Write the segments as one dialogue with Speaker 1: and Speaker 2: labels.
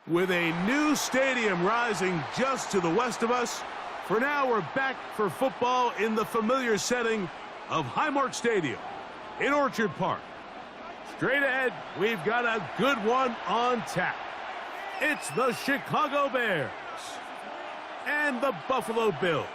Speaker 1: With a new stadium rising just to the west of us, for now we're back for football in the familiar setting of Highmark Stadium in Orchard Park. Straight ahead, we've got a good one on tap. It's the Chicago Bears and the Buffalo Bills.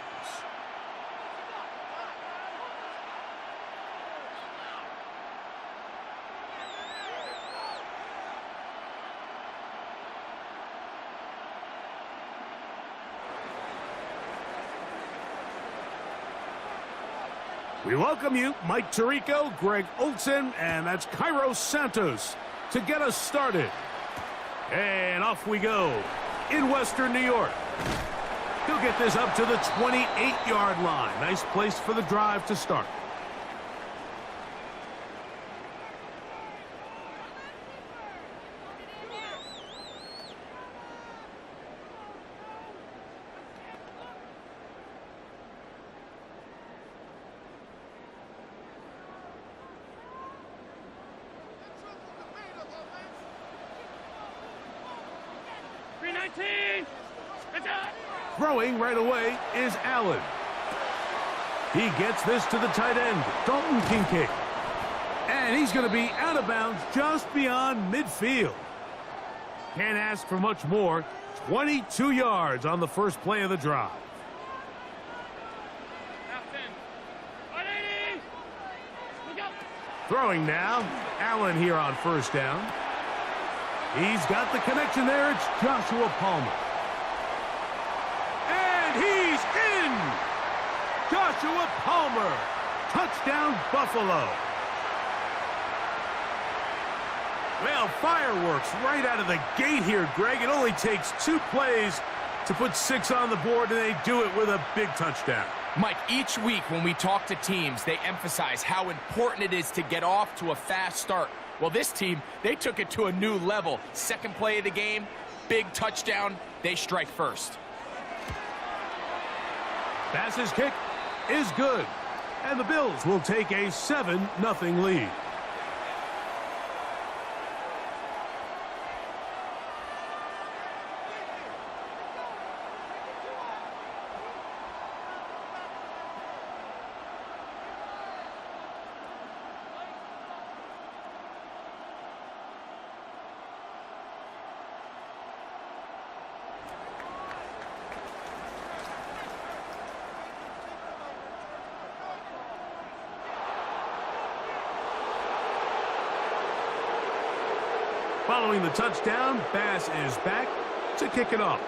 Speaker 1: We welcome you, Mike Tirico, Greg Olson, and that's Cairo Santos to get us started. And off we go in Western New York. He'll get this up to the 28-yard line. Nice place for the drive to start. Throwing right away is Allen. He gets this to the tight end, Dalton Kincaid. And he's going to be out of bounds just beyond midfield. Can't ask for much more. 22 yards on the first play of the drive. Throwing now, Allen here on first down. He's got the connection there. It's Joshua Palmer. And he's in! Joshua Palmer. Touchdown, Buffalo. Well, fireworks right out of the gate here, Greg. It only takes 2 plays to put 6 on the board, and they do it with a big touchdown.
Speaker 2: Mike, each week when we talk to teams, they emphasize how important it is to get off to a fast start. Well, this team, they took it to a new level. Second play of the game, big touchdown, they strike first.
Speaker 1: Pass's kick is good, and the Bills will take a 7-0 lead. Following the touchdown, Bass is back to kick it off.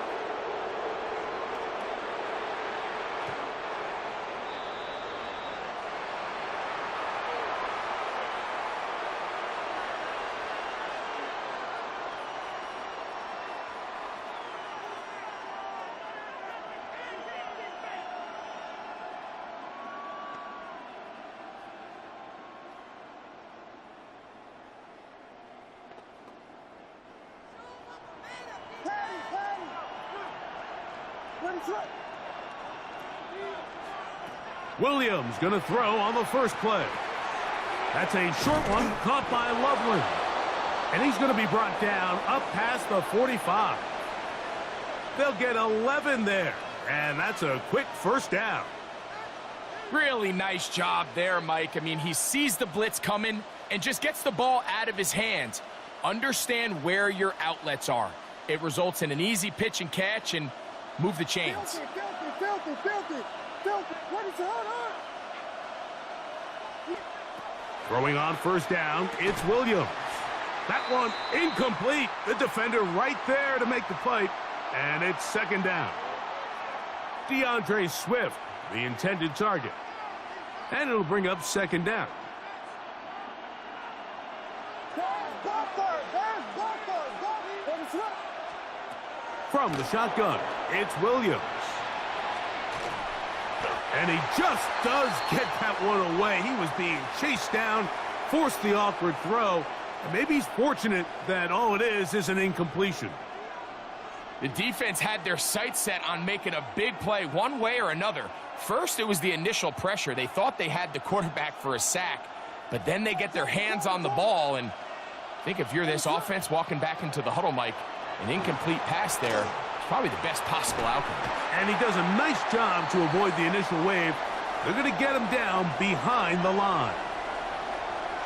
Speaker 1: Williams going to throw on the first play. That's a short one caught by Loveland. And he's going to be brought down up past the 45. They'll get 11 there. And that's a quick first down.
Speaker 2: Really nice job there, Mike. I mean, he sees the blitz coming and just gets the ball out of his hands. Understand where your outlets are. It results in an easy pitch and catch and move the chains.
Speaker 1: Throwing on first down, it's Williams. That one incomplete. The defender right there to make the play, and it's second down. DeAndre Swift, the intended target. And it'll bring up second down. From the shotgun, it's Williams. And he just does get that one away. He was being chased down, forced the awkward throw. And maybe he's fortunate that all it is an incompletion.
Speaker 2: The defense had their sights set on making a big play one way or another. First, it was the initial pressure. They thought they had the quarterback for a sack, but then they get their hands on the ball. And I think if you're this offense walking back into the huddle, Mike, An incomplete pass there is probably the best possible outcome.
Speaker 1: And he does a nice job to avoid the initial wave. They're going to get him down behind the line.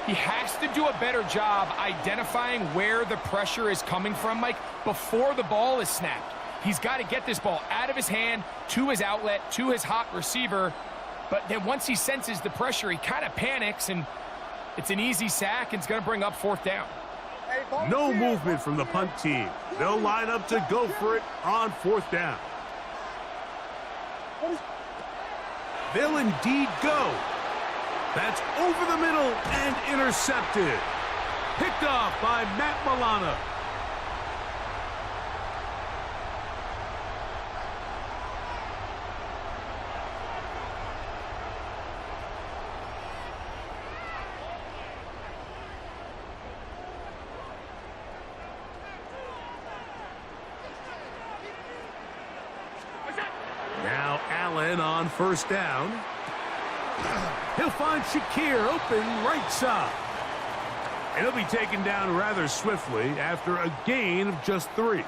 Speaker 2: He has to do a better job identifying where the pressure is coming from, Mike, before the ball is snapped. He's got to get this ball out of his hand, to his outlet, to his hot receiver. But then once he senses the pressure, he kind of panics, and it's an easy sack, and it's going to bring up 4th down.
Speaker 1: No movement from the punt team. They'll line up to go for it on 4th down. They'll indeed go. That's over the middle and intercepted. Picked off by Matt Milano. Now Allen on 1st down. He'll find Shakir open right side. And he'll be taken down rather swiftly after a gain of just 3.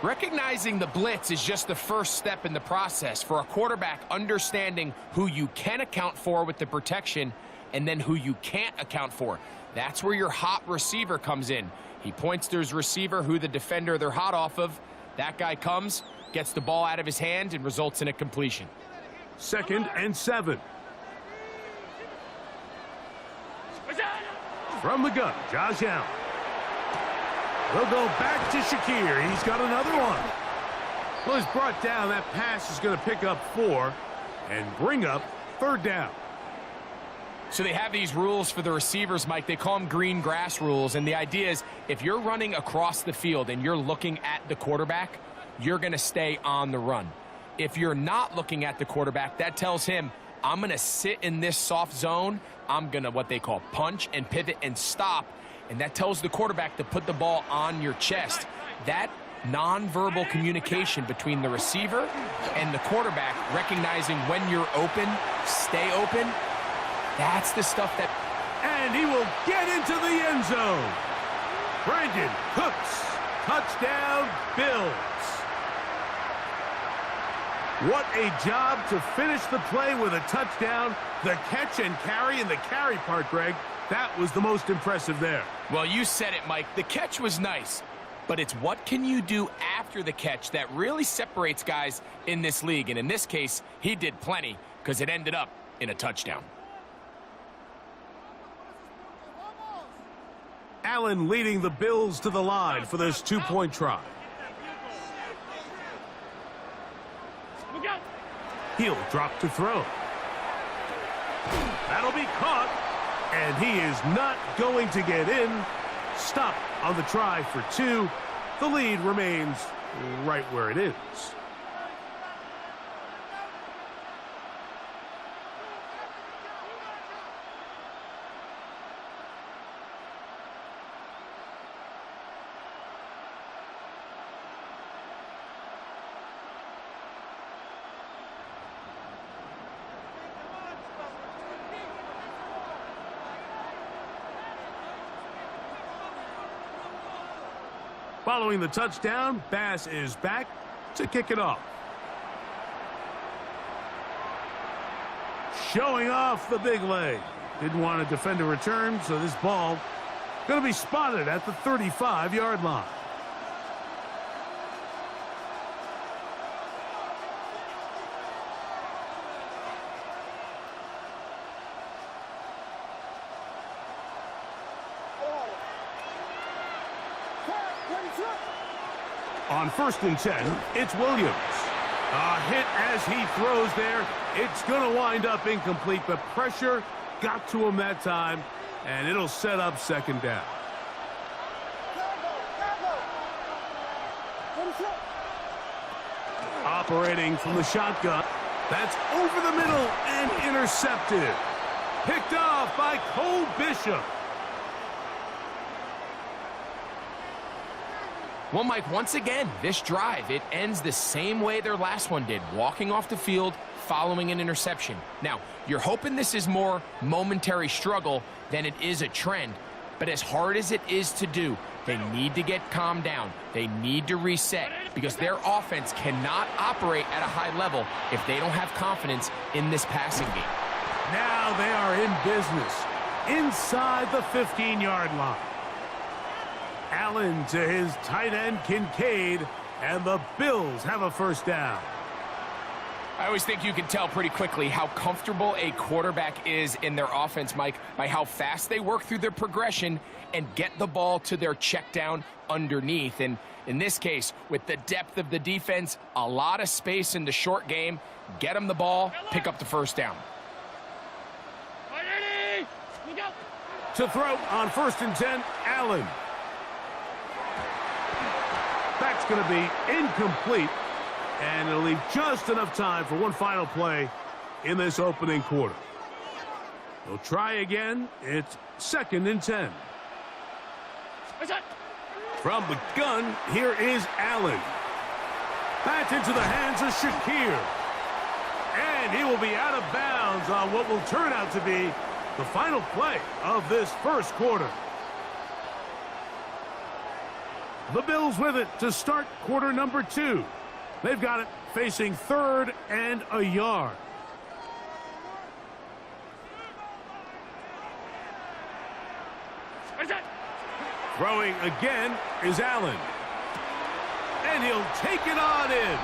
Speaker 2: Recognizing the blitz is just the first step in the process for a quarterback, understanding who you can account for with the protection and then who you can't account for. That's where your hot receiver comes in. He points to his receiver, who the defender they're hot off of. That guy comes, gets the ball out of his hand, and results in a completion.
Speaker 1: 2nd and 7. From the gun, Josh Allen. They'll go back to Shakir. He's got another one. Well, he's brought down. That pass is going to pick up 4 and bring up 3rd down.
Speaker 2: So they have these rules for the receivers, Mike. They call them green grass rules. And the idea is if you're running across the field and you're looking at the quarterback, you're going to stay on the run. If you're not looking at the quarterback, that tells him, I'm going to sit in this soft zone. I'm going to what they call punch and pivot and stop. And that tells the quarterback to put the ball on your chest. That nonverbal communication between the receiver and the quarterback, recognizing when you're open, stay open, that's the stuff that...
Speaker 1: And he will get into the end zone. Brandon Cooks. Touchdown, Bills. What a job to finish the play with a touchdown. The catch and carry, and the carry part, Greg, that was the most impressive there.
Speaker 2: Well, you said it, Mike. The catch was nice, but it's what can you do after the catch that really separates guys in this league. And in this case, he did plenty because it ended up in a touchdown.
Speaker 1: Allen leading the Bills to the line for this 2-point try. He'll drop to throw. That'll be caught, and he is not going to get in. Stop on the try for 2. The lead remains right where it is. Following the touchdown, Bass is back to kick it off. Showing off the big leg. Didn't want to defend a return, so this ball going to be spotted at the 35-yard line. On 1st and 10, it's Williams. A hit as he throws there. It's going to wind up incomplete, but pressure got to him that time, and it'll set up 2nd down. Operating from the shotgun. That's over the middle and intercepted. Picked off by Cole Bishop.
Speaker 2: Well, Mike, once again, this drive, it ends the same way their last one did, walking off the field, following an interception. Now, you're hoping this is more momentary struggle than it is a trend, But as hard as it is to do, they need to get calmed down. They need to reset because their offense cannot operate at a high level if they don't have confidence in this passing game.
Speaker 1: Now they are in business inside the 15-yard line. Allen to his tight end, Kincaid, and the Bills have a first down.
Speaker 2: I always think you can tell pretty quickly how comfortable a quarterback is in their offense, Mike, by how fast they work through their progression and get the ball to their check down underneath. And in this case, with the depth of the defense, a lot of space in the short game, get them the ball, pick up the first down.
Speaker 1: To throw on 1st and 10, Allen. That's going to be incomplete, and it'll leave just enough time for one final play in this opening quarter. They'll try again. It's 2nd and 10. From the gun, here is Allen. Back into the hands of Shakir. And he will be out of bounds on what will turn out to be the final play of this first quarter. The Bills with it to start quarter number 2. They've got it facing 3rd and a yard. Throwing again is Allen. And he'll take it on in.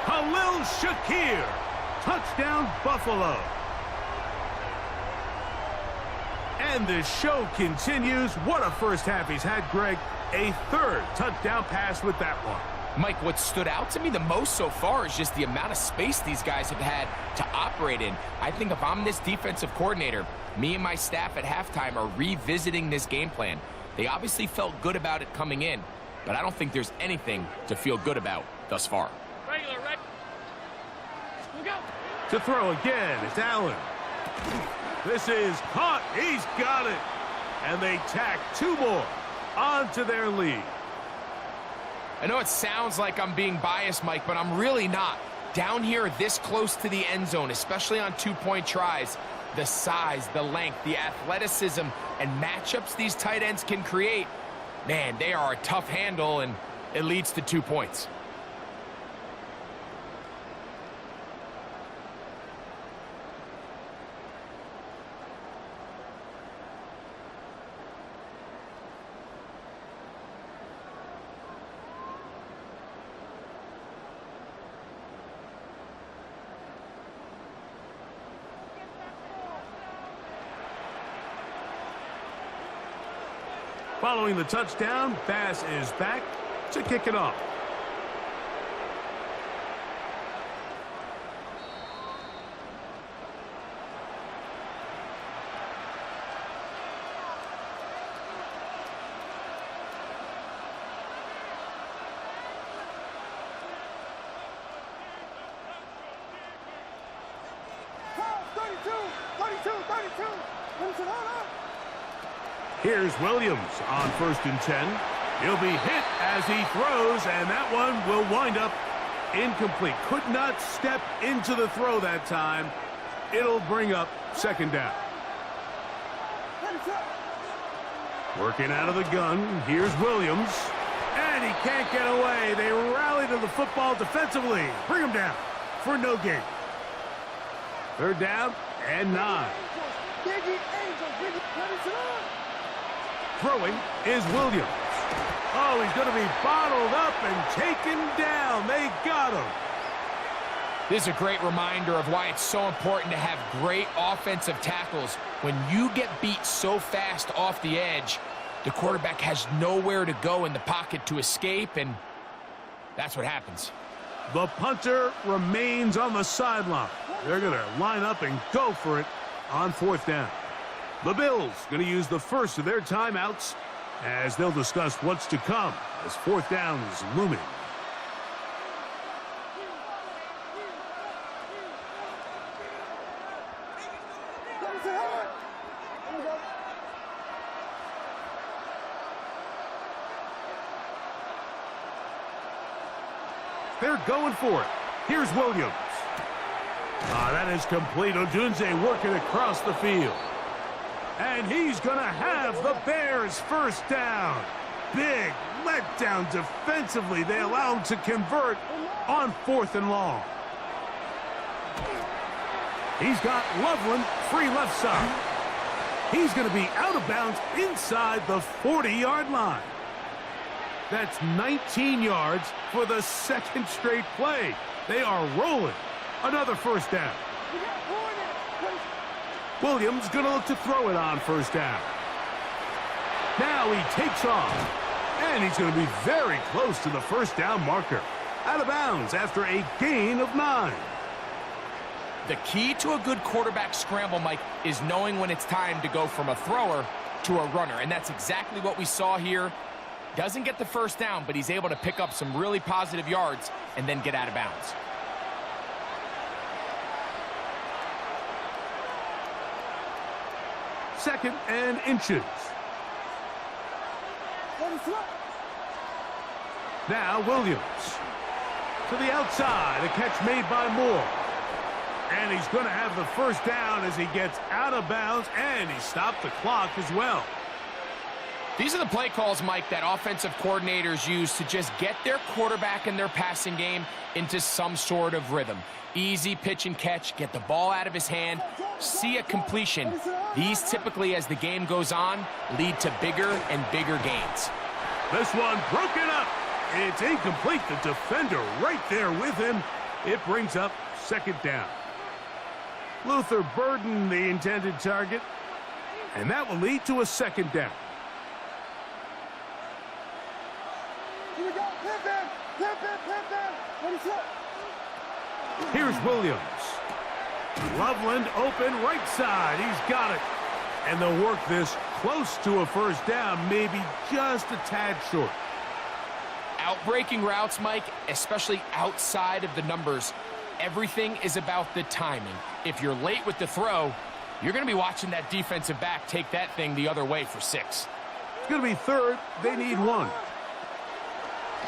Speaker 1: Khalil Shakir. Touchdown, Buffalo. And the show continues. What a first half he's had, Greg. A 3rd touchdown pass with that one.
Speaker 2: Mike, what stood out to me the most so far is just the amount of space these guys have had to operate in. I think if I'm this defensive coordinator, me and my staff at halftime are revisiting this game plan. They obviously felt good about it coming in, but I don't think there's anything to feel good about thus far.
Speaker 1: To throw again, it's Allen. This is caught. He's got it. And they tack 2 more onto their lead.
Speaker 2: I know it sounds like I'm being biased, Mike, but I'm really not. Down here this close to the end zone, especially on 2-point tries, the size, the length, the athleticism, and matchups these tight ends can create, man, they are a tough handle, and it leads to 2 points.
Speaker 1: Following the touchdown, Bass is back to kick it off. Here's Williams on 1st and 10. He'll be hit as he throws, and that one will wind up incomplete. Could not step into the throw that time. It'll bring up 2nd down. Working out of the gun, here's Williams. And he can't get away. They rally to the football defensively. Bring him down for no gain. 3rd down and 9. Throwing is Williams. Oh, he's going to be bottled up and taken down. They got him.
Speaker 2: This is a great reminder of why it's so important to have great offensive tackles. When you get beat so fast off the edge, the quarterback has nowhere to go in the pocket to escape, and that's what happens.
Speaker 1: The punter remains on the sideline. They're going to line up and go for it on 4th down. The Bills going to use the first of their timeouts as they'll discuss what's to come as 4th down is looming. They're going for it. Here's Williams. That is complete. Odunze working across the field. And he's going to have the Bears first down. Big letdown defensively. They allow him to convert on 4th and long. He's got Loveland free left side. He's going to be out of bounds inside the 40-yard line. That's 19 yards for the second straight play. They are rolling. Another first down. Williams going to look to throw it on first down. Now he takes off. And he's going to be very close to the first down marker. Out of bounds after a gain of 9.
Speaker 2: The key to a good quarterback scramble, Mike, is knowing when it's time to go from a thrower to a runner. And that's exactly what we saw here. Doesn't get the first down, but he's able to pick up some really positive yards and then get out of bounds.
Speaker 1: Second and inches. Now Williams. To the outside. A catch made by Moore. And he's going to have the first down as he gets out of bounds, and he stopped the clock as well.
Speaker 2: These are the play calls, Mike, that offensive coordinators use to just get their quarterback and their passing game into some sort of rhythm. Easy pitch and catch, get the ball out of his hand, see a completion. These typically, as the game goes on, lead to bigger and bigger gains.
Speaker 1: This one broken up. It's incomplete. The defender right there with him. It brings up second down. Luther Burden, the intended target. And that will lead to a second down. Here's Williams. Loveland open right side. He's got it. And they'll work this close to a first down, maybe just a tad short.
Speaker 2: Outbreaking routes, Mike, especially outside of the numbers, everything is about the timing. If you're late with the throw, you're going to be watching that defensive back take that thing the other way for 6.
Speaker 1: It's going to be third. They need 1.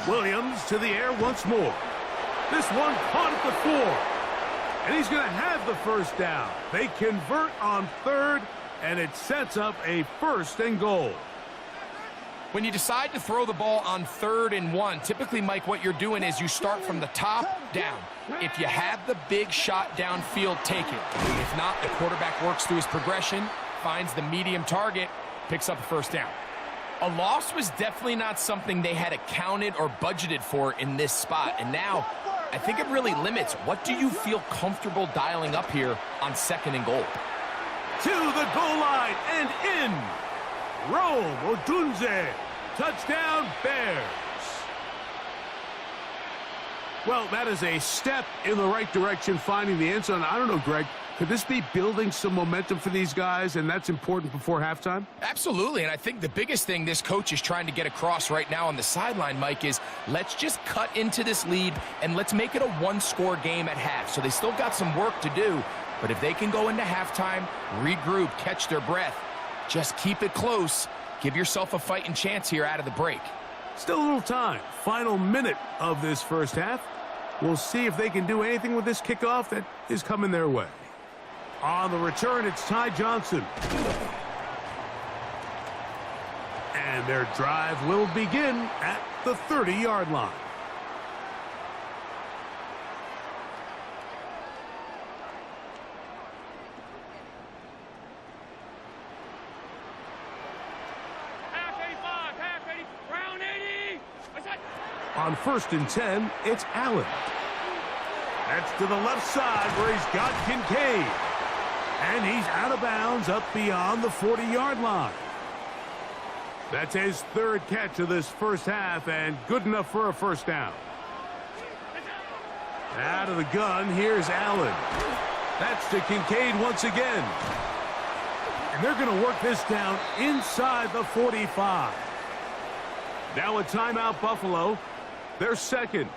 Speaker 1: Williams to the air once more. This one caught at the 4. And he's going to have the first down. They convert on 3rd, and it sets up a 1st and goal.
Speaker 2: When you decide to throw the ball on 3rd and 1, typically, Mike, what you're doing is you start from the top down. If you have the big shot downfield, take it. If not, the quarterback works through his progression, finds the medium target, picks up a first down. A loss was definitely not something they had accounted or budgeted for in this spot. And now, I think it really limits what do you feel comfortable dialing up here on 2nd and goal.
Speaker 1: To the goal line and in. Rome Odunze. Touchdown, Bears. Well, that is a step in the right direction, finding the end zone. I don't know, Greg, could this be building some momentum for these guys, and that's important before halftime?
Speaker 2: Absolutely, and I think the biggest thing this coach is trying to get across right now on the sideline, Mike, is let's just cut into this lead, and let's make it a one-score game at half. So they still got some work to do, but if they can go into halftime, regroup, catch their breath, just keep it close, give yourself a fighting chance here out of the break.
Speaker 1: Still a little time. Final minute of this first half. We'll see if they can do anything with this kickoff that is coming their way. On the return, it's Ty Johnson. And their drive will begin at the 30-yard line. On 1st and 10, it's Allen. That's to the left side where he's got Kincaid. And he's out of bounds up beyond the 40-yard line. That's his 3rd catch of this first half and good enough for a first down. Out of the gun, here's Allen. That's to Kincaid once again. And they're going to work this down inside the 45. Now a timeout, Buffalo. They're second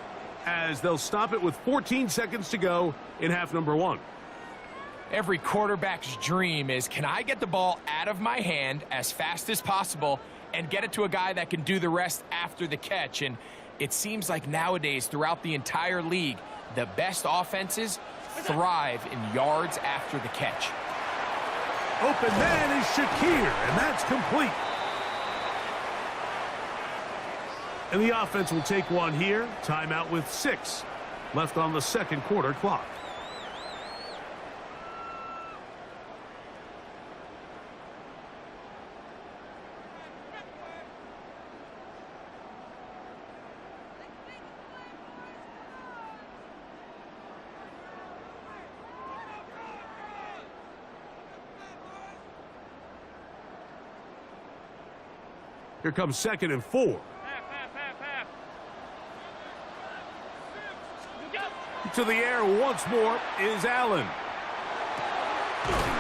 Speaker 1: as they'll stop it with 14 seconds to go in half number 1.
Speaker 2: Every quarterback's dream is, can I get the ball out of my hand as fast as possible and get it to a guy that can do the rest after the catch? And it seems like nowadays throughout the entire league, the best offenses thrive in yards after the catch.
Speaker 1: open man is Shakir, and that's complete. And the offense will take one here. Timeout with 6 left on the second quarter clock. Here comes 2nd and 4. To the air once more is Allen.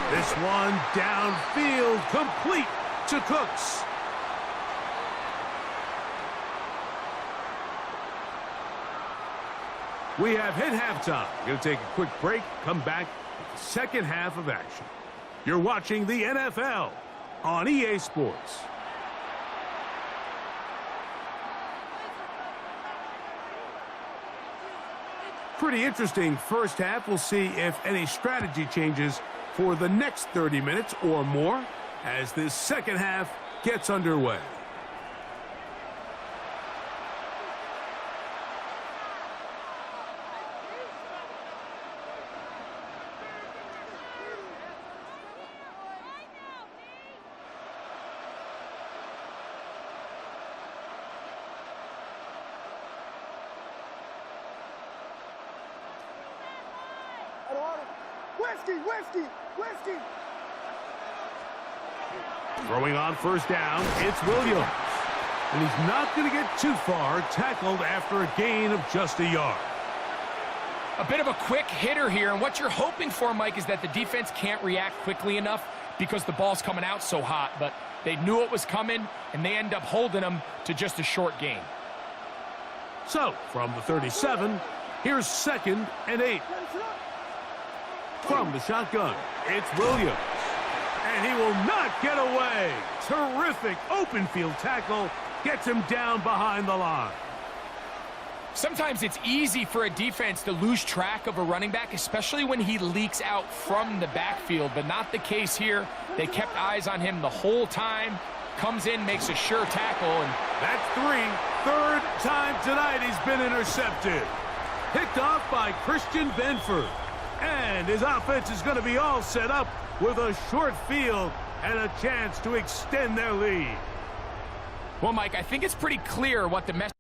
Speaker 1: This one downfield, complete to Cooks. We have hit halftime. Going to take a quick break, come back with the second half of action. You're watching the NFL on EA Sports. Pretty interesting first half. We'll see if any strategy changes for the next 30 minutes or more as this second half gets underway.
Speaker 3: Whiskey.
Speaker 1: Throwing on first down, it's Williams. And he's not going to get too far, tackled after a gain of just a yard.
Speaker 2: A bit of a quick hitter here, and what you're hoping for, Mike, is that the defense can't react quickly enough because the ball's coming out so hot, but they knew it was coming, and they end up holding them to just a short gain.
Speaker 1: So, from the 37, here's 2nd and 8. From the shotgun, it's Williams. And he will not get away. Terrific open field tackle. Gets him down behind the line.
Speaker 2: Sometimes it's easy for a defense to lose track of a running back, especially when he leaks out from the backfield, but not the case here. They kept eyes on him the whole time. Comes in, makes a sure tackle. And
Speaker 1: that's 3. Third time tonight he's been intercepted. Picked off by Christian Benford. And his offense is going to be all set up with a short field and a chance to extend their lead.
Speaker 2: Well, Mike, I think it's pretty clear what the message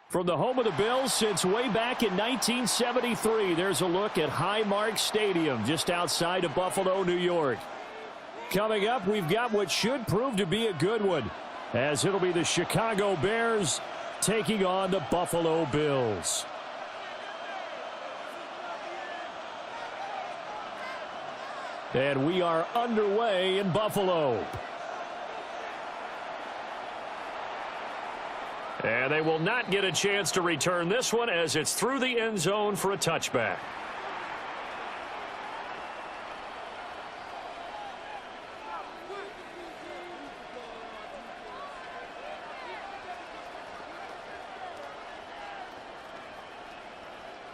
Speaker 4: From the home of the Bills since way back in 1973, there's a look at Highmark Stadium just outside of Buffalo, New York. Coming up, we've got what should prove to be a good one, as it'll be the Chicago Bears taking on the Buffalo Bills. And we are underway in Buffalo. And they will not get a chance to return this one as it's through the end zone for a touchback.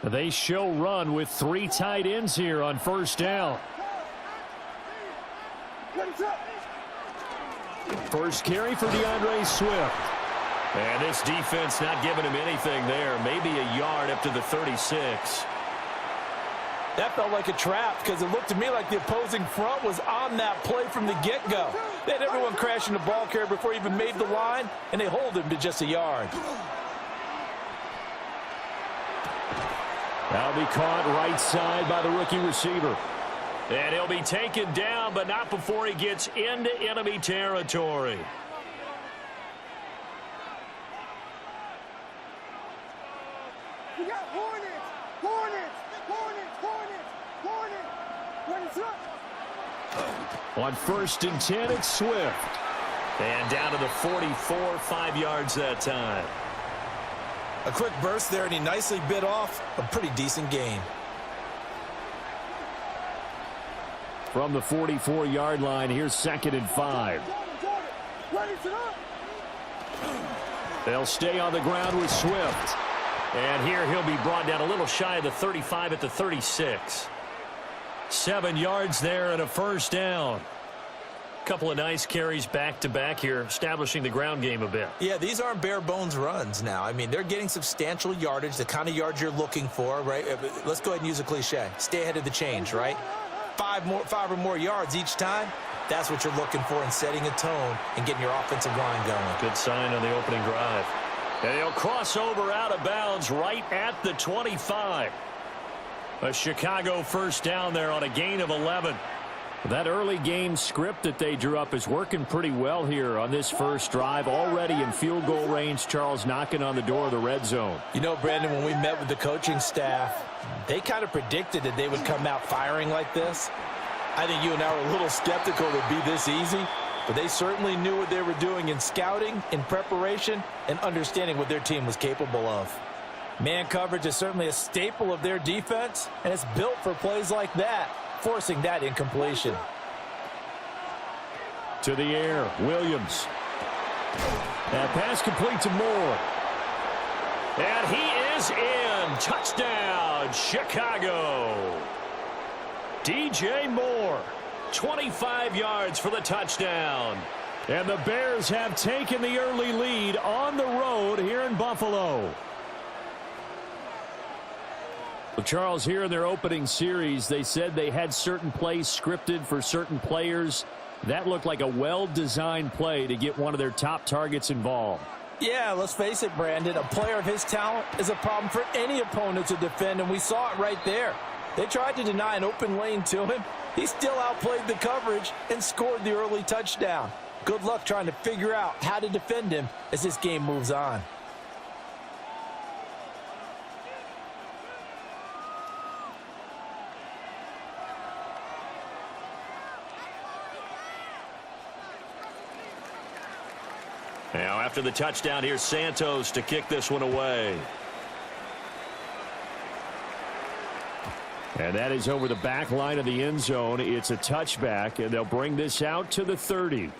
Speaker 4: They show run with 3 tight ends here on first down. First carry for DeAndre Swift. And this defense not giving him anything there. Maybe a yard up to the 36.
Speaker 5: That felt like a trap because it looked to me like the opposing front was on that play from the get-go. They had everyone crashing the ball carrier before he even made the line, and they hold him to just a yard.
Speaker 4: That'll be caught right side by the rookie receiver. And he'll be taken down, but not before he gets into enemy territory.
Speaker 3: We got Hornets! Hornets! Hornets! Hornets! Hornets! Hornets!
Speaker 4: On 1st and 10, it's Swift. And down to the 44, 5 yards that time.
Speaker 5: A quick burst there, and he nicely bit off a pretty decent gain.
Speaker 4: From the 44-yard line, here's 2nd and 5. They'll stay on the ground with Swift. And here he'll be brought down a little shy of the 35 at the 36. 7 yards there and a first down. Couple of nice carries back-to-back here, establishing the ground game a bit.
Speaker 5: Yeah, these aren't bare-bones runs now. I mean, they're getting substantial yardage, the kind of yards you're looking for, right? Let's go ahead and use a cliche. Stay ahead of the change, right? 5 or more yards each time. That's what you're looking for in setting a tone and getting your offensive line going.
Speaker 4: Good sign on the opening drive. And he'll cross over out of bounds right at the 25. A Chicago first down there on a gain of 11. That early game script that they drew up is working pretty well here on this first drive. Already in field goal range, Charles knocking on the door of the red zone.
Speaker 5: You know, Brandon, when we met with the coaching staff, they kind of predicted that they would come out firing like this. I think you and I were a little skeptical it would be this easy, but they certainly knew what they were doing in scouting, in preparation, and understanding what their team was capable of. Man coverage is certainly a staple of their defense, and it's built for plays like that, forcing that incompletion.
Speaker 4: To the air, Williams. That pass complete to Moore. And he is in. Touchdown, Chicago. DJ Moore, 25 yards for the touchdown. And the Bears have taken the early lead on the road here in Buffalo. Well, Charles, here in their opening series, they said they had certain plays scripted for certain players. That looked like a well-designed play to get one of their top targets involved.
Speaker 5: Yeah, let's face it, Brandon. A player of his talent is a problem for any opponent to defend, and we saw it right there. They tried to deny an open lane to him. He still outplayed the coverage and scored the early touchdown. Good luck trying to figure out how to defend him as this game moves on.
Speaker 4: Now, after the touchdown, here's Santos to kick this one away. And that is over the back line of the end zone. It's a touchback, and they'll bring this out to the 30.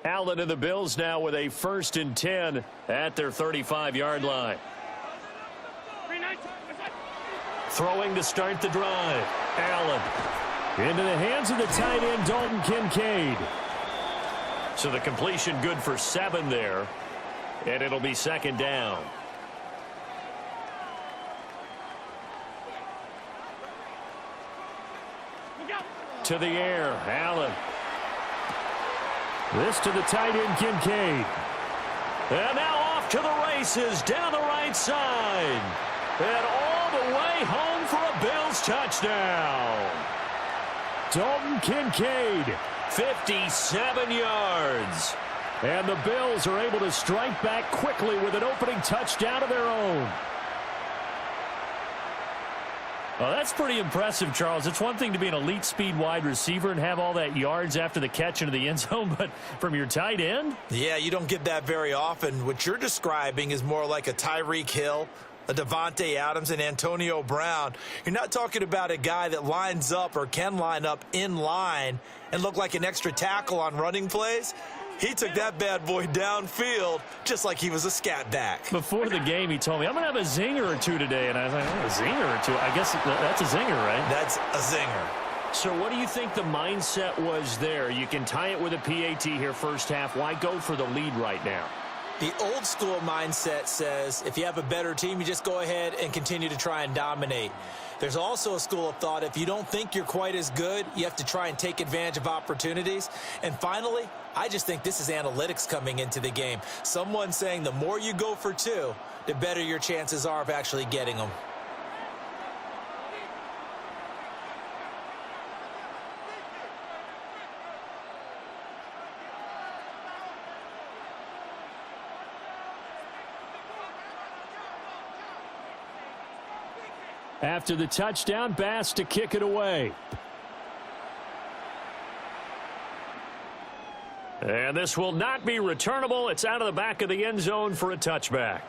Speaker 4: Allen and the Bills now with a 1st and 10 at their 35-yard line. Throwing to start the drive. Allen into the hands of the tight end, Dalton Kincaid. So the completion good for 7 there. And it'll be 2nd down. to the air. Allen. This to the tight end, Kincaid. And now off to the races down the right side. And all the way home for a Bills touchdown. Dalton Kincaid, 57 yards. And the Bills are able to strike back quickly with an opening touchdown of their own. Well, that's pretty impressive, Charles. It's one thing to be an elite speed wide receiver and have all that yards after the catch into the end zone, but from your tight end?
Speaker 5: Yeah, you don't get that very often. What you're describing is more like a Tyreek Hill, a Devontae Adams, and Antonio Brown. You're not talking about a guy that lines up or can line up in line and look like an extra tackle on running plays. He took that bad boy downfield just like he was a scat back.
Speaker 4: Before the game, he told me, I'm going to have a zinger or two today. And I was like, oh, a zinger or two? I guess that's a zinger, right?
Speaker 5: That's a zinger.
Speaker 4: So what do you think the mindset was there? You can tie it with a PAT here first half. Why go for the lead right now?
Speaker 5: The old school mindset says if you have a better team, you just go ahead and continue to try and dominate. There's also a school of thought, if you don't think you're quite as good, you have to try and take advantage of opportunities. And finally, I just think this is analytics coming into the game. Someone saying the more you go for two, the better your chances are of actually getting them.
Speaker 4: After the touchdown, Bass to kick it away. And this will not be returnable. It's out of the back of the end zone for a touchback.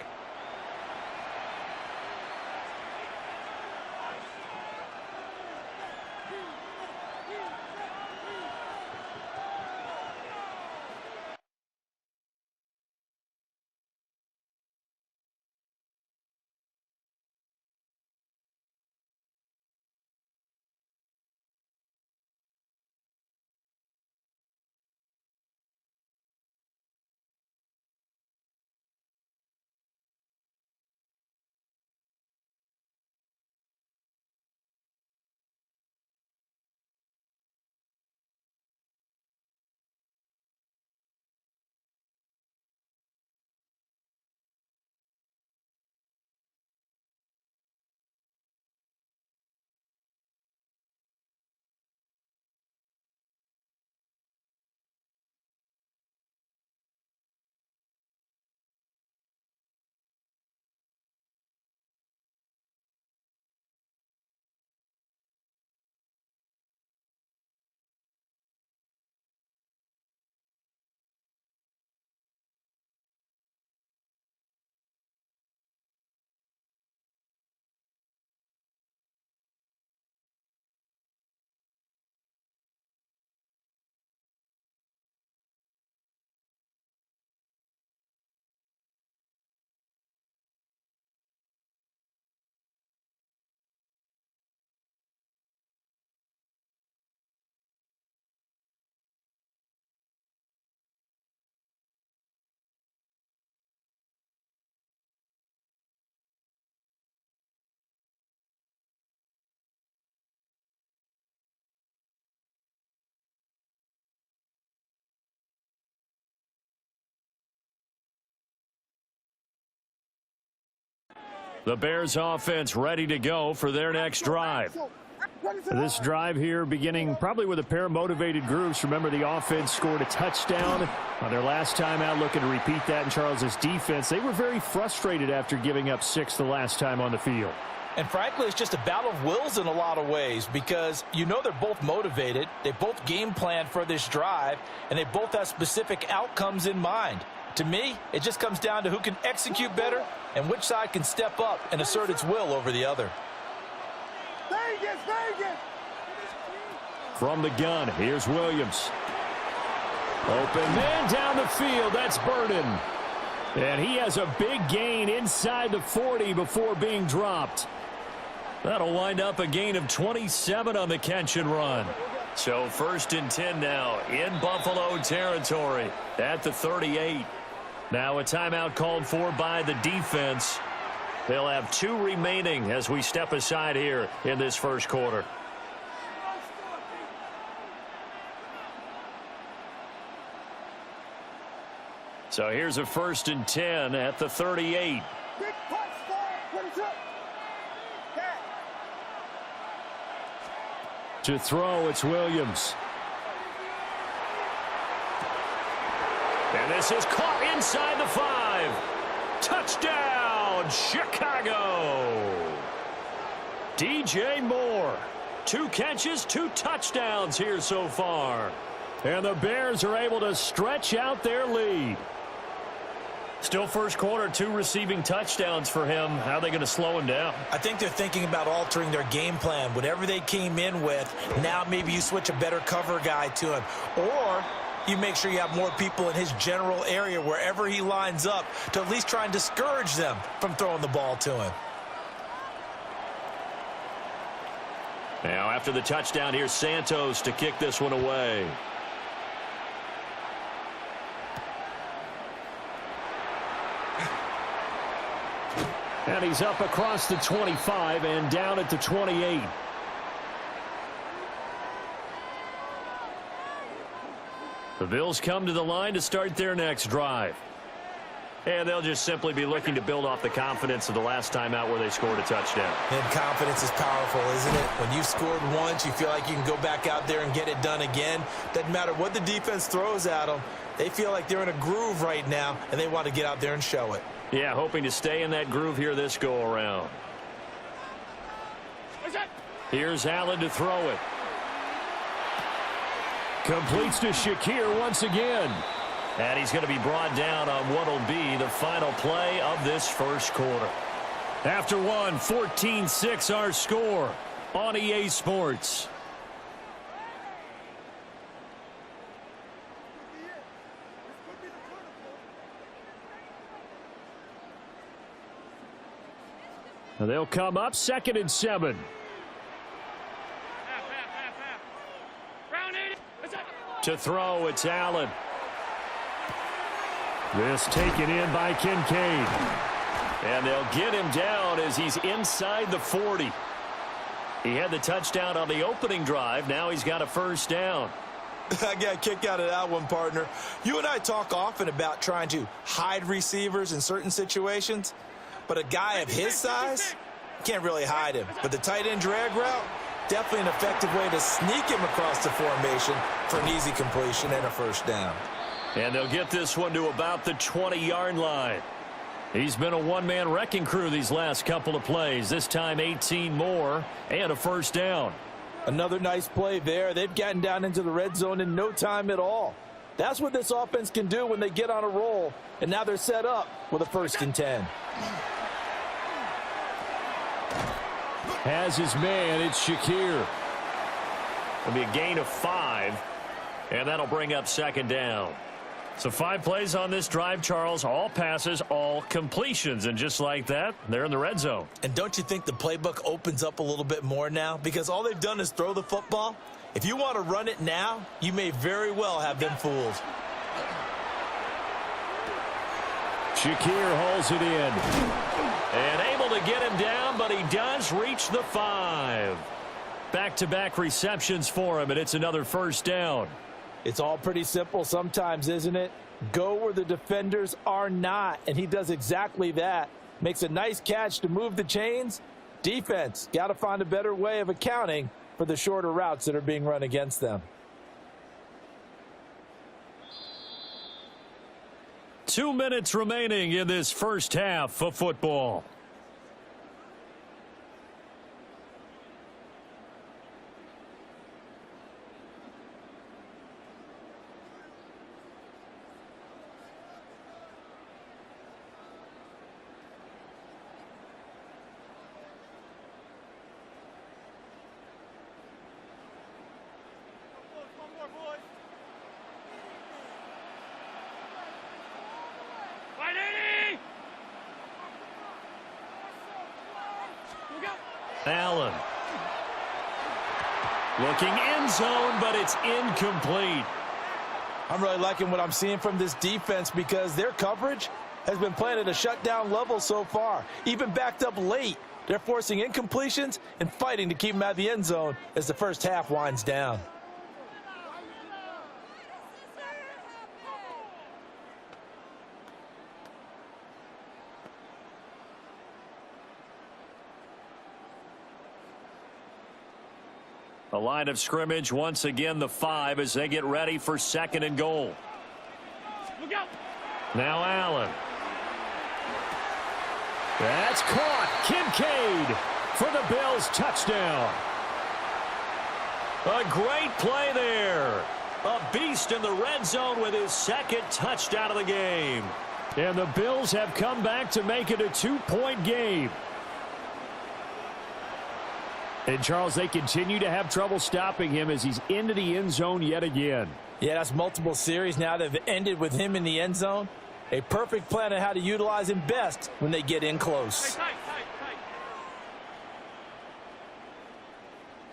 Speaker 4: The Bears offense ready to go for their next drive. This drive here beginning probably with a pair of motivated groups. Remember, the offense scored a touchdown on their last time out, looking to repeat that in Charles's defense. They were very frustrated after giving up 6 the last time on the field.
Speaker 5: And frankly, it's just a battle of wills in a lot of ways because you know they're both motivated. They both game plan for this drive, and they both have specific outcomes in mind. To me, it just comes down to who can execute better and which side can step up and assert its will over the other.
Speaker 3: Vegas!
Speaker 4: From the gun, here's Williams. Open man down the field. That's Burden. And he has a big gain inside the 40 before being dropped. That'll wind up a gain of 27 on the catch and run. So 1st and 10 now in Buffalo territory at the 38. Now a timeout called for by the defense. They'll have 2 remaining as we step aside here in this first quarter. So here's a 1st and 10 at the 38.
Speaker 3: Big punch, Star. What is up?
Speaker 4: To throw, it's Williams. And this is caught inside the 5. Touchdown, Chicago. DJ Moore. 2 catches, 2 touchdowns here so far. And the Bears are able to stretch out their lead. Still first quarter, 2 receiving touchdowns for him. How are they going to slow him down?
Speaker 5: I think they're thinking about altering their game plan. Whatever they came in with, now maybe you switch a better cover guy to him. Or you make sure you have more people in his general area wherever he lines up to at least try and discourage them from throwing the ball to him.
Speaker 4: Now after the touchdown, here's Santos to kick this one away. And he's up across the 25 and down at the 28. The Bills come to the line to start their next drive. And they'll just simply be looking to build off the confidence of the last time out where they scored a touchdown.
Speaker 5: And confidence is powerful, isn't it? When you've scored once, you feel like you can go back out there and get it done again. Doesn't matter what the defense throws at them. They feel like they're in a groove right now, and they want to get out there and show it.
Speaker 4: Yeah, hoping to stay in that groove here this go-around. Here's Allen to throw it. Completes to Shakir once again. And he's going to be brought down on what will be the final play of this first quarter. After one, 14-6 our score on EA Sports. They'll come up 2nd and 7. To throw, it's Allen. This taken in by Kincaid. And they'll get him down as he's inside the 40. He had the touchdown on the opening drive. Now he's got a first down.
Speaker 5: I got a kick out of that one, partner. You and I talk often about trying to hide receivers in certain situations. But a guy of his size, can't really hide him. But the tight end drag route, definitely an effective way to sneak him across the formation for an easy completion and a first down.
Speaker 4: And they'll get this one to about the 20-yard line. He's been a one-man wrecking crew these last couple of plays. This time 18 more and a first down.
Speaker 5: Another nice play there. They've gotten down into the red zone in no time at all. That's what this offense can do when they get on a roll. And now they're set up with a 1st and 10.
Speaker 4: Has his man, it's Shakir. It'll be a gain of 5, and that'll bring up 2nd down. So 5 plays on this drive, Charles. All passes, all completions. And just like that, they're in the red zone.
Speaker 5: And don't you think the playbook opens up a little bit more now? Because all they've done is throw the football. If you want to run it now, you may very well have them fooled.
Speaker 4: Shakir hauls it in. And able to get him down, but he does reach the 5. Back-to-back receptions for him, and it's another first down.
Speaker 5: It's all pretty simple sometimes, isn't it? Go where the defenders are not, and he does exactly that. Makes a nice catch to move the chains. Defense, got to find a better way of accounting for the shorter routes that are being run against them.
Speaker 4: 2 minutes remaining in this first half of football. Allen. Looking end zone, but it's incomplete.
Speaker 5: I'm really liking what I'm seeing from this defense because their coverage has been playing at a shutdown level so far. Even backed up late, they're forcing incompletions and fighting to keep them out of the end zone as the first half winds down.
Speaker 4: A line of scrimmage, once again the 5 as they get ready for 2nd and goal.
Speaker 3: Look out.
Speaker 4: Now Allen. That's caught. Kincaid for the Bills touchdown. A great play there. A beast in the red zone with his 2nd touchdown of the game. And the Bills have come back to make it a 2-point game. And, Charles, they continue to have trouble stopping him as he's into the end zone yet again.
Speaker 5: Yeah, that's multiple series now that have ended with him in the end zone. A perfect plan on how to utilize him best when they get in close.
Speaker 3: Tight.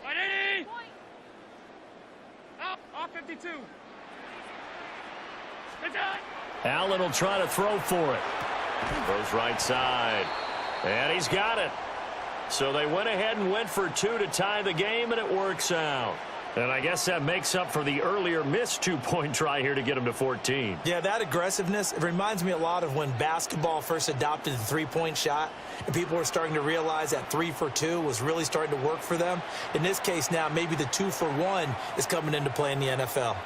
Speaker 3: Ready? Out. Off 52. Good time.
Speaker 4: Allen will try to throw for it. Goes right side. And he's got it. So they went ahead and went for 2 to tie the game, and it works out. And I guess that makes up for the earlier missed 2-point try here to get him to 14.
Speaker 5: Yeah, that aggressiveness, it reminds me a lot of when basketball first adopted the 3-point shot, and people were starting to realize that 3 for 2 was really starting to work for them. In this case now, maybe the 2 for 1 is coming into play in the NFL.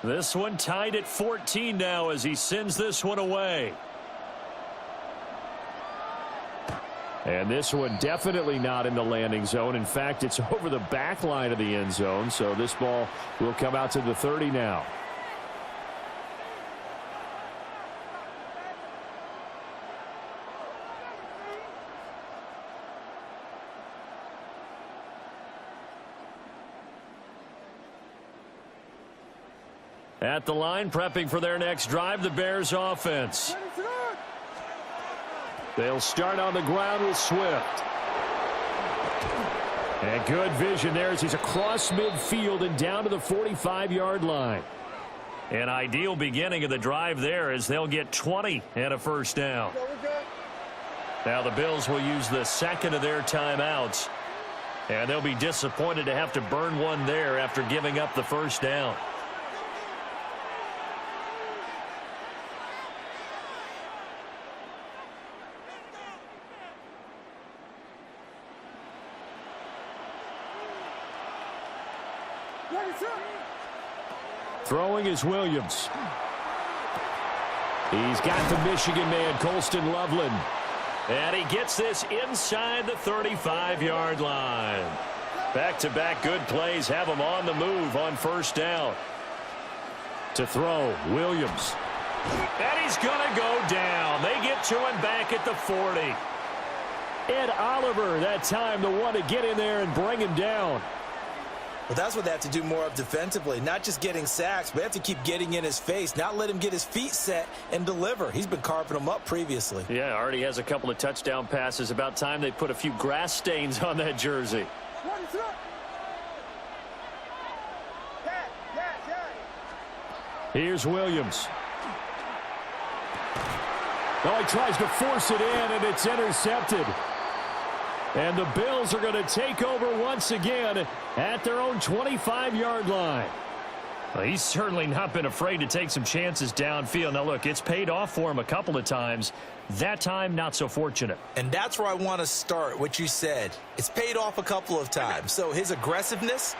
Speaker 4: This one tied at 14 now as he sends this one away. And this one definitely not in the landing zone. In fact, it's over the back line of the end zone. So this ball will come out to the 30 now. At the line, prepping for their next drive, the Bears offense. They'll start on the ground with Swift. And good vision there as he's across midfield and down to the 45-yard line. An ideal beginning of the drive there as they'll get 20 and a first down. Now the Bills will use the 2nd of their timeouts. And they'll be disappointed to have to burn one there after giving up the first down. Throwing is Williams. He's got the Michigan man, Colston Loveland. And he gets this inside the 35-yard line. Back-to-back good plays have him on the move on first down. To throw, Williams. And he's going to go down. They get to him back at the 40. Ed Oliver, that time the one to get in there and bring him down.
Speaker 5: Well, that's what they have to do more of defensively. Not just getting sacks, but they have to keep getting in his face, not let him get his feet set and deliver. He's been carving them up previously.
Speaker 4: Yeah, already has a couple of touchdown passes. About time they put a few grass stains on that jersey. Here's Williams. Oh, he tries to force it in, and it's intercepted. And the Bills are going to take over once again at their own 25-yard line. Well, he's certainly not been afraid to take some chances downfield. Now, look, it's paid off for him a couple of times. That time, not so fortunate.
Speaker 5: And that's where I want to start, what you said. It's paid off a couple of times. So his aggressiveness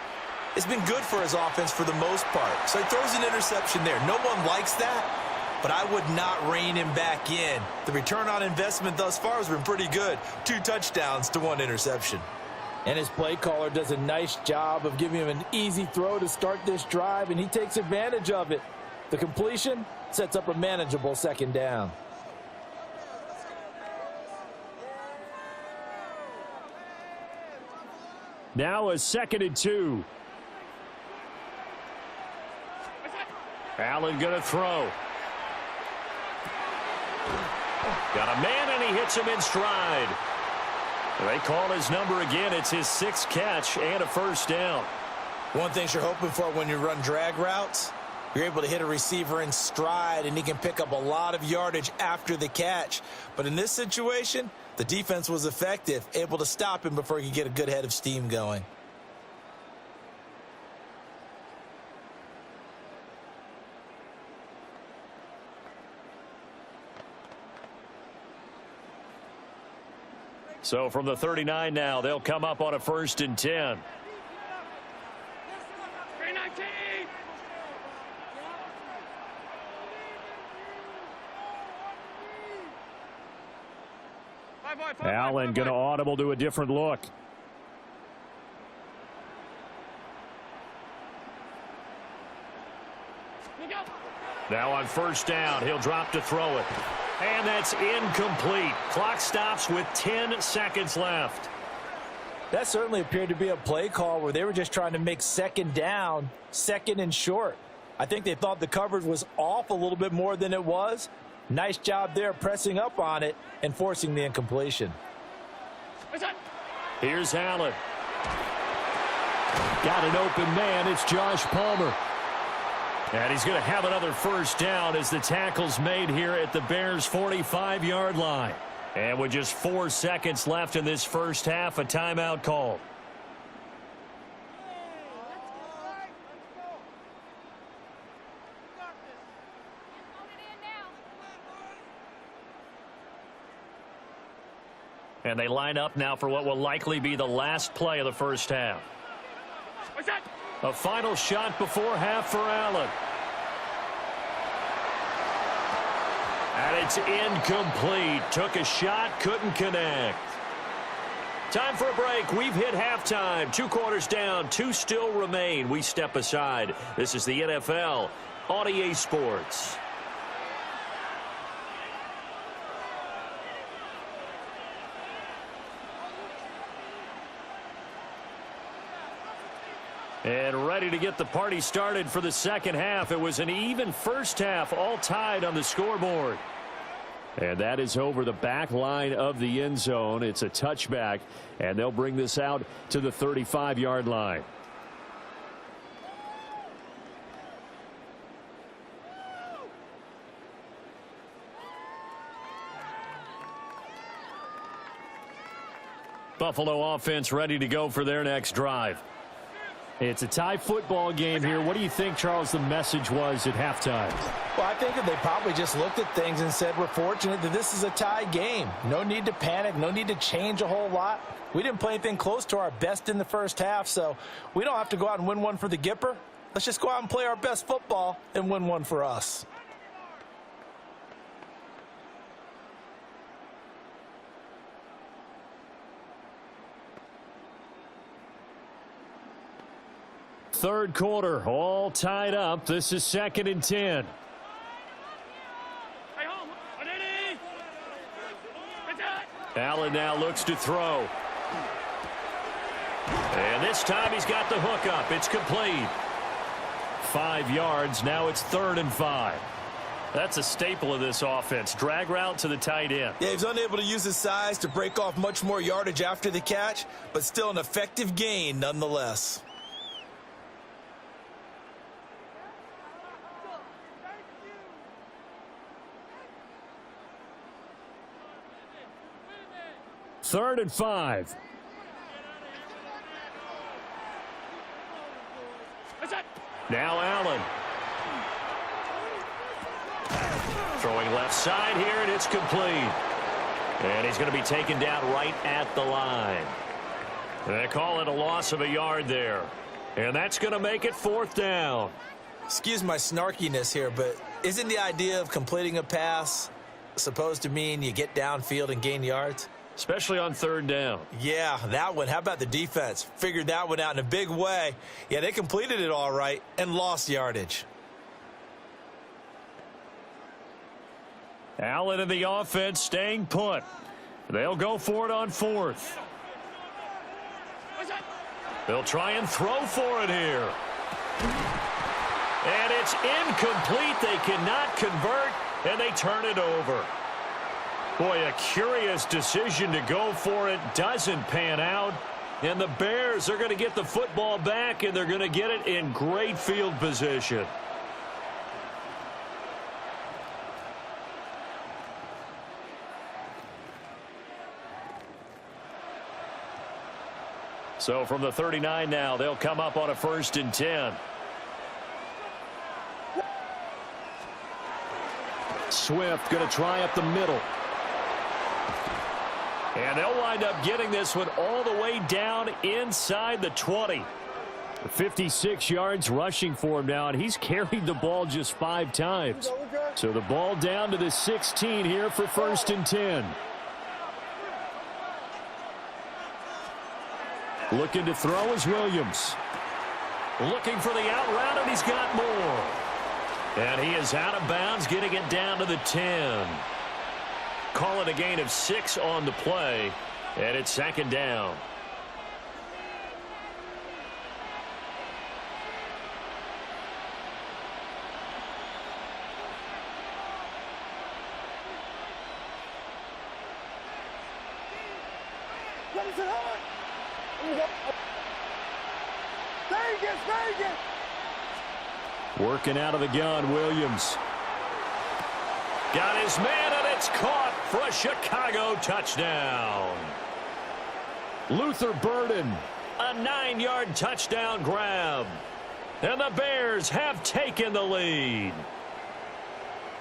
Speaker 5: has been good for his offense for the most part. So he throws an interception there. No one likes that. But I would not rein him back in. The return on investment thus far has been pretty good. 2 touchdowns to 1 interception. And his play caller does a nice job of giving him an easy throw to start this drive, and he takes advantage of it. The completion sets up a manageable 2nd down.
Speaker 4: Now a 2nd and 2. Allen going to throw. Got a man, and he hits him in stride. They call his number again. It's his 6th catch and a first down.
Speaker 5: One thing you're hoping for when you run drag routes, you're able to hit a receiver in stride, and he can pick up a lot of yardage after the catch. But in this situation, the defense was effective, able to stop him before he could get a good head of steam going.
Speaker 4: So from the 39 now, they'll come up on a 1st and 10.
Speaker 3: 319.
Speaker 4: Allen going to audible to a different look. Now on 1st down, he'll drop to throw it. And that's incomplete. Clock stops with 10 seconds left.
Speaker 5: That certainly appeared to be a play call where they were just trying to make 2nd down, 2nd and short. I think they thought the coverage was off a little bit more than it was. Nice job there pressing up on it and forcing the incompletion.
Speaker 4: Here's Allen. Got an open man. It's Josh Palmer. And he's going to have another 1st down as the tackle's made here at the Bears' 45-yard line. And with just 4 seconds left in this 1st half, a timeout called. And they line up now for what will likely be the last play of the 1st half. A final shot before half for Allen. And it's incomplete. Took a shot, couldn't connect. Time for a break. We've hit halftime. 2 quarters down, 2 still remain. We step aside. This is the NFL on EA Sports. And ready to get the party started for the 2nd half. It was an even 1st half, all tied on the scoreboard. And that is over the back line of the end zone. It's a touchback, and they'll bring this out to the 35-yard line. Buffalo offense ready to go for their next drive. It's a tie football game here. What do you think, Charles, the message was at halftime?
Speaker 5: Well, I think that they probably just looked at things and said, we're fortunate that this is a tie game. No need to panic. No need to change a whole lot. We didn't play anything close to our best in the 1st half, so we don't have to go out and win one for the Gipper. Let's just go out and play our best football and win one for us.
Speaker 4: Third quarter, all tied up. This is 2nd and 10. Allen now looks to throw. And this time he's got the hook up. It's complete. 5 yards. Now it's 3rd and 5. That's a staple of this offense. Drag route to the tight end.
Speaker 5: Yeah, he's unable to use his size to break off much more yardage after the catch, but still an effective gain nonetheless.
Speaker 4: Third and 5. Now Allen. Throwing left side here, and it's complete. And he's going to be taken down right at the line. They call it a loss of a yard there. And that's going to make it 4th down.
Speaker 5: Excuse my snarkiness here, but isn't the idea of completing a pass supposed to mean you get downfield and gain yards?
Speaker 4: Especially on 3rd down.
Speaker 5: Yeah, that one. How about the defense? Figured that one out in a big way. Yeah, they completed it all right and lost yardage.
Speaker 4: Allen and the offense staying put. They'll go for it on 4th. They'll try and throw for it here. And it's incomplete. They cannot convert, and they turn it over. Boy, a curious decision to go for it. Doesn't pan out. And the Bears are going to get the football back, and they're going to get it in great field position. So from the 39 now, they'll come up on a 1st and 10. Swift going to try up the middle. And they'll wind up getting this one all the way down inside the 20. 56 yards rushing for him now, and he's carried the ball just 5 times. So the ball down to the 16 here for 1st and 10. Looking to throw is Williams. Looking for the out route, and he's got more. And he is out of bounds, getting it down to the 10. Call it a gain of 6 on the play, and it's 2nd down. Working out of the gun, Williams. Got his man, and it's caught for a Chicago touchdown. Luther Burden, a 9-yard touchdown grab. And the Bears have taken the lead.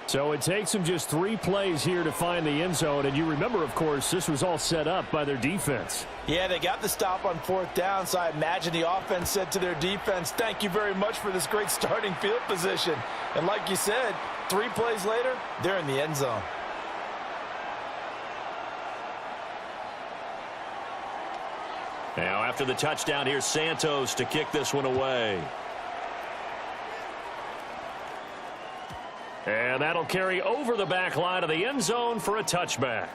Speaker 4: So it takes them just 3 plays here to find the end zone. And you remember, of course, this was all set up by their defense.
Speaker 5: Yeah, they got the stop on 4th down, so I imagine the offense said to their defense, thank you very much for this great starting field position. And like you said, 3 plays later, they're in the end zone.
Speaker 4: Now after the touchdown, here's Santos to kick this one away. And that'll carry over the back line of the end zone for a touchback.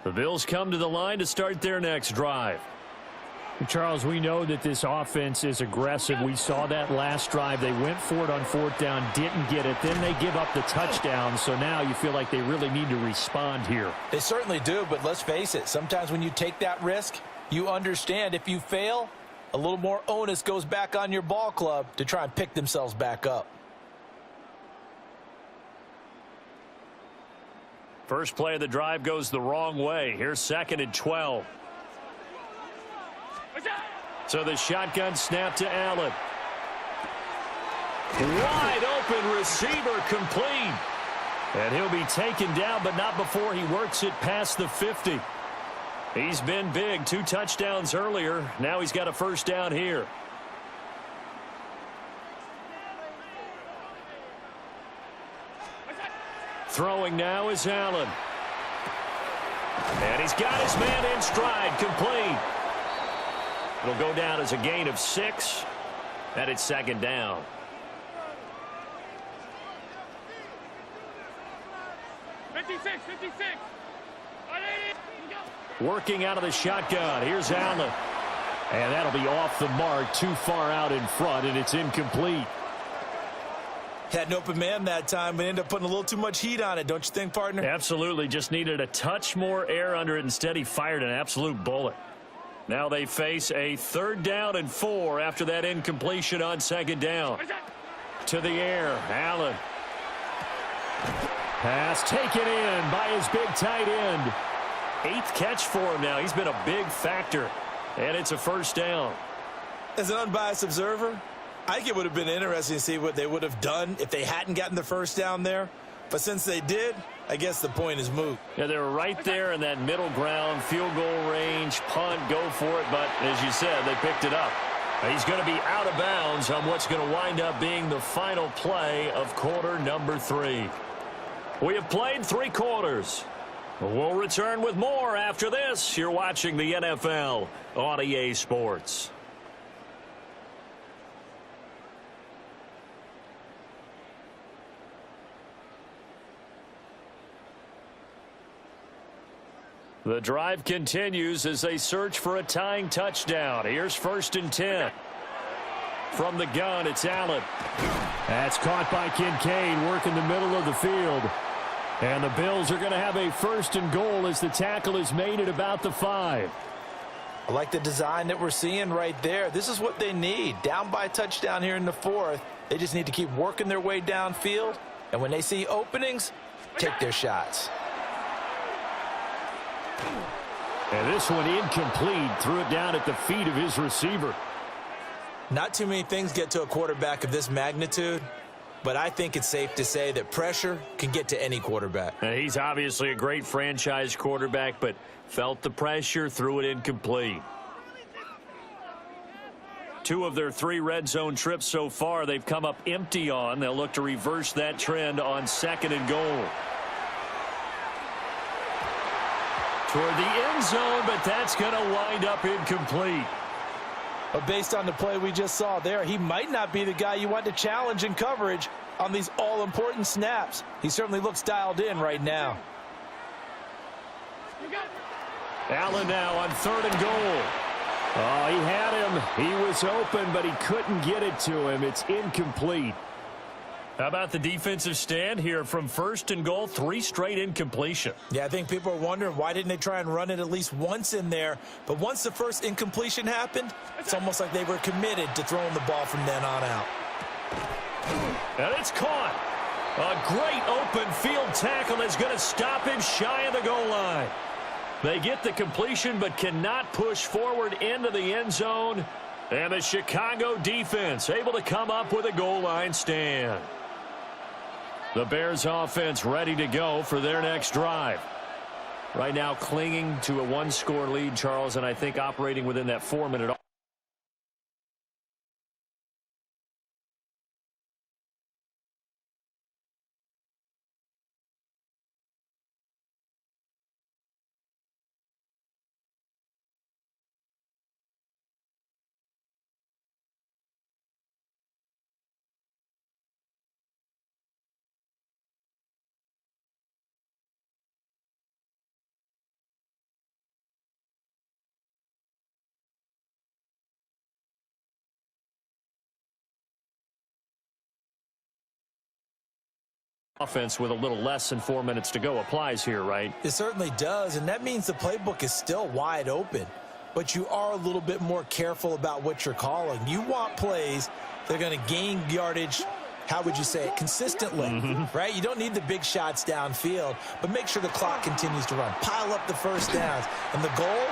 Speaker 4: The Bills come to the line to start their next drive.
Speaker 6: Charles, we know that this offense is aggressive. We saw that last drive. They went for it on 4th down, didn't get it. Then they give up the touchdown. So now you feel like they really need to respond here.
Speaker 5: They certainly do, but let's face it. Sometimes when you take that risk, you understand if you fail, a little more onus goes back on your ball club to try and pick themselves back up.
Speaker 4: First play of the drive goes the wrong way. Here's 2nd and 12. So the shotgun snap to Allen. Wide open receiver complete. And he'll be taken down, but not before he works it past the 50. He's been big. 2 touchdowns earlier. Now he's got a 1st down here. Throwing now is Allen. And he's got his man in stride, complete. It'll go down as a gain of 6, and it's 2nd down. Working out of the shotgun. Here's Allen. And that'll be off the mark, too far out in front, and it's incomplete.
Speaker 5: Had an open man that time, but ended up putting a little too much heat on it, don't you think, partner?
Speaker 4: Absolutely. Just needed a touch more air under it. Instead, he fired an absolute bullet. Now they face a 3rd down and 4 after that incompletion on 2nd down. To the air, Allen. Pass taken in by his big tight end. 8th catch for him now. He's been a big factor, and it's a 1st down.
Speaker 5: As an unbiased observer, I think it would have been interesting to see what they would have done if they hadn't gotten the 1st down there. But since they did, I guess the point is moot.
Speaker 4: Yeah, they were right there in that middle ground, field goal range, punt, go for it. But as you said, they picked it up. He's going to be out of bounds on what's going to wind up being the final play of quarter number 3. We have played 3 quarters. We'll return with more after this. You're watching the NFL on EA Sports. The drive continues as they search for a tying touchdown. Here's 1st and 10.
Speaker 6: From the gun, it's Allen. That's caught by Kincaid, working the middle of the field. And the Bills are going to have a 1st and goal as the tackle is made at about the 5.
Speaker 5: I like the design that we're seeing right there. This is what they need. Down by a touchdown here in the 4th. They just need to keep working their way downfield. And when they see openings, take their shots.
Speaker 6: And this one incomplete. Threw it down at the feet of his receiver.
Speaker 5: Not too many things get to a quarterback of this magnitude, but I think it's safe to say that pressure can get to any quarterback.
Speaker 6: He's obviously a great franchise quarterback, but felt the pressure, threw it incomplete. 2 of their 3 red zone trips so far, they've come up empty on. They'll look to reverse that trend on 2nd and goal. Toward the end zone, but that's going to wind up incomplete.
Speaker 5: But based on the play we just saw there, he might not be the guy you want to challenge in coverage on these all-important snaps. He certainly looks dialed in right now.
Speaker 6: Allen now on 3rd and goal. Oh, he had him. He was open, but he couldn't get it to him. It's incomplete. How about the defensive stand here from 1st and goal? 3 straight incompletion.
Speaker 5: Yeah, I think people are wondering why didn't they try and run it at least once in there. But once the first incompletion happened, it's almost like they were committed to throwing the ball from then on out.
Speaker 6: And it's caught. A great open field tackle is going to stop him shy of the goal line. They get the completion but cannot push forward into the end zone. And the Chicago defense able to come up with a goal line stand. The Bears offense ready to go for their next drive. Right now clinging to a 1-score lead, Charles, and I think operating within that 4-minute. Offense with a little less than 4 minutes to go applies here, right?
Speaker 5: It certainly does, and that means the playbook is still wide open. But you are a little bit more careful about what you're calling. You want plays that are going to gain yardage, how would you say it, consistently, right? You don't need the big shots downfield, but make sure the clock continues to run. Pile up the first downs. And the goal?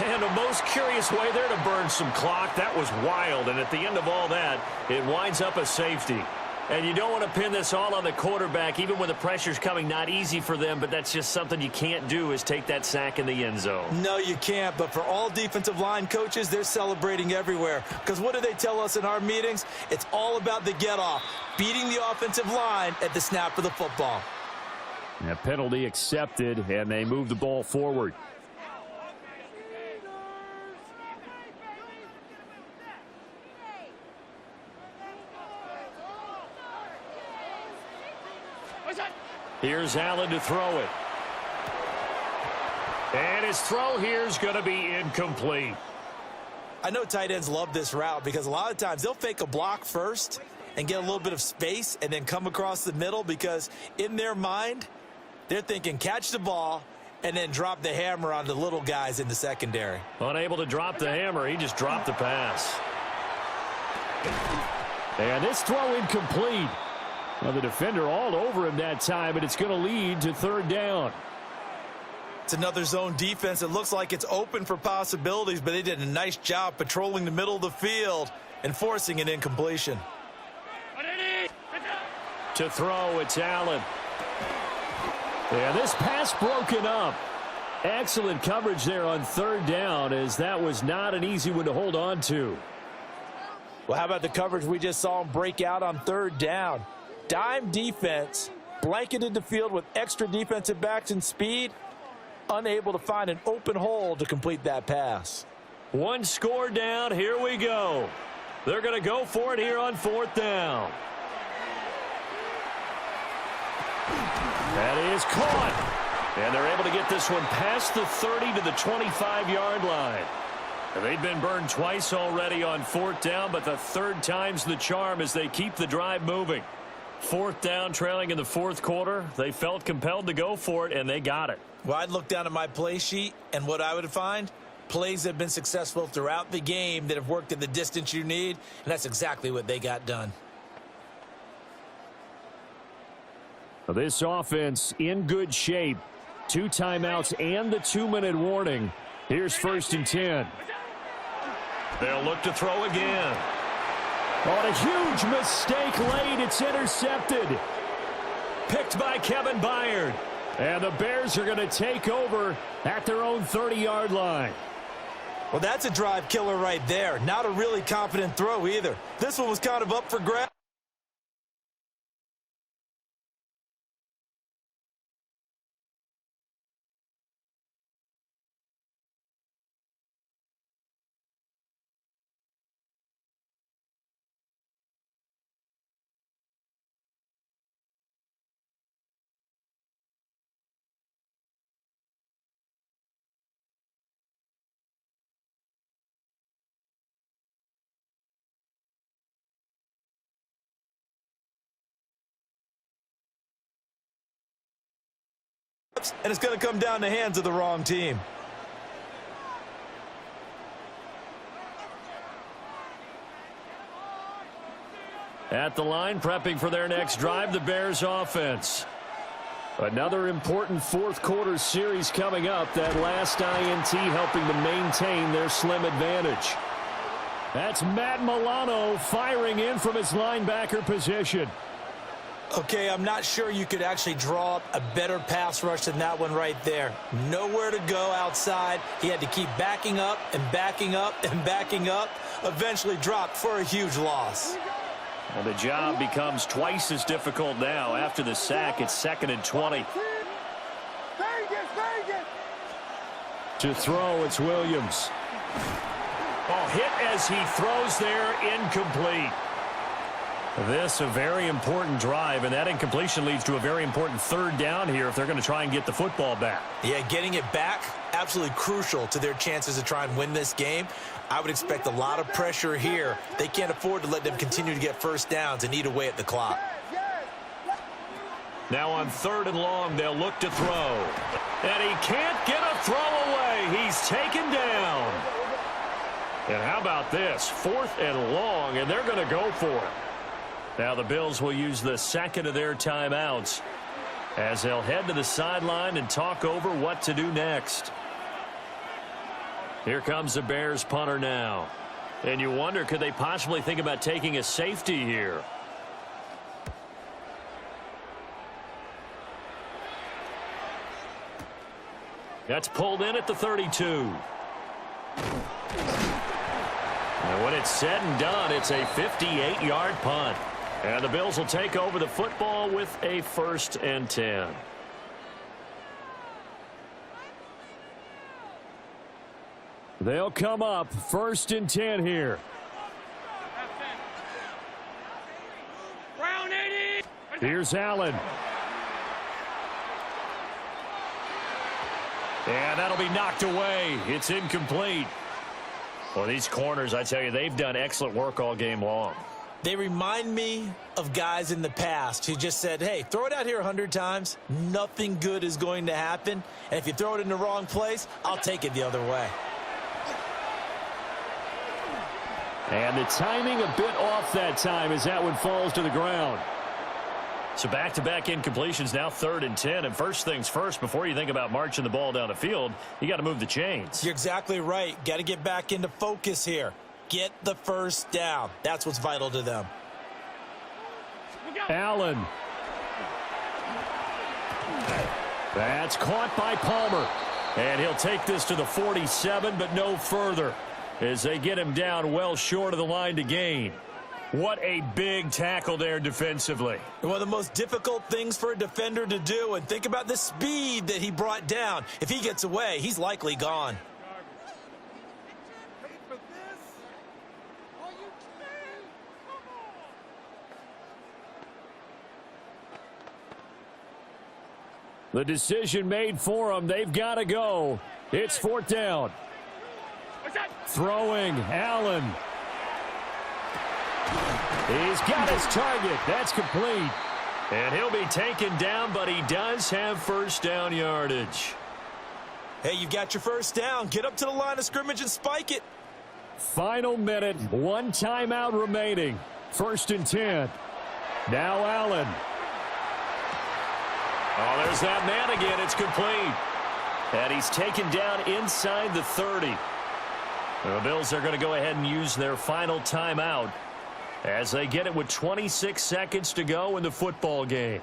Speaker 6: And a most curious way there to burn some clock. That was wild, and at the end of all that, it winds up a safety. And you don't want to pin this all on the quarterback, even when the pressure's coming. Not easy for them, but that's just something you can't do, is take that sack in the end zone.
Speaker 5: No, you can't. But for all defensive line coaches, they're celebrating everywhere. Because what do they tell us in our meetings? It's all about the get-off, beating the offensive line at the snap of the football.
Speaker 6: A penalty accepted, and they move the ball forward. Here's Allen to throw it. And his throw here is going to be incomplete.
Speaker 5: I know tight ends love this route because a lot of times they'll fake a block first and get a little bit of space and then come across the middle, because in their mind, they're thinking catch the ball and then drop the hammer on the little guys in the secondary.
Speaker 6: Unable to drop the hammer, he just dropped the pass. And this throw incomplete. Well, the defender all over him that time, but it's going to lead to 3rd down.
Speaker 5: It's another zone defense. It looks like it's open for possibilities, but they did a nice job patrolling the middle of the field and forcing an incompletion.
Speaker 6: To throw, it's Allen. And this pass broken up. Excellent coverage there on 3rd down, as that was not an easy one to hold on to.
Speaker 5: Well, how about the coverage we just saw him break out on 3rd down? Dime defense, blanketed the field with extra defensive backs and speed, unable to find an open hole to complete that pass.
Speaker 6: 1 score down, here we go. They're going to go for it here on 4th down. That is caught. And they're able to get this one past the 30 to the 25-yard line.
Speaker 4: They've been burned twice already on 4th down, but the 3rd time's the charm as they keep the drive moving. 4th down, trailing in the 4th quarter. They felt compelled to go for it, and they got it.
Speaker 5: Well, I'd look down at my play sheet, and what I would find, plays that have been successful throughout the game that have worked at the distance you need, and that's exactly what they got done.
Speaker 6: This offense in good shape. 2 timeouts and the 2-minute warning. Here's 1st and 10.
Speaker 4: They'll look to throw again.
Speaker 6: On a huge mistake late, it's intercepted.
Speaker 4: Picked by Kevin Byard.
Speaker 6: And the Bears are going to take over at their own 30-yard line.
Speaker 5: Well, that's a drive killer right there. Not a really confident throw either. This one was kind of up for grabs. And it's going to come down the hands of the wrong team.
Speaker 6: At the line, prepping for their next drive, the Bears offense. Another important 4th quarter series coming up. That last INT helping to maintain their slim advantage. That's Matt Milano firing in from his linebacker position.
Speaker 5: Okay, I'm not sure you could actually draw up a better pass rush than that one right there. Nowhere to go outside. He had to keep backing up and backing up and backing up. Eventually dropped for a huge loss.
Speaker 4: Well, the job becomes twice as difficult now. After the sack, it's 2nd and 20.
Speaker 6: To throw, it's Williams.
Speaker 4: Oh, hit as he throws there, incomplete.
Speaker 6: This a very important drive, and that incompletion leads to a very important 3rd down here if they're going to try and get the football back.
Speaker 5: Yeah, getting it back, absolutely crucial to their chances to try and win this game. I would expect a lot of pressure here. They can't afford to let them continue to get 1st downs and eat away at the clock.
Speaker 4: Now on 3rd and long, they'll look to throw. And he can't get a throw away. He's taken down. And how about this? 4th and long, and they're going to go for it. Now the Bills will use the 2nd of their timeouts as they'll head to the sideline and talk over what to do next. Here comes the Bears punter now. And you wonder, could they possibly think about taking a safety here? That's pulled in at the 32. And when it's said and done, it's a 58-yard punt. And the Bills will take over the football with a 1st and 10.
Speaker 6: They'll come up 1st and 10 here.
Speaker 3: Round 80.
Speaker 6: Here's Allen.
Speaker 4: And that'll be knocked away. It's incomplete. Well, these corners, I tell you, they've done excellent work all game long.
Speaker 5: They remind me of guys in the past who just said, hey, throw it out here 100 times. Nothing good is going to happen. And if you throw it in the wrong place, I'll take it the other way.
Speaker 6: And the timing a bit off that time as that one falls to the ground.
Speaker 4: So back-to-back incompletions, now 3rd and 10. And first things first, before you think about marching the ball down the field, you got to move the chains.
Speaker 5: You're exactly right. Got to get back into focus here. Get the 1st down. That's what's vital to them.
Speaker 6: Allen. That's caught by Palmer.
Speaker 4: And he'll take this to the 47, but no further, as they get him down well short of the line to gain. What a big tackle there defensively.
Speaker 5: One of the most difficult things for a defender to do, and think about the speed that he brought down. If he gets away, he's likely gone.
Speaker 6: The decision made for them. They've got to go. It's 4th down.
Speaker 3: What's that?
Speaker 6: Throwing, Allen. He's got his target. That's complete.
Speaker 4: And he'll be taken down, but he does have first down yardage.
Speaker 5: Hey, you've got your first down. Get up to the line of scrimmage and spike it.
Speaker 6: Final minute, one timeout remaining. 1st and 10. Now Allen.
Speaker 4: Oh, there's that man again. It's complete. And he's taken down inside the 30. The Bills are going to go ahead and use their final timeout as they get it with 26 seconds to go in the football game.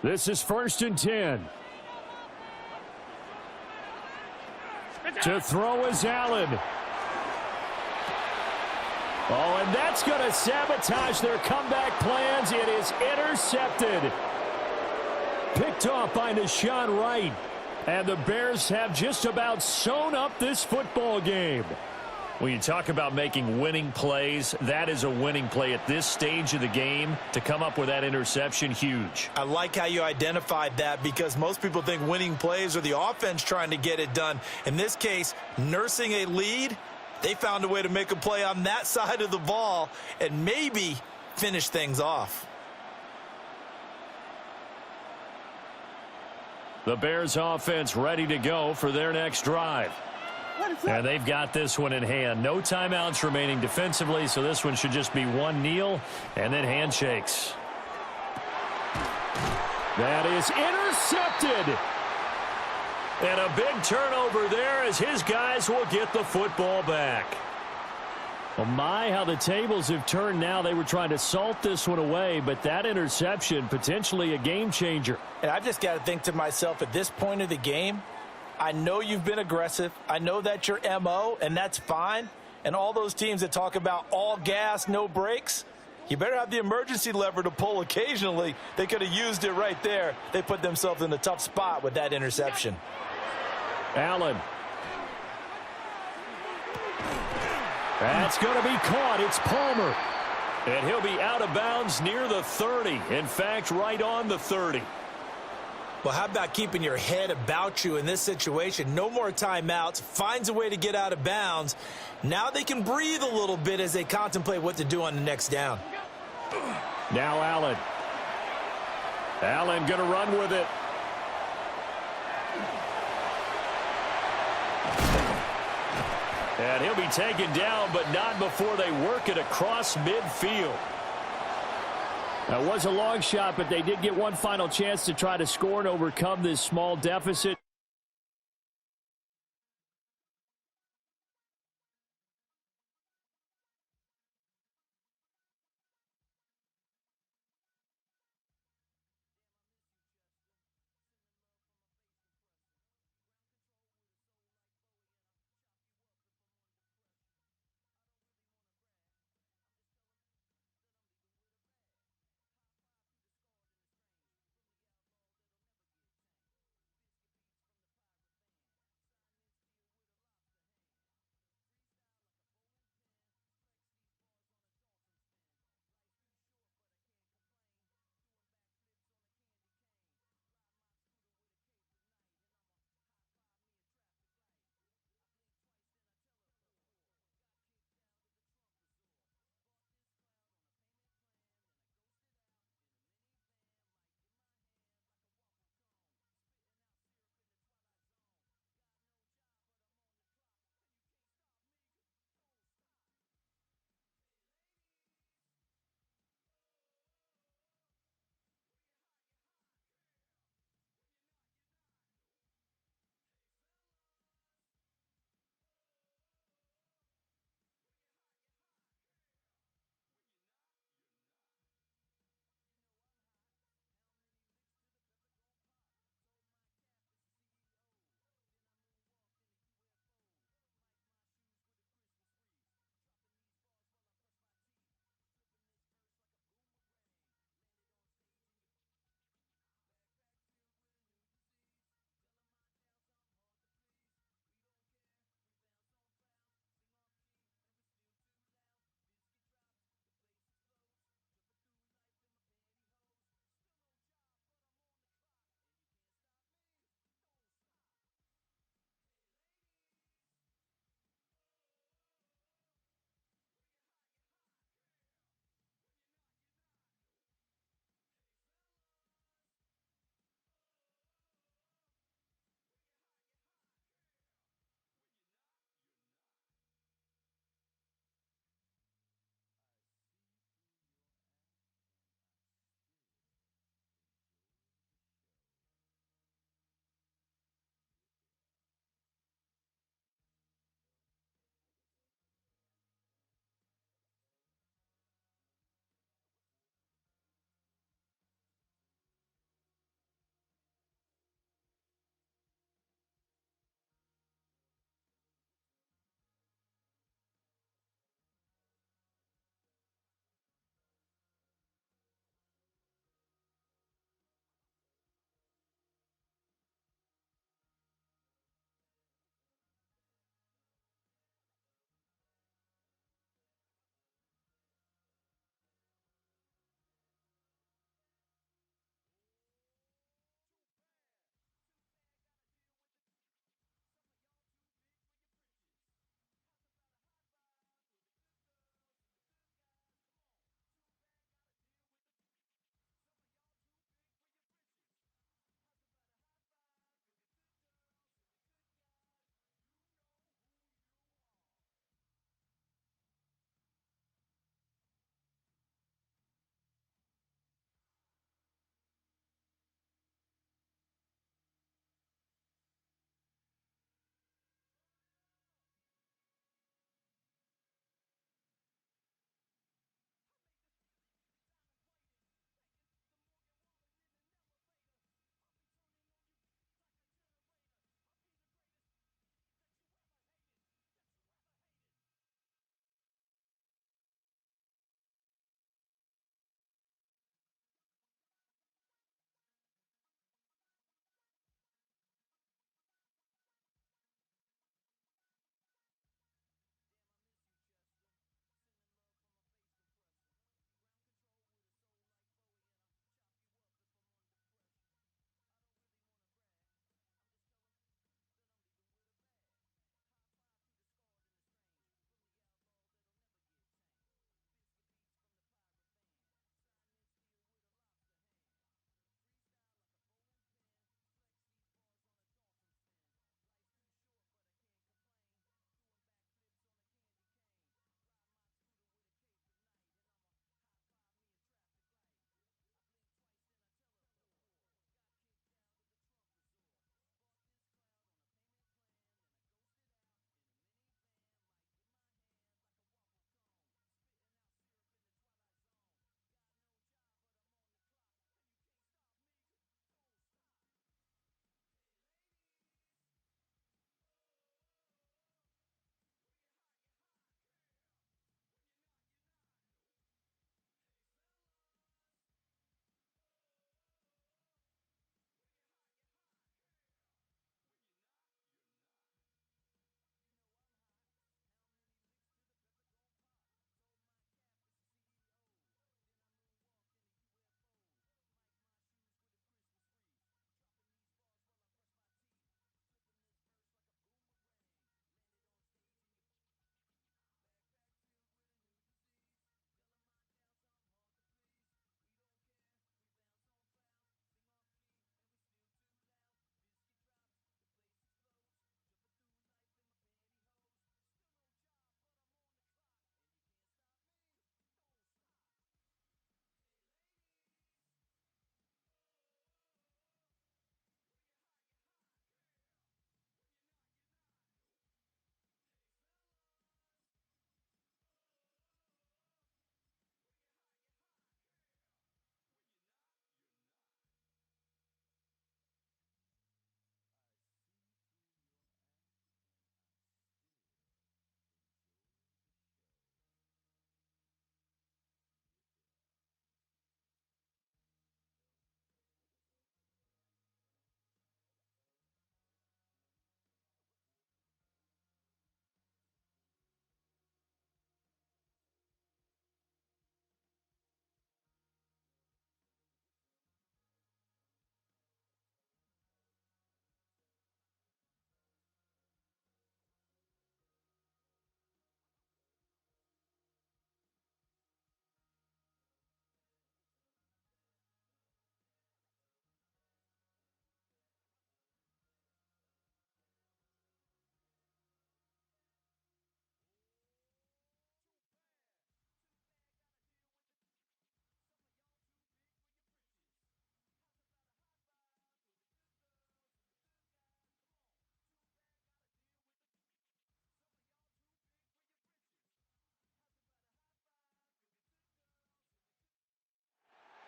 Speaker 6: This is 1st and 10. To throw is Allen. Oh, and that's going to sabotage their comeback plans. It is intercepted. Picked off by Deshaun Wright. And the Bears have just about sewn up this football game.
Speaker 4: When you talk about making winning plays, that is a winning play at this stage of the game. To come up with that interception, huge.
Speaker 5: I like how you identified that because most people think winning plays are the offense trying to get it done. In this case, nursing a lead, they found a way to make a play on that side of the ball and maybe finish things off.
Speaker 4: The Bears offense ready to go for their next drive.
Speaker 6: And they've got this one in hand. No timeouts remaining defensively, so this one should just be one kneel and then handshakes. That is intercepted.
Speaker 4: And a big turnover there as his guys will get the football back.
Speaker 6: Well, my, how the tables have turned now. They were trying to salt this one away, but that interception, potentially a game changer.
Speaker 5: And I've just got to think to myself, at this point of the game, I know you've been aggressive. I know that's your MO, and that's fine. And all those teams that talk about all gas, no brakes, you better have the emergency lever to pull occasionally. They could have used it right there. They put themselves in a tough spot with that interception.
Speaker 6: Allen. That's going to be caught. It's Palmer.
Speaker 4: And he'll be out of bounds near the 30. In fact, right on the 30.
Speaker 5: Well, how about keeping your head about you in this situation? No more timeouts. Finds a way to get out of bounds. Now they can breathe a little bit as they contemplate what to do on the next down.
Speaker 6: Now Allen. Allen going to run with it.
Speaker 4: And he'll be taken down, but not before they work it across midfield.
Speaker 6: That was a long shot, but they did get one final chance to try to score and overcome this small deficit.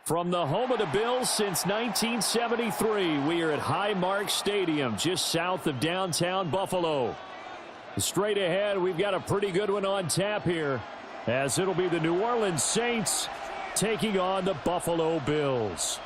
Speaker 6: From the home of the Bills since 1973, we are at Highmark Stadium, just south of downtown Buffalo. Straight ahead, we've got a pretty good one on tap here, as it'll be the New Orleans Saints taking on the Buffalo Bills.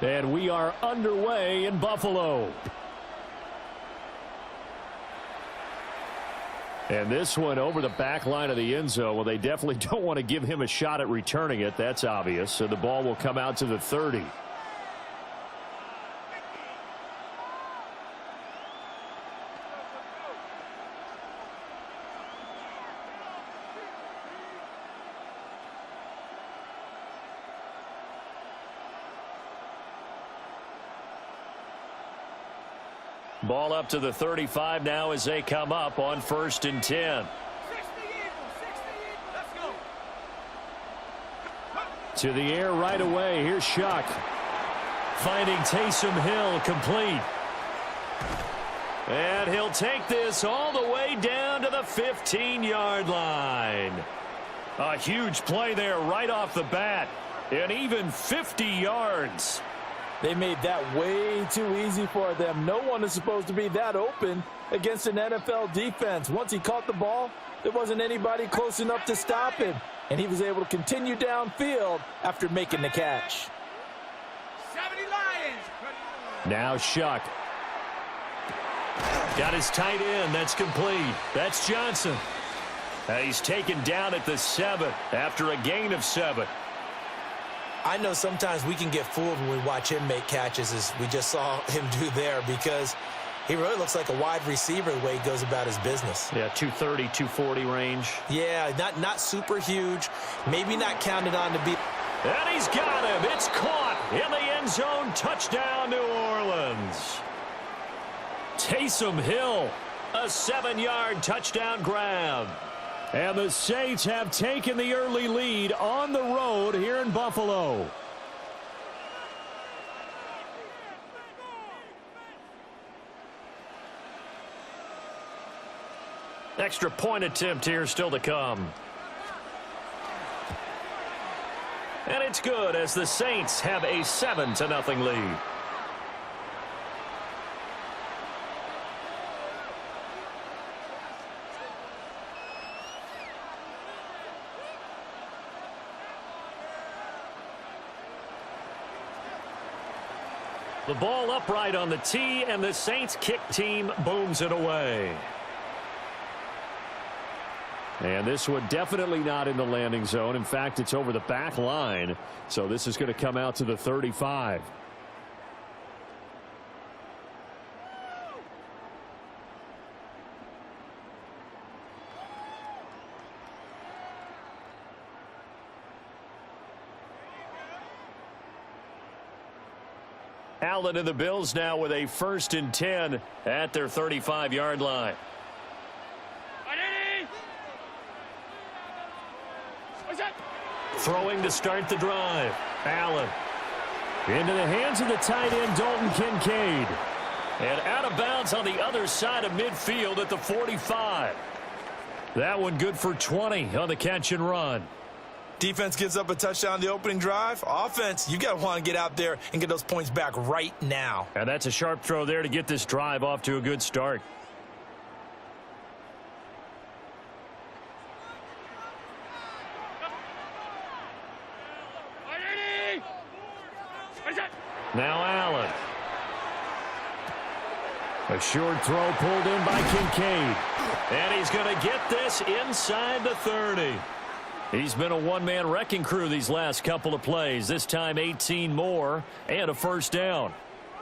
Speaker 6: And we are underway in Buffalo. And this one over the back line of the end zone. Well, they definitely don't want to give him a shot at returning it. That's obvious. So the ball will come out to the 30. Ball up to the 35 now as they come up on 1st and 10. To the air right away. Here's Shuck. Finding Taysom Hill complete. And he'll take this all the way down to the 15-yard line. A huge play there right off the bat. And even 50 yards.
Speaker 5: They made that way too easy for them. No one is supposed to be that open against an NFL defense. Once he caught the ball, there wasn't anybody close enough to stop him. And he was able to continue downfield after making the catch.
Speaker 3: 70 Lions.
Speaker 6: Now Shuck.
Speaker 4: Got his tight end. That's complete. That's Johnson.
Speaker 6: He's taken down at the 7 after a gain of 7.
Speaker 5: I know sometimes we can get fooled when we watch him make catches, as we just saw him do there, because he really looks like a wide receiver the way he goes about his business.
Speaker 6: Yeah, 230, 240 range.
Speaker 5: Yeah, not super huge, maybe not counted on to be.
Speaker 4: And he's got him. It's caught in the end zone. Touchdown, New Orleans.
Speaker 6: Taysom Hill,
Speaker 4: A 7-yard touchdown grab.
Speaker 6: and the Saints have taken the early lead on the road here in Buffalo.
Speaker 4: Extra point attempt here still to come. And it's good as the Saints have a 7-0 lead. The ball upright on the tee, and the Saints kick team booms it away.
Speaker 6: And this one definitely not in the landing zone. In fact, it's over the back line. So this is going to come out to the 35.
Speaker 4: Allen and the Bills now with a 1st and 10 at their 35-yard line. Throwing to start the drive. Allen.
Speaker 6: Into the hands of the tight end, Dalton Kincaid.
Speaker 4: And out of bounds on the other side of midfield at the 45.
Speaker 6: That one good for 20 on the catch and run.
Speaker 5: Defense gives up a touchdown the opening drive. Offense, you got to want to get out there and get those points back right now.
Speaker 6: And that's a sharp throw there to get this drive off to a good start.
Speaker 4: Now Allen.
Speaker 6: A short throw pulled in by Kincaid.
Speaker 4: And he's going to get this inside the 30.
Speaker 6: He's been a one-man wrecking crew these last couple of plays. This time 18 more and a first down.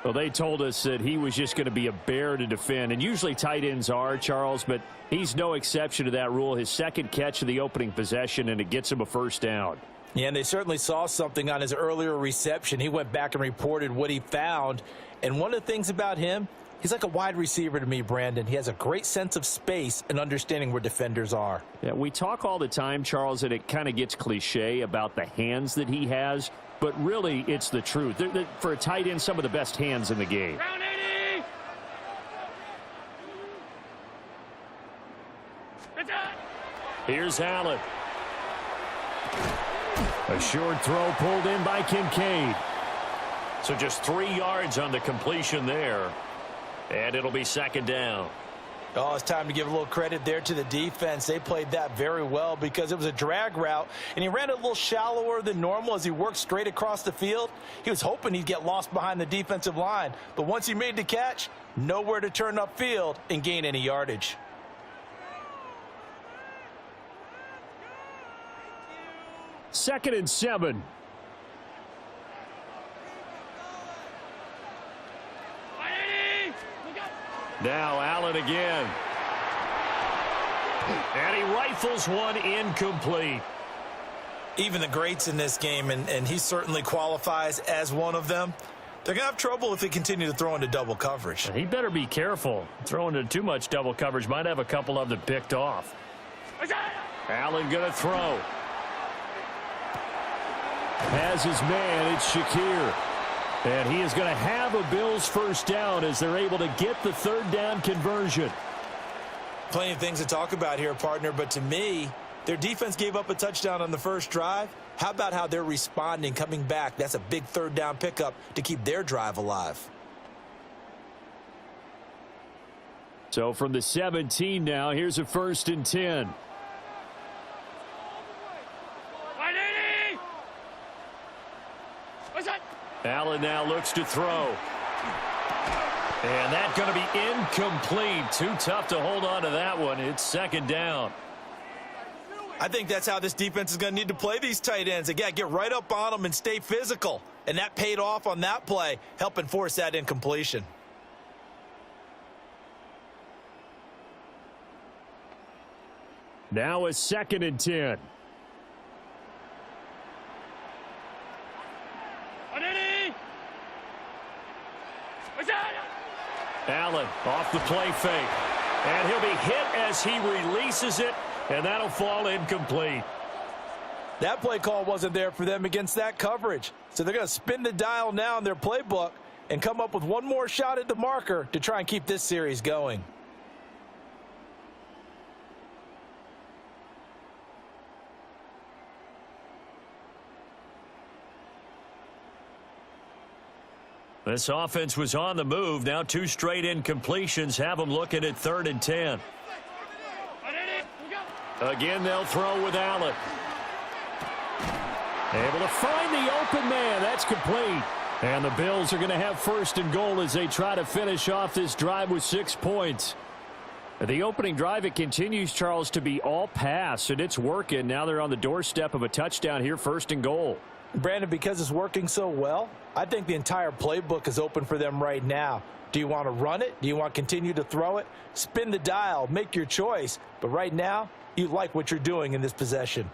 Speaker 6: Well, they told us that he was just going to be a bear to defend, and usually tight ends are, Charles, but he's no exception to that rule. His second catch of the opening possession, and it gets him a first down.
Speaker 5: Yeah, and they certainly saw something on his earlier reception. He went back and reported what he found, and one of the things about him, he's like a wide receiver to me, Brandon. He has a great sense of space and understanding where defenders are.
Speaker 6: Yeah, we talk all the time, Charles, and it kind of gets cliche about the hands that he has, but really it's the truth. For a tight end, some of the best hands in the game.
Speaker 3: Round 80. Good time.
Speaker 4: Here's Allen.
Speaker 6: A short throw pulled in by Kincaid.
Speaker 4: So just 3 yards on the completion there. And it'll be second down.
Speaker 5: Oh, it's time to give a little credit there to the defense. They played that very well because it was a drag route, and he ran a little shallower than normal as he worked straight across the field. He was hoping he'd get lost behind the defensive line, but once he made the catch, nowhere to turn upfield and gain any yardage.
Speaker 6: Second and 7.
Speaker 4: Now Allen again. And he rifles one incomplete.
Speaker 5: Even the greats in this game, and he certainly qualifies as one of them, they're going to have trouble if they continue to throw into double coverage.
Speaker 6: He better be careful. Throwing into too much double coverage might have a couple of them picked off.
Speaker 4: Allen going to throw.
Speaker 6: Has his man, it's Shakir. And he is going to have a Bills first down as they're able to get the third down conversion.
Speaker 5: Plenty of things to talk about here, partner, but to me, their defense gave up a touchdown on the first drive. How about how they're responding, coming back? That's a big third down pickup to keep their drive alive.
Speaker 6: So from the 17 now, here's a 1st and 10.
Speaker 4: Allen now looks to throw.
Speaker 6: And that's going to be incomplete. Too tough to hold on to that one. It's second down.
Speaker 5: I think that's how this defense is going to need to play these tight ends. Again, get right up on them and stay physical. And that paid off on that play, helping force that incompletion.
Speaker 6: Now a 2nd and 10.
Speaker 4: Allen off the play fake. And he'll be hit as he releases it, and that'll fall incomplete.
Speaker 5: That play call wasn't there for them against that coverage. So they're going to spin the dial now in their playbook and come up with one more shot at the marker to try and keep this series going.
Speaker 4: This offense was on the move. Now 2 straight incompletions have them looking at 3rd and 10. Again, they'll throw with Allen.
Speaker 6: Able to find the open man. That's complete. And the Bills are going to have 1st and goal as they try to finish off this drive with 6 points. The opening drive, it continues, Charles, to be all pass, and it's working. Now they're on the doorstep of a touchdown here, 1st and goal.
Speaker 5: Brandon, because it's working so well, I think the entire playbook is open for them right now. Do you want to run it? Do you want to continue to throw it? Spin the dial, make your choice. But right now, you like what you're doing in this possession.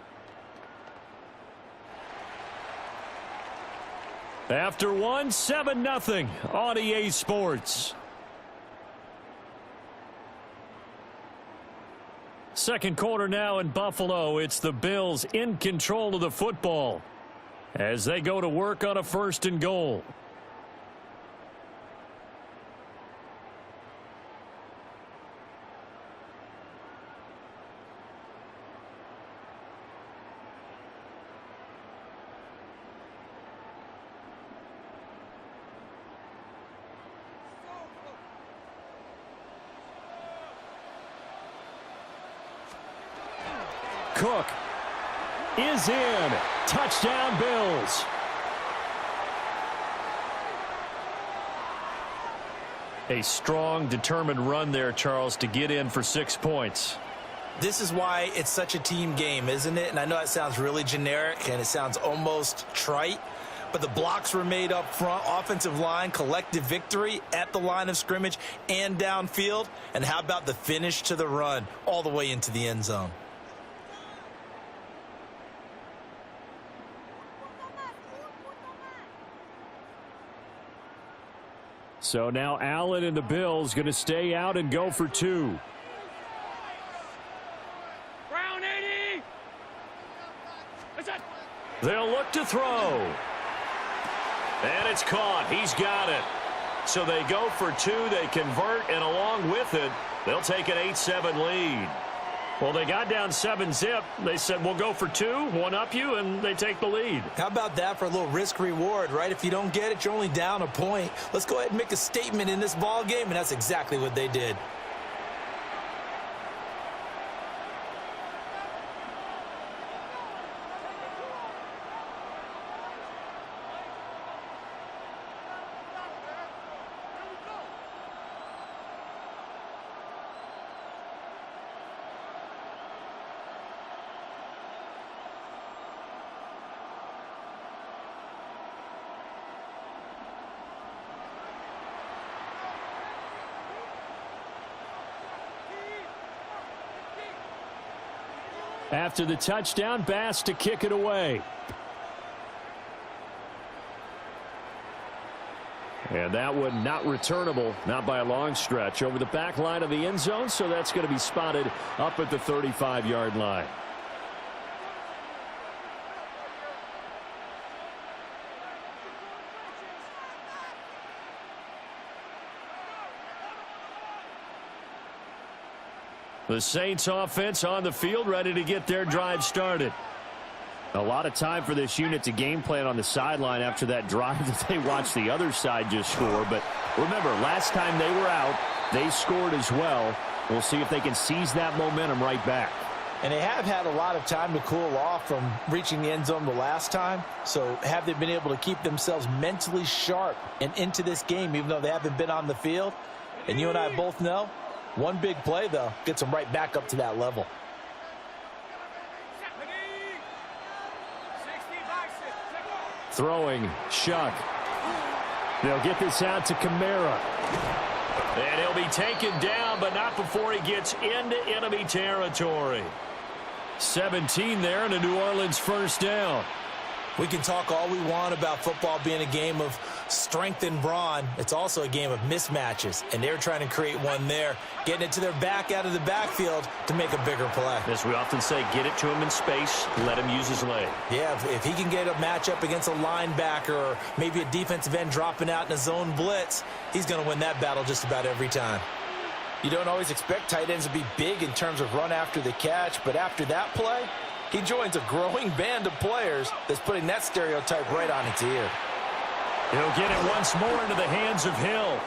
Speaker 6: After 7-0 on EA Sports. Second quarter now in Buffalo. It's the Bills in control of the football as they go to work on a 1st and goal. Cook is in. Touchdown, Bills. A strong, determined run there, Charles, to get in for 6 points.
Speaker 5: This is why it's such a team game, isn't it? And I know that sounds really generic and it sounds almost trite, but the blocks were made up front. Offensive line, collective victory at the line of scrimmage and downfield. And how about the finish to the run all the way into the end zone?
Speaker 6: So now Allen and the Bills going to stay out and go for 2.
Speaker 3: Brown 80. What's that?
Speaker 4: They'll look to throw. And it's caught. He's got it. So they go for 2. They convert, and along with it, they'll take an 8-7 lead. Well, they got down 7-zip. They said, we'll go for 2, one up you, and they take the lead.
Speaker 5: How about that for a little risk-reward, right? If you don't get it, you're only down a point. Let's go ahead and make a statement in this ball game, and that's exactly what they did.
Speaker 6: After the touchdown, Bass to kick it away. And that one not returnable, not by a long stretch, over the back line of the end zone, so that's going to be spotted up at the 35-yard line. The Saints offense on the field, ready to get their drive started. A lot of time for this unit to game plan on the sideline after that drive that they watched the other side just score. But remember, last time they were out, they scored as well. We'll see if they can seize that momentum right back.
Speaker 5: And they have had a lot of time to cool off from reaching the end zone the last time. So have they been able to keep themselves mentally sharp and into this game, even though they haven't been on the field? And you and I both know, one big play, though, gets them right back up to that level.
Speaker 6: Throwing, Shuck. They'll get this out to Kamara.
Speaker 4: And he'll be taken down, but not before he gets into enemy territory.
Speaker 6: 17 there, and a New Orleans first down.
Speaker 5: We can talk all we want about football being a game of strength and brawn. It's also a game of mismatches, and they're trying to create one there, getting it to their back out of the backfield to make a bigger play.
Speaker 4: As we often say, get it to him in space, let him use his leg.
Speaker 5: Yeah, if he can get a matchup against a linebacker or maybe a defensive end dropping out in a zone blitz, he's going to win that battle just about every time. You don't always expect tight ends to be big in terms of run after the catch, but after that play, he joins a growing band of players that's putting that stereotype right on its ear.
Speaker 6: He'll get it once more into the hands of Hill.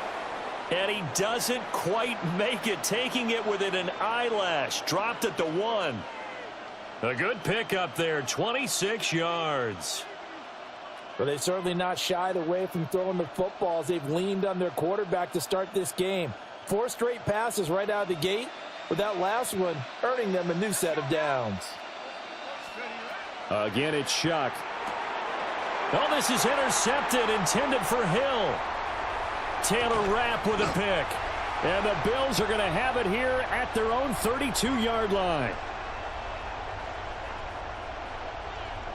Speaker 4: And he doesn't quite make it, taking it within an eyelash. Dropped at the 1.
Speaker 6: A good pickup there, 26 yards.
Speaker 5: But they've certainly not shied away from throwing the footballs. They've leaned on their quarterback to start this game. 4 straight passes right out of the gate, with that last one earning them a new set of downs.
Speaker 6: Again, it's Shuck. Oh, this is intercepted, intended for Hill. Taylor Rapp with a pick. And the Bills are going to have it here at their own 32-yard line.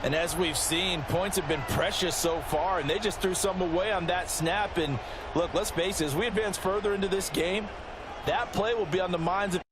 Speaker 5: And as we've seen, points have been precious so far, and they just threw some away on that snap. And look, let's face it, as we advance further into this game, that play will be on the minds of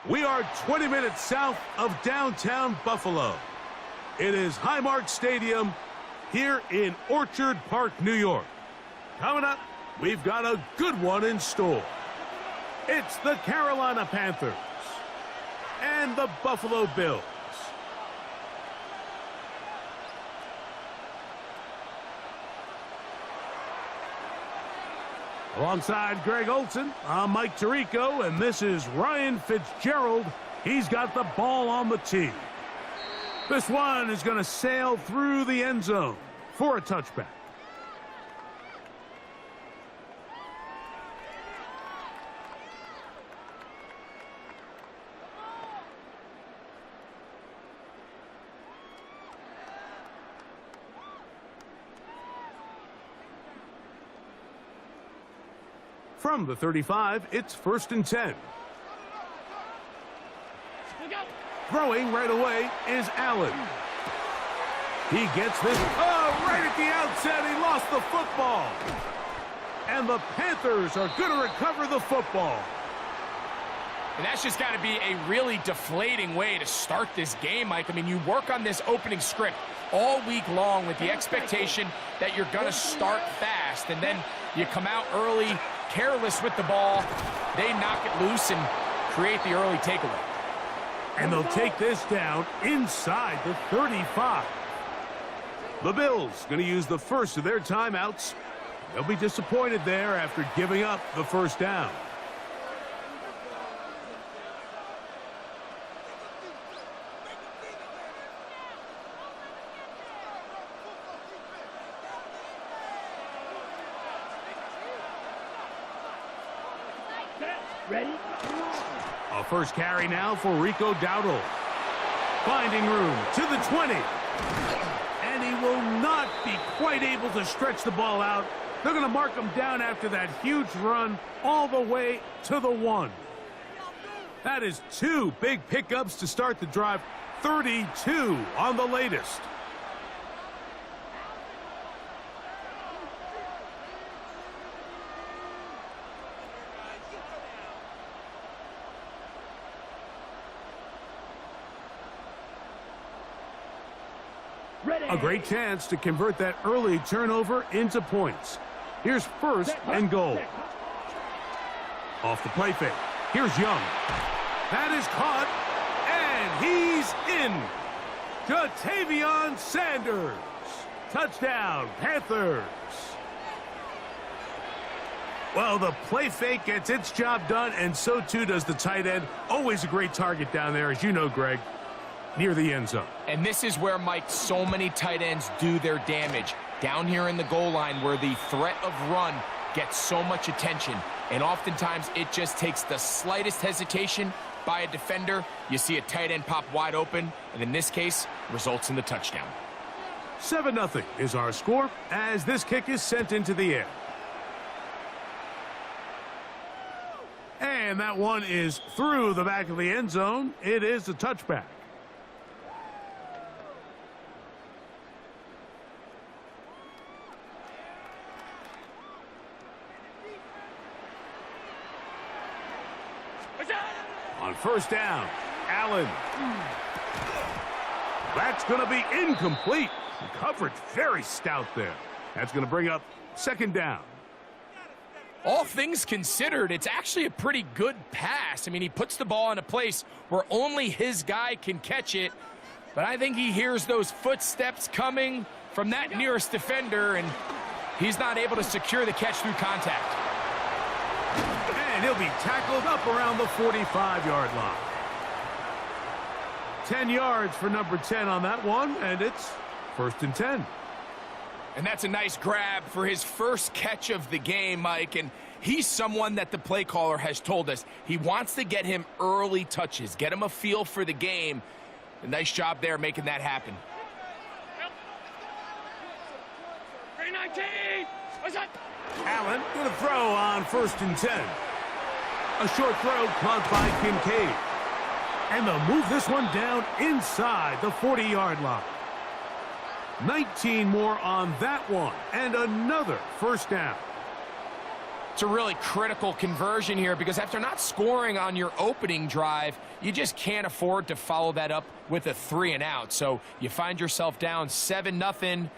Speaker 1: We are 20 minutes south of downtown Buffalo. It is Highmark Stadium here in Orchard Park, New York. Coming up, we've got a good one in store. It's the Carolina Panthers and the Buffalo Bills. Alongside Greg Olson, I'm Mike Tirico, and this is Ryan Fitzgerald. He's got the ball on the tee. This one is going to sail through the end zone for a touchback. From the 35, it's 1st and 10. Throwing right away is Allen. He gets this. Oh, right at the outset, he lost the football. And the Panthers are going to recover the football.
Speaker 2: And that's just got to be a really deflating way to start this game, Mike. I mean, you work on this opening script all week long with the expectation that you're going to start fast, and then you come out early, careless with the ball. They knock it loose and create the early takeaway.
Speaker 1: And they'll take this down inside the 35. The Bills going to use the first of their timeouts. They'll be disappointed there after giving up the first down.
Speaker 3: Ready?
Speaker 1: A first carry now for Rico Dowdle. Finding room to the 20. And he will not be quite able to stretch the ball out. They're going to mark him down after that huge run all the way to the 1. That is 2 big pickups to start the drive. 32 on the latest. A great chance to convert that early turnover into points. Here's 1st and goal. Off the play fake. Here's Young. That is caught, and he's in. Jatavion Sanders. Touchdown, Panthers. Well, the play fake gets its job done, and so too does the tight end. Always a great target down there, as you know, Greg, near the end zone.
Speaker 2: And this is where, Mike, so many tight ends do their damage. Down here in the goal line where the threat of run gets so much attention. And oftentimes it just takes the slightest hesitation by a defender. You see a tight end pop wide open, and in this case, results in the touchdown.
Speaker 1: 7-0 is our score as this kick is sent into the air. And that one is through the back of the end zone. It is a touchback. On first down, Allen. That's going to be incomplete. The coverage very stout there. That's going to bring up 2nd down.
Speaker 2: All things considered, it's actually a pretty good pass. I mean, he puts the ball in a place where only his guy can catch it. But I think he hears those footsteps coming from that nearest defender, and he's not able to secure the catch through contact.
Speaker 1: And he'll be tackled up around the 45-yard line. 10 yards for number 10 on that one, and it's 1st and 10.
Speaker 2: And that's a nice grab for his first catch of the game, Mike. And he's someone that the play caller has told us he wants to get him early touches, get him a feel for the game. A nice job there making that happen.
Speaker 3: 319! What's that?
Speaker 1: Allen going to throw on 1st and 10. A short throw caught by Kincaid. And they'll move this one down inside the 40-yard line. 19 more on that one, and another 1st down.
Speaker 2: It's a really critical conversion here because after not scoring on your opening drive, you just can't afford to follow that up with a 3-and-out. So you find yourself down 7-0.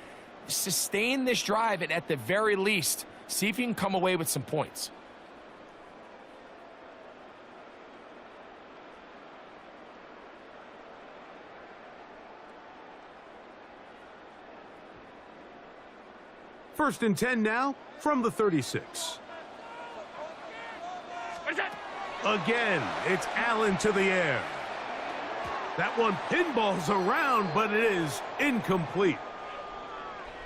Speaker 2: Sustain this drive and at the very least, see if you can come away with some points.
Speaker 1: First and 10 now from the 36. Again, it's Allen to the air. That one pinballs around, but it is incomplete.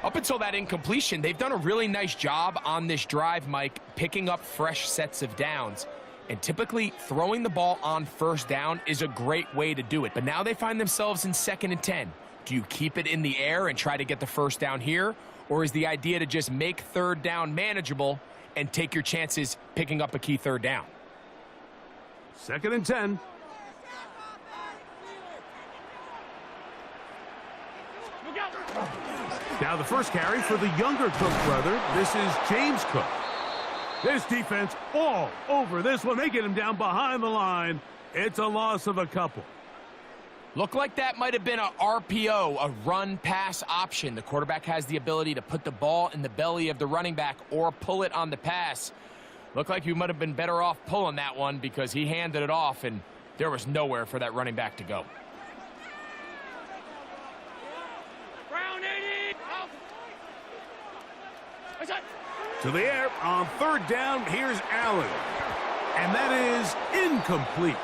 Speaker 2: Up until that incompletion, they've done a really nice job on this drive, Mike, picking up fresh sets of downs. And typically, throwing the ball on first down is a great way to do it. But now they find themselves in 2nd and 10. Do you keep it in the air and try to get the first down here? Or is the idea to just make 3rd down manageable and take your chances picking up a key 3rd down?
Speaker 1: 2nd and 10. Now the first carry for the younger Cook brother. This is James Cook. This defense all over this one. They get him down behind the line. It's a loss of a couple.
Speaker 2: Looked like that might have been a RPO, a run-pass option. The quarterback has the ability to put the ball in the belly of the running back or pull it on the pass. Looked like you might have been better off pulling that one because he handed it off, and there was nowhere for that running back to go.
Speaker 3: Brown 80.
Speaker 1: To the air on 3rd down. Here's Allen. And that is incomplete.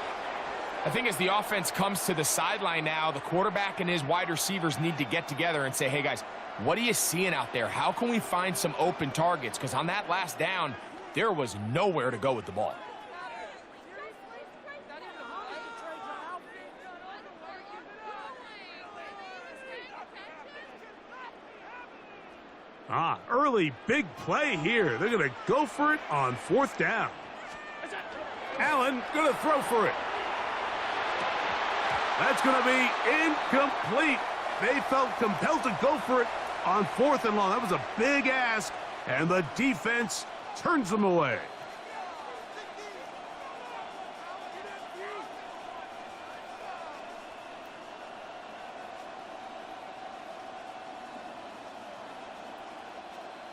Speaker 2: I think as the offense comes to the sideline now, the quarterback and his wide receivers need to get together and say, hey, guys, what are you seeing out there? How can we find some open targets? Because on that last down, there was nowhere to go with the ball.
Speaker 1: Early big play here. They're going to go for it on 4th down. Allen going to throw for it. That's going to be incomplete. They felt compelled to go for it on 4th and long. That was a big ask, and the defense turns them away.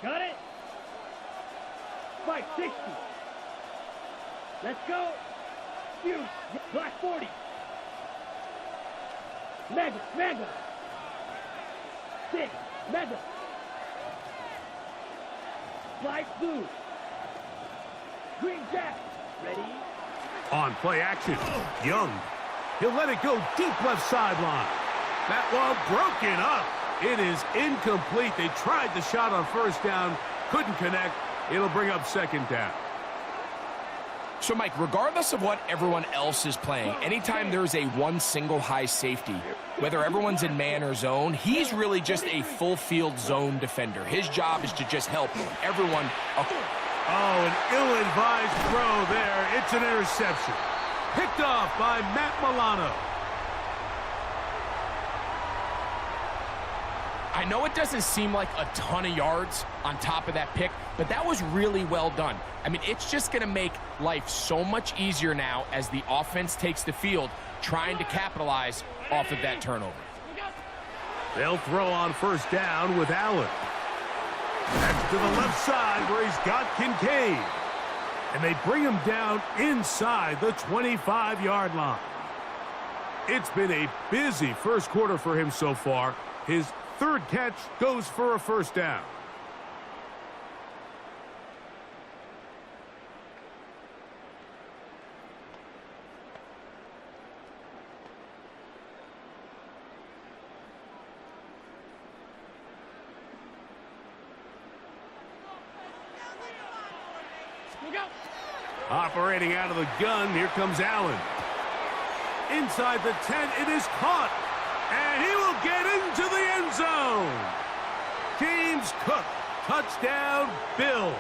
Speaker 3: Got it. Spike 60. Let's go. Huge. Black 40. Mega. 6. Mega. Light blue. Green Jack. Ready?
Speaker 1: On play action, Young. He'll let it go deep left sideline. That one broken up. It is incomplete. They tried the shot on 1st down. Couldn't connect. It'll bring up 2nd down.
Speaker 2: So, Mike, regardless of what everyone else is playing, anytime there's a one single high safety, whether everyone's in man or zone, he's really just a full field zone defender. His job is to just help everyone.
Speaker 1: Oh, an ill-advised throw there. It's an interception. Picked off by Matt Milano.
Speaker 2: I know it doesn't seem like a ton of yards on top of that pick, but that was really well done. I mean, it's just going to make life so much easier now as the offense takes the field, trying to capitalize off of that turnover.
Speaker 1: They'll throw on 1st down with Allen. That's to the left side where he's got Kincaid. And they bring him down inside the 25-yard line. It's been a busy first quarter for him so far. His 3rd catch goes for a 1st down. Operating out of the gun, here comes Allen. Inside the 10, it is caught. And he will get into the end zone. James Cook, touchdown, Bills.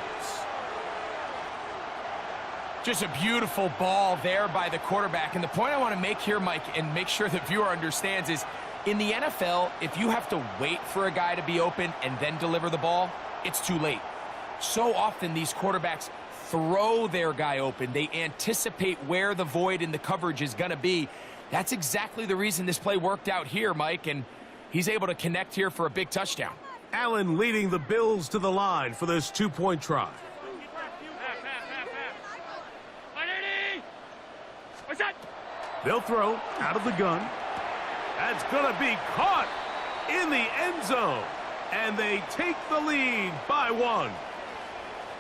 Speaker 2: Just a beautiful ball there by the quarterback. And the point I want to make here, Mike, and make sure the viewer understands is, in the NFL, if you have to wait for a guy to be open and then deliver the ball, it's too late. So often these quarterbacks throw their guy open. They anticipate where the void in the coverage is going to be. That's exactly the reason this play worked out here, Mike, and he's able to connect here for a big touchdown.
Speaker 1: Allen leading the Bills to the line for this two-point try. They'll throw out of the gun. That's going to be caught in the end zone. And they take the lead by 1.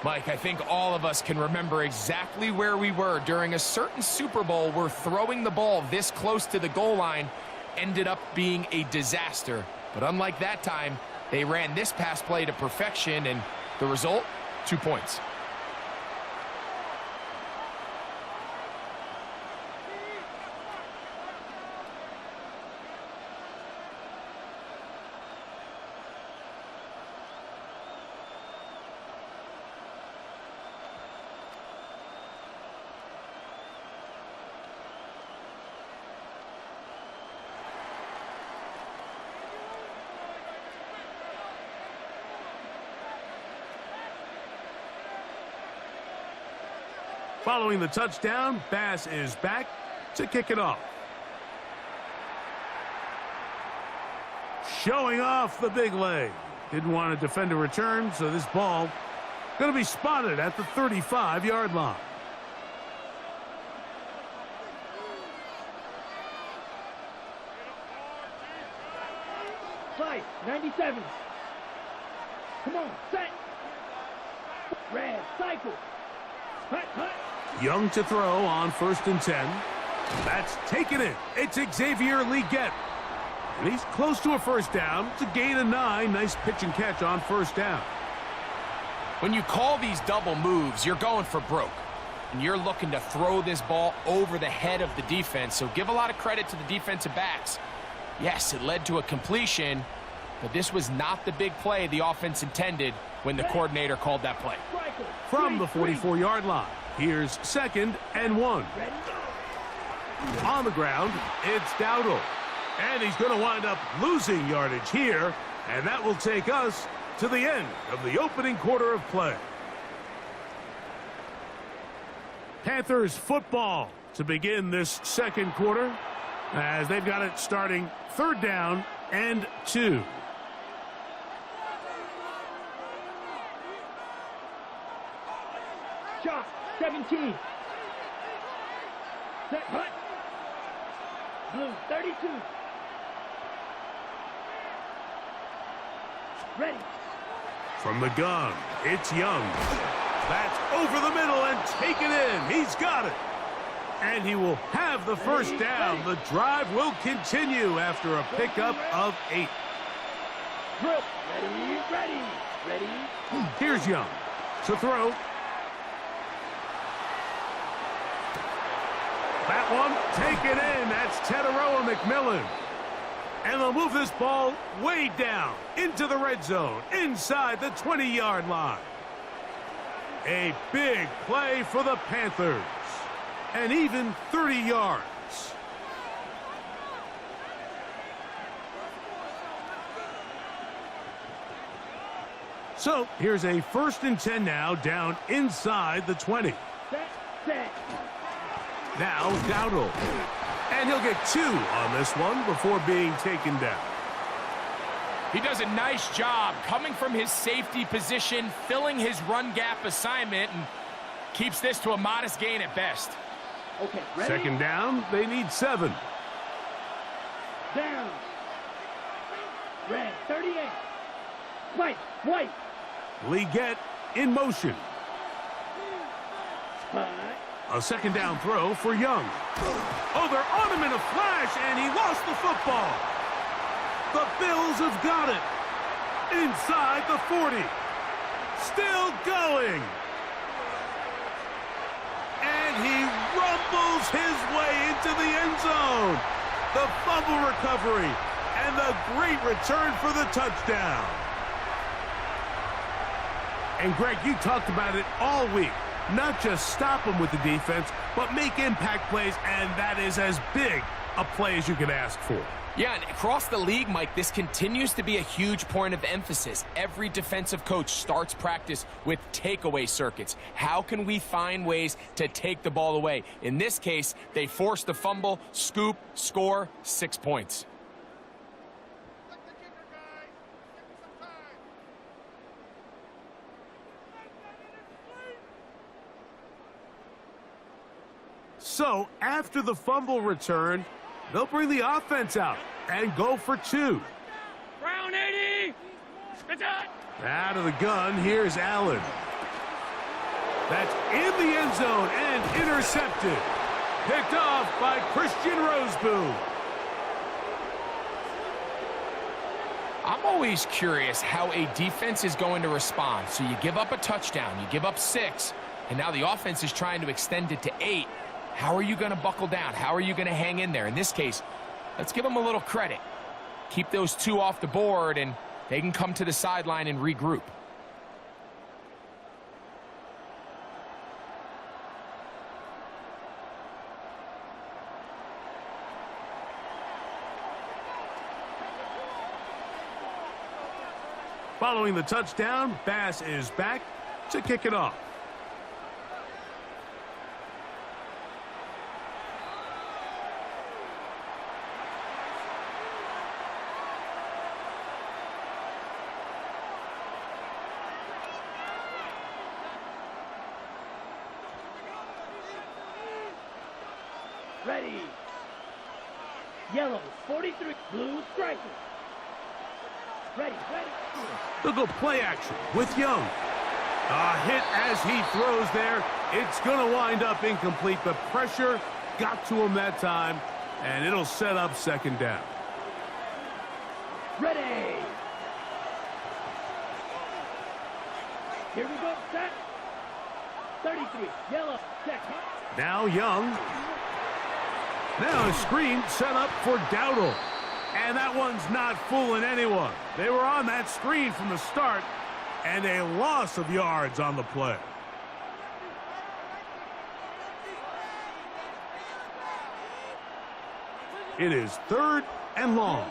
Speaker 2: Mike, I think all of us can remember exactly where we were during a certain Super Bowl where throwing the ball this close to the goal line ended up being a disaster. But unlike that time, they ran this pass play to perfection, and the result, 2 points.
Speaker 1: Following the touchdown, Bass is back to kick it off. Showing off the big leg. Didn't want to defend a return, so this ball going to be spotted at the 35-yard line.
Speaker 3: Fight, 97. Come on, set. Red, cycle. Hut, hut.
Speaker 1: Young to throw on 1st and 10. That's taken in. It's Xavier Legette. And he's close to a first down. It's a gain of 9. Nice pitch and catch on 1st down.
Speaker 2: When you call these double moves, you're going for broke. And you're looking to throw this ball over the head of the defense. So give a lot of credit to the defensive backs. Yes, it led to a completion, but this was not the big play the offense intended when the coordinator called that play.
Speaker 1: From the 44-yard line, here's 2nd and 1. On the ground, it's Dowdle. And he's going to wind up losing yardage here, and that will take us to the end of the opening quarter of play. Panthers football to begin this second quarter, as they've got it starting 3rd down and 2.
Speaker 3: Shot, 17. Set, hut. Blue, 32. Ready.
Speaker 1: From the gun, it's Young. That's over the middle and taken in. He's got it. And he will have the first down. The drive will continue after a pickup of 8.
Speaker 3: Ready, ready, ready.
Speaker 1: Here's Young to throw. That one taken in. That's Teteroa McMillan. And they'll move this ball way down into the red zone, inside the 20-yard line. A big play for the Panthers. And even 30 yards. So here's a 1st and 10 now, down inside the 20.
Speaker 3: Set.
Speaker 1: Now Dowdle. And he'll get 2 on this one before being taken down.
Speaker 2: He does a nice job coming from his safety position, filling his run gap assignment, and keeps this to a modest gain at best.
Speaker 3: Okay, ready?
Speaker 1: 2nd down, they need 7.
Speaker 3: Down. Red, 38. White.
Speaker 1: Legette in motion.
Speaker 3: Spot.
Speaker 1: A 2nd down throw for Young. Oh, they're on him in a flash, and he lost the football. The Bills have got it. Inside the 40. Still going. And he rumbles his way into the end zone. The fumble recovery and the great return for the touchdown. And Greg, you talked about it all week. not just stop them with the defense, but make impact plays, and that is as big a play as you can ask for.
Speaker 2: Yeah, and across the league, Mike, this continues to be a huge point of emphasis. Every defensive coach starts practice with takeaway circuits. How can we find ways to take the ball away? In this case, they forced the fumble, scoop, score, 6 points.
Speaker 1: So, after the fumble return, they'll bring the offense out and go for 2.
Speaker 3: Round 80.
Speaker 1: Out of the gun, here's Allen. That's in the end zone and intercepted. Picked off by Christian Roseboom.
Speaker 2: I'm always curious how a defense is going to respond. So you give up a touchdown, you give up 6, and now the offense is trying to extend it to 8. How are you going to buckle down? How are you going to hang in there? In this case, let's give them a little credit. Keep those 2 off the board, and they can come to the sideline and regroup.
Speaker 1: Following the touchdown, Bass is back to kick it off.
Speaker 3: Ready. Yellow, 43. Blue, strikers. Ready.
Speaker 1: They'll go play action with Young. A hit as he throws there. It's going to wind up incomplete. The pressure got to him that time, and it'll set up 2nd down.
Speaker 3: Ready. Here we go. Set. 33. Yellow. Check.
Speaker 1: Now Young. Now a screen set up for Dowdle. And that one's not fooling anyone. They were on that screen from the start, and a loss of yards on the play. It is 3rd and long.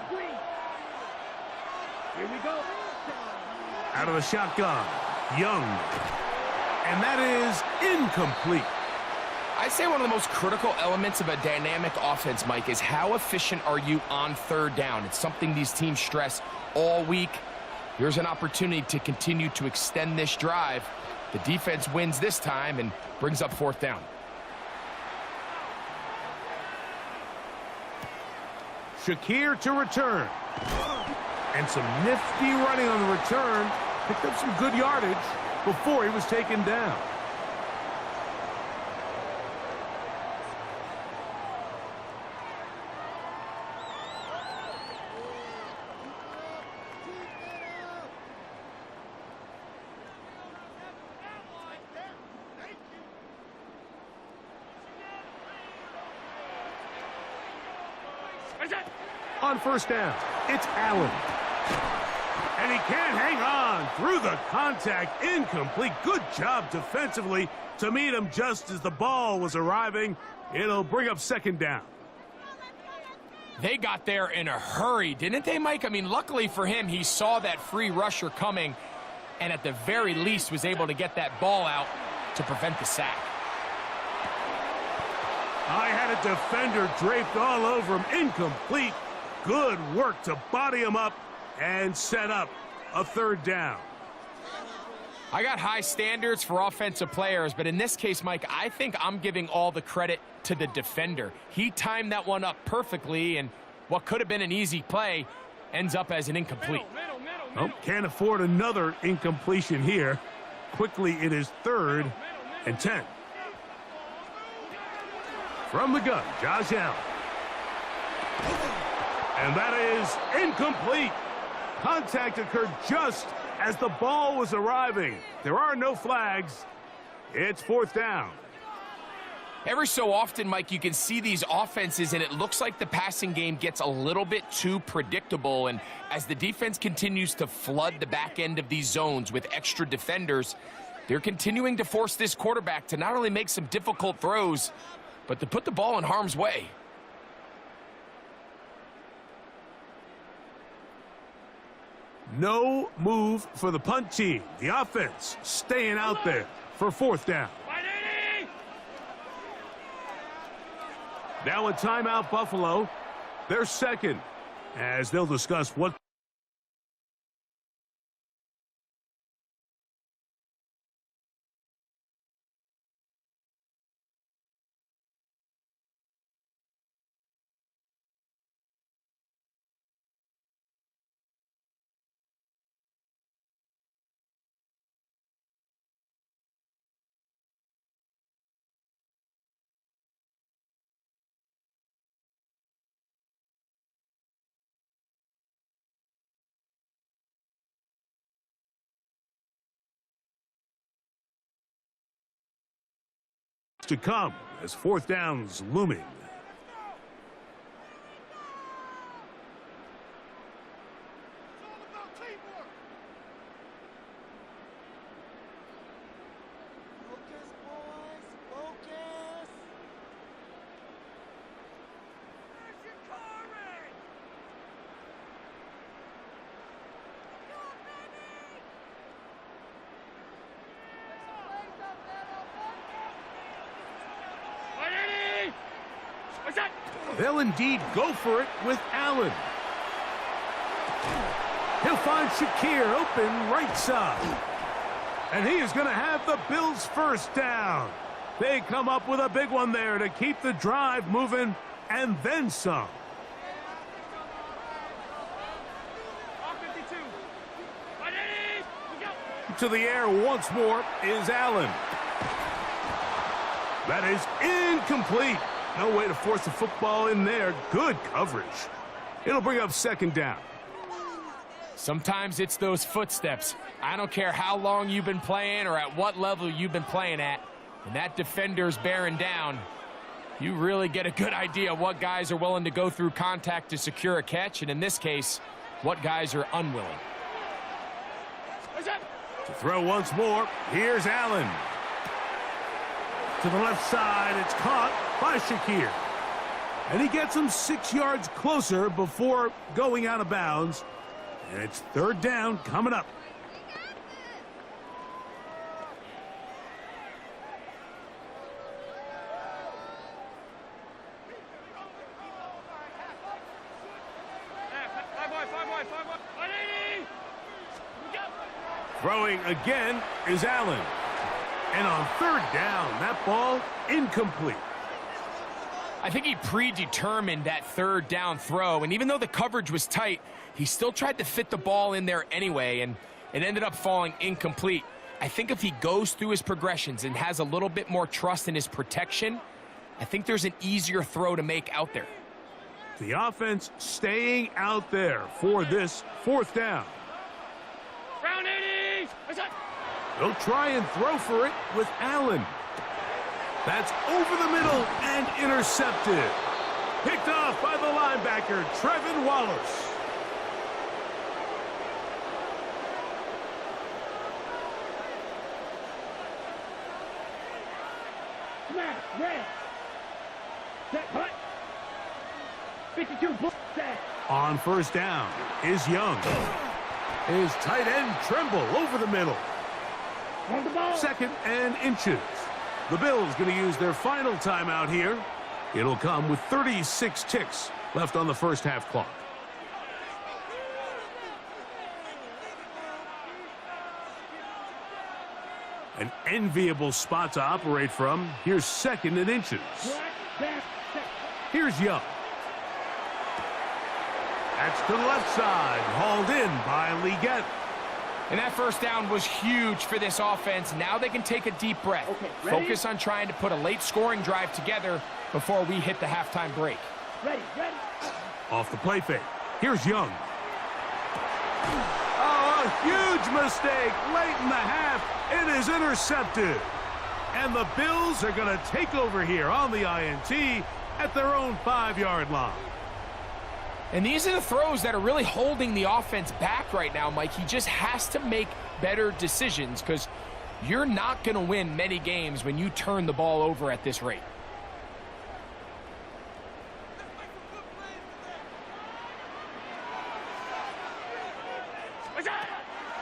Speaker 3: Here we go.
Speaker 1: Out of the shotgun, Young. And that is incomplete.
Speaker 2: I'd say one of the most critical elements of a dynamic offense, Mike, is how efficient are you on 3rd down. It's something these teams stress all week. Here's an opportunity to continue to extend this drive. The defense wins this time and brings up 4th down.
Speaker 1: Shakir to return. And some nifty running on the return. Picked up some good yardage before he was taken down. On 1st down, it's Allen. And he can't hang on through the contact. Incomplete. Good job defensively to meet him just as the ball was arriving. It'll bring up 2nd down.
Speaker 2: They got there in a hurry, didn't they, Mike? I mean, luckily for him, he saw that free rusher coming and at the very least was able to get that ball out to prevent the sack.
Speaker 1: I had a defender draped all over him. Incomplete. Good work to body him up and set up a 3rd down.
Speaker 2: I got high standards for offensive players, but in this case, Mike, I think I'm giving all the credit to the defender. He timed that one up perfectly, and what could have been an easy play ends up as an incomplete.
Speaker 1: Oh, can't afford another incompletion here. Quickly, it is 3rd and 10. From the gun, Josh Allen. And that is incomplete. Contact occurred just as the ball was arriving. There are no flags. It's 4th down.
Speaker 2: Every so often, Mike, you can see these offenses, and it looks like the passing game gets a little bit too predictable. And as the defense continues to flood the back end of these zones with extra defenders, They're continuing to force this quarterback to not only make some difficult throws, but to put the ball in harm's way.
Speaker 1: No move for the punt team. The offense staying out there for 4th down. Now a timeout, Buffalo. They're second, as they'll discuss what to come as 4th down's looming. They'll indeed go for it with Allen. He'll find Shakir open right side. And he is going to have the Bills' 1st down. They come up with a big one there to keep the drive moving and then some. To the air once more is Allen. That is incomplete. No way to force the football in there. Good coverage. It'll bring up 2nd down.
Speaker 2: Sometimes it's those footsteps. I don't care how long you've been playing or at what level you've been playing at. When that defender's bearing down, you really get a good idea what guys are willing to go through contact to secure a catch, and in this case, what guys are unwilling.
Speaker 1: To throw once more, here's Allen. To the left side, it's caught by Shakir. And he gets him 6 yards closer before going out of bounds. And it's 3rd down coming up. Throwing again is Allen. And on 3rd down, that ball incomplete.
Speaker 2: I think he predetermined that 3rd down throw, and even though the coverage was tight, he still tried to fit the ball in there anyway, and it ended up falling incomplete. I think if he goes through his progressions and has a little bit more trust in his protection, I think there's an easier throw to make out there.
Speaker 1: The offense staying out there for this 4th down.
Speaker 3: Round 80!
Speaker 1: They'll try and throw for it with Allen. That's over the middle and intercepted. Picked off by the linebacker, Trevin Wallace.
Speaker 3: Snap, red. Set, punt. 52, set.
Speaker 1: On 1st down is Young. His tight end Tremble over the middle.
Speaker 3: On the ball.
Speaker 1: 2nd and inches. The Bills going to use their final timeout here. It'll come with 36 ticks left on the 1st half clock. An enviable spot to operate from. Here's 2nd and inches. Here's Young. That's to the left side, hauled in by Leggett.
Speaker 2: And that 1st down was huge for this offense. Now they can take a deep breath. Focus on trying to put a late scoring drive together before we hit the halftime break.
Speaker 3: Ready.
Speaker 1: Off the play fake. Here's Young. Oh, a huge mistake late in the half. It is intercepted. And the Bills are going to take over here on the INT at their own 5-yard line.
Speaker 2: And these are the throws that are really holding the offense back right now, Mike. He just has to make better decisions because You're not going to win many games when you turn the ball over at this rate.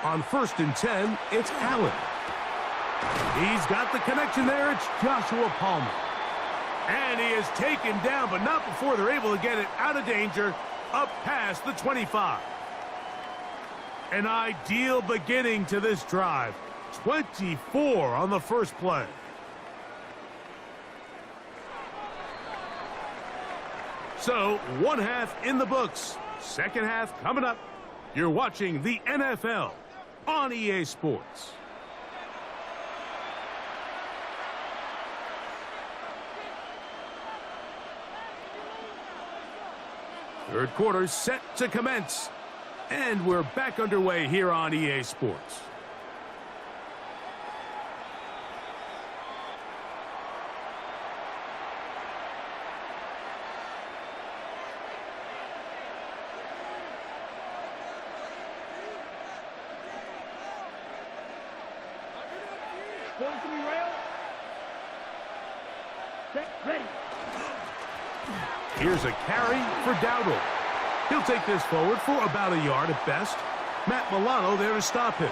Speaker 1: On 1st and 10, it's Allen. He's got the connection there. It's Joshua Palmer. And he is taken down, but not before they're able to get it out of danger, up past the 25. An ideal beginning to this drive. 24 on the first play. So, one half in the books. Second half coming up. You're watching the NFL on EA Sports. Third quarter set to commence. And we're back underway here on EA Sports. Here's a carry for Dowdle. He'll take this forward for about a yard at best. Matt Milano there to stop him.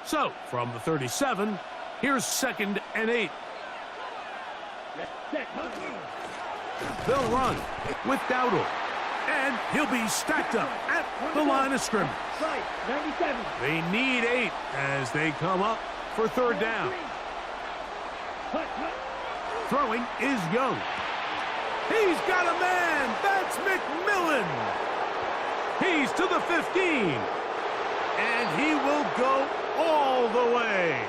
Speaker 1: So, from the 37, here's 2nd and 8. They'll run with Dowdle. And he'll be stacked up at the line of scrimmage. They need 8 as they come up for 3rd down. Throwing is Young. He's got a man. That's McMillan. He's to the 15. And he will go all the way.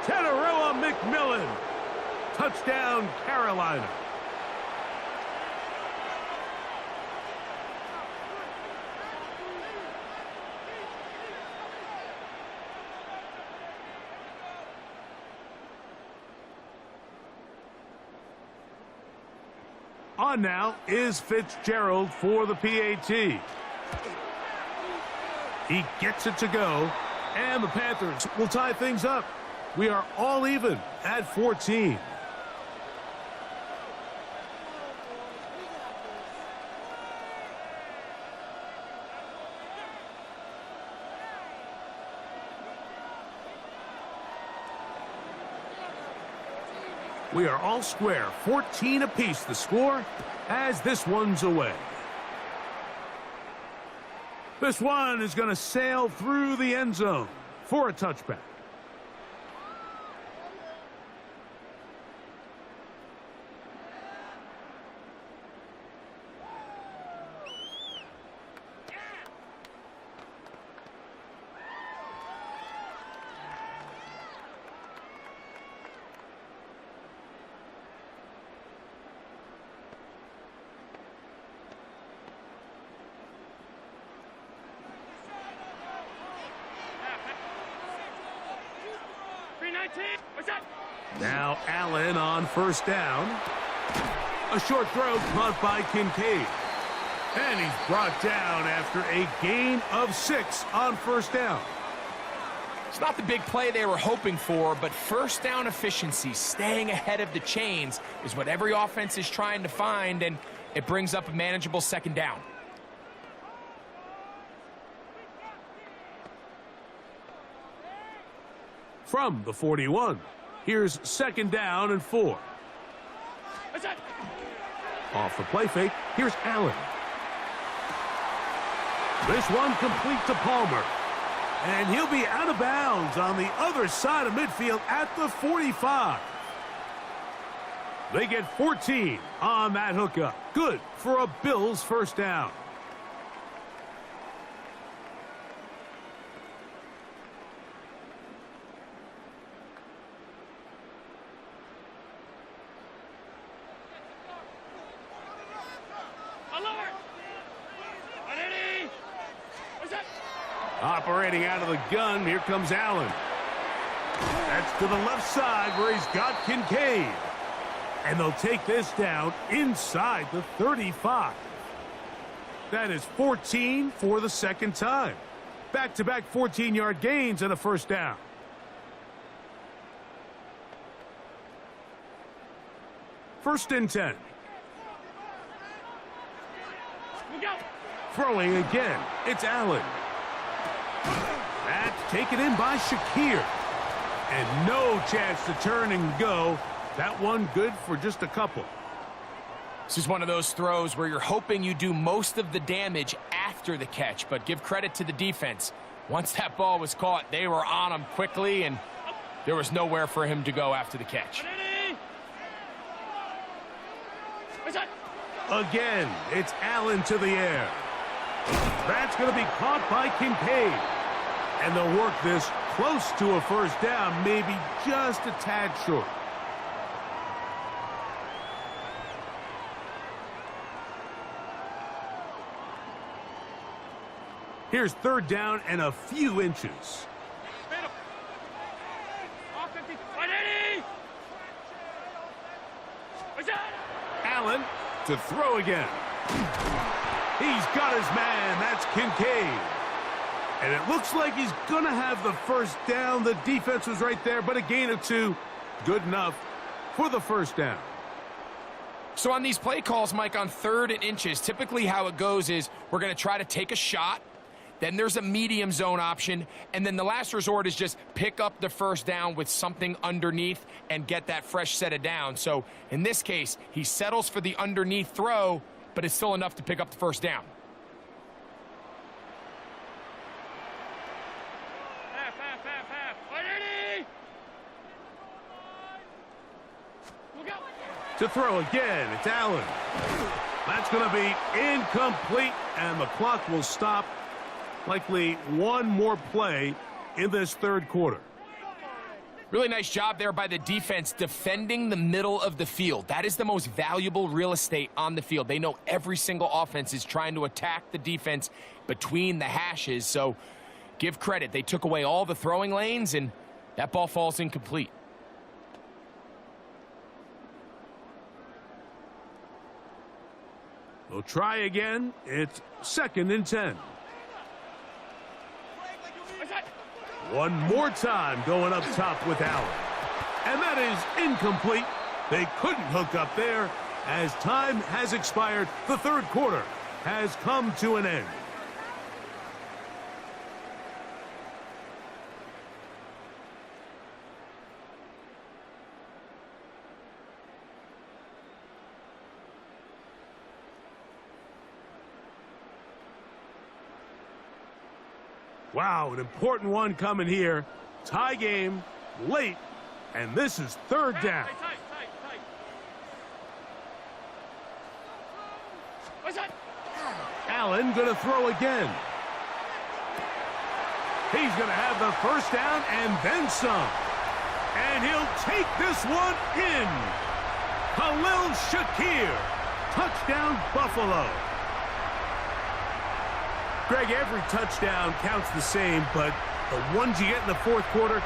Speaker 1: Teteroa McMillan. Touchdown, Carolina. On now is Fitzgerald for the PAT. He gets it to go, and the Panthers will tie things up. We are all even at 14. We are all square, 14 apiece the score as this one's away. This one is going to sail through the end zone for a touchback. Now Allen on 1st down. A short throw caught by Kincaid. And he's brought down after a gain of 6 on 1st down.
Speaker 2: It's not the big play they were hoping for, but 1st down efficiency, staying ahead of the chains, is what every offense is trying to find, and it brings up a manageable 2nd down.
Speaker 1: From the 41, here's 2nd down and 4. Off the play fake, here's Allen. This one complete to Palmer. And he'll be out of bounds on the other side of midfield at the 45. They get 14 on that hookup. Good for a Bills 1st down. Operating out of the gun, here comes Allen. to the left side where he's got Kincaid. And they'll take this down inside the 35. That is 14 for the second time. Back-to-back 14-yard gains and a first down. First and 10. Throwing again. It's Allen. That's taken in by Shakir. And no chance to turn and go. That one good for just a couple.
Speaker 2: This is one of those throws where you're hoping you do most of the damage after the catch, but give credit to the defense. Once that ball was caught, they were on him quickly, and there was nowhere for him to go after the catch.
Speaker 1: Again, it's Allen to the air. That's going to be caught by Kincaid. And they'll work this close to a first down, maybe just a tad short. Here's third down and a few inches. Allen to throw again. He's got his man. That's Kincaid. And it looks like he's going to have the first down. The defense was right there, but a gain of 2. Good enough for the first down.
Speaker 2: So on these play calls, Mike, on 3rd and inches, typically how it goes is we're going to try to take a shot. Then there's a medium zone option, and then the last resort is just pick up the first down with something underneath and get that fresh set of downs. So in this case, he settles for the underneath throw, but it's still enough to pick up the first down.
Speaker 1: To throw again, it's Allen. That's going to be incomplete, and the clock will stop. Likely one more play in this third quarter.
Speaker 2: Really nice job there by the defense defending the middle of the field. That is the most valuable real estate on the field. They know every single offense is trying to attack the defense between the hashes, so give credit. They took away all the throwing lanes, and that ball falls incomplete.
Speaker 1: We'll try again. It's 2nd and 10. One more time going up top with Allen. And that is incomplete. They couldn't hook up there. As time has expired, the third quarter has come to an end. Wow, an important one coming here. Tie game, late, and this is 3rd down. Allen going to throw again. He's going to have the first down and then some. And he'll take this one in. Khalil Shakir. Touchdown, Buffalo. Greg, every touchdown counts the same, but the ones you get in the fourth quarter,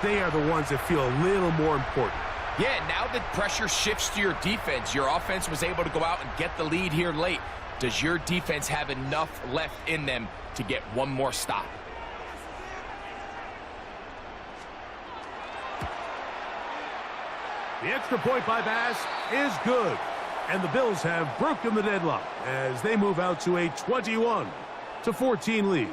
Speaker 1: they are the ones that feel a little more important.
Speaker 2: Yeah, now that pressure shifts to your defense, your offense was able to go out and get the lead here late. Does your defense have enough left in them to get one more stop?
Speaker 1: The extra point by Bass is good, and the Bills have broken the deadlock as they move out to a 21-14 lead.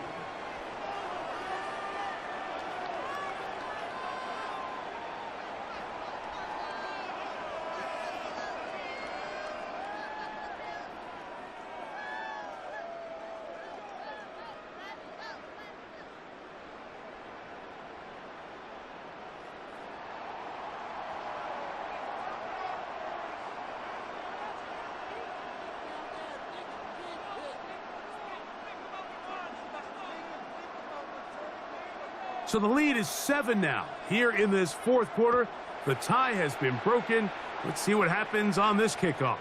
Speaker 1: So the lead is 7 now. Here in this fourth quarter, the tie has been broken. Let's see what happens on this kickoff.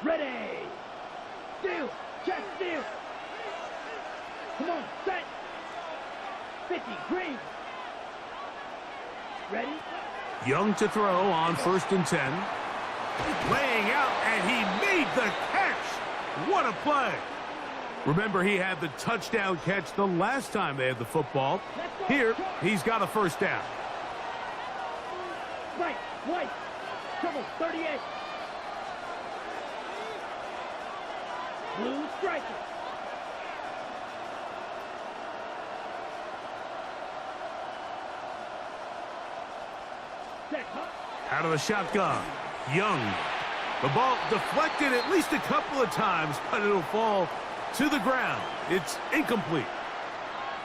Speaker 3: Ready. Steal. Check steal. Come on, set. 50, green. Ready?
Speaker 1: Young to throw on 1st and 10. Laying out, and he made the catch. What a play. Remember, he had the touchdown catch the last time they had the football. Here, he's got a first down.
Speaker 3: Right, white. Trouble, 38. Blue striker. Set, huh?
Speaker 1: Out of the shotgun, Young. The ball deflected at least a couple of times, but it'll fall to the ground. It's incomplete.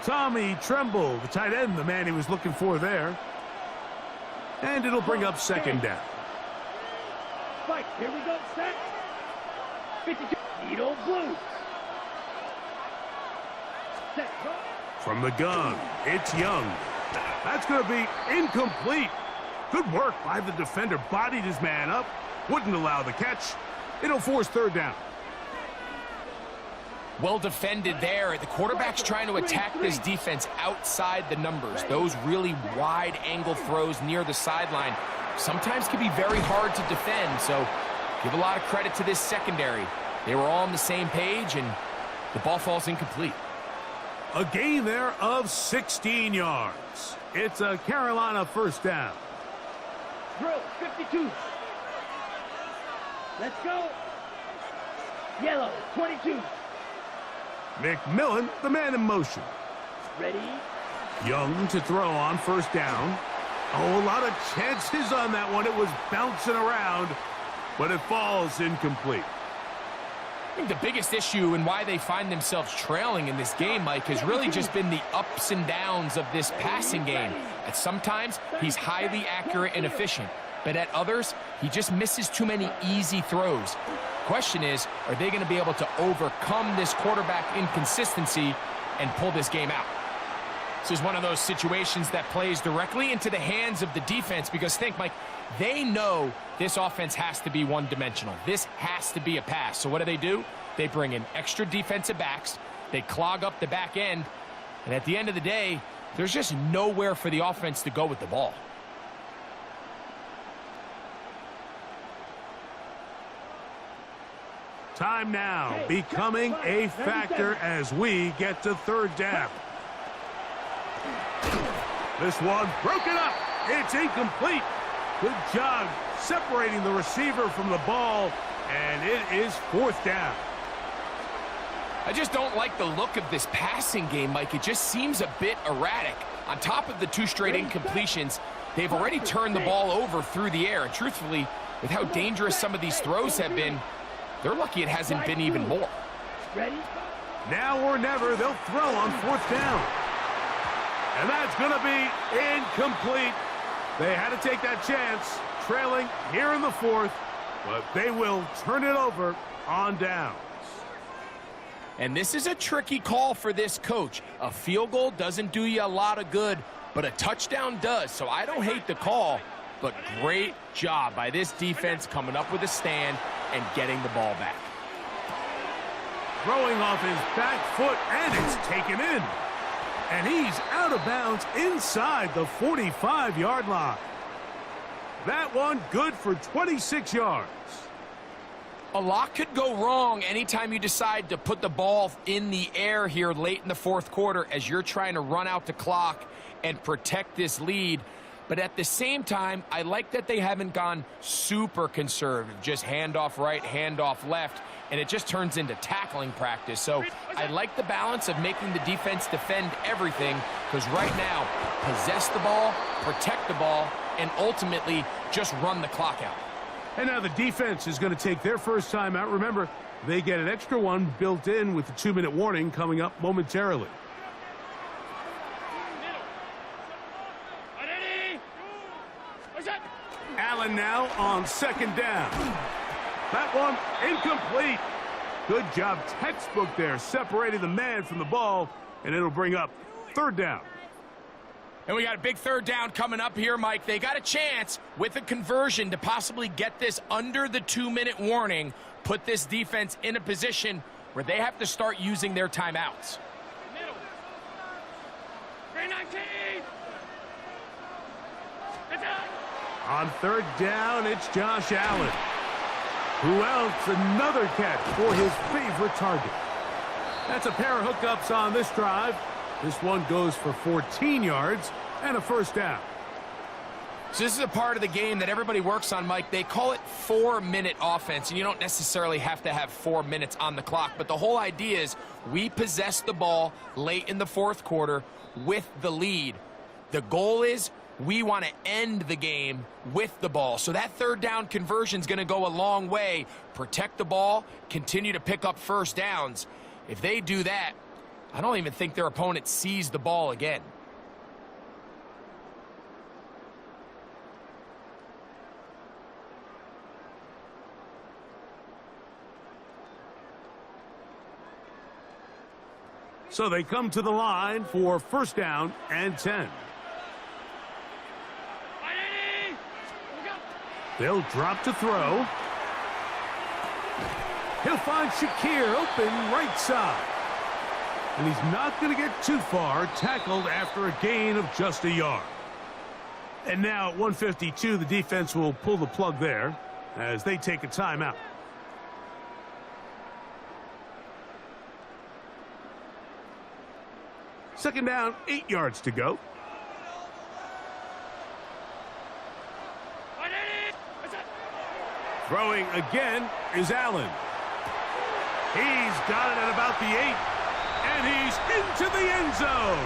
Speaker 1: Tommy Tremble, the tight end, the man he was looking for there. And it'll bring up 2nd down.
Speaker 3: Fight, here we go, set. 52, Needle Blue. Set, huh?
Speaker 1: From the gun, it's Young. That's going to be incomplete. Good work by the defender. Bodied his man up. Wouldn't allow the catch. It'll force 3rd down.
Speaker 2: Well defended there. The quarterback's trying to attack this defense outside the numbers. Those really wide angle throws near the sideline sometimes can be very hard to defend. So give a lot of credit to this secondary. They were all on the same page, and the ball falls incomplete.
Speaker 1: A gain there of 16 yards. It's a Carolina 1st down.
Speaker 3: Drill, 52. Let's go. Yellow, 22.
Speaker 1: McMillan, the man in motion.
Speaker 3: Ready?
Speaker 1: Young to throw on 1st down. Oh, a lot of chances on that one. It was bouncing around, but it falls incomplete.
Speaker 2: I think the biggest issue and why they find themselves trailing in this game, Mike, has really just been the ups and downs of this passing game. At sometimes, he's highly accurate and efficient, but at others, he just misses too many easy throws. Question is, are they going to be able to overcome this quarterback inconsistency and pull this game out? This is one of those situations that plays directly into the hands of the defense, because think, Mike, they know this offense has to be one-dimensional. This has to be a pass. So what do? They bring in extra defensive backs. They clog up the back end. And at the end of the day, there's just nowhere for the offense to go with the ball.
Speaker 1: Time now becoming a factor as we get to 3rd down. This one broken up. It's incomplete. Good job separating the receiver from the ball, and it is 4th down.
Speaker 2: I just don't like the look of this passing game, Mike. It just seems a bit erratic. On top of the 2 straight incompletions, they've already turned the ball over through the air. And truthfully, with how dangerous some of these throws have been, they're lucky it hasn't been even more.
Speaker 3: Ready?
Speaker 1: Now or never, they'll throw on 4th down. And that's going to be incomplete. They had to take that chance, trailing here in the 4th, but they will turn it over on downs.
Speaker 2: And this is a tricky call for this coach. A field goal doesn't do you a lot of good, but a touchdown does. So I don't hate the call, but great job by this defense coming up with a stand and getting the ball back.
Speaker 1: Throwing off his back foot, and it's taken in. And he's out of bounds inside the 45-yard line. That one good for 26 yards.
Speaker 2: A lot could go wrong anytime you decide to put the ball in the air here late in the 4th quarter as you're trying to run out the clock and protect this lead. But at the same time, I like that they haven't gone super conservative, just handoff right, handoff left, and it just turns into tackling practice. So I like the balance of making the defense defend everything, because right now, possess the ball, protect the ball, and ultimately just run the clock out.
Speaker 1: And now the defense is going to take their first time out. Remember, they get an extra one built in with the 2-minute warning coming up momentarily. Allen now on 2nd down. That one incomplete. Good job, textbook there, separating the man from the ball, and it'll bring up 3rd down.
Speaker 2: And we got a big third down coming up here, Mike. They got a chance with a conversion to possibly get this under the 2-minute warning, put this defense in a position where they have to start using their timeouts.
Speaker 3: Middle. 319.
Speaker 1: On third down, it's Josh Allen. Who else? Another catch for his favorite target. That's a pair of hookups on this drive. This one goes for 14 yards and a first down.
Speaker 2: So this is a part of the game that everybody works on, Mike. They call it 4-minute offense, and you don't necessarily have to have 4 minutes on the clock. But the whole idea is we possess the ball late in the fourth quarter with the lead. The goal is we want to end the game with the ball. So that third down conversion is going to go a long way. Protect the ball, continue to pick up first downs. If they do that, I don't even think their opponent sees the ball again.
Speaker 1: So they come to the line for first down and 10. They'll drop to throw. He'll find Shakir open right side. And he's not going to get too far, tackled after a gain of just a yard. And now at 152, the defense will pull the plug there as they take a timeout. Second down, 8 yards to go. Throwing again is Allen. He's got it at about the 8, and he's into the end zone.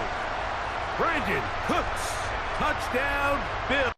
Speaker 1: Brandon Cooks, touchdown, Bill.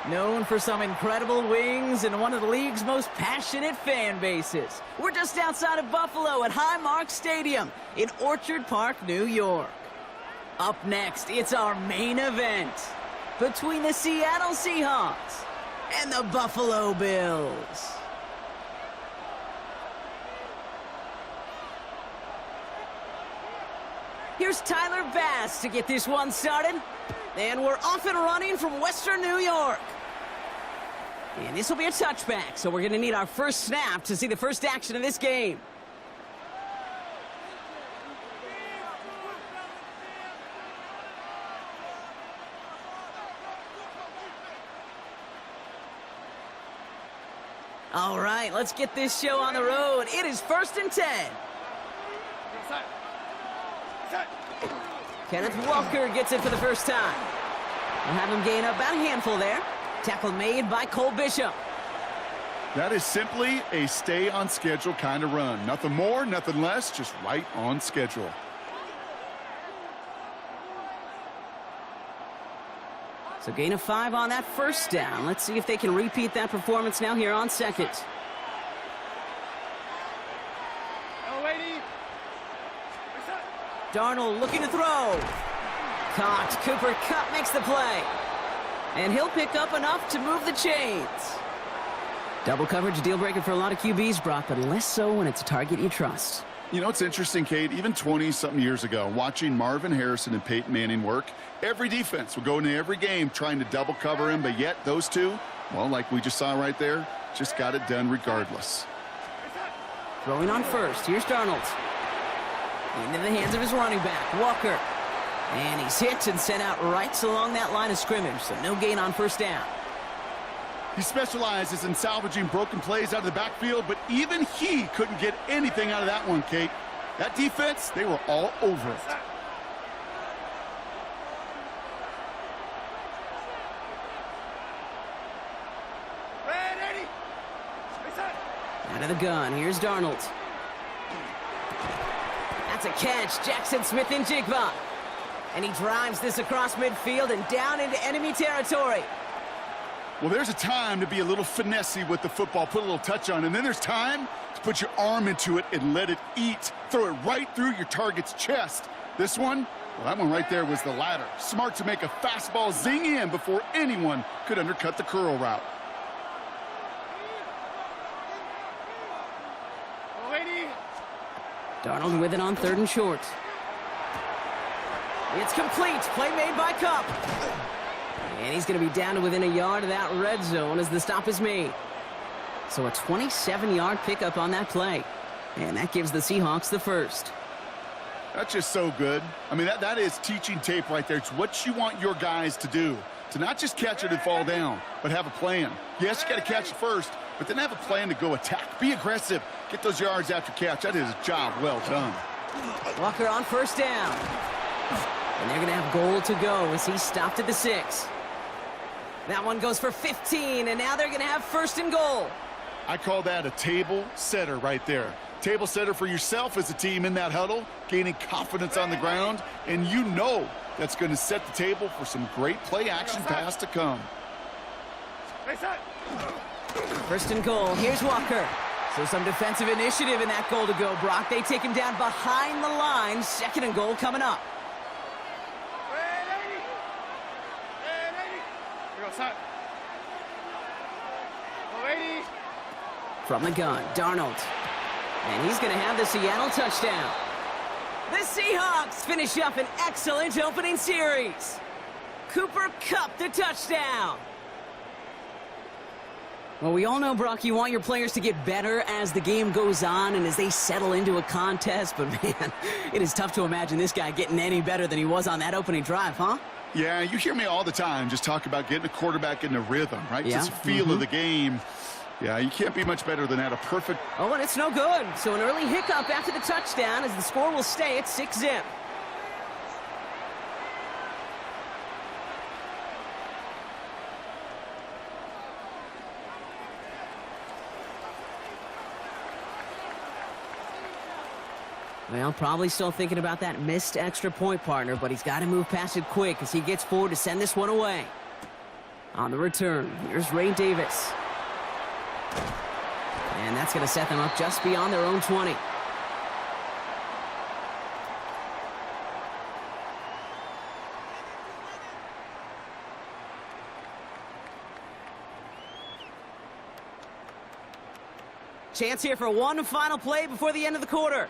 Speaker 7: known for some incredible wings and one of the league's most passionate fan bases. We're just outside of Buffalo at Highmark Stadium in Orchard Park, New York. Up next, it's our main event between the Seattle Seahawks and the Buffalo Bills. Here's Tyler Bass to get this one started. And we're off and running from Western New York. And this will be a touchback, so we're going to need our first snap to see the first action of this game. All right, let's get this show on the road. It is 1st and 10. Kenneth Walker gets it for the first time. We'll have him gain about a handful there. Tackle made by Cole Bishop.
Speaker 8: That is simply a stay-on-schedule kind of run. Nothing more, nothing less, just right on schedule.
Speaker 7: So gain of 5 on that first down. Let's see if they can repeat that performance now here on second. Darnold looking to throw. Caught. Cooper Kupp makes the play. And he'll pick up enough to move the chains. Double coverage deal breaker for a lot of QBs, Brock, but less so when it's a target you trust.
Speaker 8: You know, it's interesting, Kate, even 20-something years ago, watching Marvin Harrison and Peyton Manning work, every defense would go into every game trying to double cover him, but yet those two, well, like we just saw right there, just got it done regardless.
Speaker 7: Throwing on first. Here's Darnold. Into the hands of his running back, Walker. And he's hit and sent out right along that line of scrimmage, so no gain on first down.
Speaker 8: He specializes in salvaging broken plays out of the backfield, but even he couldn't get anything out of that one, Kate. That defense, they were all over it.
Speaker 7: Out of the gun, here's Darnold. That's a catch, Jackson Smith-Njigba. And he drives this across midfield and down into enemy territory.
Speaker 8: Well, there's a time to be a little finessey with the football, put a little touch on, and then there's time to put your arm into it and let it eat. Throw it right through your target's chest. This one, well, that one right there was the latter. Smart to make a fastball zing in before anyone could undercut the curl route.
Speaker 7: Darnold with it on 3rd and short. It's complete. Play made by Kupp. And he's going to be down to within a yard of that red zone as the stop is made. So a 27-yard pickup on that play. And that gives the Seahawks the first.
Speaker 8: That's just so good. I mean, that is teaching tape right there. It's what you want your guys to do. To not just catch it and fall down, but have a plan. Yes, you got to catch it first, but then have a plan to go attack. Be aggressive. Get those yards after catch. That is a job well done.
Speaker 7: Walker on first down. And they're going to have goal to go as he stopped at the 6. That one goes for 15, and now they're going to have 1st and goal.
Speaker 8: I call that a table setter right there. Table setter for yourself as a team in that huddle, gaining confidence on the ground, and you know that's going to set the table for some great play action pass to come.
Speaker 7: 1st and goal. Here's Walker. So some defensive initiative in that goal to go, Brock. They take him down behind the line. 2nd and goal coming up. From the gun, Darnold. And he's going to have the Seattle touchdown. The Seahawks finish up an excellent opening series. Cooper Kupp the touchdown. Well, we all know, Brock, you want your players to get better as the game goes on and as they settle into a contest. But, man, it is tough to imagine this guy getting any better than he was on that opening drive, huh?
Speaker 8: Yeah, you hear me all the time just talk about getting a quarterback in a rhythm, right? Yeah. Just feel of the game. Yeah, you can't be much better than that. A perfect...
Speaker 7: Oh, and it's no good. So an early hiccup after the touchdown as the score will stay at 6-zip. Well, probably still thinking about that missed extra point, partner, but he's got to move past it quick as he gets forward to send this one away. On the return, here's Ray Davis. And that's going to set them up just beyond their own 20. Chance here for one final play before the end of the quarter.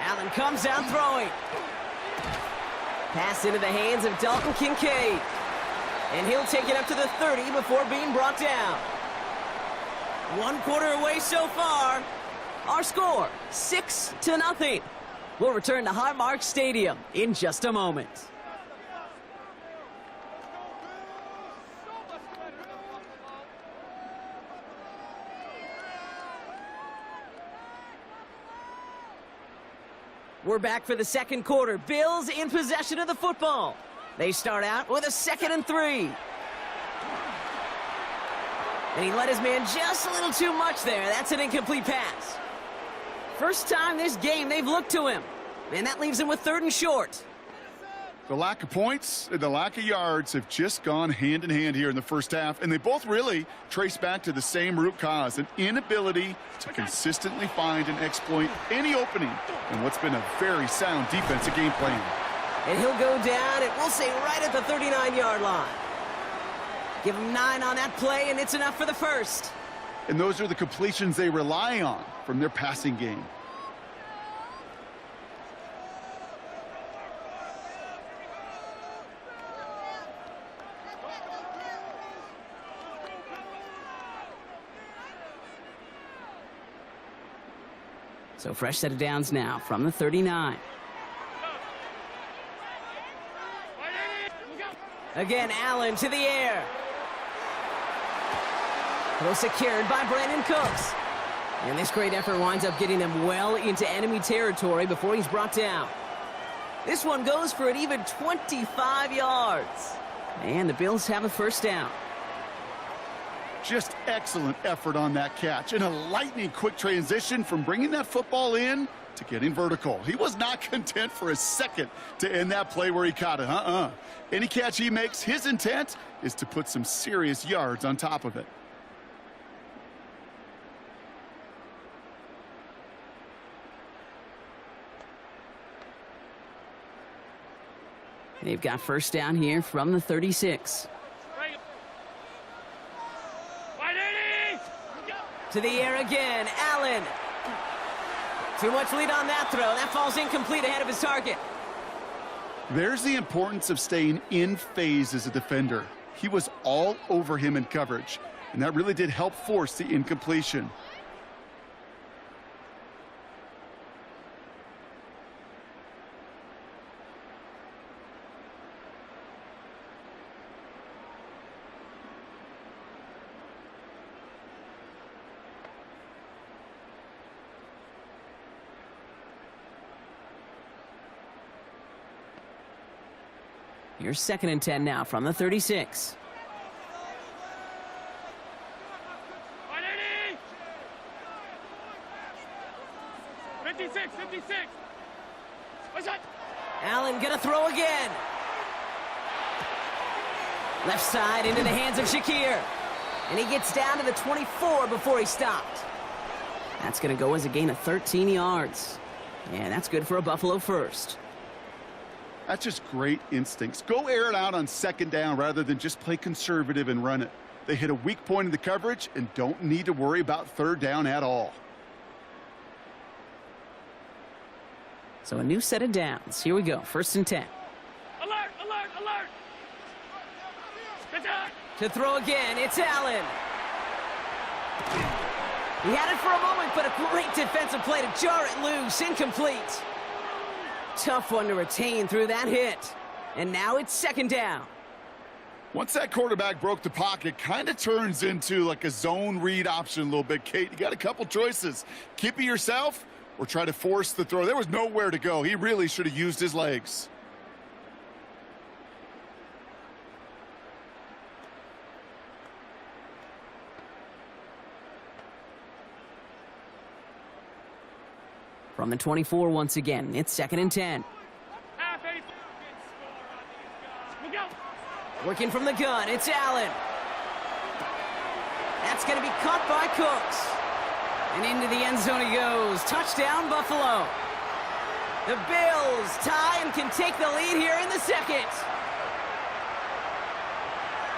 Speaker 7: Allen comes down throwing. Pass into the hands of Dalton Kincaid. And he'll take it up to the 30 before being brought down. 1 quarter away so far. Our score, 6-0. We'll return to Highmark Stadium in just a moment. We're back for the second quarter. Bills in possession of the football. They start out with a 2nd and 3. And he let his man just a little too much there. That's an incomplete pass. First time this game they've looked to him. And that leaves him with 3rd and short.
Speaker 8: The lack of points and the lack of yards have just gone hand in hand here in the first half, and they both really trace back to the same root cause, an inability to consistently find and exploit any opening in what's been a very sound defensive game plan.
Speaker 7: And he'll go down, and we'll say right at the 39-yard line. Give him 9 on that play, and it's enough for the first.
Speaker 8: And those are the completions they rely on from their passing game.
Speaker 7: So fresh set of downs now from the 39. Again, Allen to the air. Well secured by Brandon Cooks. And this great effort winds up getting them well into enemy territory before he's brought down. This one goes for an even 25 yards. And the Bills have a first down.
Speaker 8: Just excellent effort on that catch, and a lightning quick transition from bringing that football in to getting vertical. He was not content for a second to end that play where he caught it. Any catch he makes, his intent is to put some serious yards on top of it.
Speaker 7: They've got first down here from the 36. To the air again, Allen. Too much lead on that throw. That falls incomplete ahead of his target.
Speaker 8: There's the importance of staying in phase as a defender. He was all over him in coverage, and that really did help force the incompletion.
Speaker 7: Here's 2nd and 10 now from the 36. Allen gonna throw again. Left side into the hands of Shakir. And he gets down to the 24 before he stopped. That's gonna go as a gain of 13 yards. And that's good for a Buffalo first.
Speaker 8: That's just great instincts. Go air it out on 2nd down rather than just play conservative and run it. They hit a weak point in the coverage and don't need to worry about 3rd down at all.
Speaker 7: So a new set of downs. Here we go. 1st and 10.
Speaker 3: Alert, alert, alert.
Speaker 7: To throw again, it's Allen. He had it for a moment, but a great defensive play to jar it loose. Incomplete. Tough one to retain through that hit. And now it's 2nd down.
Speaker 8: Once that quarterback broke the pocket, kind of turns into like a zone read option a little bit, Kate. You got a couple choices. Keep it yourself or try to force the throw. There was nowhere to go. He really should have used his legs.
Speaker 7: From the 24 once again, it's 2nd and 10. Working from the gun, it's Allen. That's going to be caught by Cooks. And into the end zone he goes. Touchdown, Buffalo. The Bills tie and can take the lead here in the second.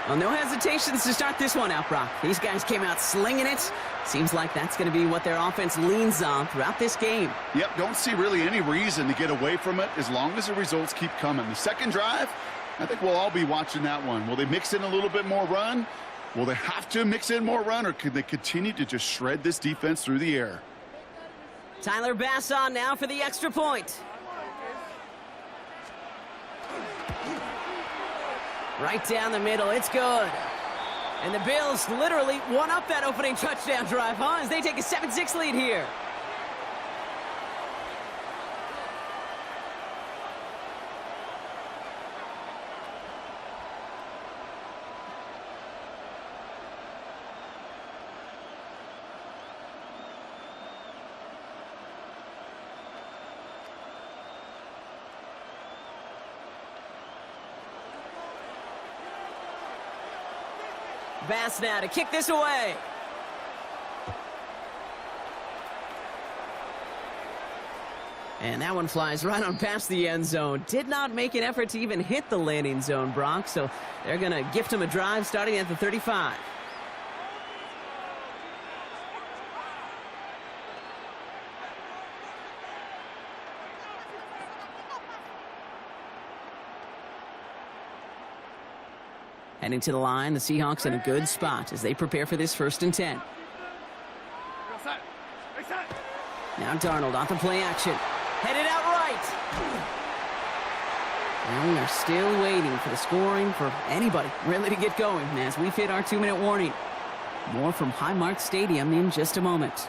Speaker 7: Well, no hesitations to start this one out, Brock. These guys came out slinging it. Seems like that's going to be what their offense leans on throughout this game.
Speaker 8: Yep, don't see really any reason to get away from it as long as the results keep coming. The second drive, I think we'll all be watching that one. Will they mix in a little bit more run? Will they have to mix in more run, or could they continue to just shred this defense through the air?
Speaker 7: Tyler Bass on now for the extra point. Right down the middle, it's good. And the Bills literally won up that opening touchdown drive, huh? As they take a 7-6 lead here. Bass now to kick this away. And that one flies right on past the end zone. Did not make an effort to even hit the landing zone, Brock, so they're going to gift him a drive starting at the 35. Heading to the line, the Seahawks in a good spot as they prepare for this 1st and 10. Now Darnold off the play action. Headed out right. And we are still waiting for the scoring for anybody really to get going as we've hit our 2-minute warning. More from Highmark Stadium in just a moment.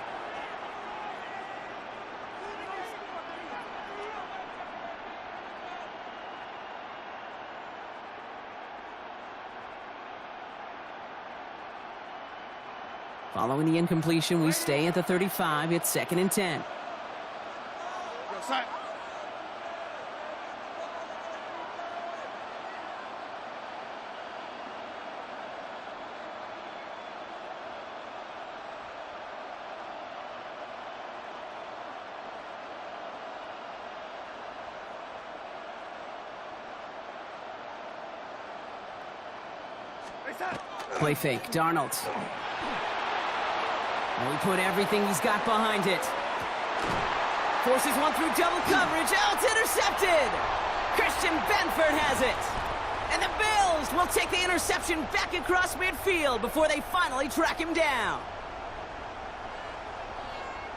Speaker 7: Following the incompletion, we stay at the 35. It's 2nd and 10. Play fake, Darnold. And we put everything he's got behind it. Forces one through double coverage. Oh, it's intercepted! Christian Benford has it. And the Bills will take the interception back across midfield before they finally track him down.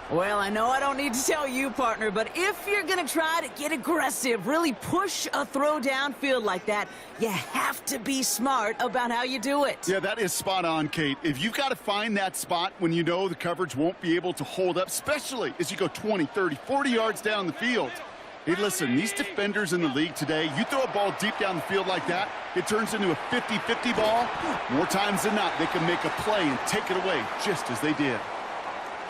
Speaker 7: Well, I know I don't need to tell you, partner, but if you're going to try to get aggressive, really push a throw downfield like that, you have to be smart about how you do it.
Speaker 8: Yeah, that is spot on, Kate. If you've got to find that spot when you know the coverage won't be able to hold up, especially as you go 20, 30, 40 yards down the field. Hey, listen, these defenders in the league today, you throw a ball deep down the field like that, it turns into a 50-50 ball. More times than not, they can make a play and take it away just as they did.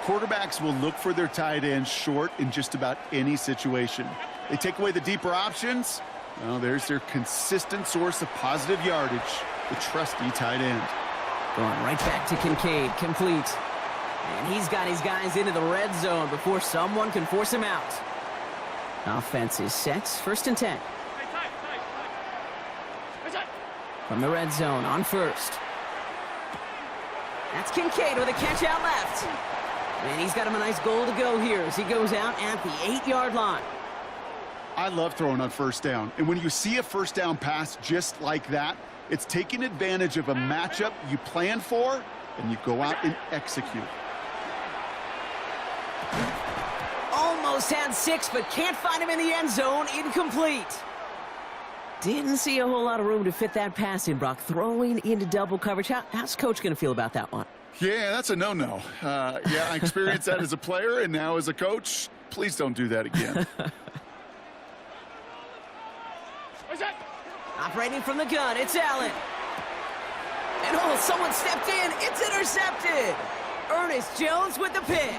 Speaker 8: Quarterbacks will look for their tight end short in just about any situation. They take away the deeper options. Well, there's their consistent source of positive yardage, the trusty tight end.
Speaker 7: Going right back to Kincaid, complete. And he's got his guys into the red zone before someone can force him out. Offense is set, 1st and 10. From the red zone on 1st. That's Kincaid with a catch out left. And he's got him a nice goal to go here as he goes out at the 8-yard line.
Speaker 8: I love throwing on 1st down. And when you see a 1st down pass just like that, it's taking advantage of a matchup you plan for, and you go out and execute.
Speaker 7: Almost had 6, but can't find him in the end zone. Incomplete. Didn't see a whole lot of room to fit that pass in, Brock. Throwing into double coverage. How's Coach going to feel about that one?
Speaker 8: Yeah, that's a no-no. Yeah, I experienced that as a player, and now as a coach, please don't do that again.
Speaker 7: Operating from the gun, it's Allen. And oh, someone stepped in. It's intercepted. Ernest Jones with the pick.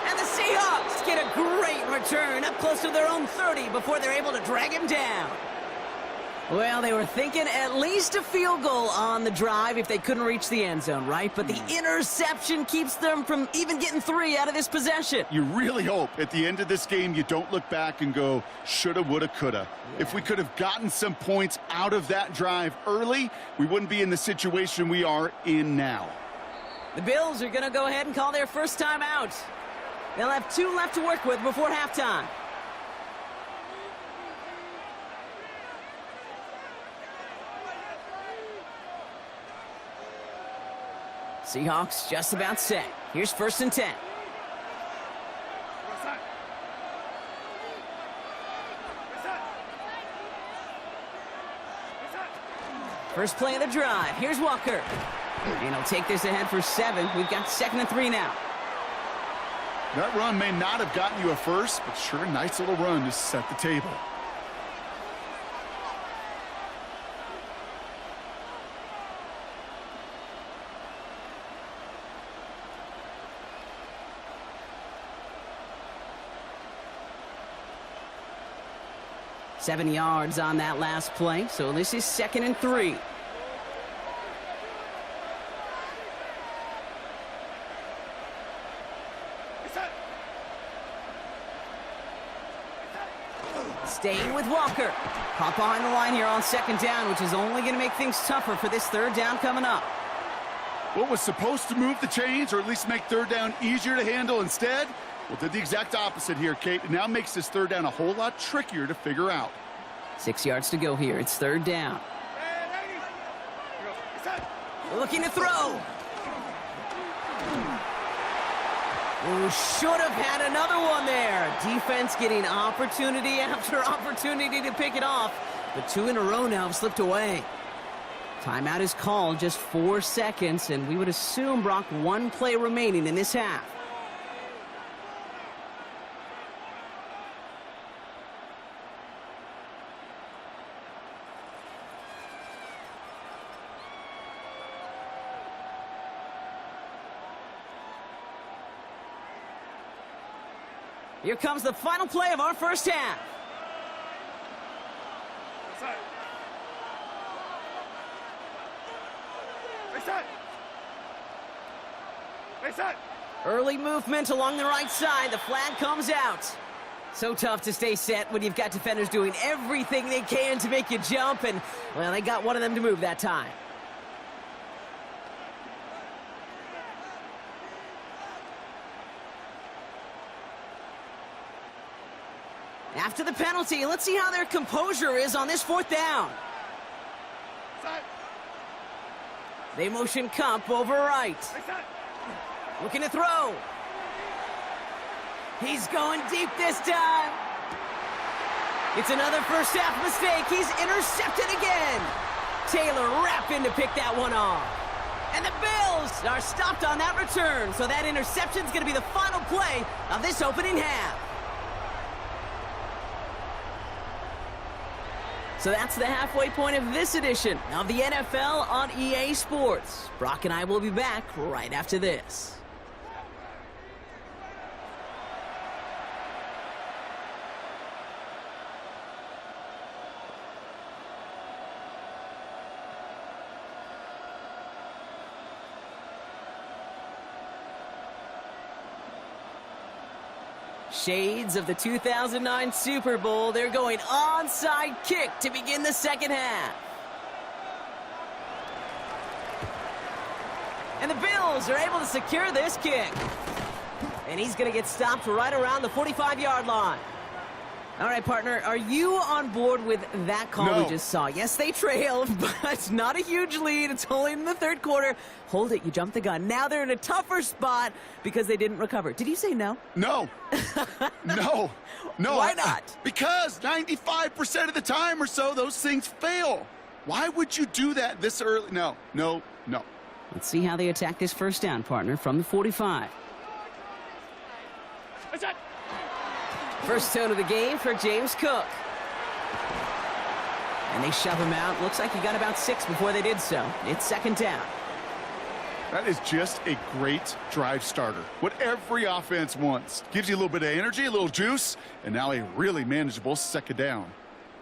Speaker 7: And the Seahawks get a great return up close to their own 30 before they're able to drag him down. Well, they were thinking at least a field goal on the drive if they couldn't reach the end zone, right? But the interception keeps them from even getting 3 out of this possession.
Speaker 8: You really hope at the end of this game you don't look back and go, shoulda, woulda, coulda. Yeah. If we could have gotten some points out of that drive early, we wouldn't be in the situation we are in now.
Speaker 7: The Bills are going to go ahead and call their first time out. They'll have 2 left to work with before halftime. Seahawks just about set. Here's 1st and 10. First play of the drive. Here's Walker. And he'll take this ahead for 7. We've got 2nd and 3 now.
Speaker 8: That run may not have gotten you a first, but sure a nice little run to set the table.
Speaker 7: Seven yards on that last play, so this is 2nd and 3. Staying with Walker. Caught behind the line here on 2nd down, which is only going to make things tougher for this 3rd down coming up.
Speaker 8: What was supposed to move the chains, or at least make 3rd down easier to handle instead, well, did the exact opposite here, Kate. It now makes this 3rd down a whole lot trickier to figure out.
Speaker 7: 6 yards to go here. It's 3rd down. Looking to throw. Ooh, should have had another one there. Defense getting opportunity after opportunity to pick it off. But 2 in a row now have slipped away. Timeout is called, just 4 seconds, and we would assume, Brock, 1 play remaining in this half. Here comes the final play of our first half. Early movement along the right side. The flag comes out. So tough to stay set when you've got defenders doing everything they can to make you jump, and, well, they got one of them to move that time. After the penalty, let's see how their composure is on this 4th down. They motion Cup over right. Looking to throw. He's going deep this time. It's another first half mistake. He's intercepted again. Taylor rapping to pick that one off. And the Bills are stopped on that return, so that interception is going to be the final play of this opening half. So that's the halfway point of this edition of the NFL on EA Sports. Brock and I will be back right after this. Shades of the 2009 Super Bowl. They're going onside kick to begin the 2nd half. And the Bills are able to secure this kick. And he's going to get stopped right around the 45-yard line. All right, partner, are you on board with that call we just saw? Yes, they trailed, but not a huge lead. It's only in the 3rd quarter. Hold it, you jumped the gun. Now they're in a tougher spot because they didn't recover. Did you say no?
Speaker 8: No. No.
Speaker 7: Why not?
Speaker 8: Because 95% of the time or so, those things fail. Why would you do that this early? No.
Speaker 7: Let's see how they attack this 1st down, partner, from the 45. First tone of the game for James Cook. And they shove him out. Looks like he got about 6 before they did so. It's 2nd down.
Speaker 8: That is just a great drive starter. What every offense wants. Gives you a little bit of energy, a little juice, and now a really manageable 2nd down.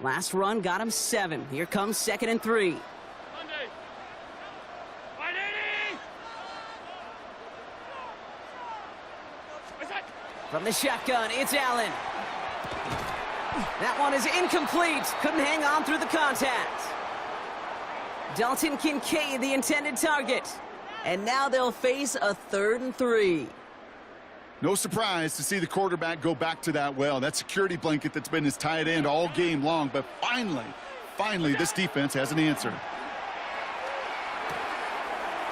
Speaker 7: Last run got him 7. Here comes 2nd and 3. From the shotgun, it's Allen. That one is incomplete. Couldn't hang on through the contact. Dalton Kincaid, the intended target. And now they'll face a 3rd and 3.
Speaker 8: No surprise to see the quarterback go back to that well. That security blanket that's been his tight end all game long. But finally, this defense has an answer.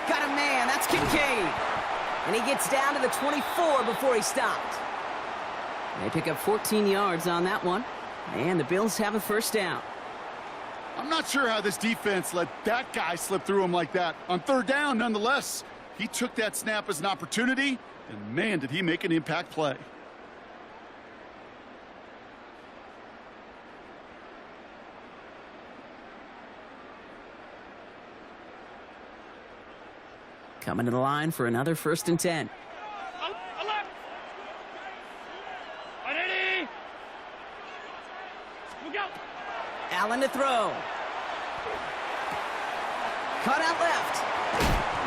Speaker 7: Got a man. That's Kincaid. And he gets down to the 24 before he stopped. They pick up 14 yards on that one. And the Bills have a 1st down.
Speaker 8: I'm not sure how this defense let that guy slip through him like that. On 3rd down, nonetheless, he took that snap as an opportunity, and man, did he make an impact play.
Speaker 7: Coming to the line for another 1st and 10. Allen to throw. Cut out left.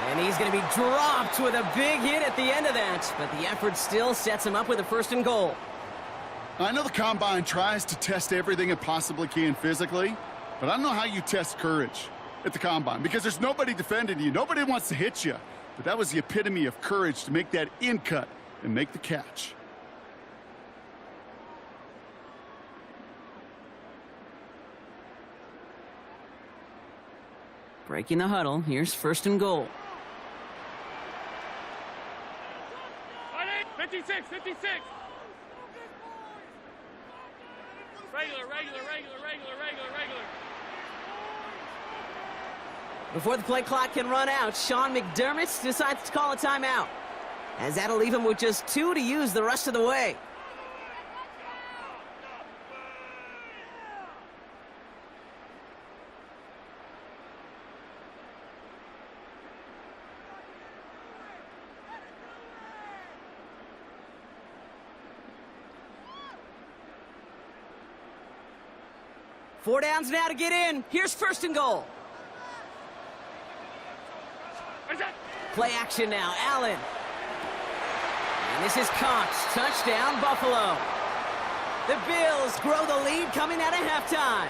Speaker 7: And he's going to be dropped with a big hit at the end of that. But the effort still sets him up with a 1st and goal.
Speaker 8: I know the Combine tries to test everything it possibly can physically, but I don't know how you test courage at the Combine, because there's nobody defending you. Nobody wants to hit you. But that was the epitome of courage to make that in cut and make the catch.
Speaker 7: Breaking the huddle. Here's 1st and goal.
Speaker 3: 56. Regular.
Speaker 7: Before the play clock can run out, Sean McDermott decides to call a timeout, as that'll leave him with just 2 to use the rest of the way. Four downs now to get in. Here's 1st and goal. Play action now, Allen. And this is caught. Touchdown, Buffalo. The Bills grow the lead coming out of halftime.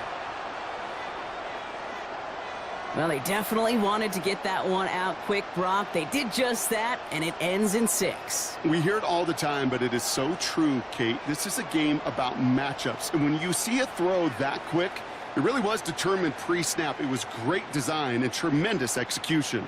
Speaker 7: Well, they definitely wanted to get that one out quick, Brock. They did just that, and it ends in 6.
Speaker 8: We hear it all the time, but it is so true, Kate. This is a game about matchups. And when you see a throw that quick, it really was determined pre-snap. It was great design and tremendous execution.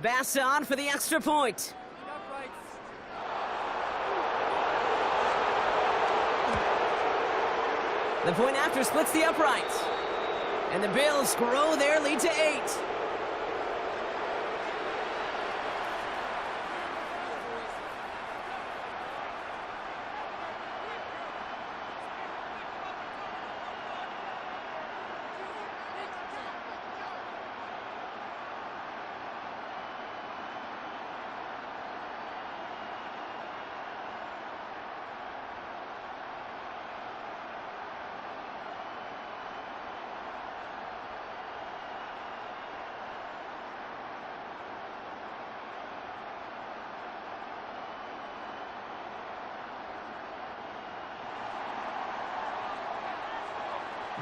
Speaker 7: Bass on for the extra point. The point after splits the uprights. And the Bills grow their lead to 8.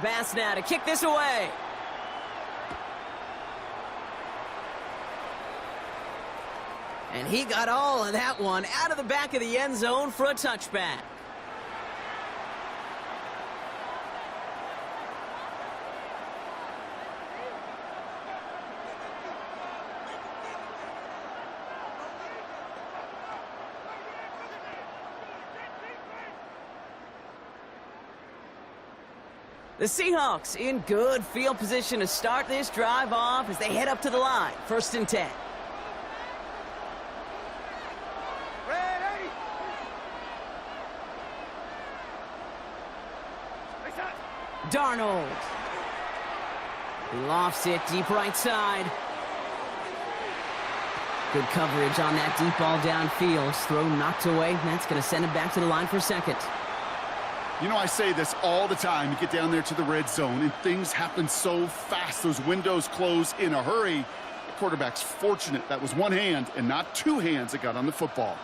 Speaker 7: Bass now to kick this away. And he got all of that one out of the back of the end zone for a touchback. The Seahawks in good field position to start this drive off as they head up to the line. 1st and 10.
Speaker 3: Ready.
Speaker 7: Darnold. He lofts it deep right side. Good coverage on that deep ball downfield. Throw knocked away. That's going to send him back to the line for second.
Speaker 8: You know, I say this all the time. You get down there to the red zone, and things happen so fast. Those windows close in a hurry. The quarterback's fortunate that was one hand and not two hands that got on the football.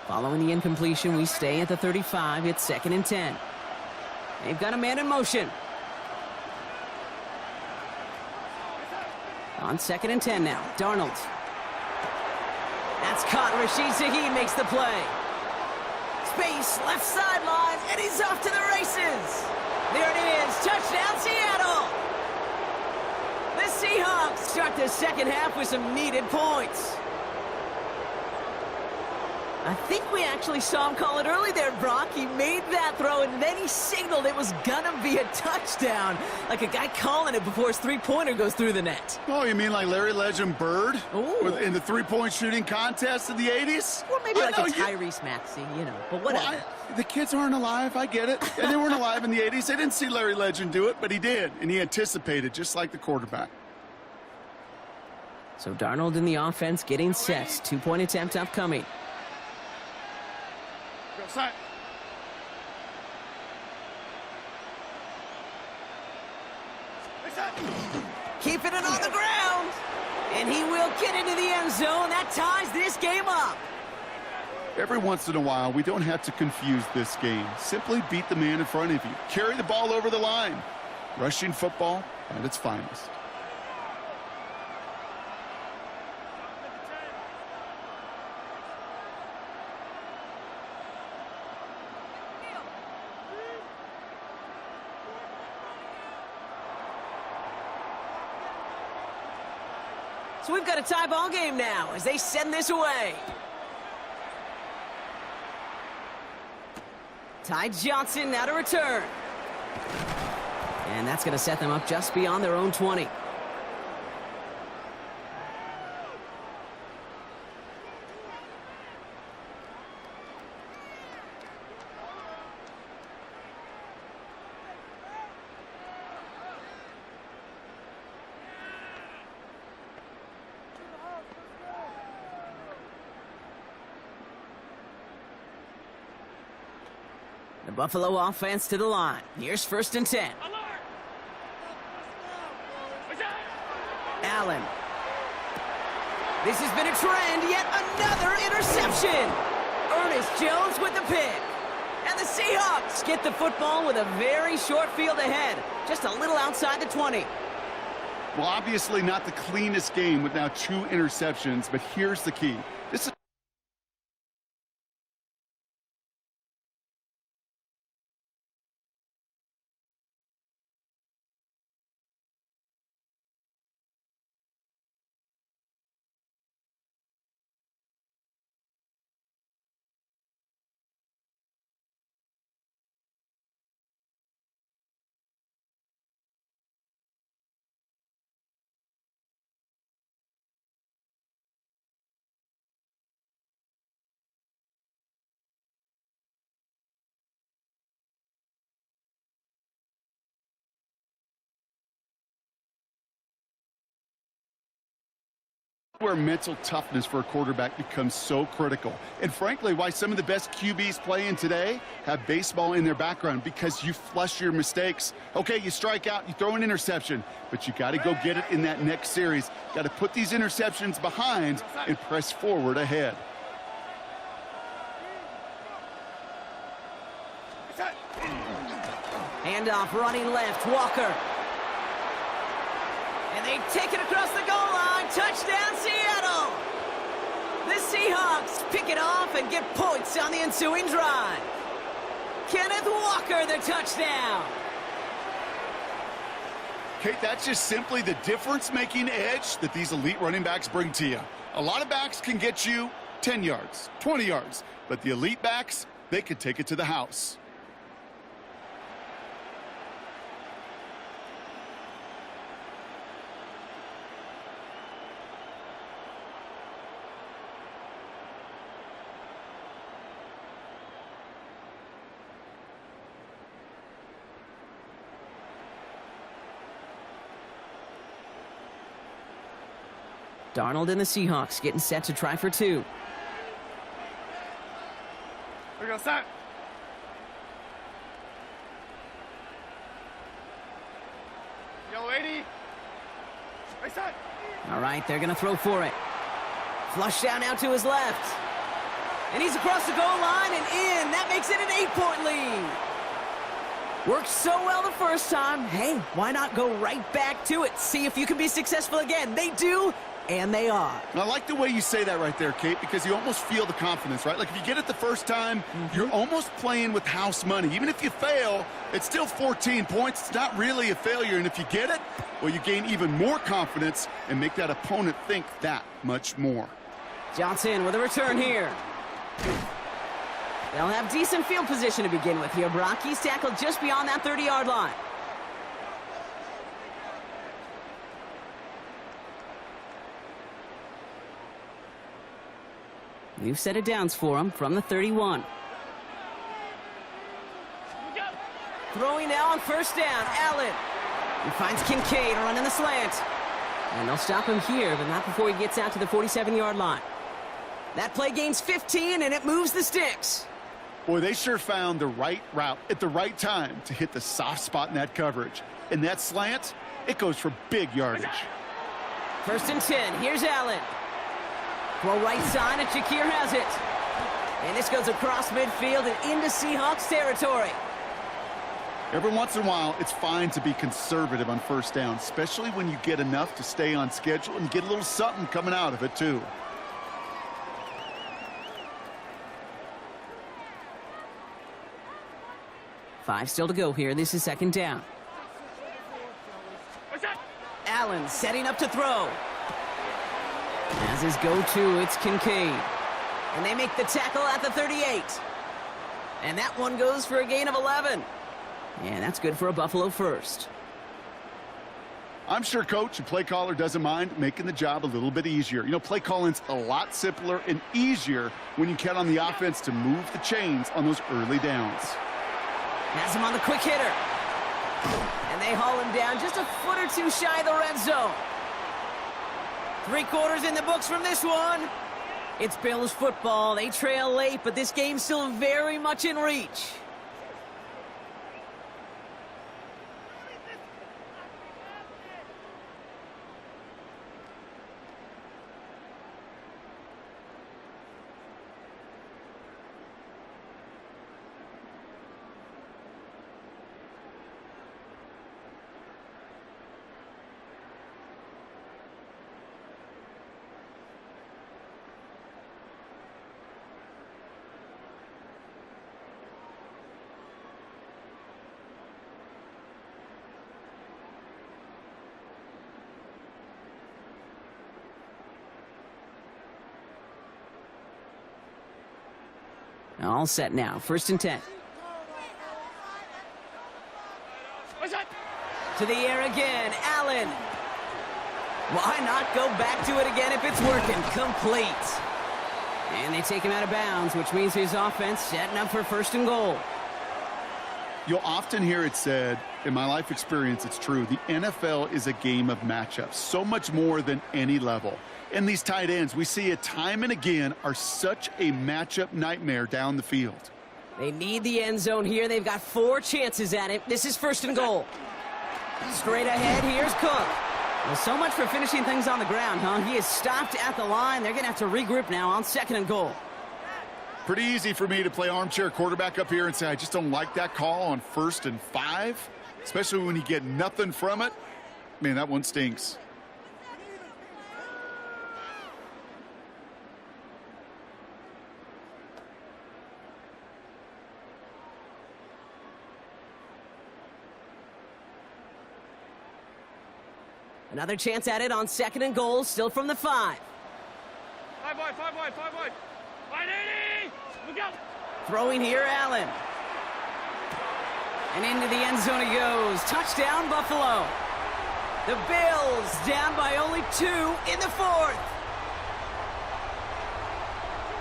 Speaker 7: Following the incompletion, we stay at the 35. It's 2nd and 10. They've got a man in motion. On 2nd and 10 now, Darnold. That's caught. Rashid Shaheed makes the play. Space, left sideline, and he's off to the races. There it is, touchdown Seattle. The Seahawks start the second half with some needed points. I think we actually saw him call it early there, Brock. He made that throw, and then he signaled it was gonna be a touchdown. Like a guy calling it before his three-pointer goes through the net.
Speaker 8: Oh, you mean like Larry Legend Bird?
Speaker 7: Ooh.
Speaker 8: In the three-point shooting contest in the 80s?
Speaker 7: Or maybe like a Tyrese Maxey, you know, but whatever.
Speaker 8: Well, the kids aren't alive, I get it. And they weren't alive in the 80s. They didn't see Larry Legend do it, but he did. And he anticipated, just like the quarterback.
Speaker 7: So Darnold in the offense getting set. 2-point attempt upcoming.
Speaker 8: Side.
Speaker 7: Keeping it on the ground. And he will get into the end zone. That ties this game up.
Speaker 8: Every once in a while, we don't have to confuse this game. Simply beat the man in front of you. Carry the ball over the line. Rushing football at its finest.
Speaker 7: So we've got a tie ball game now as they send this away. Ty Johnson now to return. And that's going to set them up just beyond their own 20. The Buffalo offense to the line. Here's 1st and 10. Allen. This has been a trend, yet another interception. Ernest Jones with the pick. And the Seahawks get the football with a very short field ahead. Just a little outside the 20.
Speaker 8: Well, obviously not the cleanest game with now 2 interceptions, but here's the key. This is where mental toughness for a quarterback becomes so critical. And frankly, why some of the best QBs playing today have baseball in their background, because you flush your mistakes. Okay, you strike out, you throw an interception, but you got to go get it in that next series. Got to put these interceptions behind and press forward ahead.
Speaker 7: Handoff running left, Walker. And they take it across the goal line. Touchdown, Seattle! The Seahawks pick it off and get points on the ensuing drive. Kenneth Walker, the touchdown.
Speaker 8: Kate, that's just simply the difference-making edge that these elite running backs bring to you. A lot of backs can get you 10 yards, 20 yards, but the elite backs, they could take it to the house.
Speaker 7: Darnold and the Seahawks getting set to try for two.
Speaker 3: We go, set. Yellow 80. Right side.
Speaker 7: All right, they're going to throw for it. Flush down now to his left. And he's across the goal line and in. That makes it an 8-point lead. Worked so well the first time. Hey, why not go right back to it? See if you can be successful again. They do, and they are.
Speaker 8: And I like the way you say that right there, Kate, because you almost feel the confidence, right? Like if you get it the first time, you're almost playing with house money. Even if you fail, it's still 14 points. It's not really a failure. And if you get it, well, you gain even more confidence and make that opponent think that much more.
Speaker 7: Johnson with a return here. They'll have decent field position to begin with here. Brock, he's tackled just beyond that 30-yard line. New set of downs for him from the 31. Throwing now on first down, Allen. He finds Kincaid running the slant. And they'll stop him here, but not before he gets out to the 47-yard line. That play gains 15, and it moves the sticks.
Speaker 8: Boy, they sure found the right route at the right time to hit the soft spot in that coverage. And that slant, it goes for big yardage.
Speaker 7: 1st and 10. Here's Allen. Throw right side, and Shakir has it. And this goes across midfield and into Seahawks territory.
Speaker 8: Every once in a while, it's fine to be conservative on first down, especially when you get enough to stay on schedule and get a little something coming out of it, too.
Speaker 7: Five still to go here. This is 2nd down. Allen setting up to throw. As his go-to, it's Kincaid. And they make the tackle at the 38. And that one goes for a gain of 11. And that's good for a Buffalo first.
Speaker 8: I'm sure coach and play caller doesn't mind making the job a little bit easier. You know, play calling's a lot simpler and easier when you count on the offense to move the chains on those early downs.
Speaker 7: Has him on the quick hitter. And they haul him down just a foot or two shy of the red zone. 3/4 in the books from this one. It's Bills football. They trail late, but this game's still very much in reach. All set now. 1st and 10. To the air again. Allen. Why not go back to it again if it's working? Complete. And they take him out of bounds, which means his offense setting up for 1st and goal.
Speaker 8: You'll often hear it said, in my life experience, it's true, the NFL is a game of matchups, so much more than any level. And these tight ends, we see it time and again, are such a matchup nightmare down the field.
Speaker 7: They need the end zone here. They've got 4 chances at it. This is 1st and goal. Straight ahead, here's Cook. Well, so much for finishing things on the ground, huh? He is stopped at the line. They're going to have to regroup now on 2nd and goal.
Speaker 8: Pretty easy for me to play armchair quarterback up here and say, I just don't like that call on 1st and 5, especially when you get nothing from it. Man, that one stinks.
Speaker 7: Another chance at it on 2nd and goal, still from the 5.
Speaker 3: 5 wide, 5 wide, 5 wide. 580! Look out!
Speaker 7: Throwing here, Allen. And into the end zone he goes. Touchdown, Buffalo. The Bills down by only 2 in the 4th.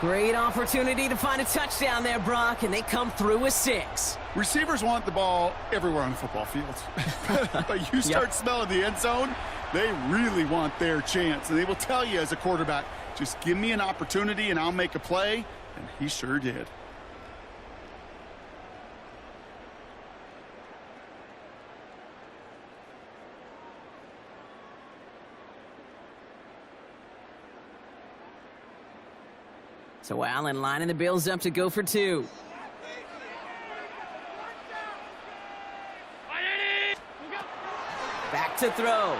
Speaker 7: Great opportunity to find a touchdown there, Brock, and they come through with 6.
Speaker 8: Receivers want the ball everywhere on the football field. But you start smelling the end zone, they really want their chance. And they will tell you as a quarterback, just give me an opportunity and I'll make a play. And he sure did.
Speaker 7: So Allen lining the Bills up to go for 2. Back to throw.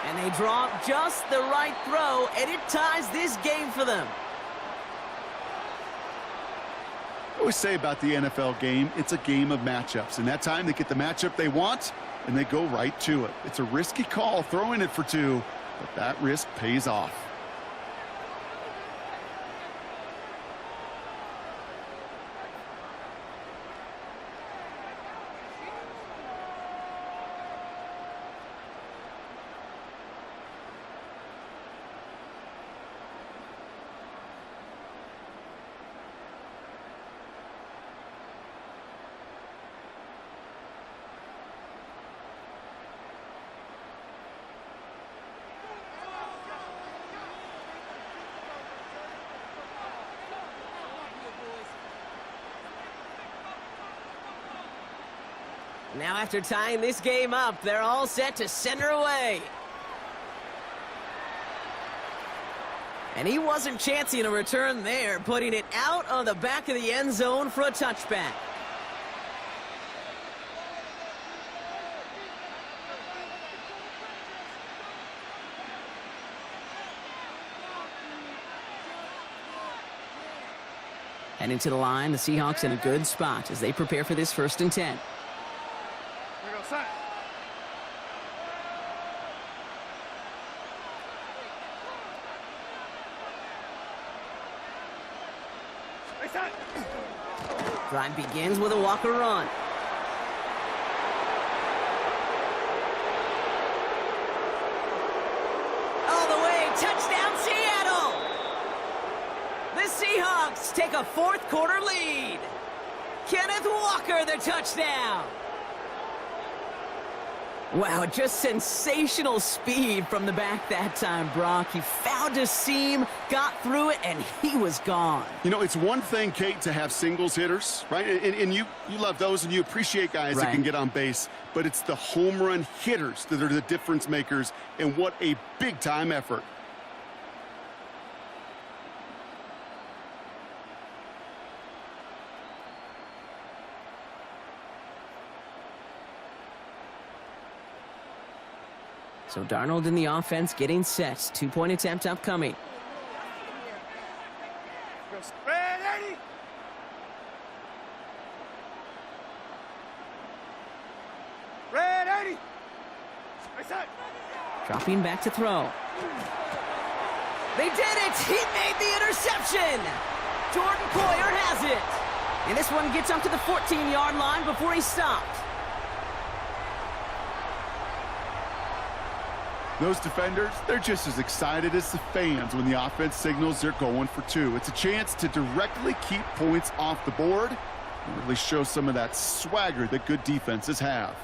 Speaker 7: And they draw just the right throw, and it ties this game for them.
Speaker 8: I always say about the NFL game, it's a game of matchups. And that time they get the matchup they want, and they go right to it. It's a risky call throwing it for 2, but that risk pays off.
Speaker 7: Now after tying this game up, they're all set to center away. And he wasn't chancing a return there, putting it out on the back of the end zone for a touchback. Heading to the line, the Seahawks in a good spot as they prepare for this 1st and 10. Drive begins with a Walker run. All the way, touchdown Seattle! The Seahawks take a 4th quarter lead. Kenneth Walker, the touchdown. Wow, just sensational speed from the back that time, Brock. He found a seam, got through it, and he was gone.
Speaker 8: You know, it's one thing, Kate, to have singles hitters, right? And you love those, and you appreciate guys that can get on base. But it's the home run hitters that are the difference makers, and what a big-time effort.
Speaker 7: So Darnold in the offense getting set. 2-point attempt upcoming.
Speaker 3: Ready? Ready?
Speaker 7: Dropping back to throw. They did it! He made the interception! Jordan Poyer has it! And this one gets up to the 14-yard line before he stopped.
Speaker 8: Those defenders, they're just as excited as the fans when the offense signals they're going for 2. It's a chance to directly keep points off the board and really show some of that swagger that good defenses have.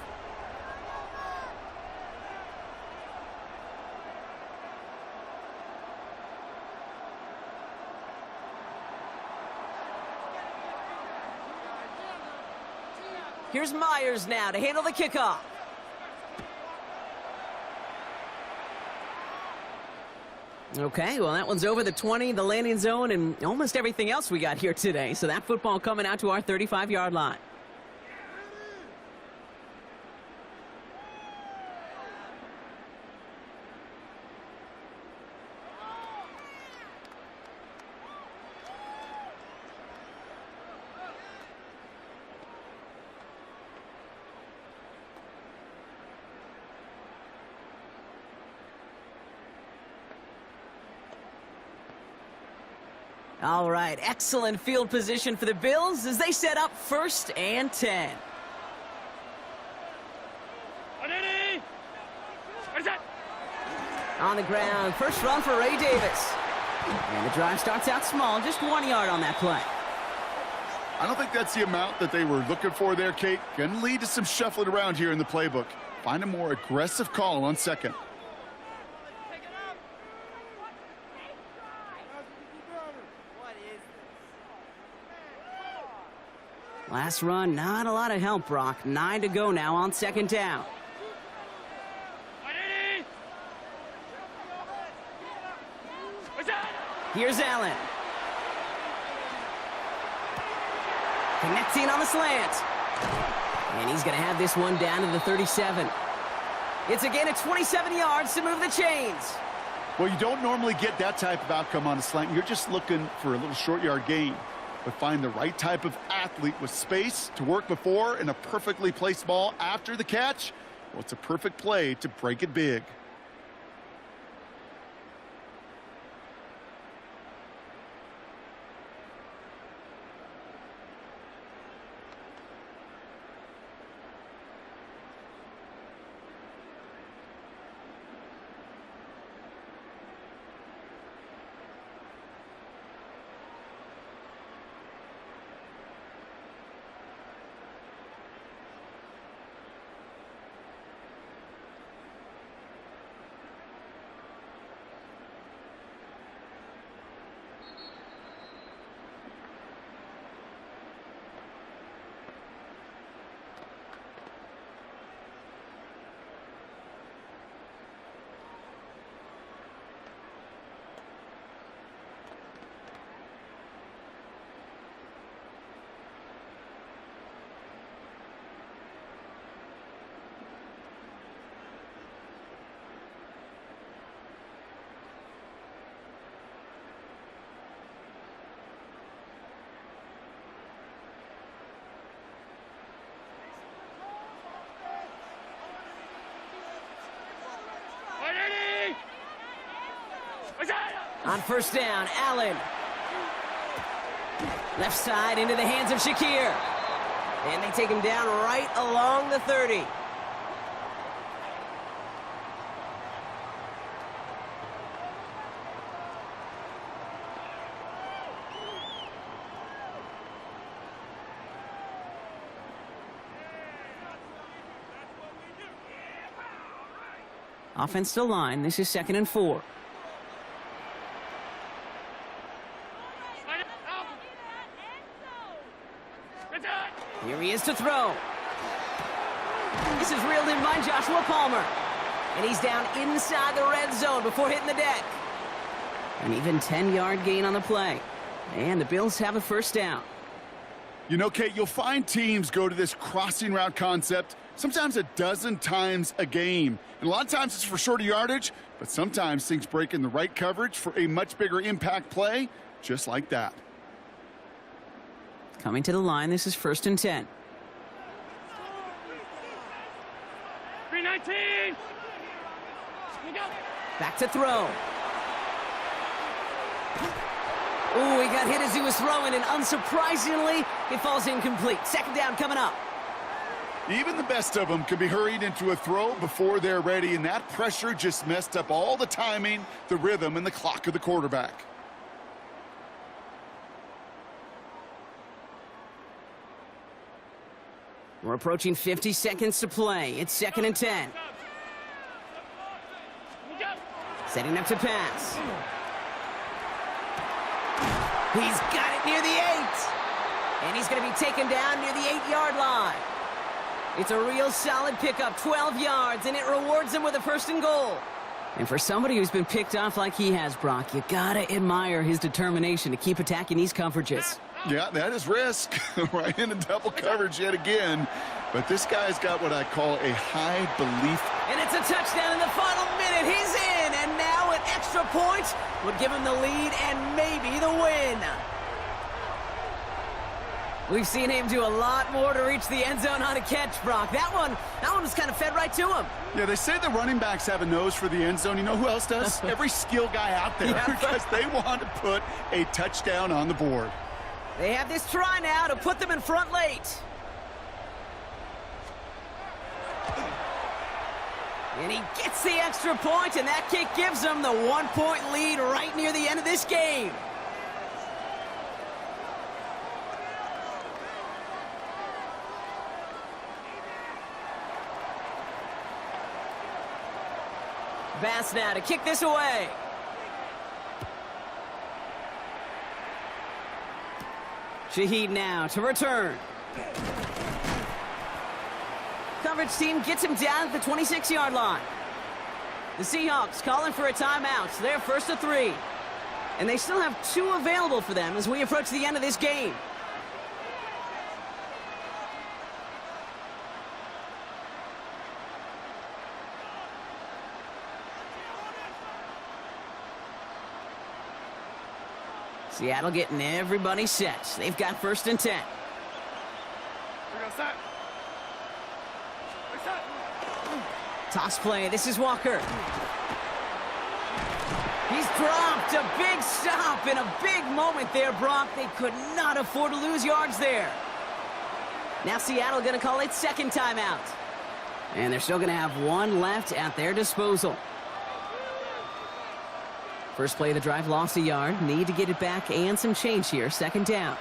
Speaker 7: Here's Myers now to handle the kickoff. Okay, well, that one's over the 20, the landing zone, and almost everything else we got here today. So that football coming out to our 35-yard line. All right, excellent field position for the Bills as they set up 1st and 10. On the ground, first run for Ray Davis. And the drive starts out small, just 1 yard on that play.
Speaker 8: I don't think that's the amount that they were looking for there, Kate. Going to lead to some shuffling around here in the playbook. Find a more aggressive call on second.
Speaker 7: Last run, not a lot of help, Brock. 9 to go now on second down. Here's Allen. Connecting on the slant. And he's going to have this one down to the 37. It's a gain of 27 yards to move the chains.
Speaker 8: Well, you don't normally get that type of outcome on a slant. You're just looking for a little short yard gain. But find the right type of athlete with space to work before and a perfectly placed ball after the catch. Well, it's a perfect play to break it big.
Speaker 7: On first down, Allen. Left side into the hands of Shakir. And they take him down right along the 30. Offensive line, this is 2nd and 4. Here he is to throw. This is reeled in by Joshua Palmer. And he's down inside the red zone before hitting the deck. An even 10-yard gain on the play. And the Bills have a first down.
Speaker 8: You know, Kate, you'll find teams go to this crossing route concept sometimes a dozen times a game. And a lot of times it's for shorter yardage, but sometimes things break in the right coverage for a much bigger impact play, just like that.
Speaker 7: Coming to the line, this is 1st and 10.
Speaker 3: 319.
Speaker 7: Back to throw. Ooh, he got hit as he was throwing, and unsurprisingly, it falls incomplete. Second down coming up.
Speaker 8: Even the best of them can be hurried into a throw before they're ready, and that pressure just messed up all the timing, the rhythm, and the clock of the quarterback.
Speaker 7: We're approaching 50 seconds to play. It's 2nd and 10. Setting up to pass. He's got it near the 8. And he's going to be taken down near the 8-yard line. It's a real solid pickup, 12 yards, and it rewards him with a 1st and goal. And for somebody who's been picked off like he has, Brock, you gotta admire his determination to keep attacking these coverages.
Speaker 8: Yeah, that is risk. Right into double coverage yet again. But this guy's got what I call a high belief.
Speaker 7: And it's a touchdown in the final minute. He's in, and now an extra point would give him the lead and maybe the win. We've seen him do a lot more to reach the end zone on a catch, Brock. That one was kind of fed right to him.
Speaker 8: Yeah, they say the running backs have a nose for the end zone. You know who else does? Every skill guy out there, because they want to put a touchdown on the board.
Speaker 7: They have this try now to put them in front late. And he gets the extra point, and that kick gives them the 1-point lead right near the end of this game. Bass now to kick this away. Shaheed now to return. Coverage team gets him down at the 26-yard line. The Seahawks calling for a timeout. They're first to 3. And they still have 2 available for them as we approach the end of this game. Seattle getting everybody set. They've got first and 10. Toss play. This is Walker. He's dropped. A big stop and a big moment there, Brock. They could not afford to lose yards there. Now Seattle going to call it second timeout. And they're still going to have 1 left at their disposal. First play of the drive lost a yard. Need to get it back and some change here. Second down.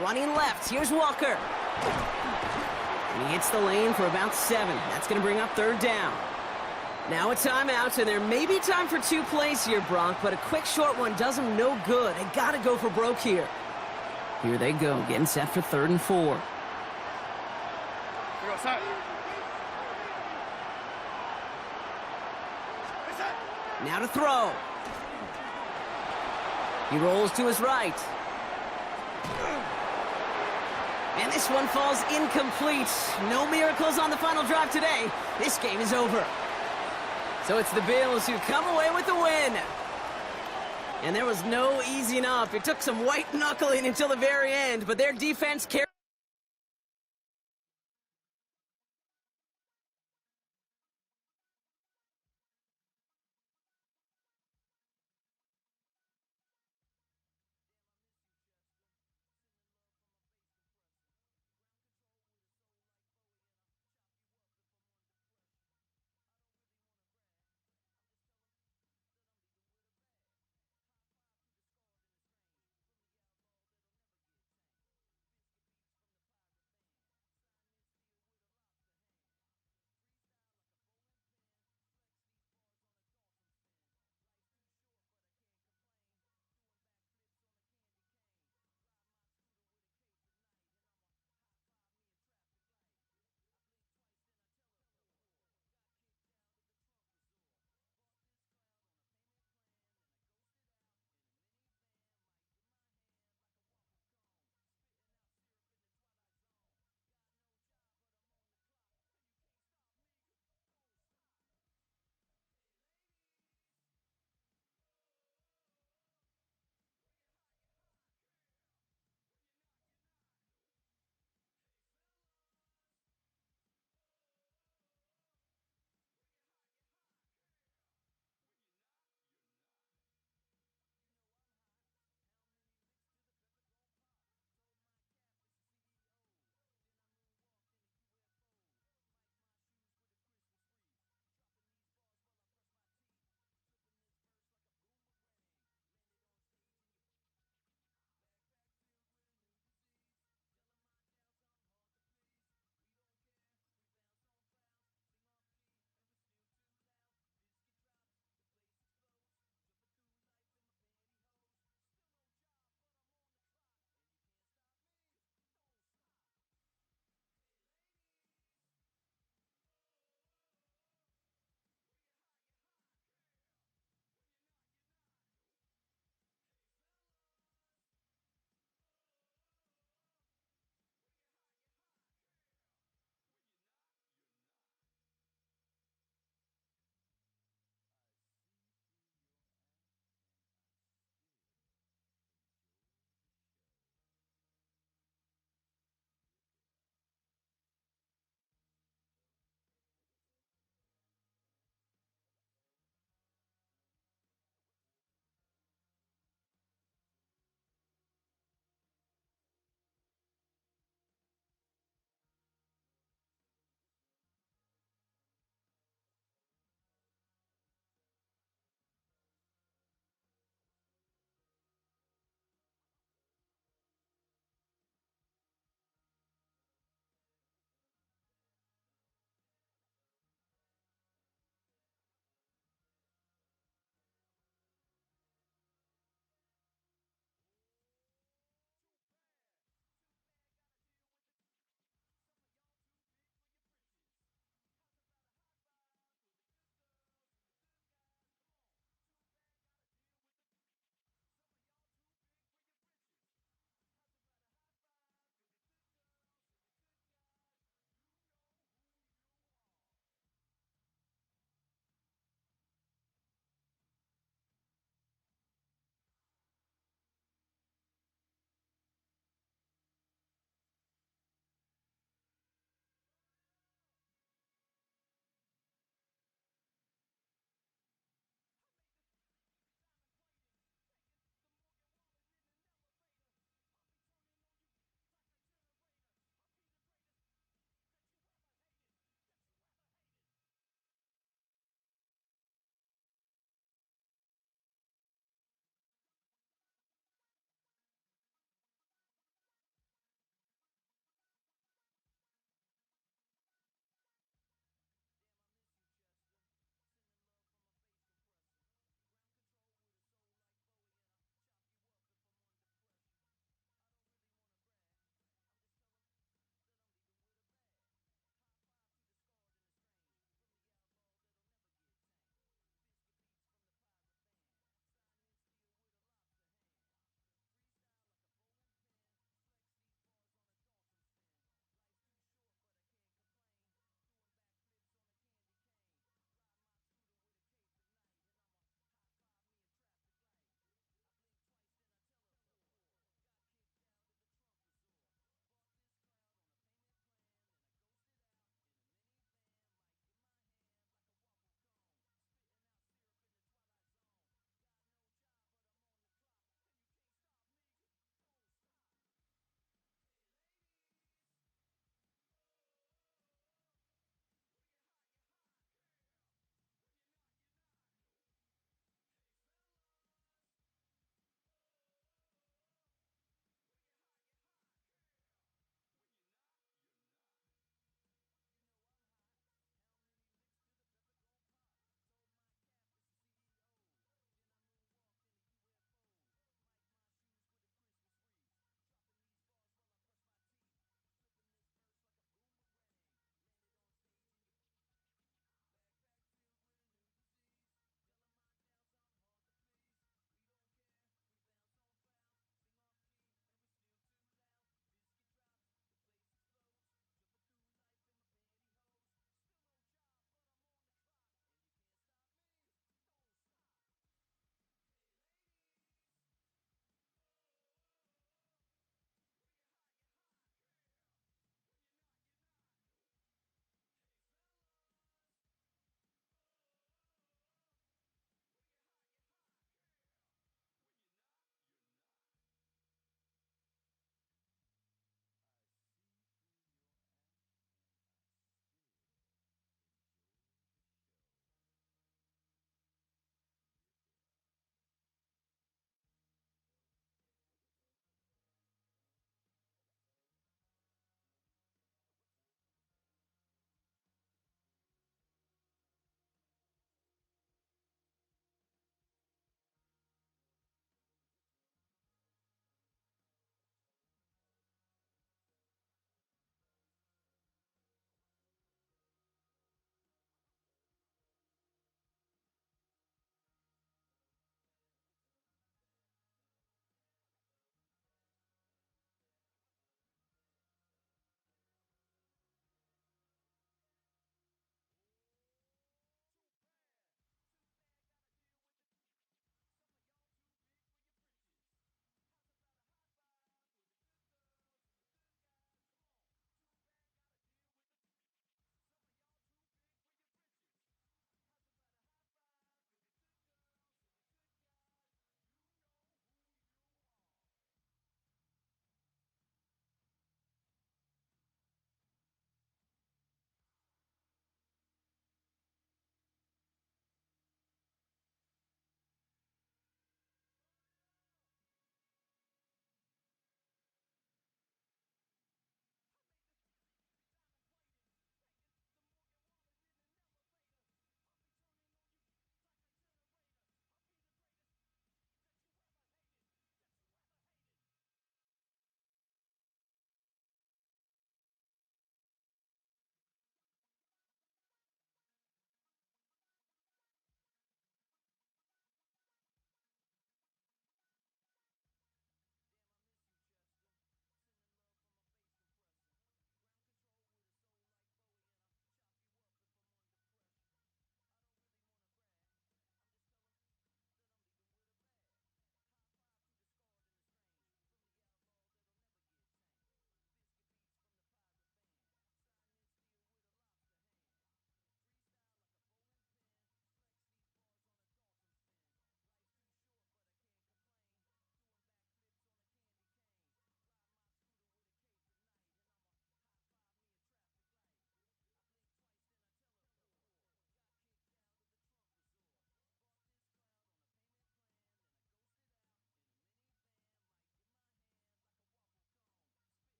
Speaker 7: Running left. Here's Walker. And he hits the lane for about 7. That's going to bring up third down. Now a timeout, and there may be time for 2 plays here, Brock, but a quick short one does them no good. They got to go for broke here. Here they go, getting set for 3rd and 4. Now to throw. He rolls to his right. And this one falls incomplete. No miracles on the final drive today. This game is over. So it's the Bills who come away with the win. And there was no easing up. It took some white knuckling until the very end, but their defense carried.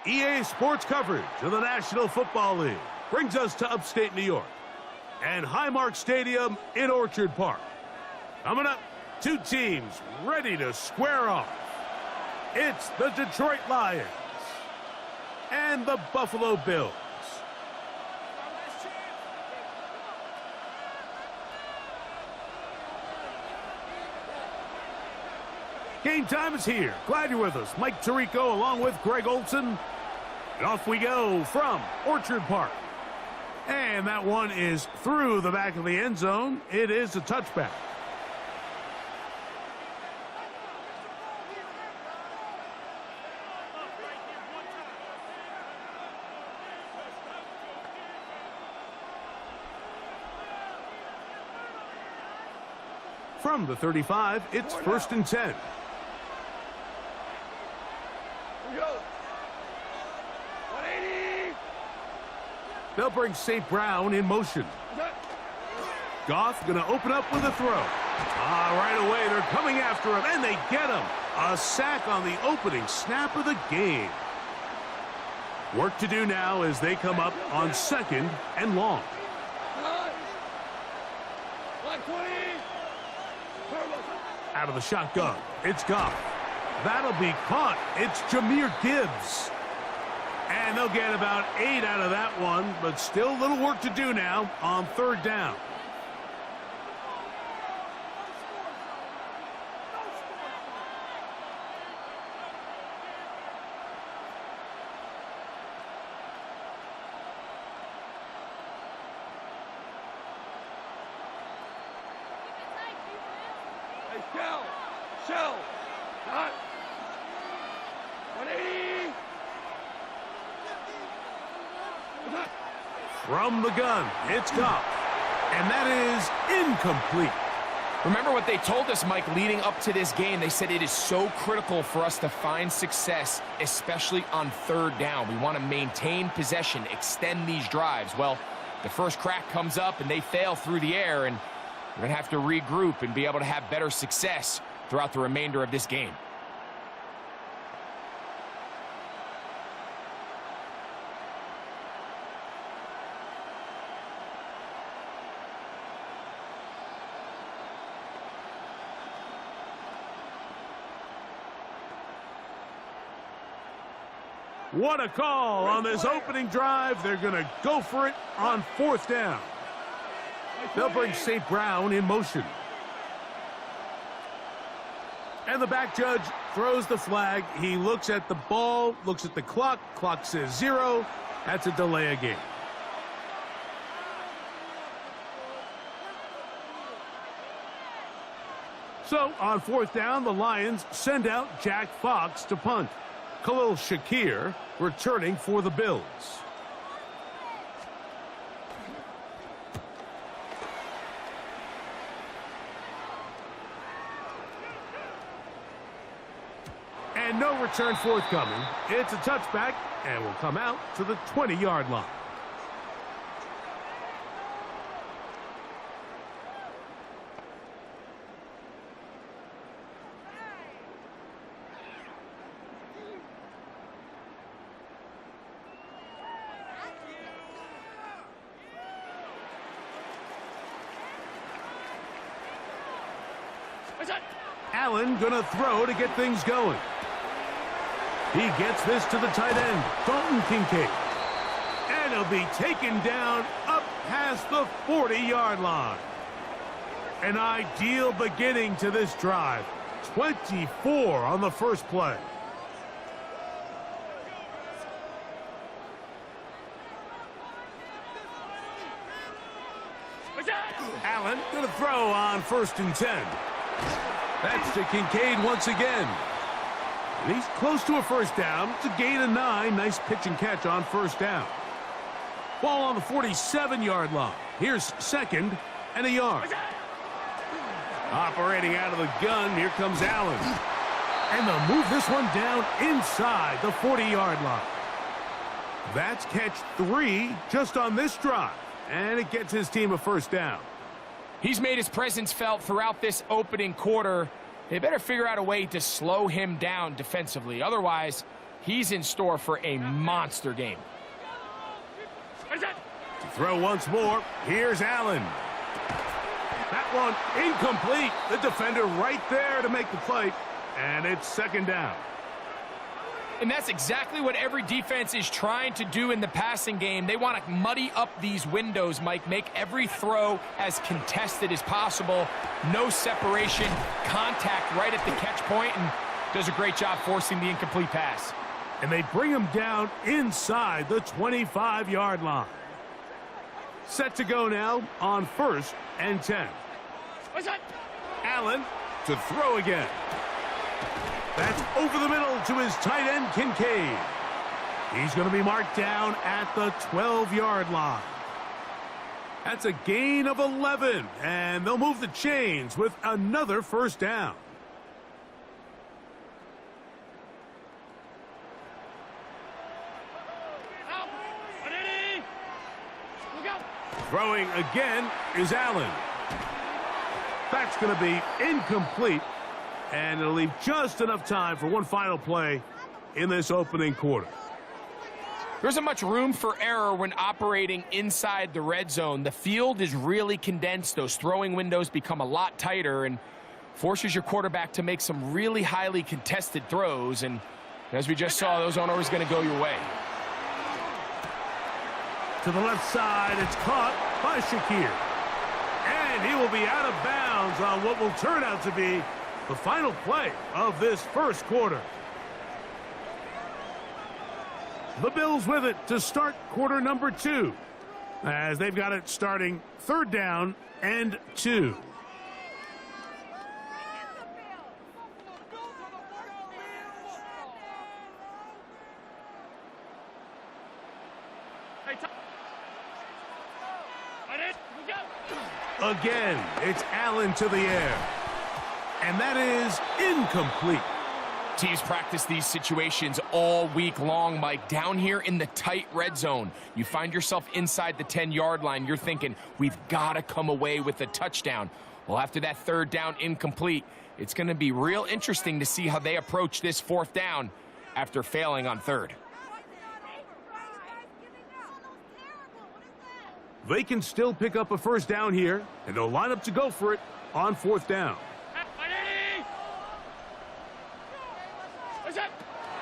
Speaker 1: EA Sports coverage of the National Football League brings us to upstate New York and Highmark Stadium in Orchard Park. Coming up, two teams ready to square off. It's the Detroit Lions and the Buffalo Bills. Game time is here. Glad you're with us. Mike Tirico along with Greg Olson. And off we go from Orchard Park. And that one is through the back of the end zone. It is a touchback. From the 35, it's 1st and 10. They'll bring St. Brown in motion. Goff going to open up with a throw. Right away, they're coming after him, and they get him. A sack on the opening snap of the game. Work to do now as they come up on 2nd and long. Out of the shotgun, it's Goff. That'll be caught. It's Jahmyr Gibbs. And they'll get about 8 out of that one, but still little work to do now on 3rd down.
Speaker 3: Shell. Not. 180.
Speaker 1: From the gun, it's Goff. And that is incomplete.
Speaker 2: Remember what they told us, Mike, leading up to this game. They said it is so critical for us to find success, especially on 3rd down. We want to maintain possession, extend these drives. Well, the first crack comes up and they fail through the air, and we're going to have to regroup and be able to have better success throughout the remainder of this game.
Speaker 1: What a call on this opening drive. They're going to go for it on 4th down. They'll bring St. Brown in motion. And the back judge throws the flag. He looks at the ball, looks at the clock. Clock says 0. That's a delay of game. So on 4th down, the Lions send out Jack Fox to punt. Khalil Shakir returning for the Bills. And no return forthcoming. It's a touchback and will come out to the 20-yard line. Allen gonna throw to get things going. He gets this to the tight end, Dalton Kincaid. And he'll be taken down up past the 40-yard line. An ideal beginning to this drive. 24 on the first play. Allen gonna throw on 1st and 10. That's to Kincaid once again. And he's close to a 1st down. It's a gain of 9. Nice pitch and catch on 1st down. Ball on the 47-yard line. Here's 2nd and a yard. Operating out of the gun, here comes Allen. And they'll move this one down inside the 40-yard line. That's catch 3 just on this drive. And it gets his team a 1st down.
Speaker 2: He's made his presence felt throughout this opening quarter. They better figure out a way to slow him down defensively. Otherwise, he's in store for a monster game.
Speaker 1: To throw once more, here's Allen. That one incomplete. The defender right there to make the play, and it's second down.
Speaker 2: And that's exactly what every defense is trying to do in the passing game. They want to muddy up these windows, Mike, make every throw as contested as possible. No separation, contact right at the catch point, and does a great job forcing the incomplete pass.
Speaker 1: And they bring him down inside the 25-yard line. Set to go now on 1st and 10. Allen to throw again. That's over the middle to his tight end, Kincaid. He's going to be marked down at the 12-yard line. That's a gain of 11, and they'll move the chains with another first down. Throwing again is Allen. That's going to be incomplete, and it'll leave just enough time for one final play in this opening quarter.
Speaker 2: There isn't much room for error when operating inside the red zone. The field is really condensed. Those throwing windows become a lot tighter and forces your quarterback to make some really highly contested throws. And as we just saw, those aren't always going to go your way.
Speaker 1: To the left side, it's caught by Shakir. And he will be out of bounds on what will turn out to be the final play of this first quarter. The Bills with it to start quarter number 2, as they've got it starting 3rd down and 2. Again, it's Allen to the air. And that is incomplete.
Speaker 2: Teams practice these situations all week long, Mike. Down here in the tight red zone, you find yourself inside the 10-yard line. You're thinking, we've got to come away with a touchdown. Well, after that 3rd down incomplete, it's going to be real interesting to see how they approach this 4th down after failing on 3rd.
Speaker 1: They can still pick up a first down here, and they'll line up to go for it on 4th down.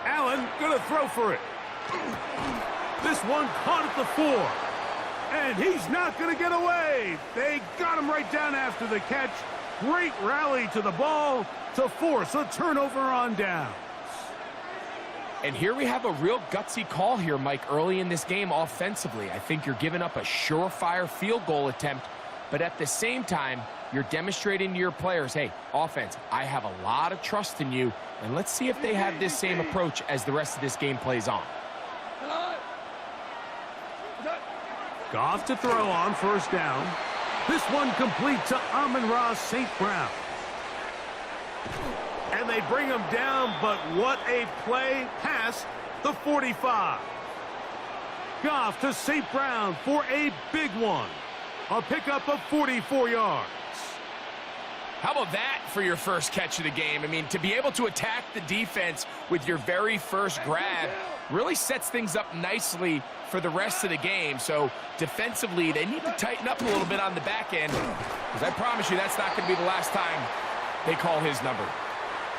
Speaker 1: Allen gonna throw for it. This one caught at the 4. And he's not gonna get away. They got him right down after the catch. Great rally to the ball to force a turnover on downs.
Speaker 2: And here we have a real gutsy call here, Mike, early in this game offensively. I think you're giving up a surefire field goal attempt, but at the same time, you're demonstrating to your players, hey, offense, I have a lot of trust in you, and let's see if they have this same approach as the rest of this game plays on.
Speaker 1: Goff to throw on 1st down. This one complete to Amon-Ra St. Brown. And they bring him down, but what a play past the 45. Goff to St. Brown for a big one. A pickup of 44 yards.
Speaker 2: How about that for your first catch of the game? I mean, to be able to attack the defense with your very first grab really sets things up nicely for the rest of the game. So defensively, they need to tighten up a little bit on the back end, because I promise you that's not going to be the last time they call his number.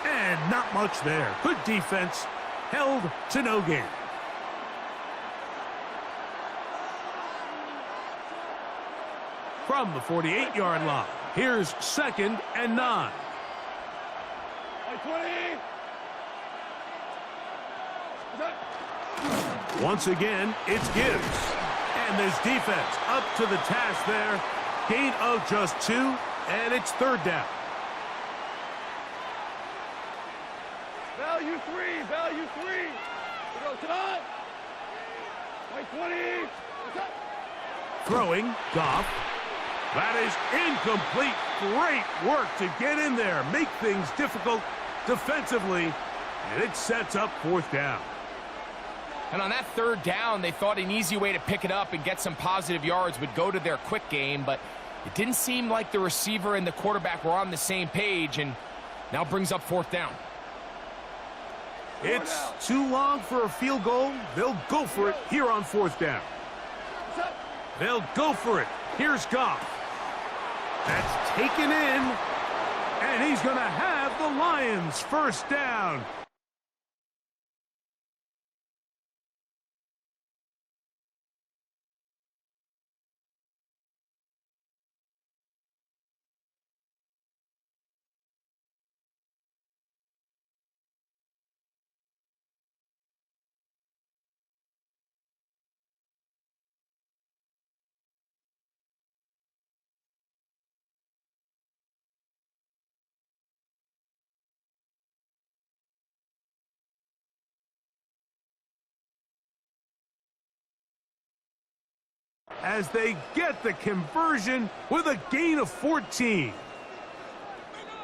Speaker 1: And not much there. Good defense, held to no gain. From the 48-yard line, here's 2nd and 9. Once again, it's Gibbs. And this defense up to the task there. Gain of just 2, and it's 3rd down.
Speaker 3: Value 3, value 3. We go tonight. 20.
Speaker 1: Throwing, Goff. That is incomplete. Great work to get in there, make things difficult defensively, and it sets up 4th down.
Speaker 2: And on that 3rd down, they thought an easy way to pick it up and get some positive yards would go to their quick game, but it didn't seem like the receiver and the quarterback were on the same page, and now brings up 4th down.
Speaker 1: It's too long for a field goal. They'll go for it here on 4th down. They'll go for it. Here's Goff. That's taken in, and he's going to have the Lions 1st down. As they get the conversion with a gain of 14.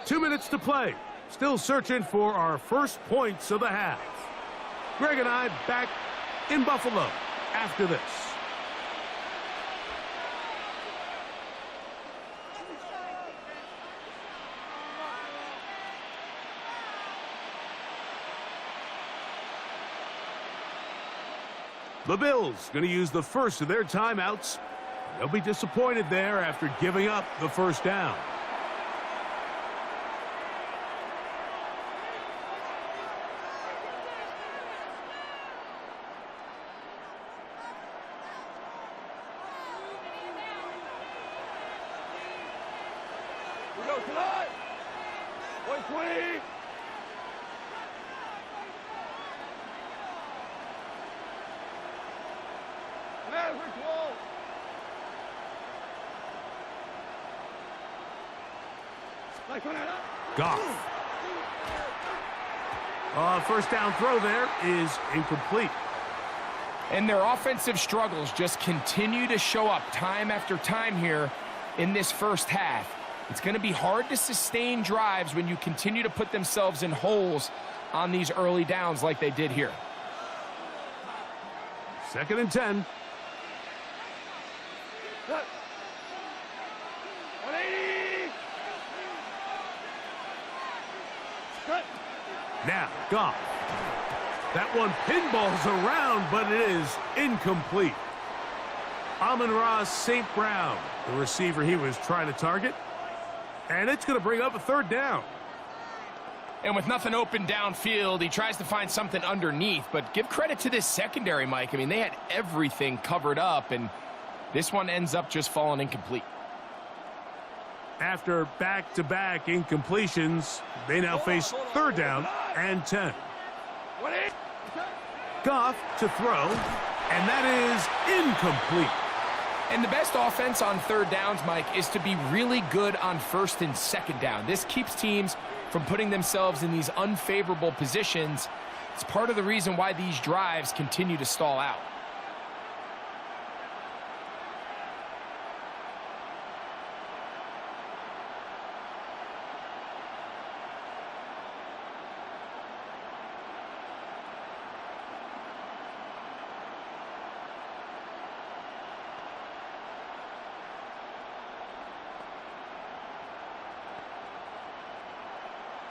Speaker 1: 2 minutes to play. Still searching for our first points of the half. Greg and I back in Buffalo after this. The Bills going to use the first of their timeouts. They'll be disappointed there after giving up the 1st down.
Speaker 3: We go tonight. 120.
Speaker 1: Goff. 1st down throw there is incomplete.
Speaker 2: And their offensive struggles just continue to show up time after time here in this 1st half. It's going to be hard to sustain drives when you continue to put themselves in holes on these early downs like they did here.
Speaker 1: 2nd and 10. Now, Goff. That one pinballs around, but it is incomplete. Amon-Ra St. Brown, the receiver he was trying to target. And it's going to bring up a 3rd down.
Speaker 2: And with nothing open downfield, he tries to find something underneath. But give credit to this secondary, Mike. I mean, they had everything covered up, and this one ends up just falling incomplete.
Speaker 1: After back-to-back incompletions, they now face 3rd down and 10. Goff to throw, and that is incomplete.
Speaker 2: And the best offense on 3rd downs, Mike, is to be really good on 1st and 2nd down. This keeps teams from putting themselves in these unfavorable positions. It's part of the reason why these drives continue to stall out.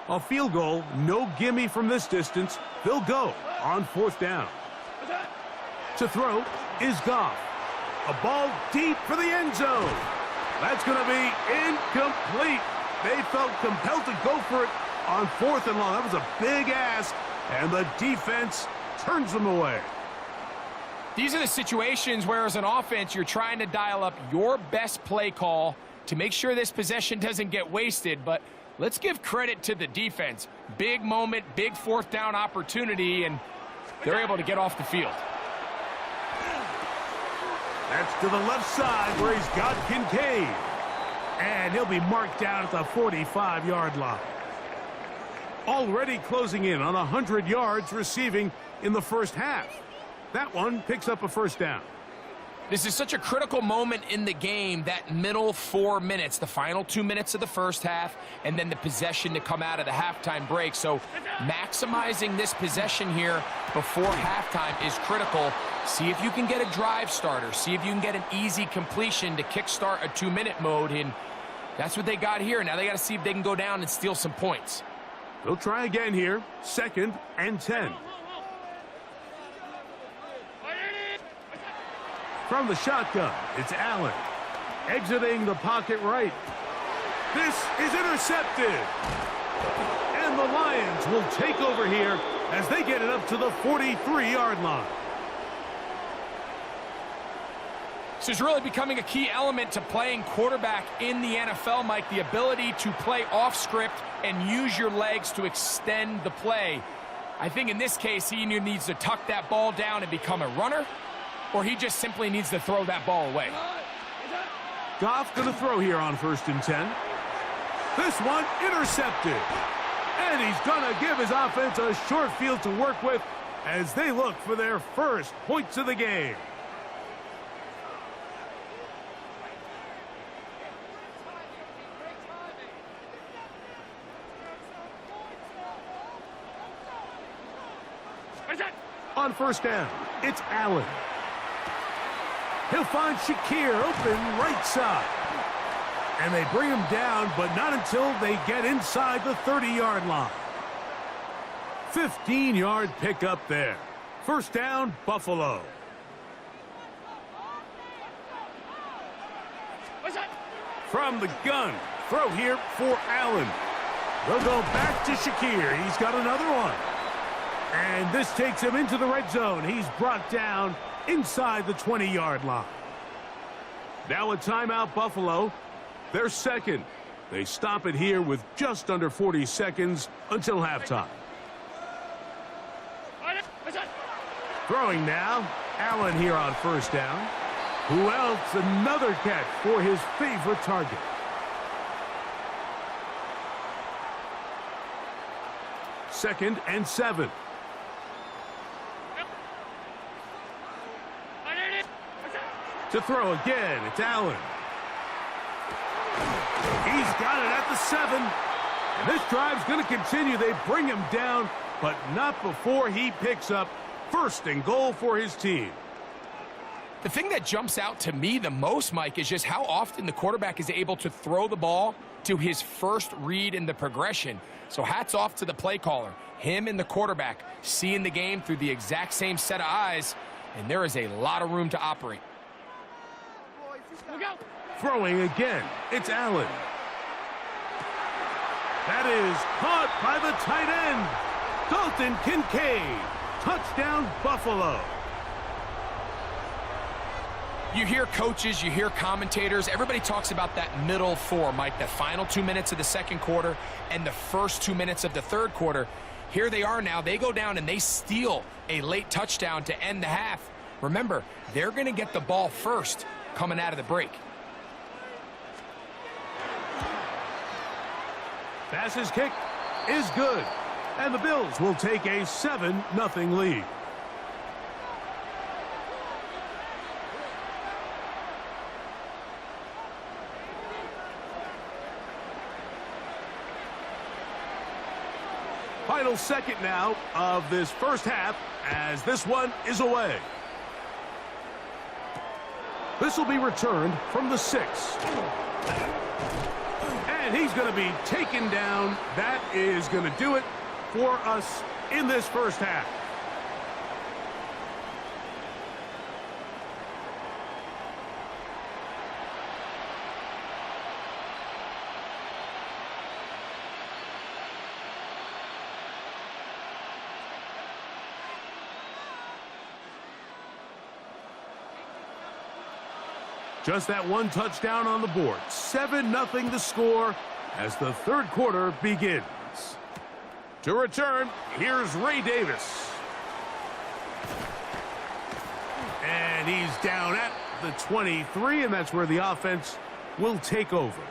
Speaker 1: A field goal, no gimme from this distance. They'll go on 4th down. To throw is Goff. A ball deep for the end zone. That's going to be incomplete. They felt compelled to go for it on 4th and long. That was a big ask, and the defense turns them away.
Speaker 2: These are the situations where, as an offense, you're trying to dial up your best play call to make sure this possession doesn't get wasted, but let's give credit to the defense. Big moment, big 4th down opportunity, and they're able to get off the field.
Speaker 1: That's to the left side where he's got Kincaid. And he'll be marked down at the 45-yard line. Already closing in on 100 yards receiving in the 1st half. That one picks up a 1st down.
Speaker 2: This is such a critical moment in the game, that middle 4 minutes, the final 2 minutes of the 1st half, and then the possession to come out of the halftime break. So maximizing this possession here before halftime is critical. See if you can get a drive starter. See if you can get an easy completion to kickstart a 2-minute mode, and that's what they got here. Now they got to see if they can go down and steal some points.
Speaker 1: They'll try again here. 2nd and 10. From the shotgun, it's Allen. Exiting the pocket right. This is intercepted. And the Lions will take over here as they get it up to the 43-yard line.
Speaker 2: This is really becoming a key element to playing quarterback in the NFL, Mike, the ability to play off script and use your legs to extend the play. I think in this case, he either needs to tuck that ball down and become a runner, or he just simply needs to throw that ball away.
Speaker 1: Goff going to throw here on 1st and 10. This one intercepted. And he's going to give his offense a short field to work with as they look for their first points of the game. On 1st down, it's Allen. He'll find Shakir open right side. And they bring him down, but not until they get inside the 30-yard line. 15-yard pickup there. 1st down, Buffalo. From the gun, throw here for Allen. They'll go back to Shakir. He's got another one. And this takes him into the red zone. He's brought down inside the 20-yard line. Now a timeout, Buffalo. They're 2nd. They stop it here with just under 40 seconds until halftime. Throwing now, Allen here on 1st down. Who else? Another catch for his favorite target. Second and 7. To throw again, it's Allen. He's got it at the 7. And this drive's going to continue. They bring him down, but not before he picks up 1st and goal for his team.
Speaker 2: The thing that jumps out to me the most, Mike, is just how often the quarterback is able to throw the ball to his first read in the progression. So hats off to the play caller. Him and the quarterback seeing the game through the exact same set of eyes, and there is a lot of room to operate.
Speaker 1: Throwing again, it's Allen. That is caught by the tight end, Dalton Kincaid. Touchdown, Buffalo.
Speaker 2: You hear coaches, you hear commentators, everybody talks about that middle 4, Mike, the final 2 minutes of the 2nd quarter and the first 2 minutes of the 3rd quarter. Here they are now. They go down and they steal a late touchdown to end the half. Remember, they're going to get the ball first coming out of the break.
Speaker 1: Pass's kick is good, and the Bills will take a 7-0 lead. Final 2nd now of this first half as this one is away. This will be returned from the 6. And he's going to be taken down. That is going to do it for us in this first half. Just that one touchdown on the board. 7-0 the score as the 3rd quarter begins. To return, here's Ray Davis. And he's down at the 23, and that's where the offense will take over.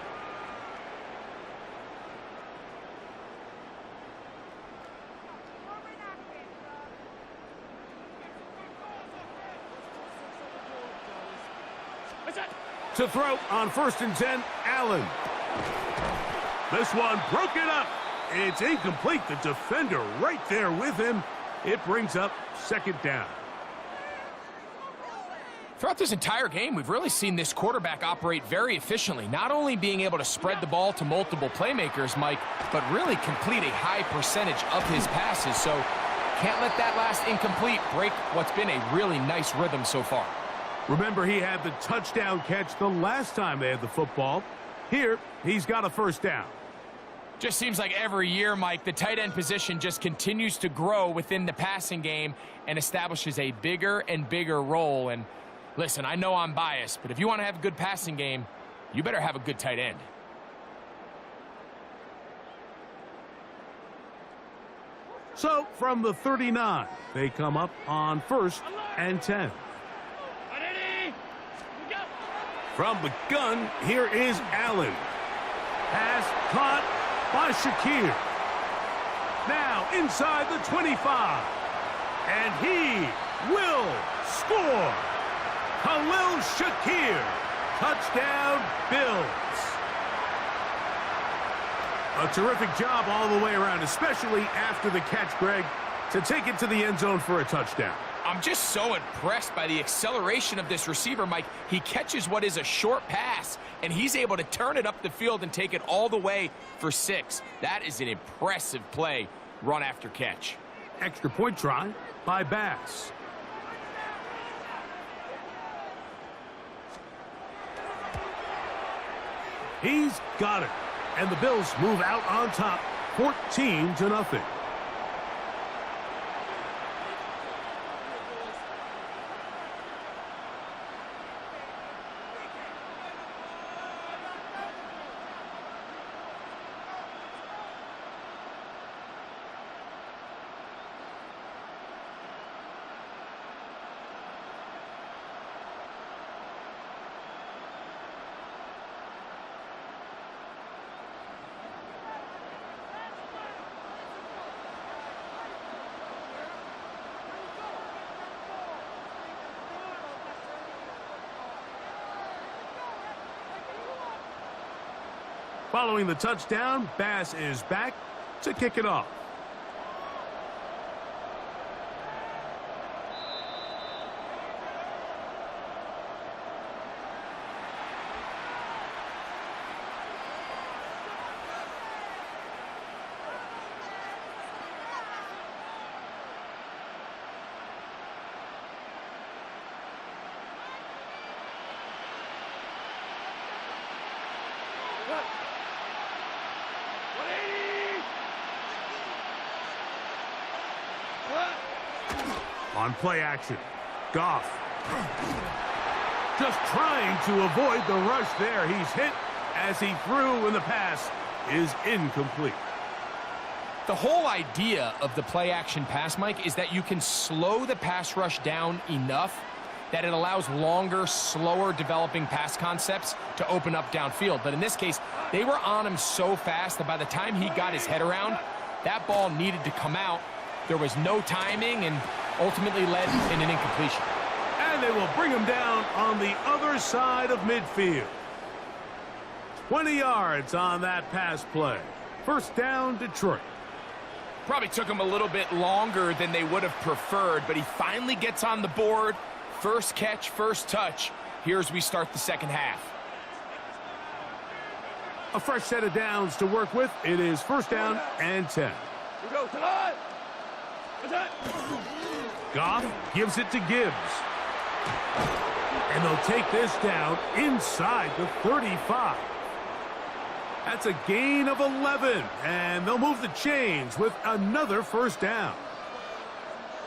Speaker 1: To throw on 1st and 10, Allen. This one broke it up. It's incomplete. The defender right there with him. It brings up 2nd down.
Speaker 2: Throughout this entire game, we've really seen this quarterback operate very efficiently, not only being able to spread the ball to multiple playmakers, Mike, but really complete a high percentage of his passes. So can't let that last incomplete break what's been a really nice rhythm so far.
Speaker 1: Remember, he had the touchdown catch the last time they had the football. Here, he's got a first down.
Speaker 2: Just seems like every year, Mike, the tight end position just continues to grow within the passing game and establishes a bigger and bigger role. And listen, I know I'm biased, but if you want to have a good passing game, you better have a good tight end.
Speaker 1: So, from the 39, they come up on 1st and 10. From the gun, here is Allen. Pass caught by Shakir. Now inside the 25. And he will score. Khalil Shakir. Touchdown, Bills. A terrific job all the way around, especially after the catch, Greg, to take it to the end zone for a touchdown.
Speaker 2: I'm just so impressed by the acceleration of this receiver, Mike. He catches what is a short pass, and he's able to turn it up the field and take it all the way for 6. That is an impressive play, run after catch.
Speaker 1: Extra point try by Bass. He's got it. And the Bills move out on top, 14-0. Following the touchdown, Bass is back to kick it off. On play action, Goff just trying to avoid the rush there. He's hit as he threw, and the pass is incomplete.
Speaker 2: The whole idea of the play action pass, Mike, is that you can slow the pass rush down enough that it allows longer, slower developing pass concepts to open up downfield. But in this case, they were on him so fast that by the time he got his head around, that ball needed to come out. There was no timing and ultimately led in an incompletion.
Speaker 1: And they will bring him down on the other side of midfield. 20 yards on that pass play. First down, Detroit.
Speaker 2: Probably took him a little bit longer than they would have preferred, but he finally gets on the board. First catch, first touch. Here as we start the second half.
Speaker 1: A fresh set of downs to work with. It is first down and 10. Goff gives it to Gibbs. And they'll take this down inside the 35. That's a gain of 11. And they'll move the chains with another first down.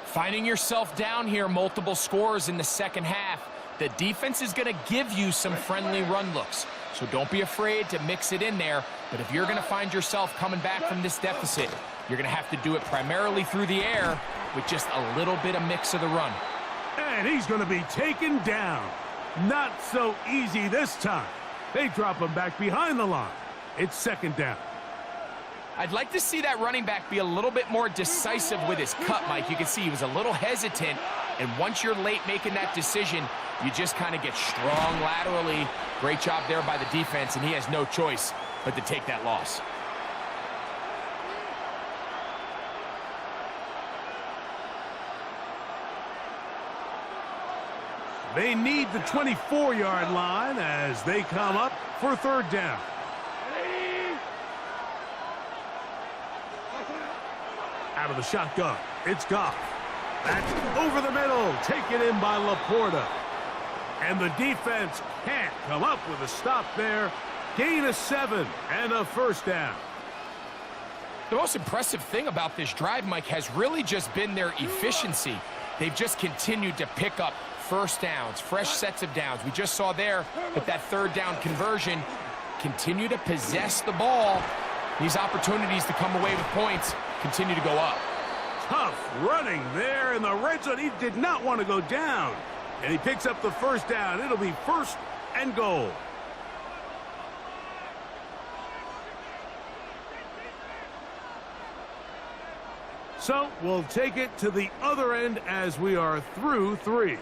Speaker 2: Finding yourself down here, multiple scores in the second half. The defense is going to give you some friendly run looks. So don't be afraid to mix it in there. But if you're going to find yourself coming back from this deficit, you're going to have to do it primarily through the air with just a little bit of mix of the run.
Speaker 1: And he's going to be taken down. Not so easy this time. They drop him back behind the line. It's second down.
Speaker 2: I'd like to see that running back be a little bit more decisive with his cut, Mike. You can see he was a little hesitant, and once you're late making that decision, you just kind of get strong laterally. Great job there by the defense, and he has no choice but to take that loss.
Speaker 1: They need the 24-yard line as they come up for third down. Out of the shotgun, it's Goff. That's over the middle, taken in by Laporta. And the defense can't come up with a stop there. Gain of 7 and a first down.
Speaker 2: The most impressive thing about this drive, Mike, has really just been their efficiency. They've just continued to pick up first downs, fresh sets of downs. We just saw there with that third down conversion, continue to possess the ball. These opportunities to come away with points continue to go up.
Speaker 1: Tough running there in the red zone. He did not want to go down. And he picks up the first down. It'll be first and goal. So we'll take it to the other end as we are through 3.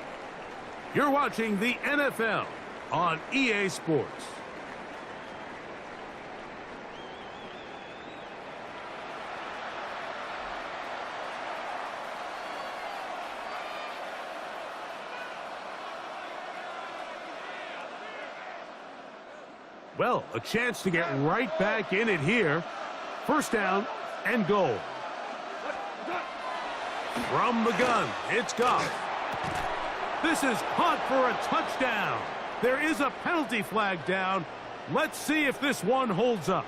Speaker 1: You're watching the NFL on EA Sports. Well, a chance to get right back in it here. First down and goal. From the gun, it's Goff. This is caught for a touchdown. There is a penalty flag down. Let's see if this one holds up.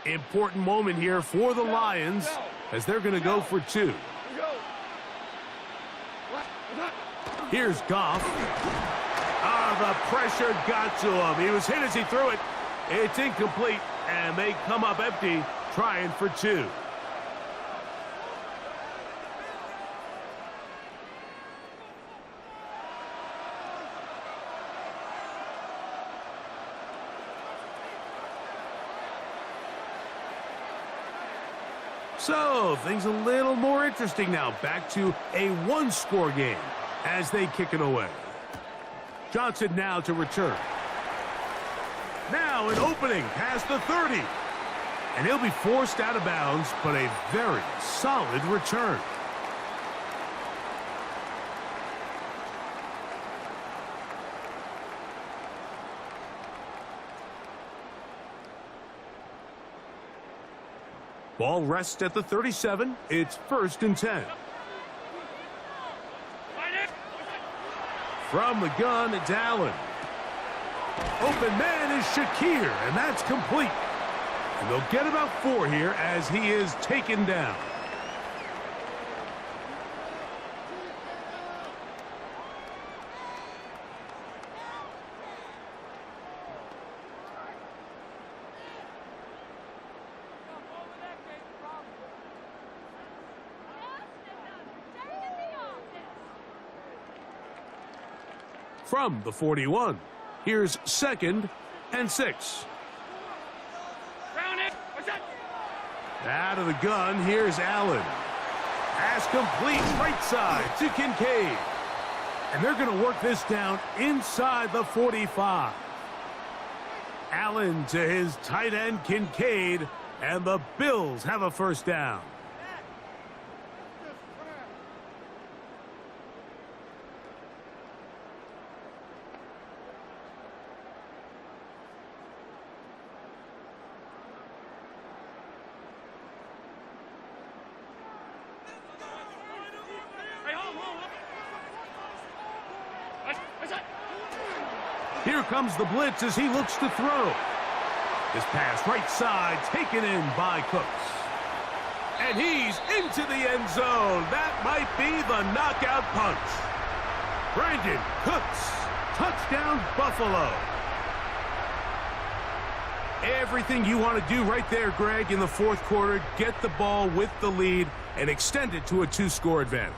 Speaker 1: Important moment here for the Lions as they're going to go for 2. Here's Goff. The pressure got to him. He was hit as he threw it. It's incomplete, and they come up empty, trying for 2. So, things a little more interesting now. Back to a one-score game as they kick it away. Johnson now to return. Now an opening past the 30. And he'll be forced out of bounds, but a very solid return. Ball rests at the 37. It's first and 10. From the gun, it's Allen. Open man is Shakir, and that's complete. And they'll get about 4 here as he is taken down. From the 41, here's second and 6. Out of the gun, here's Allen. Pass complete right side to Kincaid. And they're going to work this down inside the 45. Allen to his tight end, Kincaid, and the Bills have a first down. Here comes the blitz as he looks to throw. This pass right side taken in by Cooks. And he's into the end zone. That might be the knockout punch. Brandon Cooks, touchdown Buffalo. Everything you want to do right there, Greg, in the fourth quarter, get the ball with the lead and extend it to a 2-score advantage.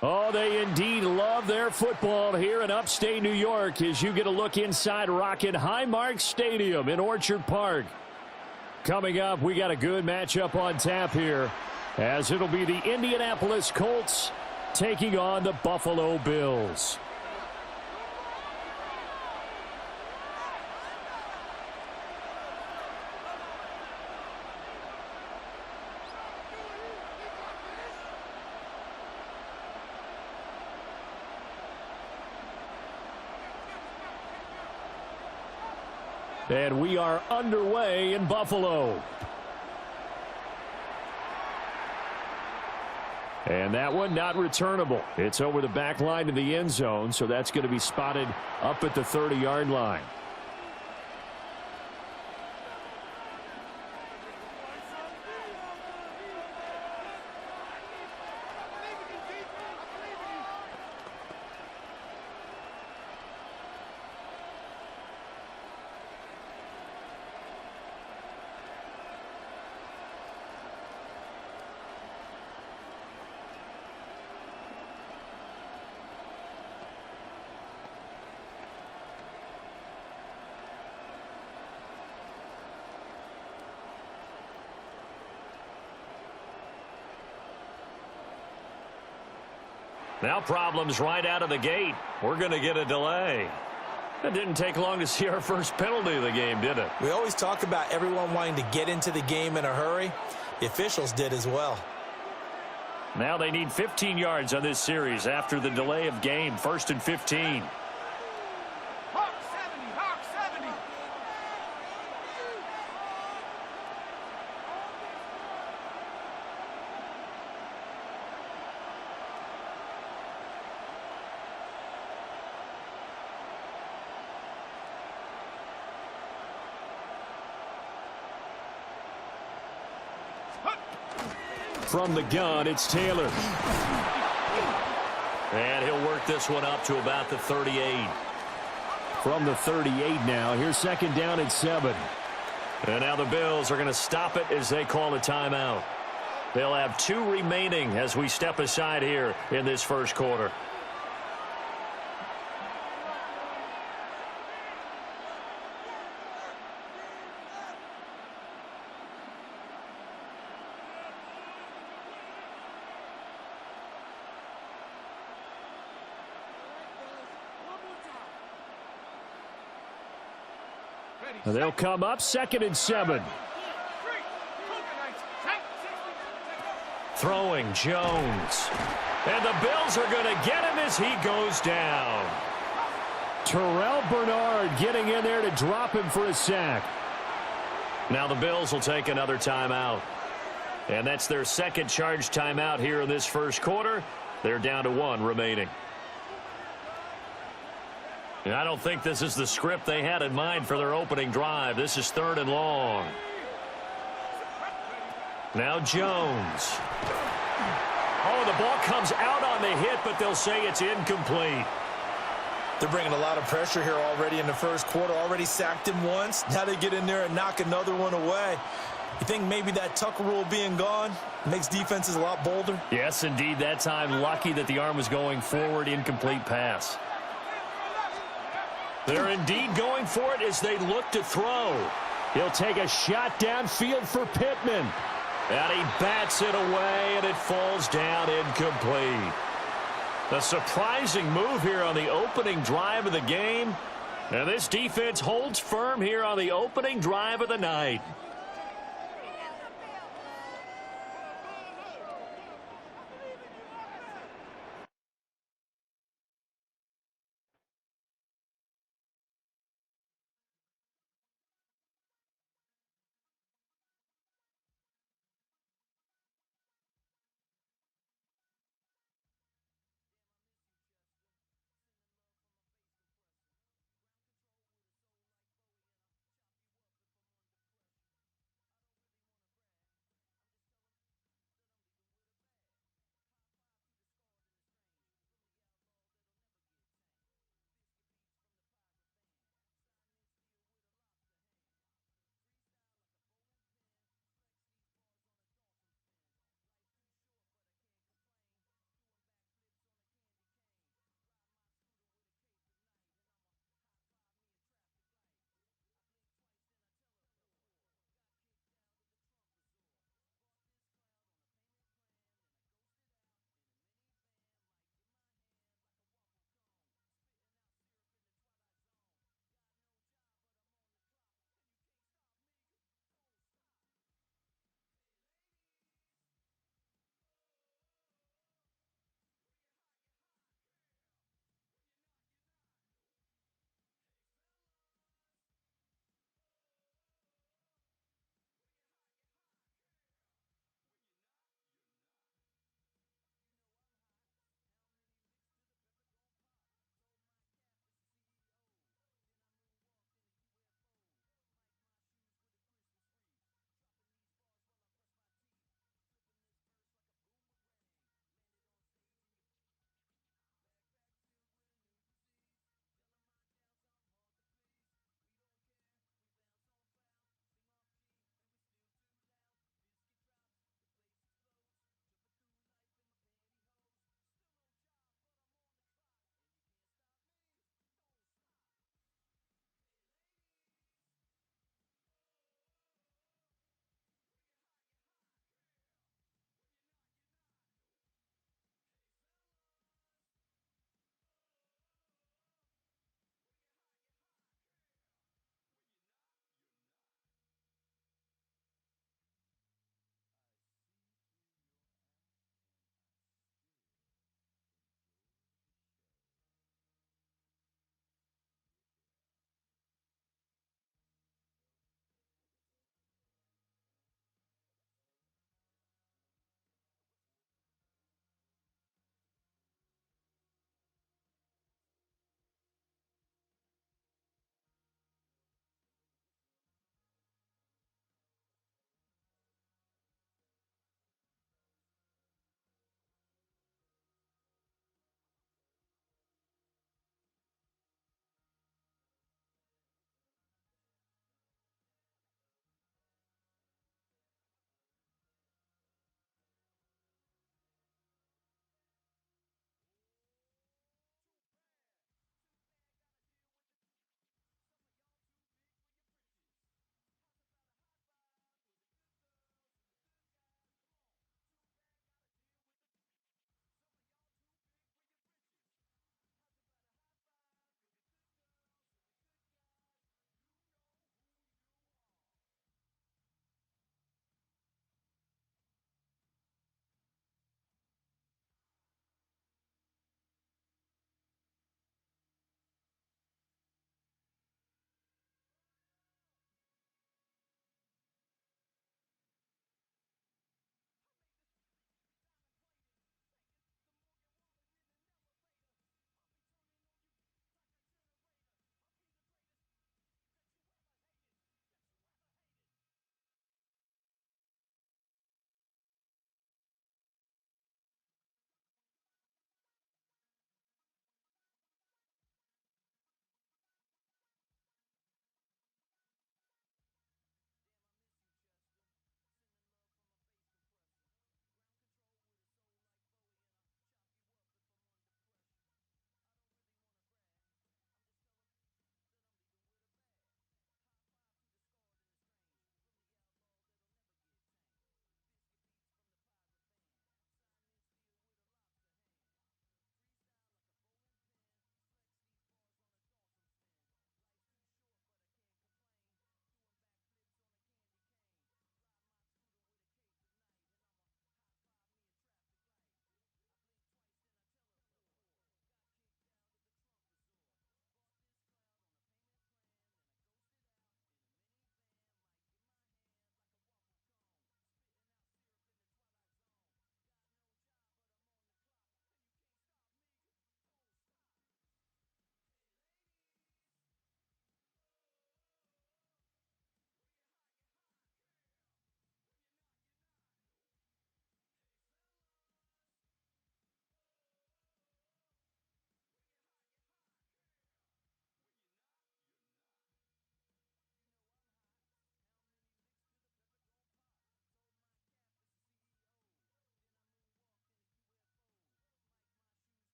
Speaker 6: Oh, they indeed love their football here in upstate New York as you get a look inside rockin' Highmark Stadium in Orchard Park. Coming up, we got a good matchup on tap here as it'll be the Indianapolis Colts taking on the Buffalo Bills. And we are underway in Buffalo. And that one not returnable. It's over the back line to the end zone, so that's going to be spotted up at the 30-yard line.
Speaker 4: Now problems right out of the gate. We're going to get a delay. It didn't take long to see our first penalty of the game, did it?
Speaker 5: We always talk about everyone wanting to get into the game in a hurry. The officials did as well.
Speaker 4: Now they need 15 yards on this series after the delay of game. 1st and 15.
Speaker 3: Hawk 70, Hawk 70.
Speaker 6: From the gun, it's Taylor.
Speaker 4: And he'll work this one up to about the 38.
Speaker 6: From the 38 now, here's 2nd down and 7.
Speaker 4: And now the Bills are going to stop it as they call a timeout. They'll have 2 remaining as we step aside here in this first quarter.
Speaker 6: They'll come up 2nd and 7.
Speaker 4: Throwing Jones. And the Bills are going to get him as he goes down.
Speaker 6: Terrell Bernard getting in there to drop him for a sack.
Speaker 4: Now the Bills will take another timeout. And that's their 2nd charge timeout here in this first quarter. They're down to 1 remaining. And I don't think this is the script they had in mind for their opening drive. This is 3rd and long. Now Jones. Oh, the ball comes out on the hit, but they'll say it's incomplete.
Speaker 5: They're bringing a lot of pressure here already in the first quarter. Already sacked him once. Now they get in there and knock another one away. You think maybe that Tucker rule being gone makes defenses a lot bolder?
Speaker 6: Yes, indeed. That time, lucky that the arm was going forward. Incomplete pass.
Speaker 4: They're indeed going for it as they look to throw.
Speaker 6: He'll take a shot downfield for Pittman.
Speaker 4: And he bats it away, and it falls down incomplete. A surprising move here on the opening drive of the game. And this defense holds firm here on the opening drive of the night.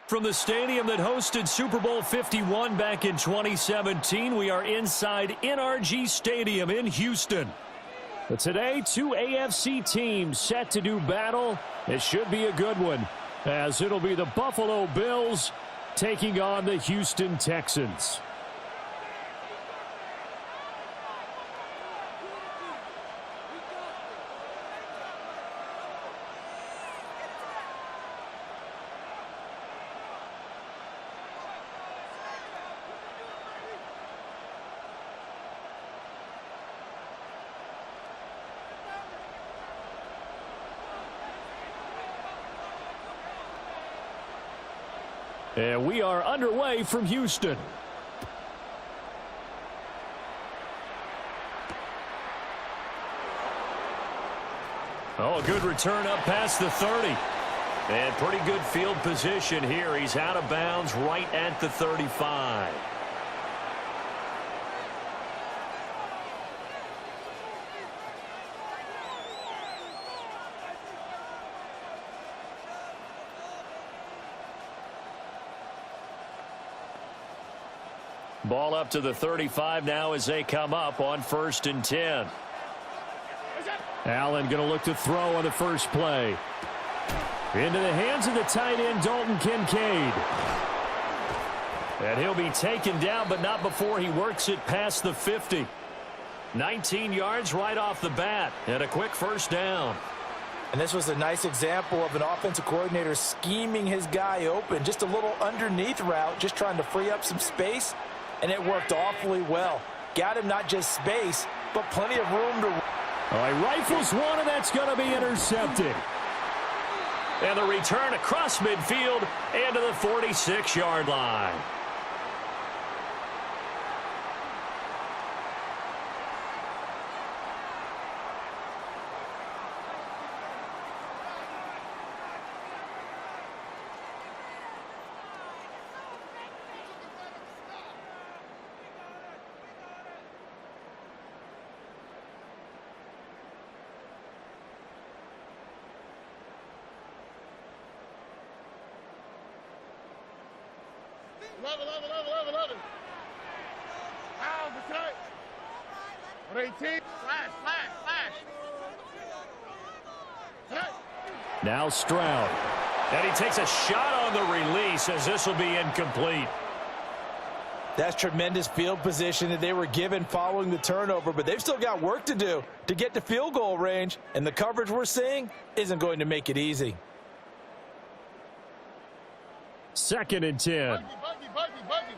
Speaker 6: From the stadium that hosted Super Bowl 51 back in 2017, we are inside NRG Stadium in Houston. But today, two AFC teams set to do battle. It should be a good one, as it'll be the Buffalo Bills taking on the Houston Texans. And we are underway from Houston. Oh, a good return up past the 30. And pretty good field position here. He's out of bounds right at the 35. Ball up to the 35 now as they come up on 1st and 10. Allen going to look to throw on the first play. Into the hands of the tight end, Dalton Kincaid. And he'll be taken down, but not before he works it past the 50. 19 yards right off the bat, and a quick first down.
Speaker 5: And this was a nice example of an offensive coordinator scheming his guy open. Just a little underneath route, just trying to free up some space. And it worked awfully well. Got him not just space, but plenty of room to...
Speaker 6: All right, rifles one, and that's going to be intercepted. And the return across midfield and to the 46-yard line.
Speaker 3: Love. Out the tight. 18. Flash.
Speaker 6: Now Stroud. And he takes a shot on the release as this will be incomplete.
Speaker 5: That's tremendous field position that they were given following the turnover, but they've still got work to do to get to field goal range, and the coverage we're seeing isn't going to make it easy.
Speaker 6: 2nd and 10.
Speaker 3: Buggy.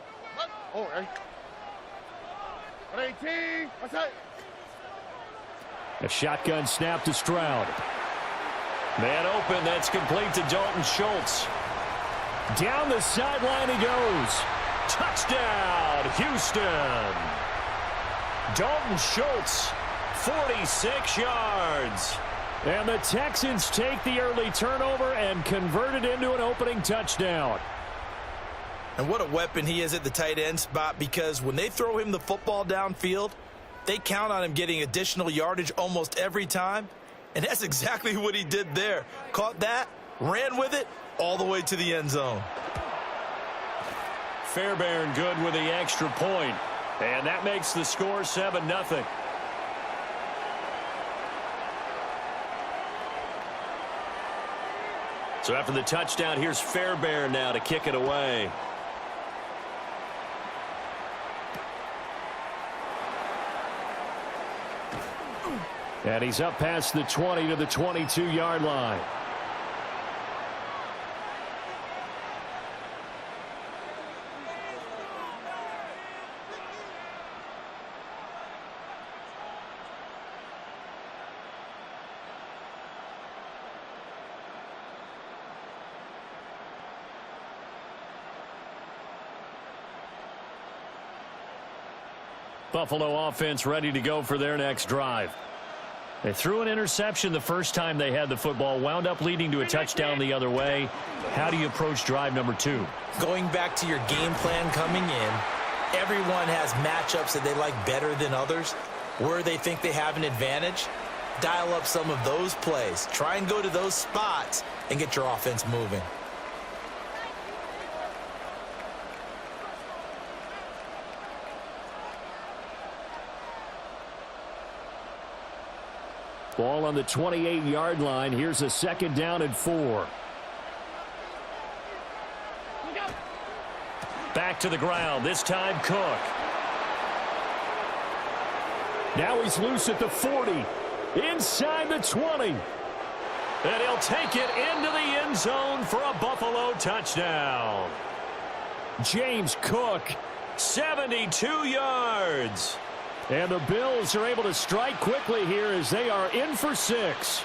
Speaker 3: Oh, right. 18. What's that?
Speaker 6: A shotgun snap to Stroud. Man open, that's complete to Dalton Schultz. Down the sideline he goes. Touchdown, Houston. Dalton Schultz, 46 yards. And the Texans take the early turnover and convert it into an opening touchdown.
Speaker 5: And what a weapon he is at the tight end spot, because when they throw him the football downfield, they count on him getting additional yardage almost every time. And that's exactly what he did there. Caught that, ran with it, all the way to the end zone.
Speaker 6: Fairbairn good with the extra point. And that makes the score 7-0. So after the touchdown, here's Fairbairn now to kick it away. And he's up past the 20 to the 22-yard line. Buffalo offense ready to go for their next drive. They threw an interception the first time they had the football, wound up leading to a touchdown the other way. How do you approach drive number 2?
Speaker 5: Going back to your game plan coming in, everyone has matchups that they like better than others. Where they think they have an advantage, dial up some of those plays. Try and go to those spots and get your offense moving.
Speaker 6: Ball on the 28-yard line. Here's a 2nd down and 4.
Speaker 4: Back to the ground. This time Cook.
Speaker 6: Now he's loose at the 40. Inside the 20.
Speaker 4: And he'll take it into the end zone for a Buffalo touchdown.
Speaker 6: James Cook.
Speaker 4: 72 yards.
Speaker 6: And the Bills are able to strike quickly here as they are in for 6.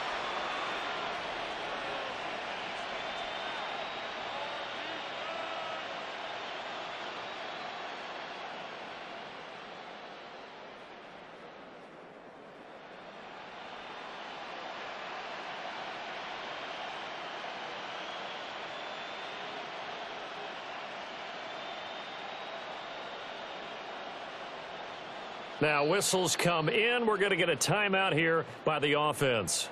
Speaker 4: Now whistles come in. We're going to get a timeout here by the offense.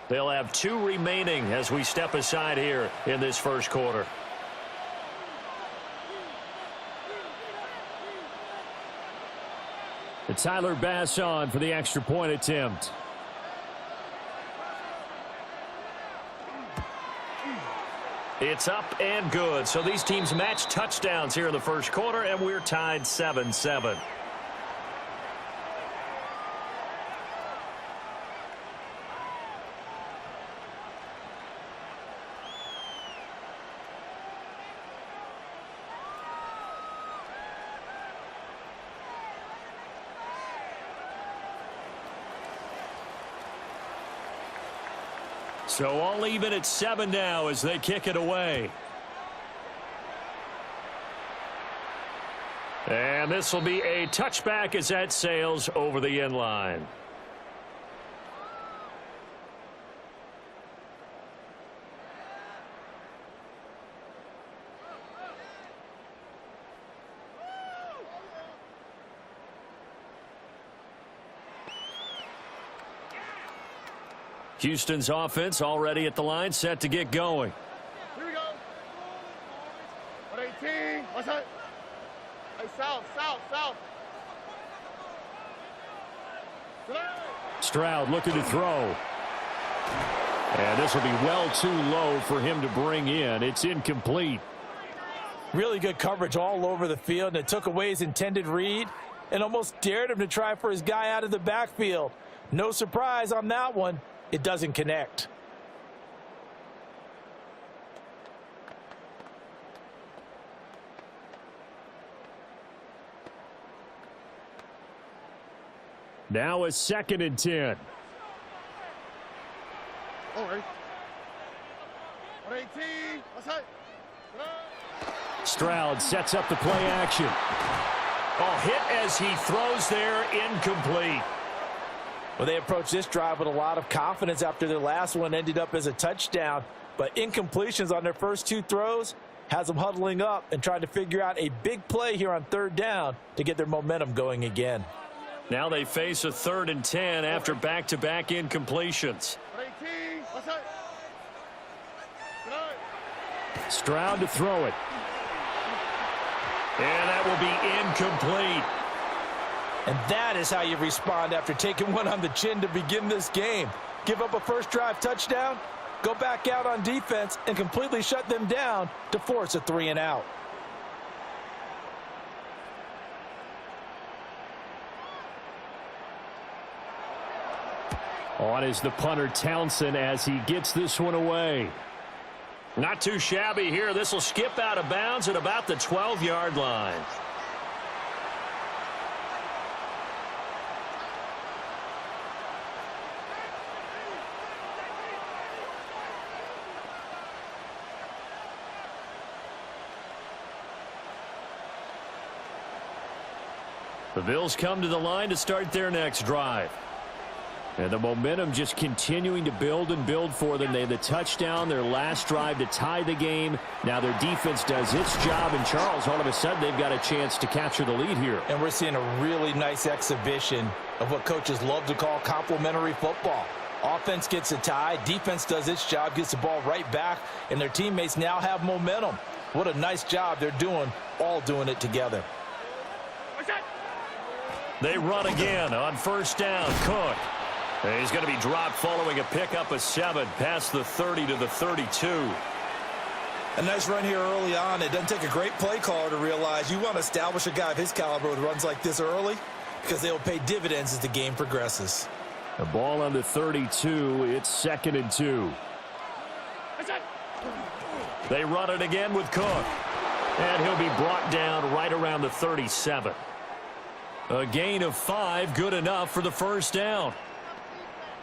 Speaker 4: They'll have 2 remaining as we step aside here in this first quarter.
Speaker 6: And Tyler Bass on for the extra point attempt.
Speaker 4: It's up and good. So these teams match touchdowns here in the first quarter, and we're tied 7-7. So all even at 7 now as they kick it away. And this will be a touchback as that sails over the end line. Houston's offense already at the line, set to get going.
Speaker 8: Here we go. 118. What's that? Hey, south.
Speaker 6: Stroud looking to throw. And this will be well too low for him to bring in. It's incomplete.
Speaker 5: Really good coverage all over the field, and it took away his intended read and almost dared him to try for his guy out of the backfield. No surprise on that one. It doesn't connect.
Speaker 6: Now a 2nd and 10.
Speaker 8: All right. 118. What's that?
Speaker 6: Stroud sets up the play action.
Speaker 4: Oh, hit as he throws there, incomplete.
Speaker 5: Well, they approached this drive with a lot of confidence after their last one ended up as a touchdown. But incompletions on their first 2 throws has them huddling up and trying to figure out a big play here on 3rd down to get their momentum going again.
Speaker 4: Now they face a 3rd and 10 after back-to-back incompletions.
Speaker 8: 118. What's that?
Speaker 6: Stroud to throw it.
Speaker 4: And that will be incomplete.
Speaker 5: And that is how you respond after taking one on the chin to begin this game. Give up a first drive touchdown, go back out on defense, and completely shut them down to force a 3 and out.
Speaker 6: On is the punter Townsend as he gets this one away.
Speaker 4: Not too shabby here. This will skip out of bounds at about the 12-yard line.
Speaker 6: The Bills come to the line to start their next drive. And the momentum just continuing to build and build for them. They had the touchdown, their last drive to tie the game. Now their defense does its job, and Charles, all of a sudden, they've got a chance to capture the lead here.
Speaker 5: And we're seeing a really nice exhibition of what coaches love to call complementary football. Offense gets a tie, defense does its job, gets the ball right back, and their teammates now have momentum. What a nice job they're doing, all doing it together.
Speaker 4: They run again on 1st down. Cook. And he's going to be dropped following a pickup of 7 past the 30 to the 32.
Speaker 5: A nice run here early on. It doesn't take a great play caller to realize you want to establish a guy of his caliber with runs like this early because they will pay dividends as the game progresses.
Speaker 6: The ball on the 32. It's 2nd and 2. They run it again with Cook. And he'll be brought down right around the 37. A gain of 5, good enough for the first down.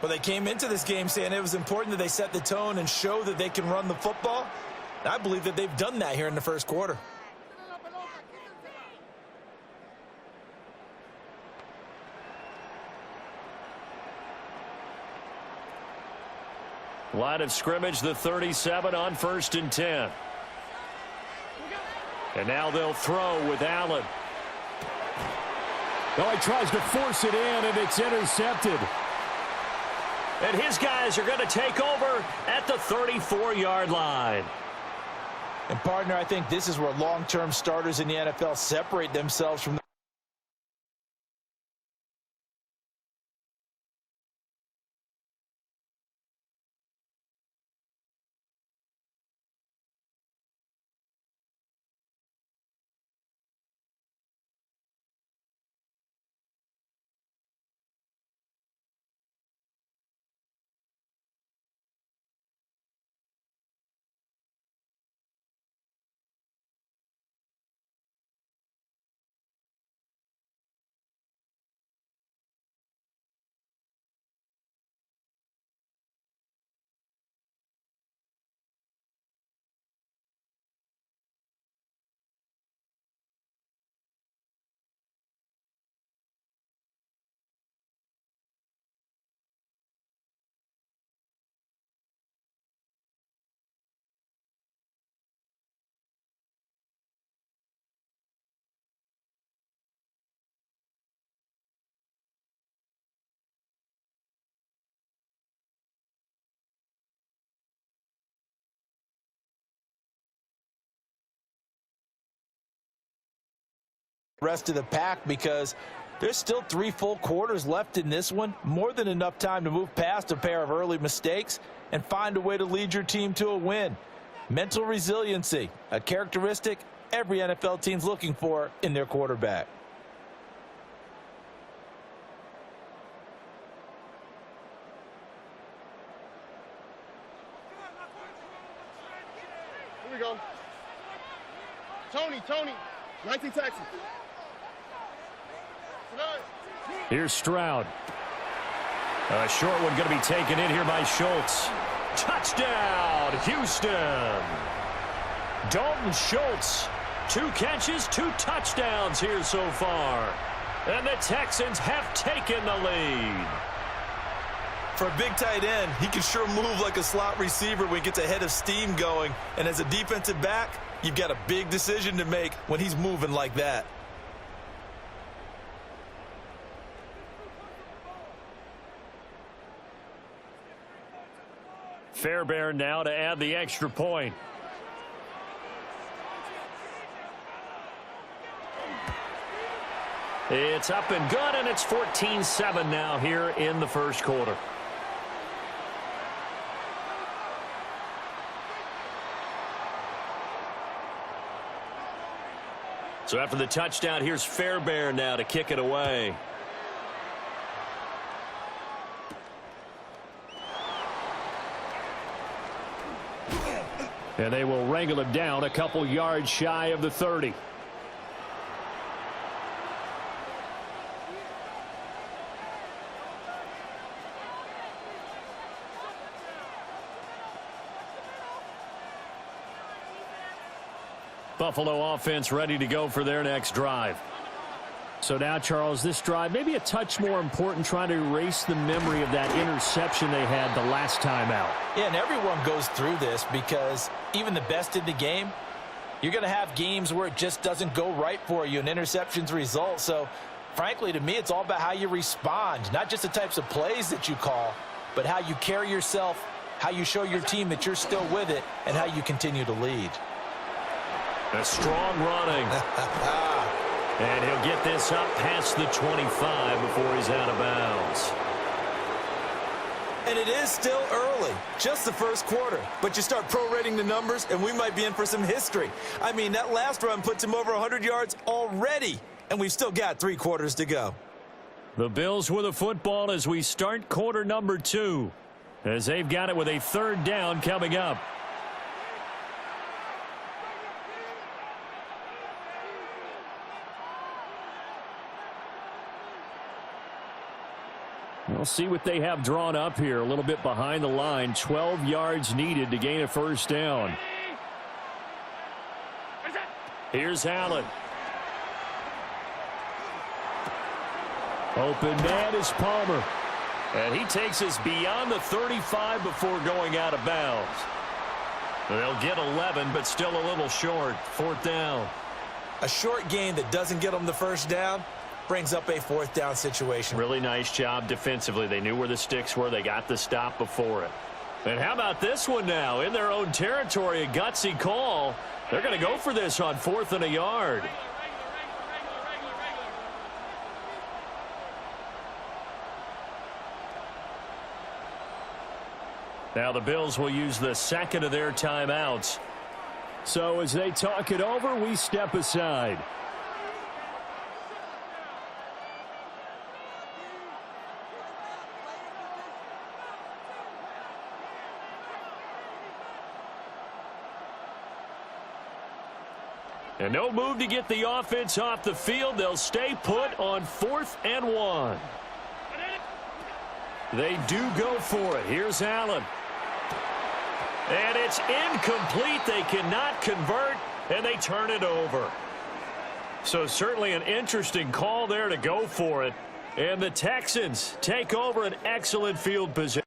Speaker 5: Well, they came into this game saying it was important that they set the tone and show that they can run the football. I believe that they've done that here in the first quarter.
Speaker 6: Line of scrimmage, the 37 on 1st and 10. And now they'll throw with Allen. Oh, he tries to force it in, and it's intercepted.
Speaker 4: And his guys are going to take over at the 34-yard line.
Speaker 5: And, partner, I think this is where long-term starters in the NFL separate themselves from the rest of the pack because there's still 3 full quarters left in this one. More than enough time to move past a pair of early mistakes and find a way to lead your team to a win. Mental resiliency, a characteristic every NFL team's looking for in their quarterback.
Speaker 9: Here we go. Tony, 19 Texas.
Speaker 6: Here's Stroud. A short one going to be taken in here by Schultz.
Speaker 4: Touchdown, Houston. Dalton Schultz, 2 catches, 2 touchdowns here so far. And the Texans have taken the lead.
Speaker 5: For a big tight end, he can sure move like a slot receiver when he gets a head of steam going. And as a defensive back, you've got a big decision to make when he's moving like that.
Speaker 6: Fairbairn now to add the extra point. It's up and good, and it's 14-7 now here in the first quarter. So after the touchdown, here's Fairbairn now to kick it away. And they will wrangle him down a couple yards shy of the 30. Buffalo offense ready to go for their next drive. So now, Charles, this drive maybe a touch more important, trying to erase the memory of that interception they had the last time out.
Speaker 5: Yeah, and everyone goes through this because even the best in the game, you're going to have games where it just doesn't go right for you and interceptions result. So, frankly, to me, it's all about how you respond, not just the types of plays that you call, but how you carry yourself, how you show your team that you're still with it, and how you continue to lead.
Speaker 4: A strong running. And he'll get this up past the 25 before he's out of bounds.
Speaker 5: And it is still early, just the first quarter. But you start prorating the numbers, and we might be in for some history. I mean, that last run puts him over 100 yards already, and we've still got 3 quarters to go.
Speaker 6: The Bills with a football as we start quarter number 2, as they've got it with a 3rd down coming up. We'll see what they have drawn up here. A little bit behind the line. 12 yards needed to gain a 1st down. Here's Allen. Open man is Palmer. And he takes us beyond the 35 before going out of bounds. They'll get 11, but still a little short. 4th down.
Speaker 5: A short gain that doesn't get them the 1st down brings up a 4th down situation.
Speaker 6: Really nice job defensively. They knew where the sticks were. They got the stop before it. And how about this one now? In their own territory, a gutsy call. They're going to go for this on 4th and a yard. Now the Bills will use the 2nd of their timeouts. So as they talk it over, we step aside. And no move to get the offense off the field. They'll stay put on 4th and 1. They do go for it. Here's Allen. And it's incomplete. They cannot convert, and they turn it over. So certainly an interesting call there to go for it. And the Texans take over an excellent field position.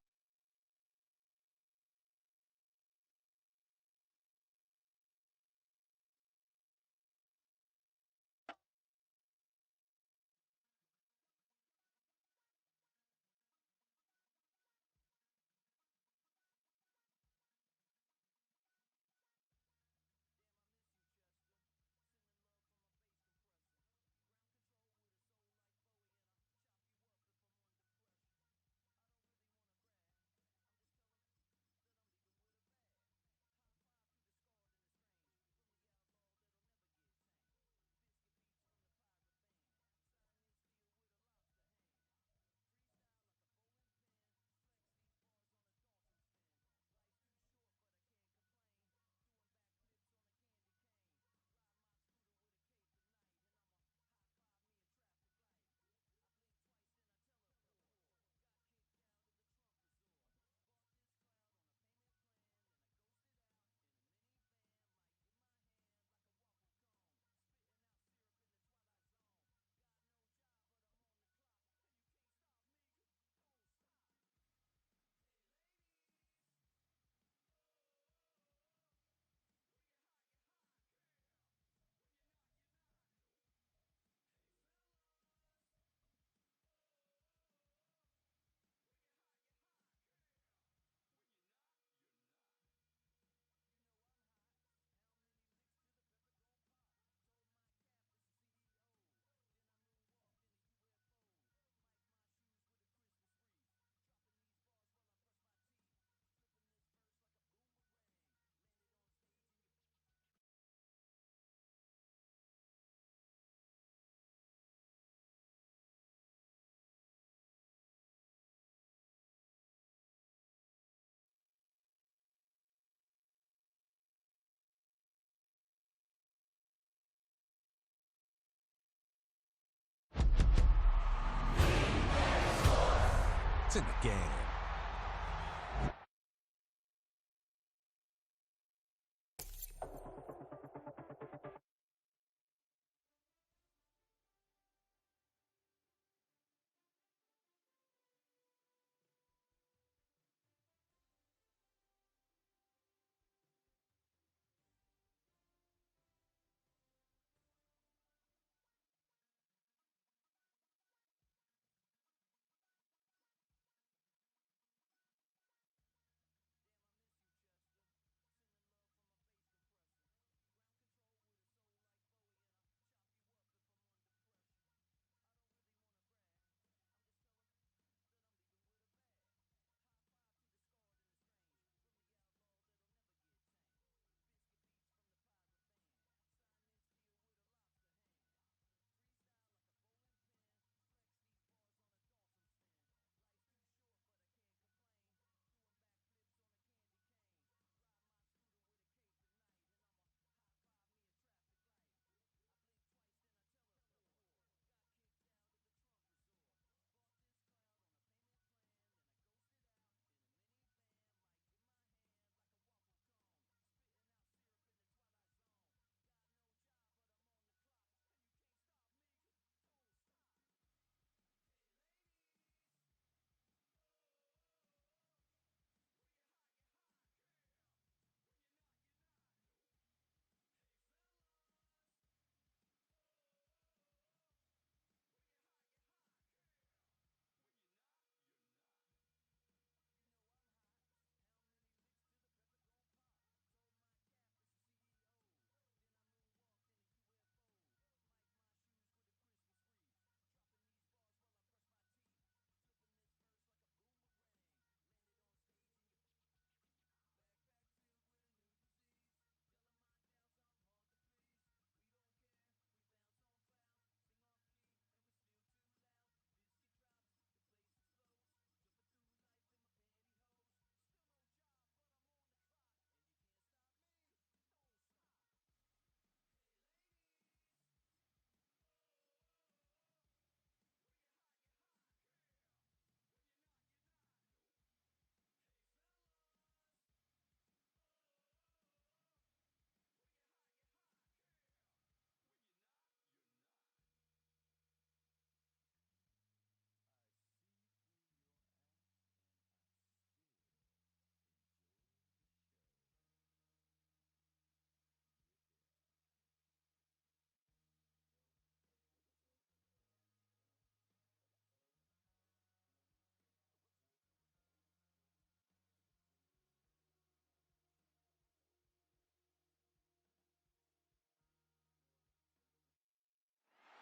Speaker 10: It's in the game.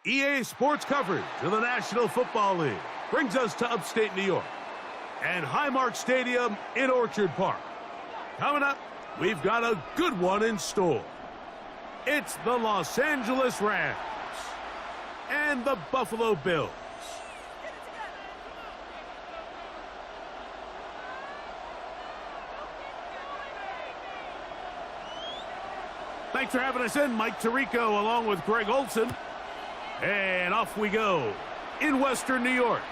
Speaker 1: EA Sports coverage of the National Football League brings us to upstate New York and Highmark Stadium in Orchard Park. Coming up, we've got a good one in store. It's the Los Angeles Rams and the Buffalo Bills. Thanks for having us in, Mike Tirico, along with Greg Olson. And off we go in Western New York.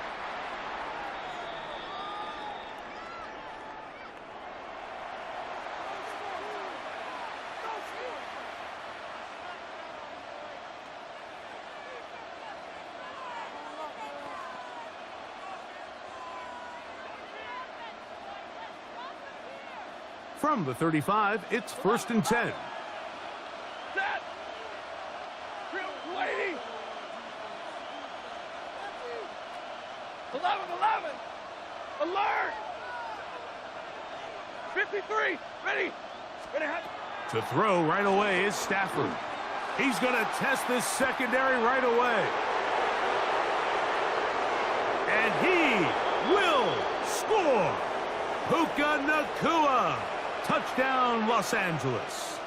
Speaker 1: From the 35, it's 1st and 10.
Speaker 3: Set. Waiting. 11. Alert. 53. Ready.
Speaker 1: To throw right away is Stafford. He's going to test this secondary right away. And he will score. Puka Nacua. Touchdown, Los Angeles.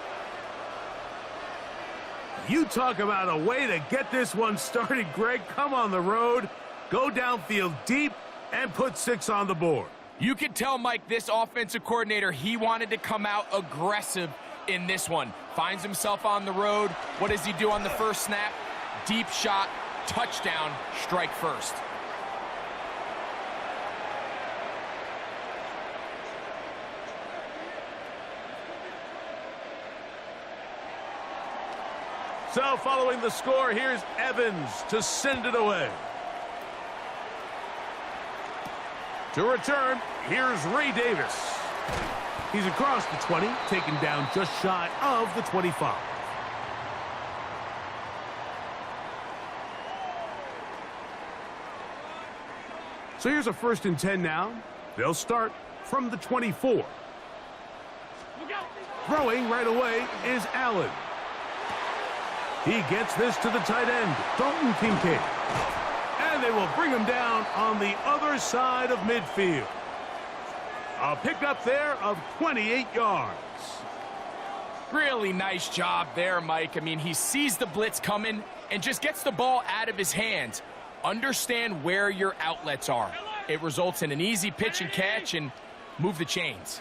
Speaker 1: You talk about a way to get this one started, Greg. Come on the road, go downfield deep, and put 6 on the board.
Speaker 2: You could tell, Mike, this offensive coordinator, he wanted to come out aggressive in this one. Finds himself on the road. What does he do on the first snap? Deep shot, touchdown, strike first.
Speaker 1: So following the score, here's Evans to send it away. To return, here's Ray Davis. He's across the 20, taken down just shy of the 25. So here's a 1st and 10 now. They'll start from the 24. Throwing right away is Allen. He gets this to the tight end, Dalton Kincaid. And they will bring him down on the other side of midfield. A pickup there of 28 yards.
Speaker 2: Really nice job there, Mike. I mean, he sees the blitz coming and just gets the ball out of his hands. Understand where your outlets are. It results in an easy pitch and catch and move the chains.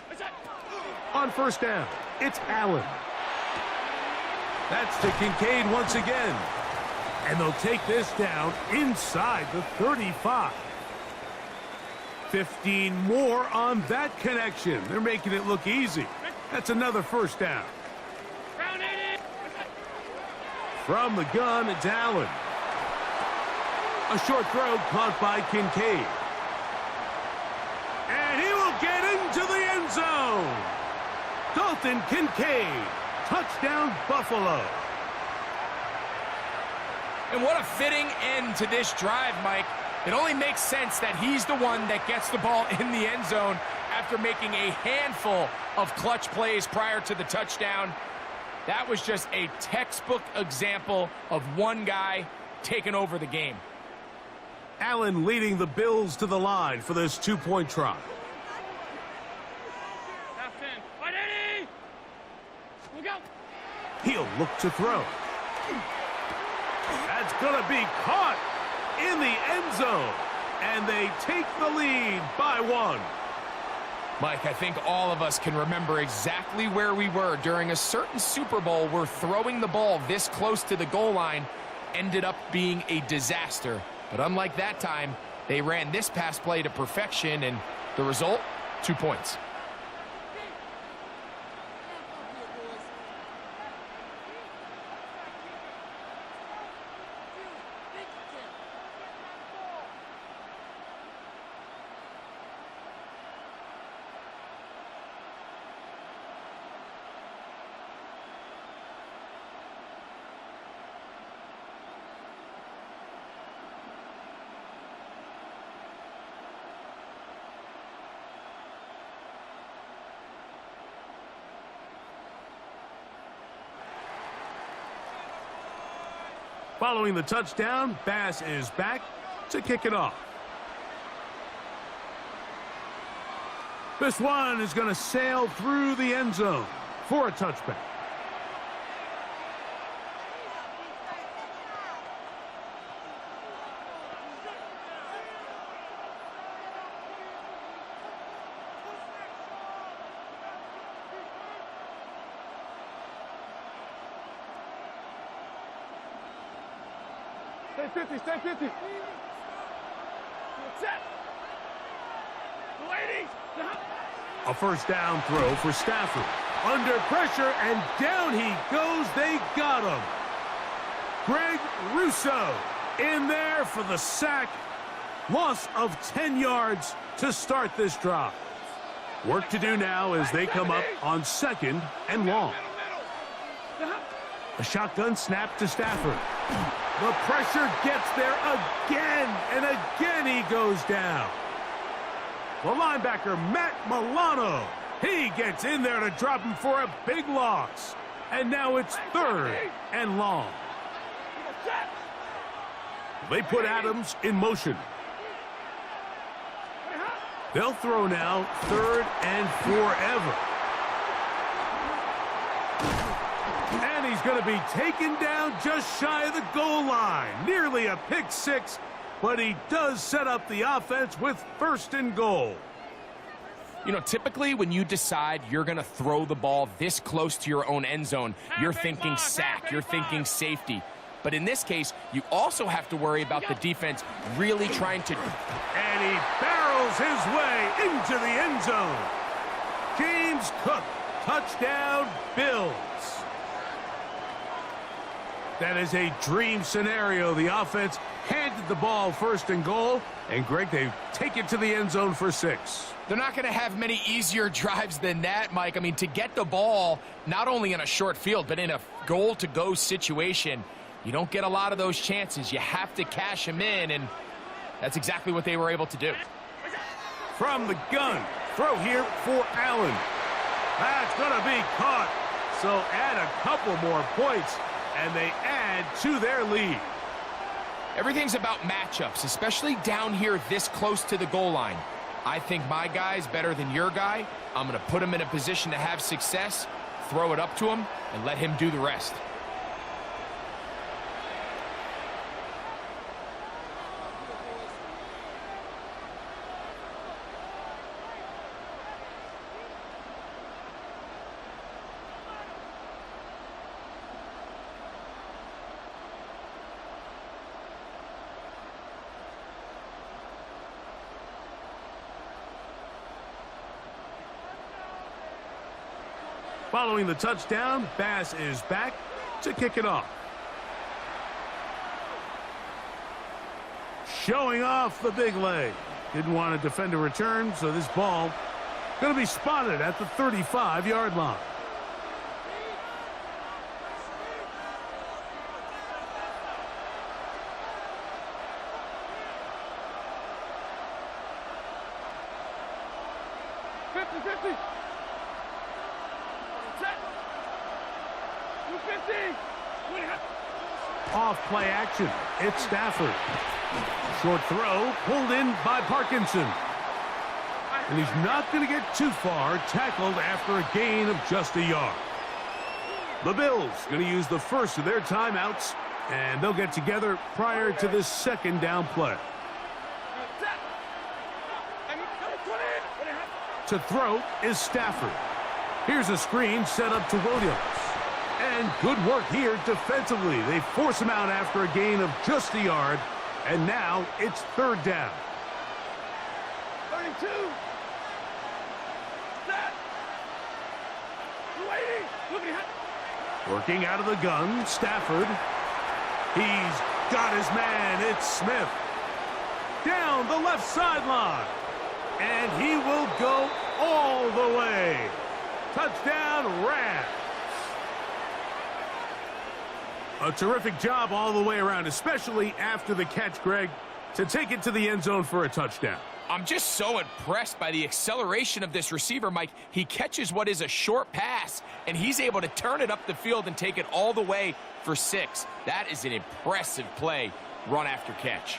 Speaker 1: On 1st down, it's Allen. That's to Kincaid once again. And they'll take this down inside the 35. 15 more on that connection. They're making it look easy. That's another 1st down. From the gun, it's Allen. A short throw caught by Kincaid. And he will get into the end zone. Dalton Kincaid. Touchdown, Buffalo.
Speaker 2: And what a fitting end to this drive, Mike. It only makes sense that he's the one that gets the ball in the end zone after making a handful of clutch plays prior to the touchdown. That was just a textbook example of one guy taking over the game.
Speaker 1: Allen leading the Bills to the line for this 2-point try. He'll look to throw. That's going to be caught in the end zone. And they take the lead by 1.
Speaker 2: Mike, I think all of us can remember exactly where we were during a certain Super Bowl where throwing the ball this close to the goal line ended up being a disaster. But unlike that time, they ran this pass play to perfection, and the result, 2 points.
Speaker 1: Following the touchdown, Bass is back to kick it off. This one is going to sail through the end zone for a touchback.
Speaker 3: Stay 50, stay 50. Set. Ladies.
Speaker 1: A first down throw for Stafford. Under pressure, and down he goes. They got him. Greg Russo in there for the sack. Loss of 10 yards to start this drive. Work to do now as they come up on 2nd and long. A shotgun snap to Stafford. The pressure gets there again, and again he goes down. The linebacker, Matt Milano, he gets in there to drop him for a big loss. And now it's 3rd and long. They put Adams in motion. They'll throw now 3rd and forever. And he's going to be taken down just shy of the goal line. Nearly a pick six, but he does set up the offense with 1st and goal.
Speaker 2: You know, typically when you decide you're going to throw the ball this close to your own end zone, you're thinking sack, you're thinking safety. But in this case, you also have to worry about the defense really trying to...
Speaker 1: And he barrels his way into the end zone. James Cook, touchdown, Bills. That is a dream scenario. The offense handed the ball 1st and goal, and Greg, they take it to the end zone for 6.
Speaker 2: They're not going to have many easier drives than that, Mike. I mean, to get the ball, not only in a short field, but in a goal-to-go situation, you don't get a lot of those chances. You have to cash them in, and that's exactly what they were able to do.
Speaker 1: From the gun, throw here for Allen. That's going to be caught. So add a couple more points, and they add to their lead.
Speaker 2: Everything's about matchups, especially down here this close to the goal line. I think my guy's better than your guy. I'm going to put him in a position to have success, throw it up to him, and let him do the rest.
Speaker 1: Following the touchdown, Bass is back to kick it off. Showing off the big leg. Didn't want to defend a return, so this ball going to be spotted at the 35-yard line. Off play action. It's Stafford. Short throw pulled in by Parkinson. And he's not going to get too far. Tackled after a gain of just a yard. The Bills going to use the first of their timeouts, and they'll get together prior to this 2nd down play. To throw is Stafford. Here's a screen set up to Williams. And good work here defensively. They force him out after a gain of just a yard. And now it's 3rd down.
Speaker 3: 32. Set. Waiting. Look at him.
Speaker 1: Working out of the gun, Stafford. He's got his man. It's Smith. Down the left sideline. And he will go all the way. Touchdown, Rams. A terrific job all the way around, especially after the catch, Greg. to take it to the end zone for a touchdown.
Speaker 2: I'm just so impressed by the acceleration of this receiver, Mike. He catches what is a short pass, and he's able to turn it up the field and take it all the way for 6. That is an impressive play, run after catch.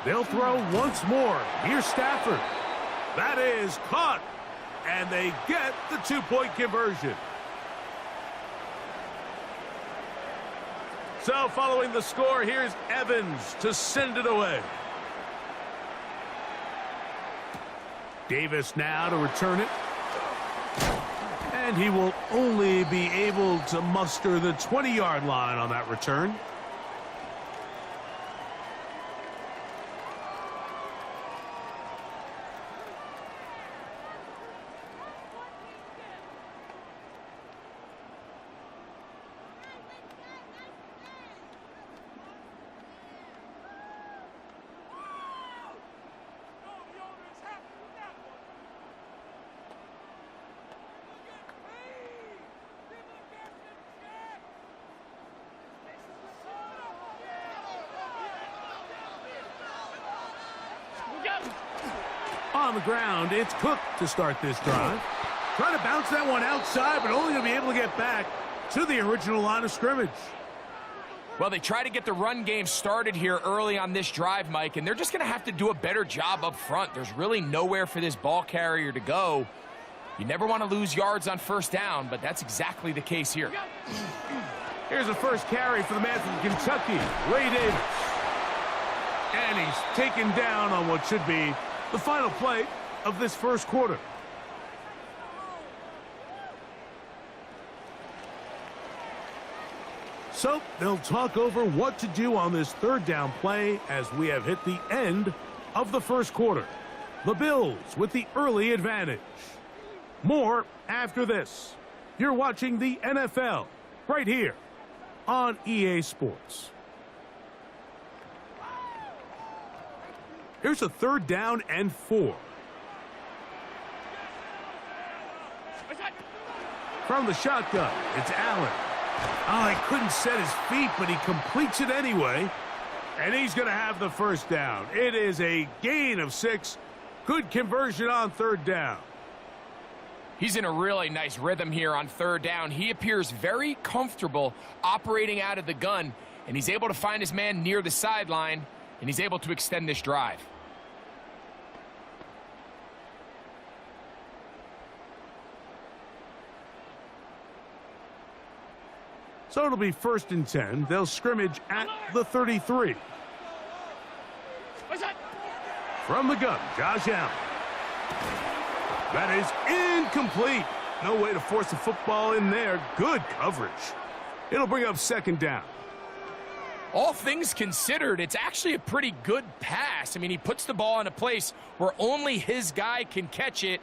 Speaker 1: They'll throw once more. Here's Stafford. That is caught, and they get the 2-point conversion. So following the score, here's Evans to send it away. Davis now to return it. And he will only be able to muster the 20-yard line on that return. On the ground, it's Cook to start this drive. Trying to bounce that one outside, but only to be able to get back to the original line of scrimmage.
Speaker 2: Well, they try to get the run game started here early on this drive, Mike, and they're just going to have to do a better job up front. There's really nowhere for this ball carrier to go. You never want to lose yards on first down, but that's exactly the case here.
Speaker 1: Here's a first carry for the man from Kentucky, Ray Davis. And he's taken down on what should be the final play of this first quarter. So they'll talk over what to do on this third down play as we have hit the end of the first quarter. The Bills with the early advantage. More after this. You're watching the NFL right here on EA Sports. Here's a 3rd down and 4. From the shotgun, it's Allen. Oh, he couldn't set his feet, but he completes it anyway. And he's going to have the first down. It is a gain of 6. Good conversion on 3rd down.
Speaker 2: He's in a really nice rhythm here on 3rd down. He appears very comfortable operating out of the gun, and he's able to find his man near the sideline, and he's able to extend this drive.
Speaker 1: So it'll be 1st and 10. They'll scrimmage at the 33. From the gun, Josh Allen. That is incomplete. No way to force the football in there. Good coverage. It'll bring up 2nd down.
Speaker 2: All things considered, it's actually a pretty good pass. I mean, he puts the ball in a place where only his guy can catch it.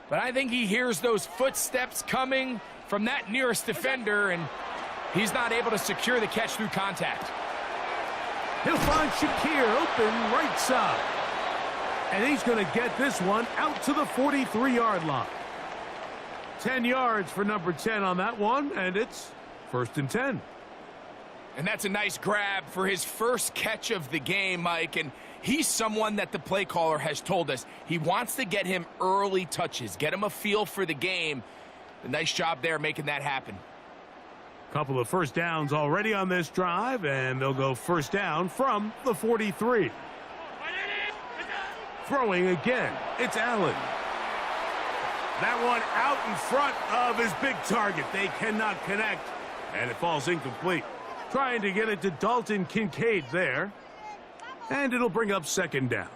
Speaker 2: But I think he hears those footsteps coming from that nearest defender, and he's not able to secure the catch through contact.
Speaker 1: He'll find Shakir open right side. And he's going to get this one out to the 43-yard line. 10 yards for number 10 on that one, and it's 1st and 10.
Speaker 2: And that's a nice grab for his first catch of the game, Mike. And he's someone that the play caller has told us he wants to get him early touches, get him a feel for the game. A nice job there making that happen.
Speaker 1: Couple of first downs already on this drive, and they'll go 1st down from the 43. Throwing again, it's Allen. That one out in front of his big target. They cannot connect, and it falls incomplete. Trying to get it to Dalton Kincaid there, and it'll bring up 2nd down.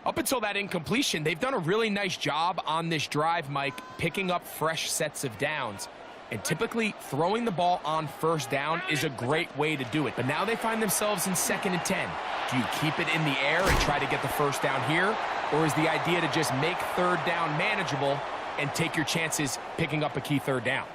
Speaker 2: Up until that incompletion, they've done a really nice job on this drive, Mike, picking up fresh sets of downs. And typically, throwing the ball on 1st down is a great way to do it. But now they find themselves in 2nd and 10. Do you keep it in the air and try to get the 1st down here? Or is the idea to just make 3rd down manageable and take your chances picking up a key 3rd down?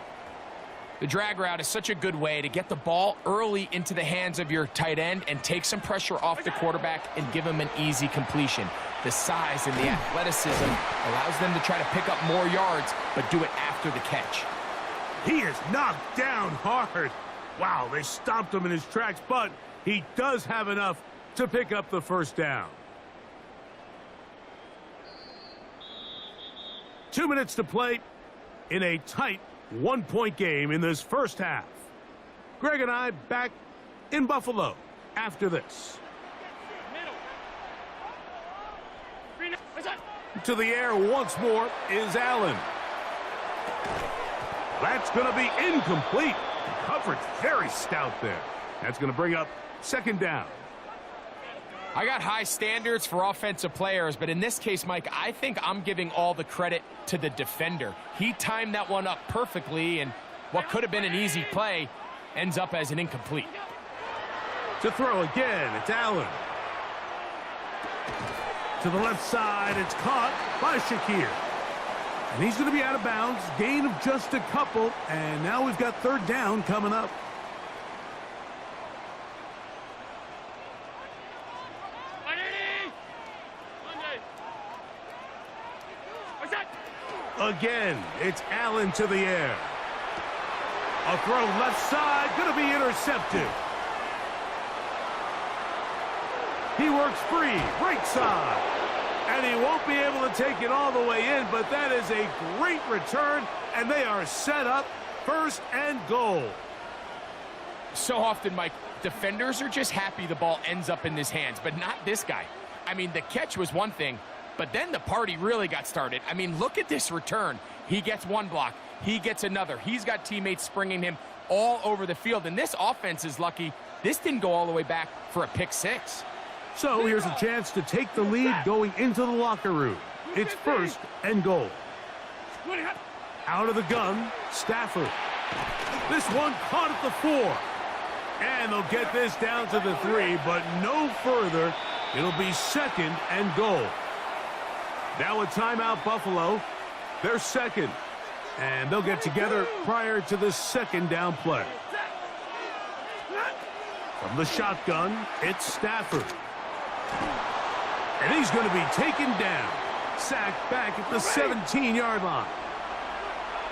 Speaker 2: The drag route is such a good way to get the ball early into the hands of your tight end and take some pressure off the quarterback and give him an easy completion. The size and the athleticism allows them to try to pick up more yards, but do it after the catch.
Speaker 1: He is knocked down hard. Wow, they stopped him in his tracks, but He does have enough to pick up the first down. 2 minutes to play in a tight one-point game in this first half. Greg and I back in Buffalo after this. To the air once more is Allen. That's going to be incomplete. Coverage very stout there. That's going to bring up second down.
Speaker 2: I got high standards for offensive players, but in this case, Mike, I think I'm giving all the credit to the defender. He timed that one up perfectly, and what could have been an easy play ends up as an incomplete.
Speaker 1: To throw again, it's Allen. To the left side, it's caught by Shakir. And he's going to be out of bounds, gain of just a couple, and now we've got third down coming up. Again, it's Allen to the air. A throw left side, going to be intercepted. He works free, right side. And he won't be able to take it all the way in, but that is a great return, and they are set up first and goal.
Speaker 2: So often, Mike, defenders are just happy the ball ends up in his hands, but not this guy. I mean, the catch was one thing, but then the party really got started. I mean, look at this return. He gets one block. He gets another. He's got teammates springing him all over the field, and this offense is lucky this didn't go all the way back for a pick six.
Speaker 1: So here's a chance to take the lead going into the locker room. It's first and goal. Out of the gun, Stafford. This one caught at the 4. And they'll get this down to the 3, but no further. It'll be second and goal. Now a timeout, Buffalo. They're second. And they'll get together prior to the second down play. From the shotgun, it's Stafford. And he's going to be taken down. Sacked back at the 17-yard line.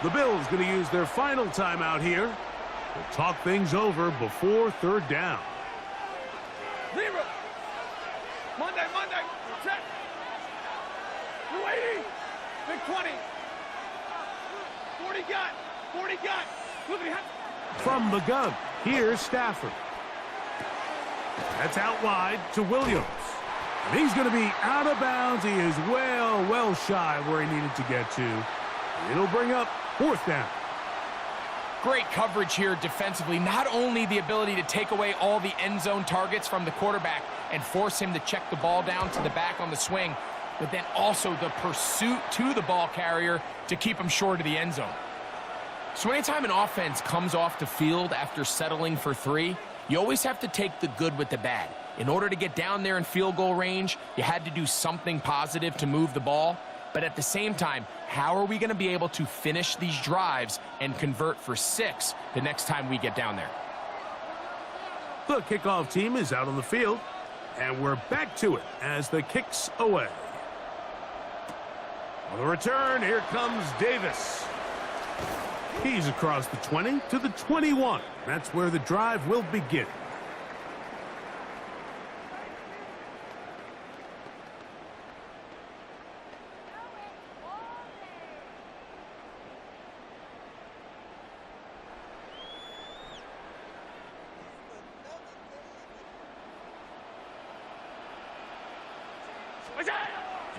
Speaker 1: The Bills going to use their final timeout here to talk things over before third down.
Speaker 3: Zero. Monday. Check. You're waiting. Big 20. 40 got. Look at him.
Speaker 1: From the gun, here's Stafford. That's out wide to Williams. And he's going to be out of bounds. He is well shy where he needed to get to. It'll bring up fourth down.
Speaker 2: Great coverage here defensively. Not only the ability to take away all the end zone targets from the quarterback and force him to check the ball down to the back on the swing, but then also the pursuit to the ball carrier to keep him short of the end zone. So anytime an offense comes off the field after settling for 3, you always have to take the good with the bad. In order to get down there in field goal range, you had to do something positive to move the ball. But at the same time, how are we going to be able to finish these drives and convert for 6 the next time we get down there?
Speaker 1: The kickoff team is out on the field, and we're back to it as the kick's away. On the return, here comes Davis. He's across the 20 to the 21. That's where the drive will begin.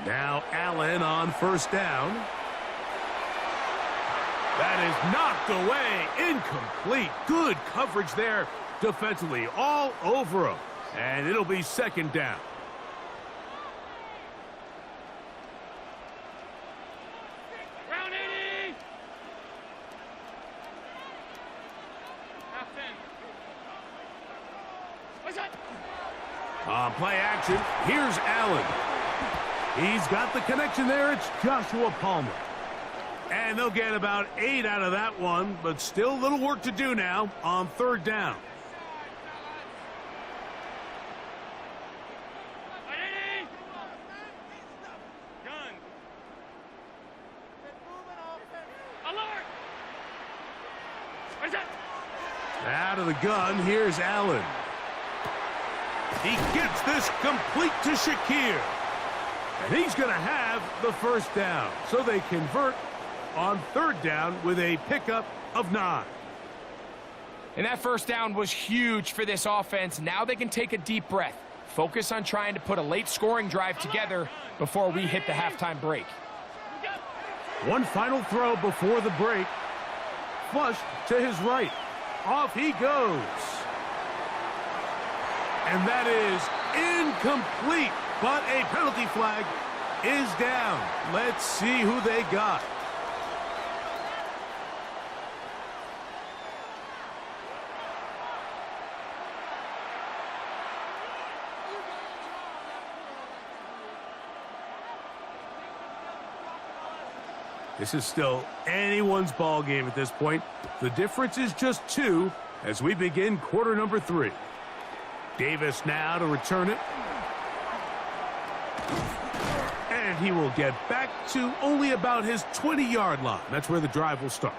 Speaker 1: Now Allen on first down. That is knocked away. Incomplete. Good coverage there defensively. All over him. And it'll be second down.
Speaker 3: Round 80. Half 10. What's that?
Speaker 1: On play action, here's Allen. He's got the connection there. It's Joshua Palmer. And they'll get about 8 out of that one, but still a little work to do now on third down.
Speaker 3: Gun. Alert. What's that?
Speaker 1: Out of the gun, here's Allen. He gets this complete to Shakir. And he's going to have the first down. So they convert on third down with a pickup of 9.
Speaker 2: And that first down was huge for this offense. Now they can take a deep breath. Focus on trying to put a late scoring drive together before we hit the halftime break.
Speaker 1: One final throw before the break. Flushed to his right. Off he goes. And that is incomplete. But a penalty flag is down. Let's see who they got. This is still anyone's ball game at this point. The difference is just 2 as we begin quarter number 3. Davis now to return it. And he will get back to only about his 20-yard line. That's where the drive will start.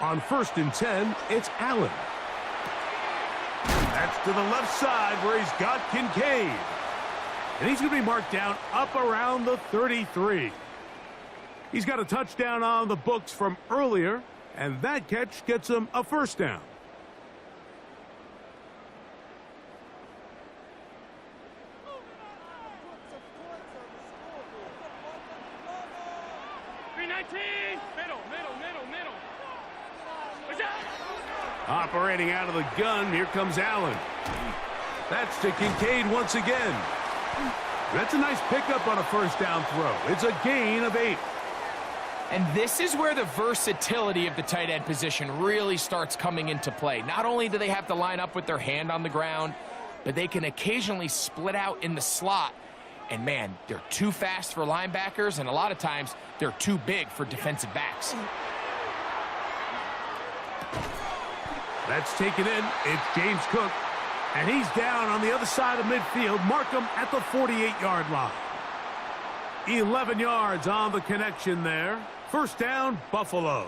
Speaker 1: On 1st and 10, it's Allen. That's to the left side where he's got Kincaid. And he's going to be marked down up around the 33. He's got a touchdown on the books from earlier, and that catch gets him a first down. Operating out of the gun, here comes Allen. That's to Kincaid once again. That's a nice pickup on a first down throw. It's a gain of 8.
Speaker 2: And this is where the versatility of the tight end position really starts coming into play. Not only do they have to line up with their hand on the ground, but they can occasionally split out in the slot. And man, they're too fast for linebackers, and a lot of times they're too big for defensive backs.
Speaker 1: That's taken in. It's James Cook. And he's down on the other side of midfield. Mark him at the 48-yard line. 11 yards on the connection there. First down, Buffalo.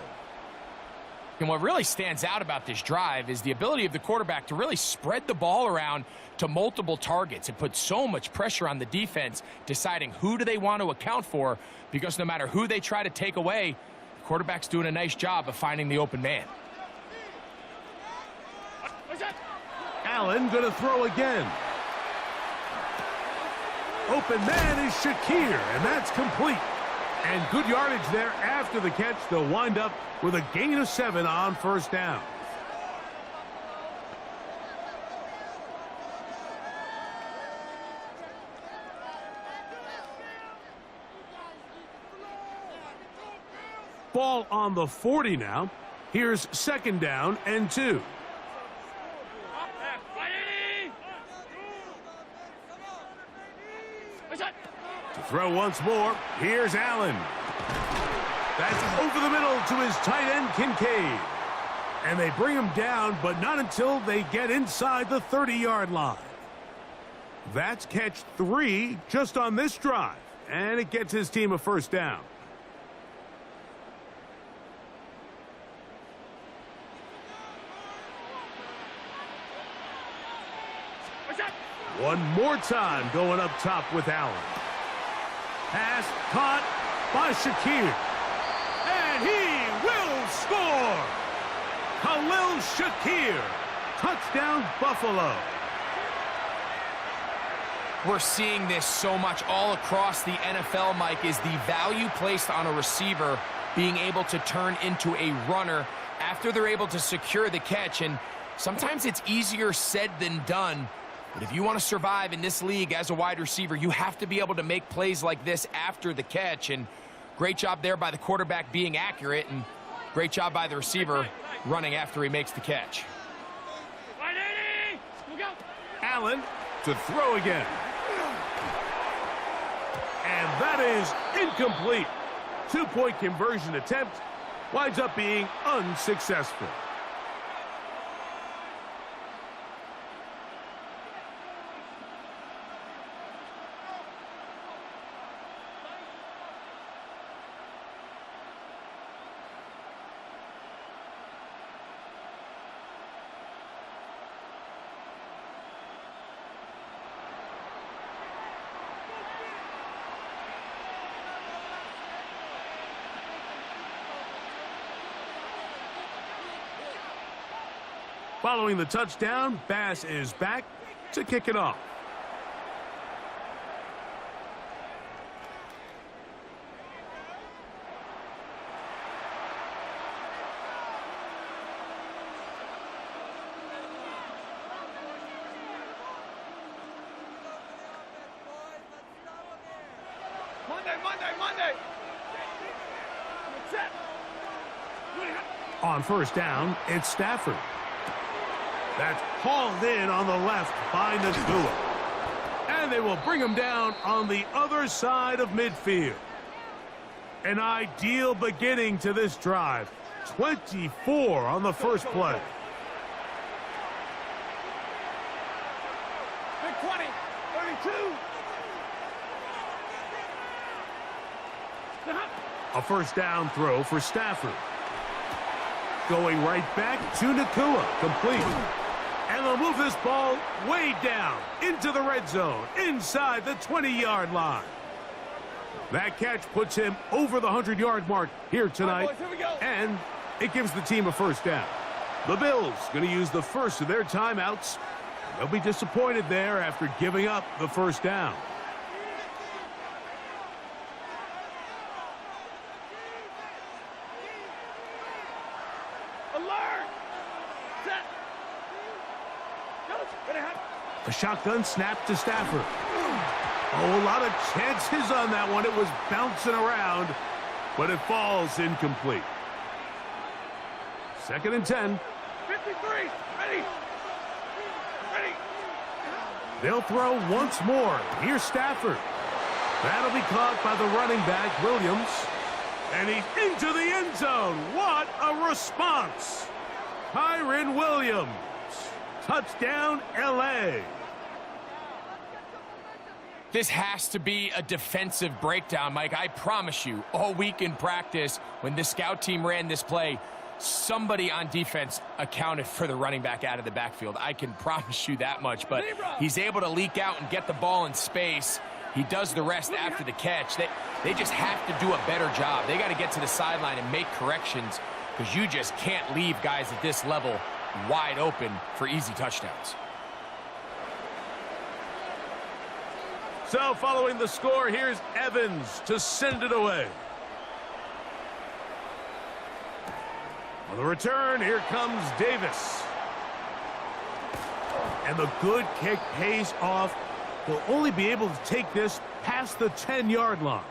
Speaker 2: And what really stands out about this drive is the ability of the quarterback to really spread the ball around to multiple targets and put so much pressure on the defense, deciding who do they want to account for, because no matter who they try to take away, the quarterback's doing a nice job of finding the open man.
Speaker 1: Allen going to throw again. Open man is Shakir, and that's complete. And good yardage there after the catch. They'll wind up with a gain of 7 on first down. Ball on the 40 now. Here's 2nd down and 2. To throw once more, here's Allen. That's over the middle to his tight end, Kincaid. And they bring him down, but not until they get inside the 30-yard line. That's catch 3 just on this drive, and it gets his team a first down. One more time going up top with Allen. Pass caught by Shakir. And he will score! Khalil Shakir. Touchdown, Buffalo.
Speaker 2: We're seeing this so much all across the NFL, Mike, is the value placed on a receiver being able to turn into a runner after they're able to secure the catch. And sometimes it's easier said than done. But if you want to survive in this league as a wide receiver, you have to be able to make plays like this after the catch. And great job there by the quarterback being accurate, and great job by the receiver running after he makes the catch.
Speaker 1: Allen to throw again. And that is incomplete. 2-point conversion attempt winds up being unsuccessful. Following the touchdown, Bass is back to kick it off.
Speaker 3: Monday.
Speaker 1: On first down, it's Stafford. That's hauled in on the left by Nakua. And they will bring him down on the other side of midfield. An ideal beginning to this drive. 24 on the first play.
Speaker 3: Big 20, 32.
Speaker 1: A first down throw for Stafford. Going right back to Nakua. Complete. And they'll move this ball way down into the red zone, inside the 20-yard line. That catch puts him over the 100-yard mark here tonight.
Speaker 3: Right, boys, here we go.
Speaker 1: And it gives the team a first down. The Bills going to use the first of their timeouts. They'll be disappointed there after giving up the first down.
Speaker 3: Alert! Set!
Speaker 1: A shotgun snap to Stafford. Oh, a lot of chances on that one. It was bouncing around, but it falls incomplete. 2nd and 10.
Speaker 3: 53, ready!
Speaker 1: They'll throw once more. Here's Stafford. That'll be caught by the running back, Williams. And he's into the end zone. What a response. Kyren Williams. Touchdown, L.A.
Speaker 2: This has to be a defensive breakdown, Mike. I promise you, all week in practice, when the scout team ran this play, somebody on defense accounted for the running back out of the backfield. I can promise you that much, but he's able to leak out and get the ball in space. He does the rest after the catch. They just have to do a better job. They got to get to the sideline and make corrections because you just can't leave guys at this level wide open for easy touchdowns.
Speaker 1: So following the score, here's Evans to send it away. On the return, here comes Davis. And the good kick pays off. They'll only be able to take this past the 10-yard line.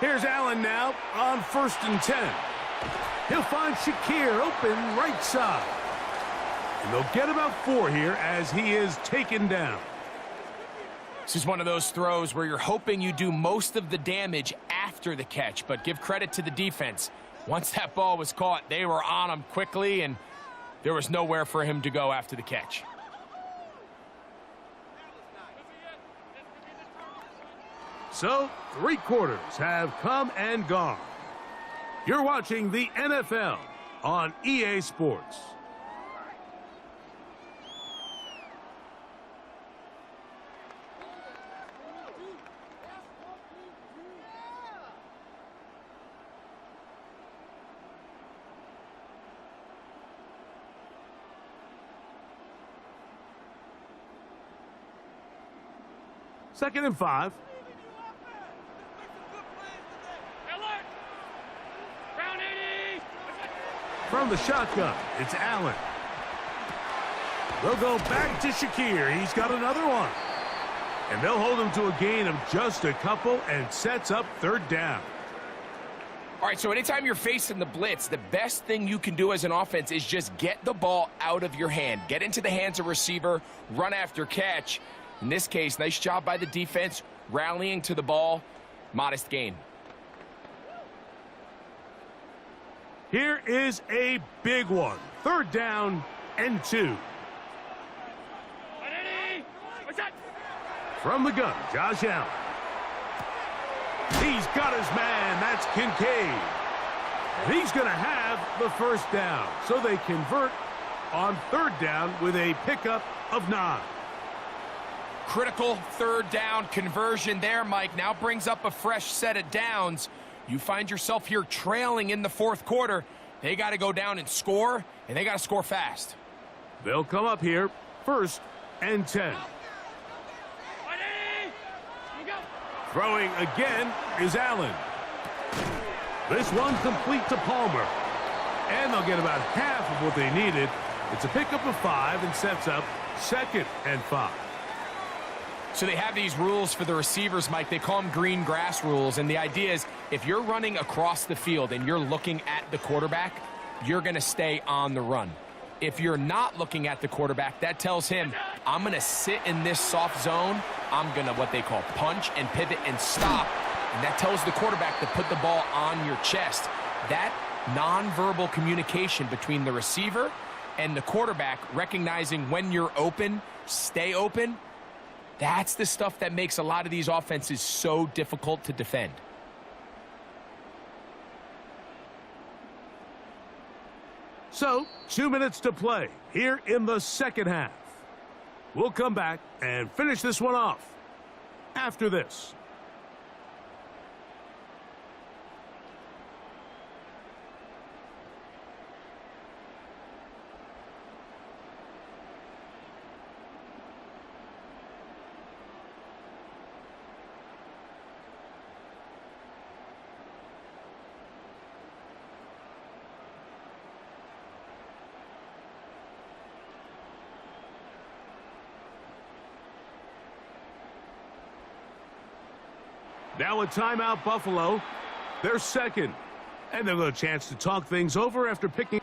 Speaker 1: Here's Allen now on 1st and 10. He'll find Shakir open right side. And they'll get about 4 here as he is taken down.
Speaker 2: This is one of those throws where you're hoping you do most of the damage after the catch, but give credit to the defense. Once that ball was caught, they were on him quickly, and there was nowhere for him to go after the catch.
Speaker 1: So, 3 quarters have come and gone. You're watching the NFL on EA Sports. Second and 5. From the shotgun, it's Allen. They'll go back to Shakir. He's got another one. And they'll hold him to a gain of just a couple and sets up 3rd down.
Speaker 2: All right, so anytime you're facing the blitz, the best thing you can do as an offense is just get the ball out of your hand. Get into the hands of receiver, run after catch. In this case, nice job by the defense, rallying to the ball. Modest gain.
Speaker 1: Here is a big one. 3rd down and 2. From the gun, Josh Allen. He's got his man. That's Kincaid. He's going to have the first down. So they convert on third down with a pickup of 9.
Speaker 2: Critical third down conversion there, Mike. Now brings up a fresh set of downs. You find yourself here trailing in the fourth quarter. They got to go down and score, and they got to score fast.
Speaker 1: They'll come up here, 1st and 10. Throwing again is Allen. This one complete to Palmer. And they'll get about half of what they needed. It's a pickup of 5 and sets up 2nd and 5.
Speaker 2: So they have these rules for the receivers, Mike. They call them green grass rules. And the idea is if you're running across the field and you're looking at the quarterback, you're going to stay on the run. If you're not looking at the quarterback, that tells him, I'm going to sit in this soft zone. I'm going to what they call punch and pivot and stop. And that tells the quarterback to put the ball on your chest. That nonverbal communication between the receiver and the quarterback, recognizing when you're open, stay open, that's the stuff that makes a lot of these offenses so difficult to defend.
Speaker 1: So, 2 minutes to play here in the second half. We'll come back and finish this one off after this. Now a timeout, Buffalo. They're second. And they'll have a chance to talk things over after picking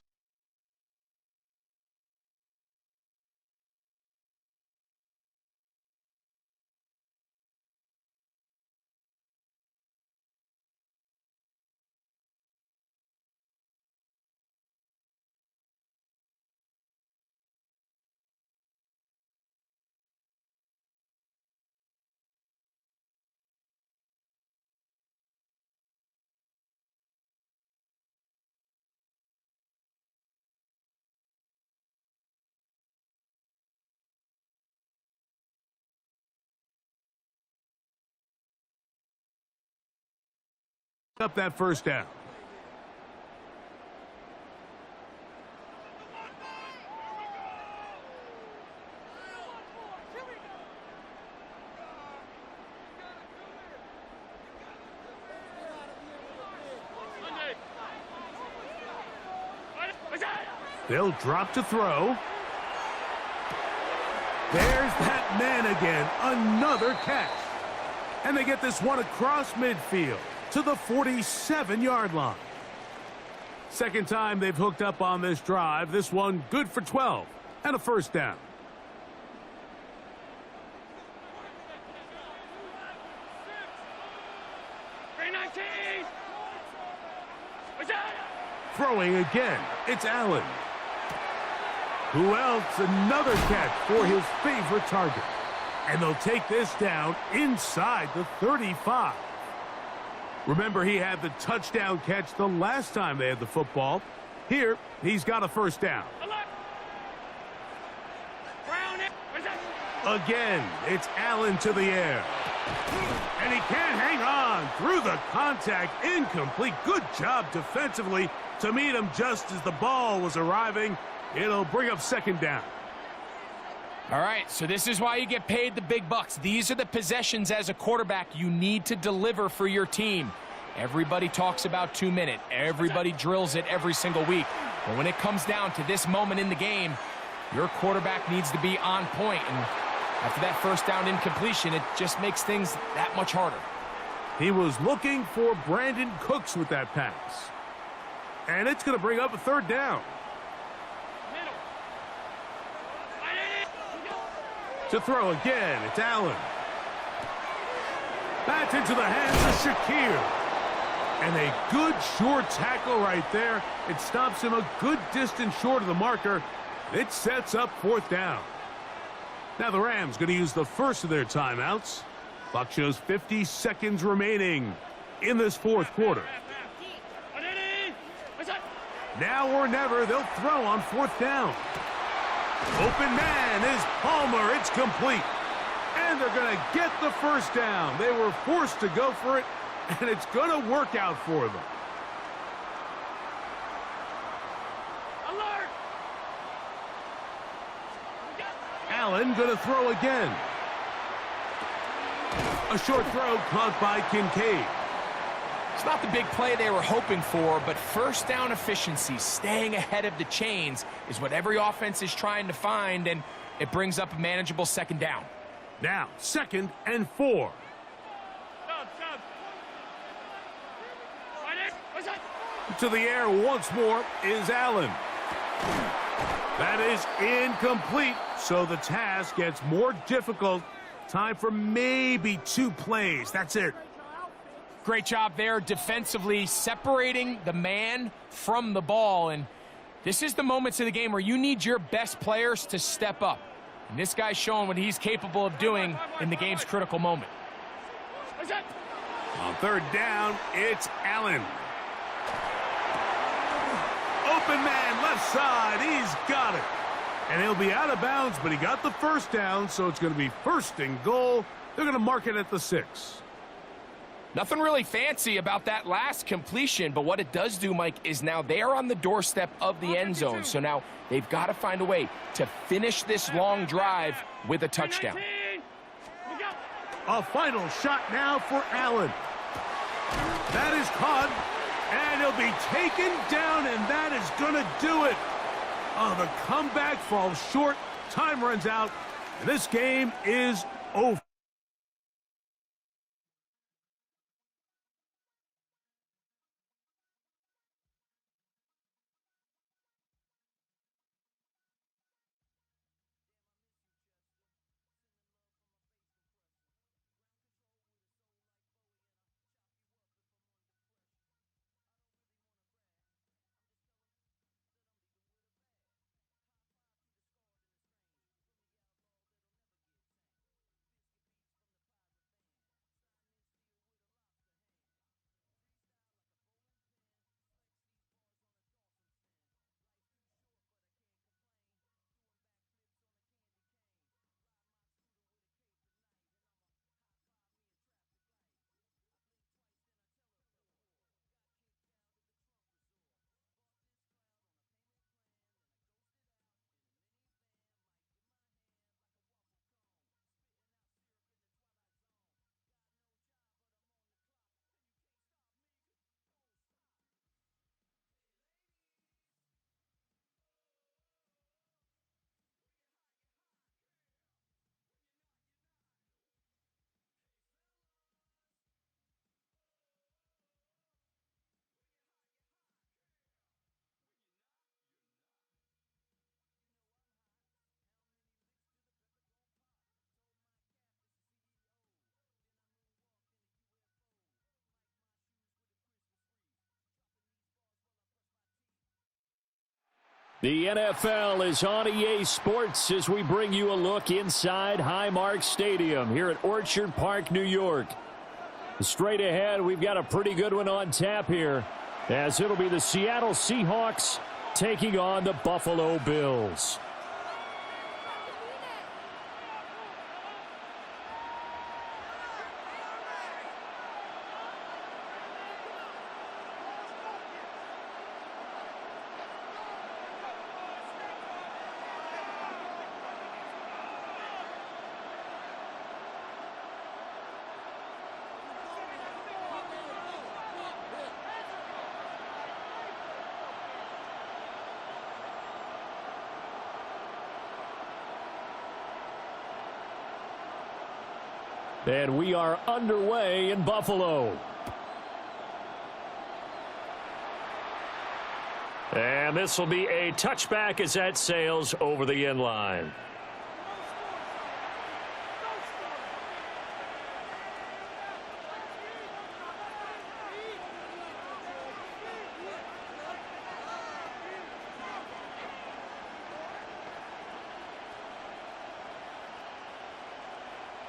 Speaker 1: up that first down. They'll drop to throw. There's that man again. Another catch. And they get this one across midfield to the 47-yard line. Second time they've hooked up on this drive. This one good for 12 and a first down. Throwing again, it's Allen. Who else? Another catch for his favorite target. And they'll take this down inside the 35. Remember, he had the touchdown catch the last time they had the football. Here, he's got a first down. Again, it's Allen to the air. And he can't hang on through the contact. Incomplete. Good job defensively to meet him just as the ball was arriving. It'll bring up second down.
Speaker 2: All right, so this is why you get paid the big bucks. These are the possessions as a quarterback you need to deliver for your team. Everybody talks about 2 minutes. Everybody drills it every single week. But when it comes down to this moment in the game, your quarterback needs to be on point. And after that first down incompletion, it just makes things that much harder.
Speaker 1: He was looking for Brandon Cooks with that pass. And it's going to bring up a third down. To throw again, it's Allen. That's into the hands of Shakir. And a good short tackle right there. It stops him a good distance short of the marker. It sets up fourth down. Now the Rams going to use the first of their timeouts. Clock shows 50 seconds remaining in this fourth quarter. Now or never, they'll throw on 4th down. Open man is Palmer. It's complete. And they're going to get the first down. They were forced to go for it, and it's going to work out for them.
Speaker 3: Alert!
Speaker 1: Allen going to throw again. A short throw caught by Kincaid.
Speaker 2: It's not the big play they were hoping for, but first down efficiency, staying ahead of the chains, is what every offense is trying to find, and it brings up a manageable 2nd down.
Speaker 1: Now, 2nd and 4. To the air once more is Allen. That is incomplete, so the task gets more difficult. Time for maybe 2 plays. That's it.
Speaker 2: Great job there defensively, separating the man from the ball. And this is the moments of the game where you need your best players to step up. And this guy's showing what he's capable of doing in the game's critical moment.
Speaker 1: On 3rd down, it's Allen. Open man, left side. He's got it. And he'll be out of bounds, but he got the first down, so it's going to be 1st and goal. They're going to mark it at the 6.
Speaker 2: Nothing really fancy about that last completion, but what it does do, Mike, is now they are on the doorstep of the end zone. So now they've got to find a way to finish this long drive with a touchdown.
Speaker 1: A final shot now for Allen. That is caught, and he'll be taken down, and that is going to do it. Oh, the comeback falls short. Time runs out. This game is over.
Speaker 6: The NFL is on EA Sports as we bring you a look inside Highmark Stadium here at Orchard Park, New York. Straight ahead, we've got a pretty good one on tap here, as it'll be the Seattle Seahawks taking on the Buffalo Bills. And we are underway in Buffalo. And this will be a touchback as that sails over the end line.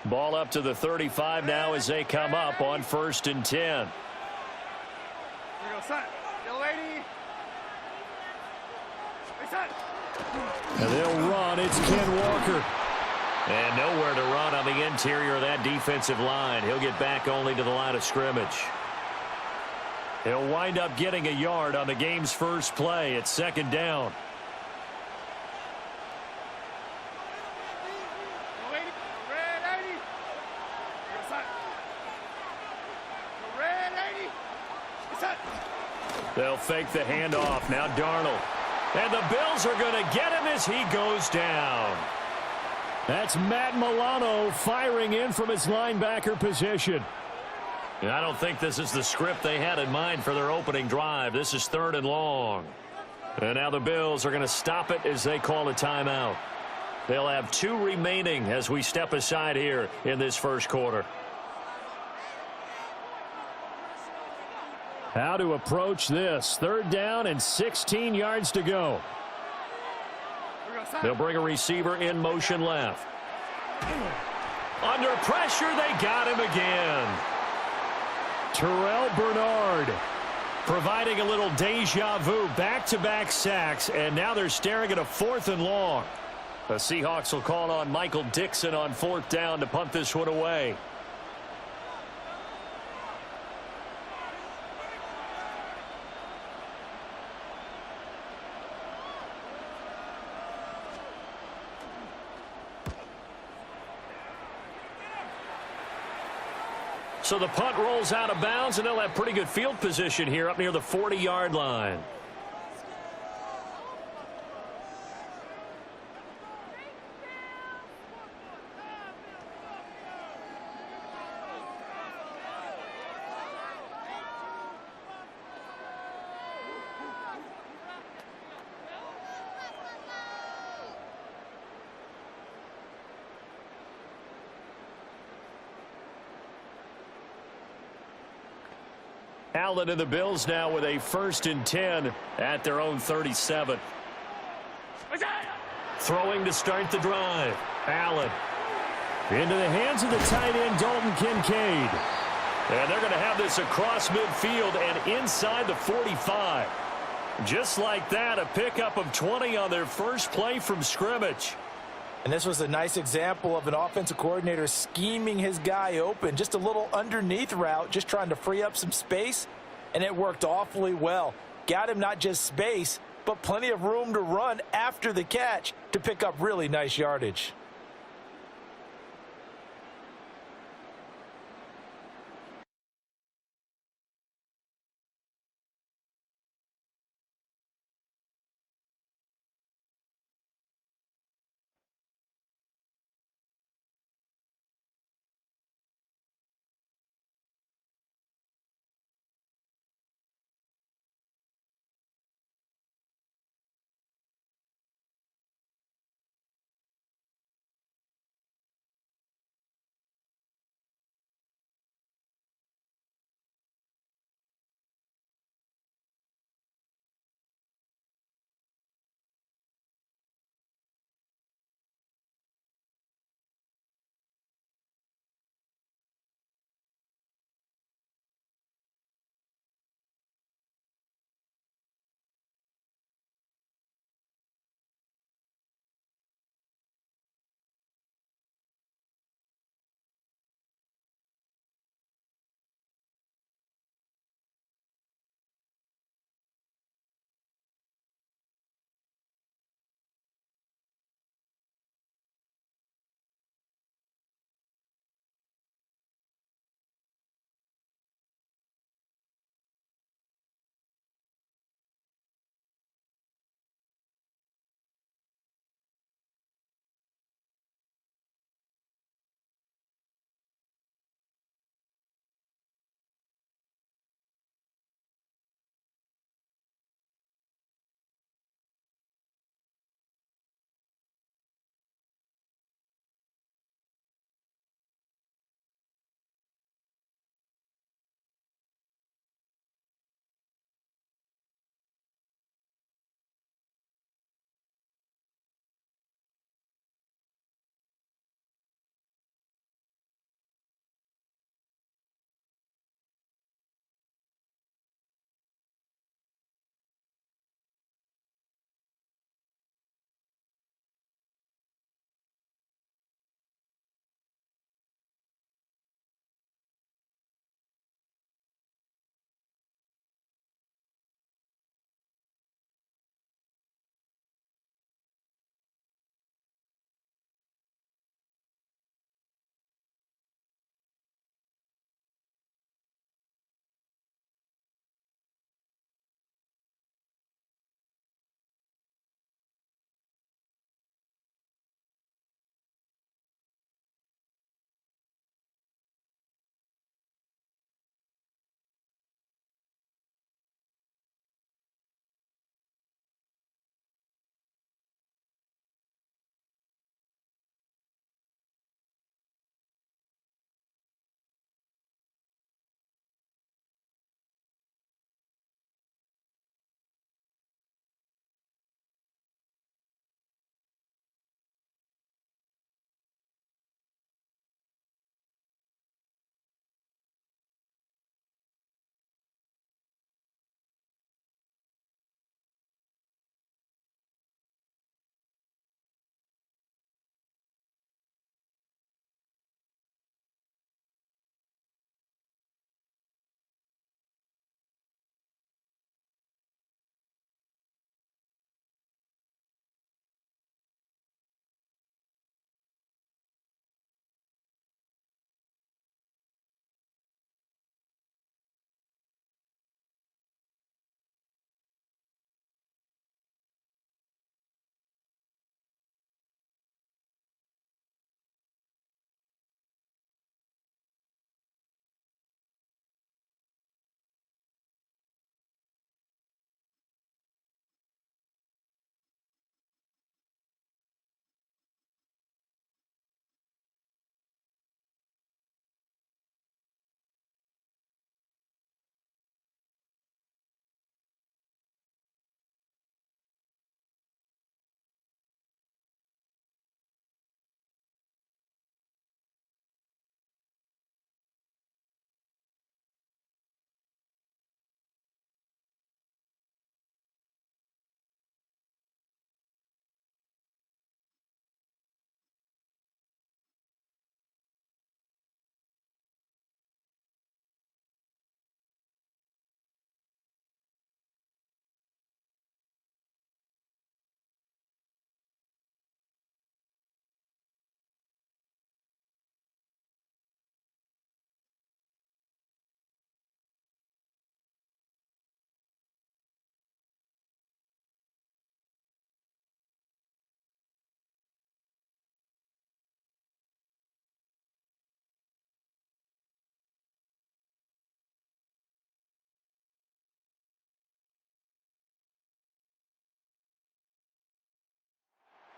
Speaker 6: Ball up to the 35 now as they come up on 1st and 10.
Speaker 9: Here we go, set. Yo, lady.
Speaker 6: And they'll run. It's Ken Walker.
Speaker 4: And nowhere to run on the interior of that defensive line. He'll get back only to the line of scrimmage. He'll wind up getting a yard on the game's first play. It's second down. They'll fake the handoff. Now Darnold. And the Bills are going to get him as he goes down.
Speaker 6: That's Matt Milano firing in from his linebacker position.
Speaker 4: I don't think this is the script they had in mind for their opening drive. This is 3rd and long. And now the Bills are going to stop it as they call a timeout. They'll have 2 remaining as we step aside here in this first quarter.
Speaker 6: How to approach this. 3rd down and 16 yards to go.
Speaker 4: They'll bring a receiver in motion left. Under pressure, they got him again.
Speaker 6: Terrell Bernard.
Speaker 4: Providing a little deja vu, back-to-back sacks, and now they're staring at a 4th and long. The Seahawks will call on Michael Dixon on 4th down to punt this one away. So the punt rolls out of bounds, and they'll have pretty good field position here up near the 40-yard line. Allen and the Bills now with a 1st and 10 at their own 37. Throwing to start the drive. Allen.
Speaker 6: Into the hands of the tight end, Dalton Kincaid.
Speaker 4: And they're going to have this across midfield and inside the 45. Just like that, a pickup of 20 on their first play from scrimmage.
Speaker 5: And this was a nice example of an offensive coordinator scheming his guy open. Just a little underneath route, just trying to free up some space, and it worked awfully well. Got him not just space, but plenty of room to run after the catch to pick up really nice yardage.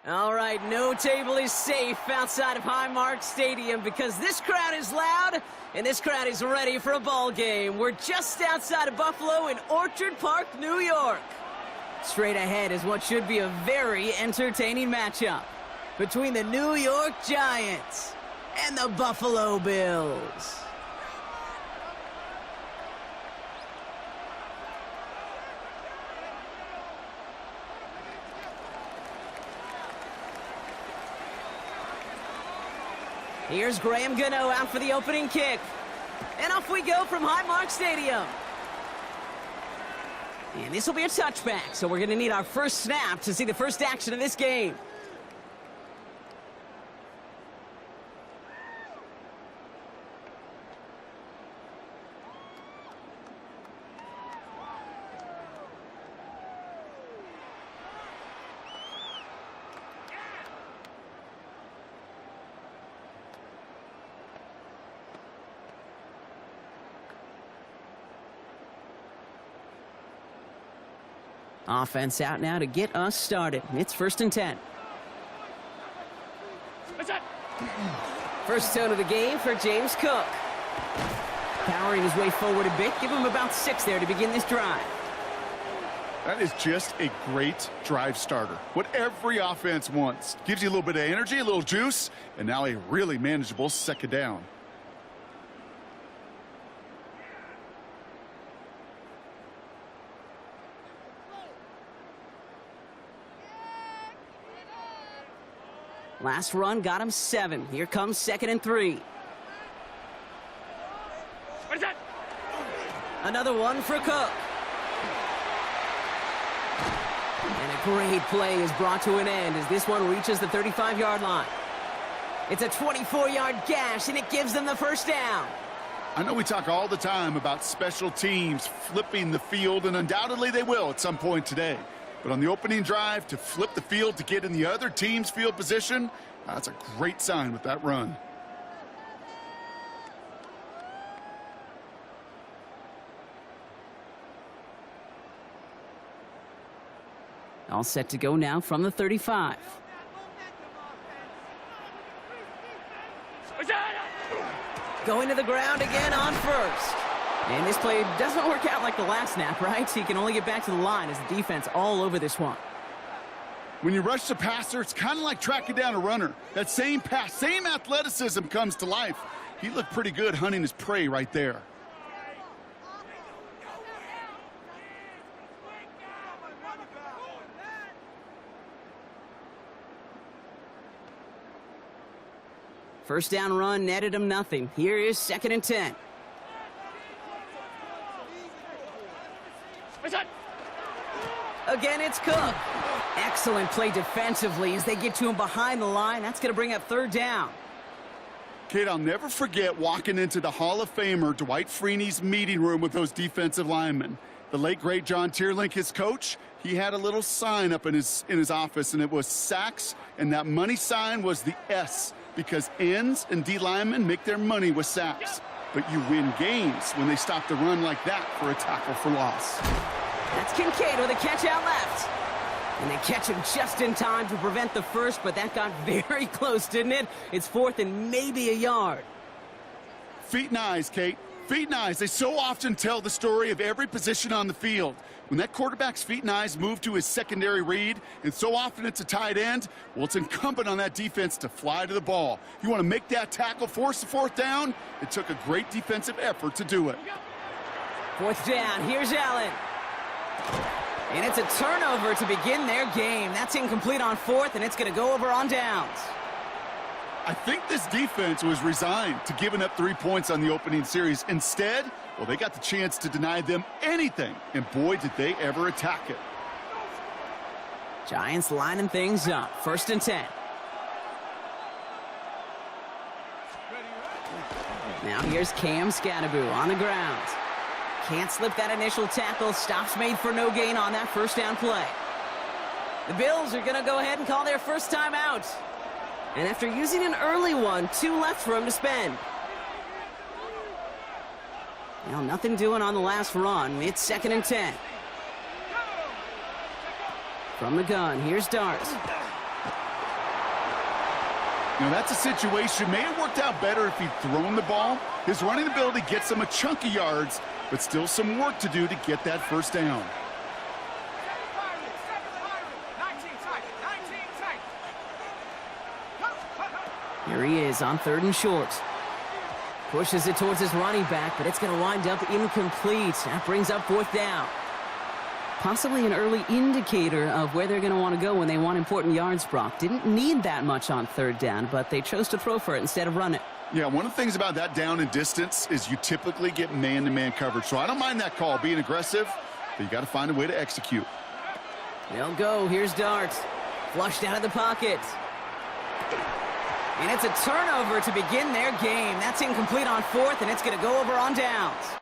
Speaker 7: All right, no table is safe outside of Highmark Stadium because this crowd is loud and this crowd is ready for a ball game. We're just outside of Buffalo in Orchard Park, New York. Straight ahead is what should be a very entertaining matchup between the New York Giants and the Buffalo Bills. Here's Graham Gano out for the opening kick. And off we go from Highmark Stadium. And this will be a touchback, so we're going to need our first snap to see the first action of this game. Offense out now to get us started. It's 1st and 10. First tone of the game for James Cook. Powering his way forward a bit. Give him about 6 there to begin this drive.
Speaker 8: That is just a great drive starter. What every offense wants. Gives you a little bit of energy, a little juice, and now a really manageable second down.
Speaker 7: Last run got him 7. Here comes 2nd and 3. Another one for Cook. And a great play is brought to an end as this one reaches the 35-yard line. It's a 24-yard gash, and it gives them the first down.
Speaker 8: I know we talk all the time about special teams flipping the field, and undoubtedly they will at some point today. But on the opening drive, to flip the field to get in the other team's field position, that's a great sign with that run.
Speaker 7: All set to go now from the 35. Going to the ground again on first. And this play doesn't work out like the last snap, right? So he can only get back to the line as the defense all over this one.
Speaker 8: When you rush the passer, it's kind of like tracking down a runner. That same pass, same athleticism comes to life. He looked pretty good hunting his prey right there.
Speaker 7: First down run netted him nothing. Here is 2nd and 10. Again, it's Cook. Excellent play defensively as they get to him behind the line. That's going to bring up 3rd down.
Speaker 8: Kate, I'll never forget walking into the Hall of Famer Dwight Freeney's meeting room with those defensive linemen. The late, great John Tierlink, his coach, he had a little sign up in his office, and it was sacks, and that money sign was the S, because ends and D linemen make their money with sacks. But you win games when they stop the run like that for a tackle for loss.
Speaker 7: That's Kincaid with a catch out left. And they catch him just in time to prevent the first, but that got very close, didn't it? It's 4th and maybe a yard.
Speaker 8: Feet and eyes, Kate. Feet and eyes. They so often tell the story of every position on the field. When that quarterback's feet and eyes move to his secondary read, and so often it's a tight end, well, it's incumbent on that defense to fly to the ball. You want to make that tackle, force the 4th down? It took a great defensive effort to do it.
Speaker 7: 4th down. Here's Allen. And it's a turnover to begin their game. That's incomplete on 4th, and it's going to go over on downs.
Speaker 8: I think this defense was resigned to giving up 3 points on the opening series. Instead, well, they got the chance to deny them anything, and boy, did they ever attack it.
Speaker 7: Giants lining things up. 1st and 10. Now here's Cam Scadaboo on the ground. Can't slip that initial tackle. Stops made for no gain on that first down play. The Bills are going to go ahead and call their first timeout. And after using an early one, 2 left for him to spend. Now nothing doing on the last run. It's 2nd and 10. From the gun, here's Dart.
Speaker 8: Now, that's a situation. May have worked out better if he'd thrown the ball. His running ability gets him a chunk of yards, but still some work to do to get that first down.
Speaker 7: Here he is on 3rd and short. Pushes it towards his running back, but it's going to wind up incomplete. That brings up 4th down. Possibly an early indicator of where they're going to want to go when they want important yards, Brock. Didn't need that much on 3rd down, but they chose to throw for it instead of run it.
Speaker 8: Yeah, one of the things about that down and distance is you typically get man-to-man coverage. So I don't mind that call, being aggressive, but you got to find a way to execute.
Speaker 7: They'll go. Here's Dart. Flushed out of the pocket. And it's a turnover to begin their game. That's incomplete on 4th, and it's going to go over on downs.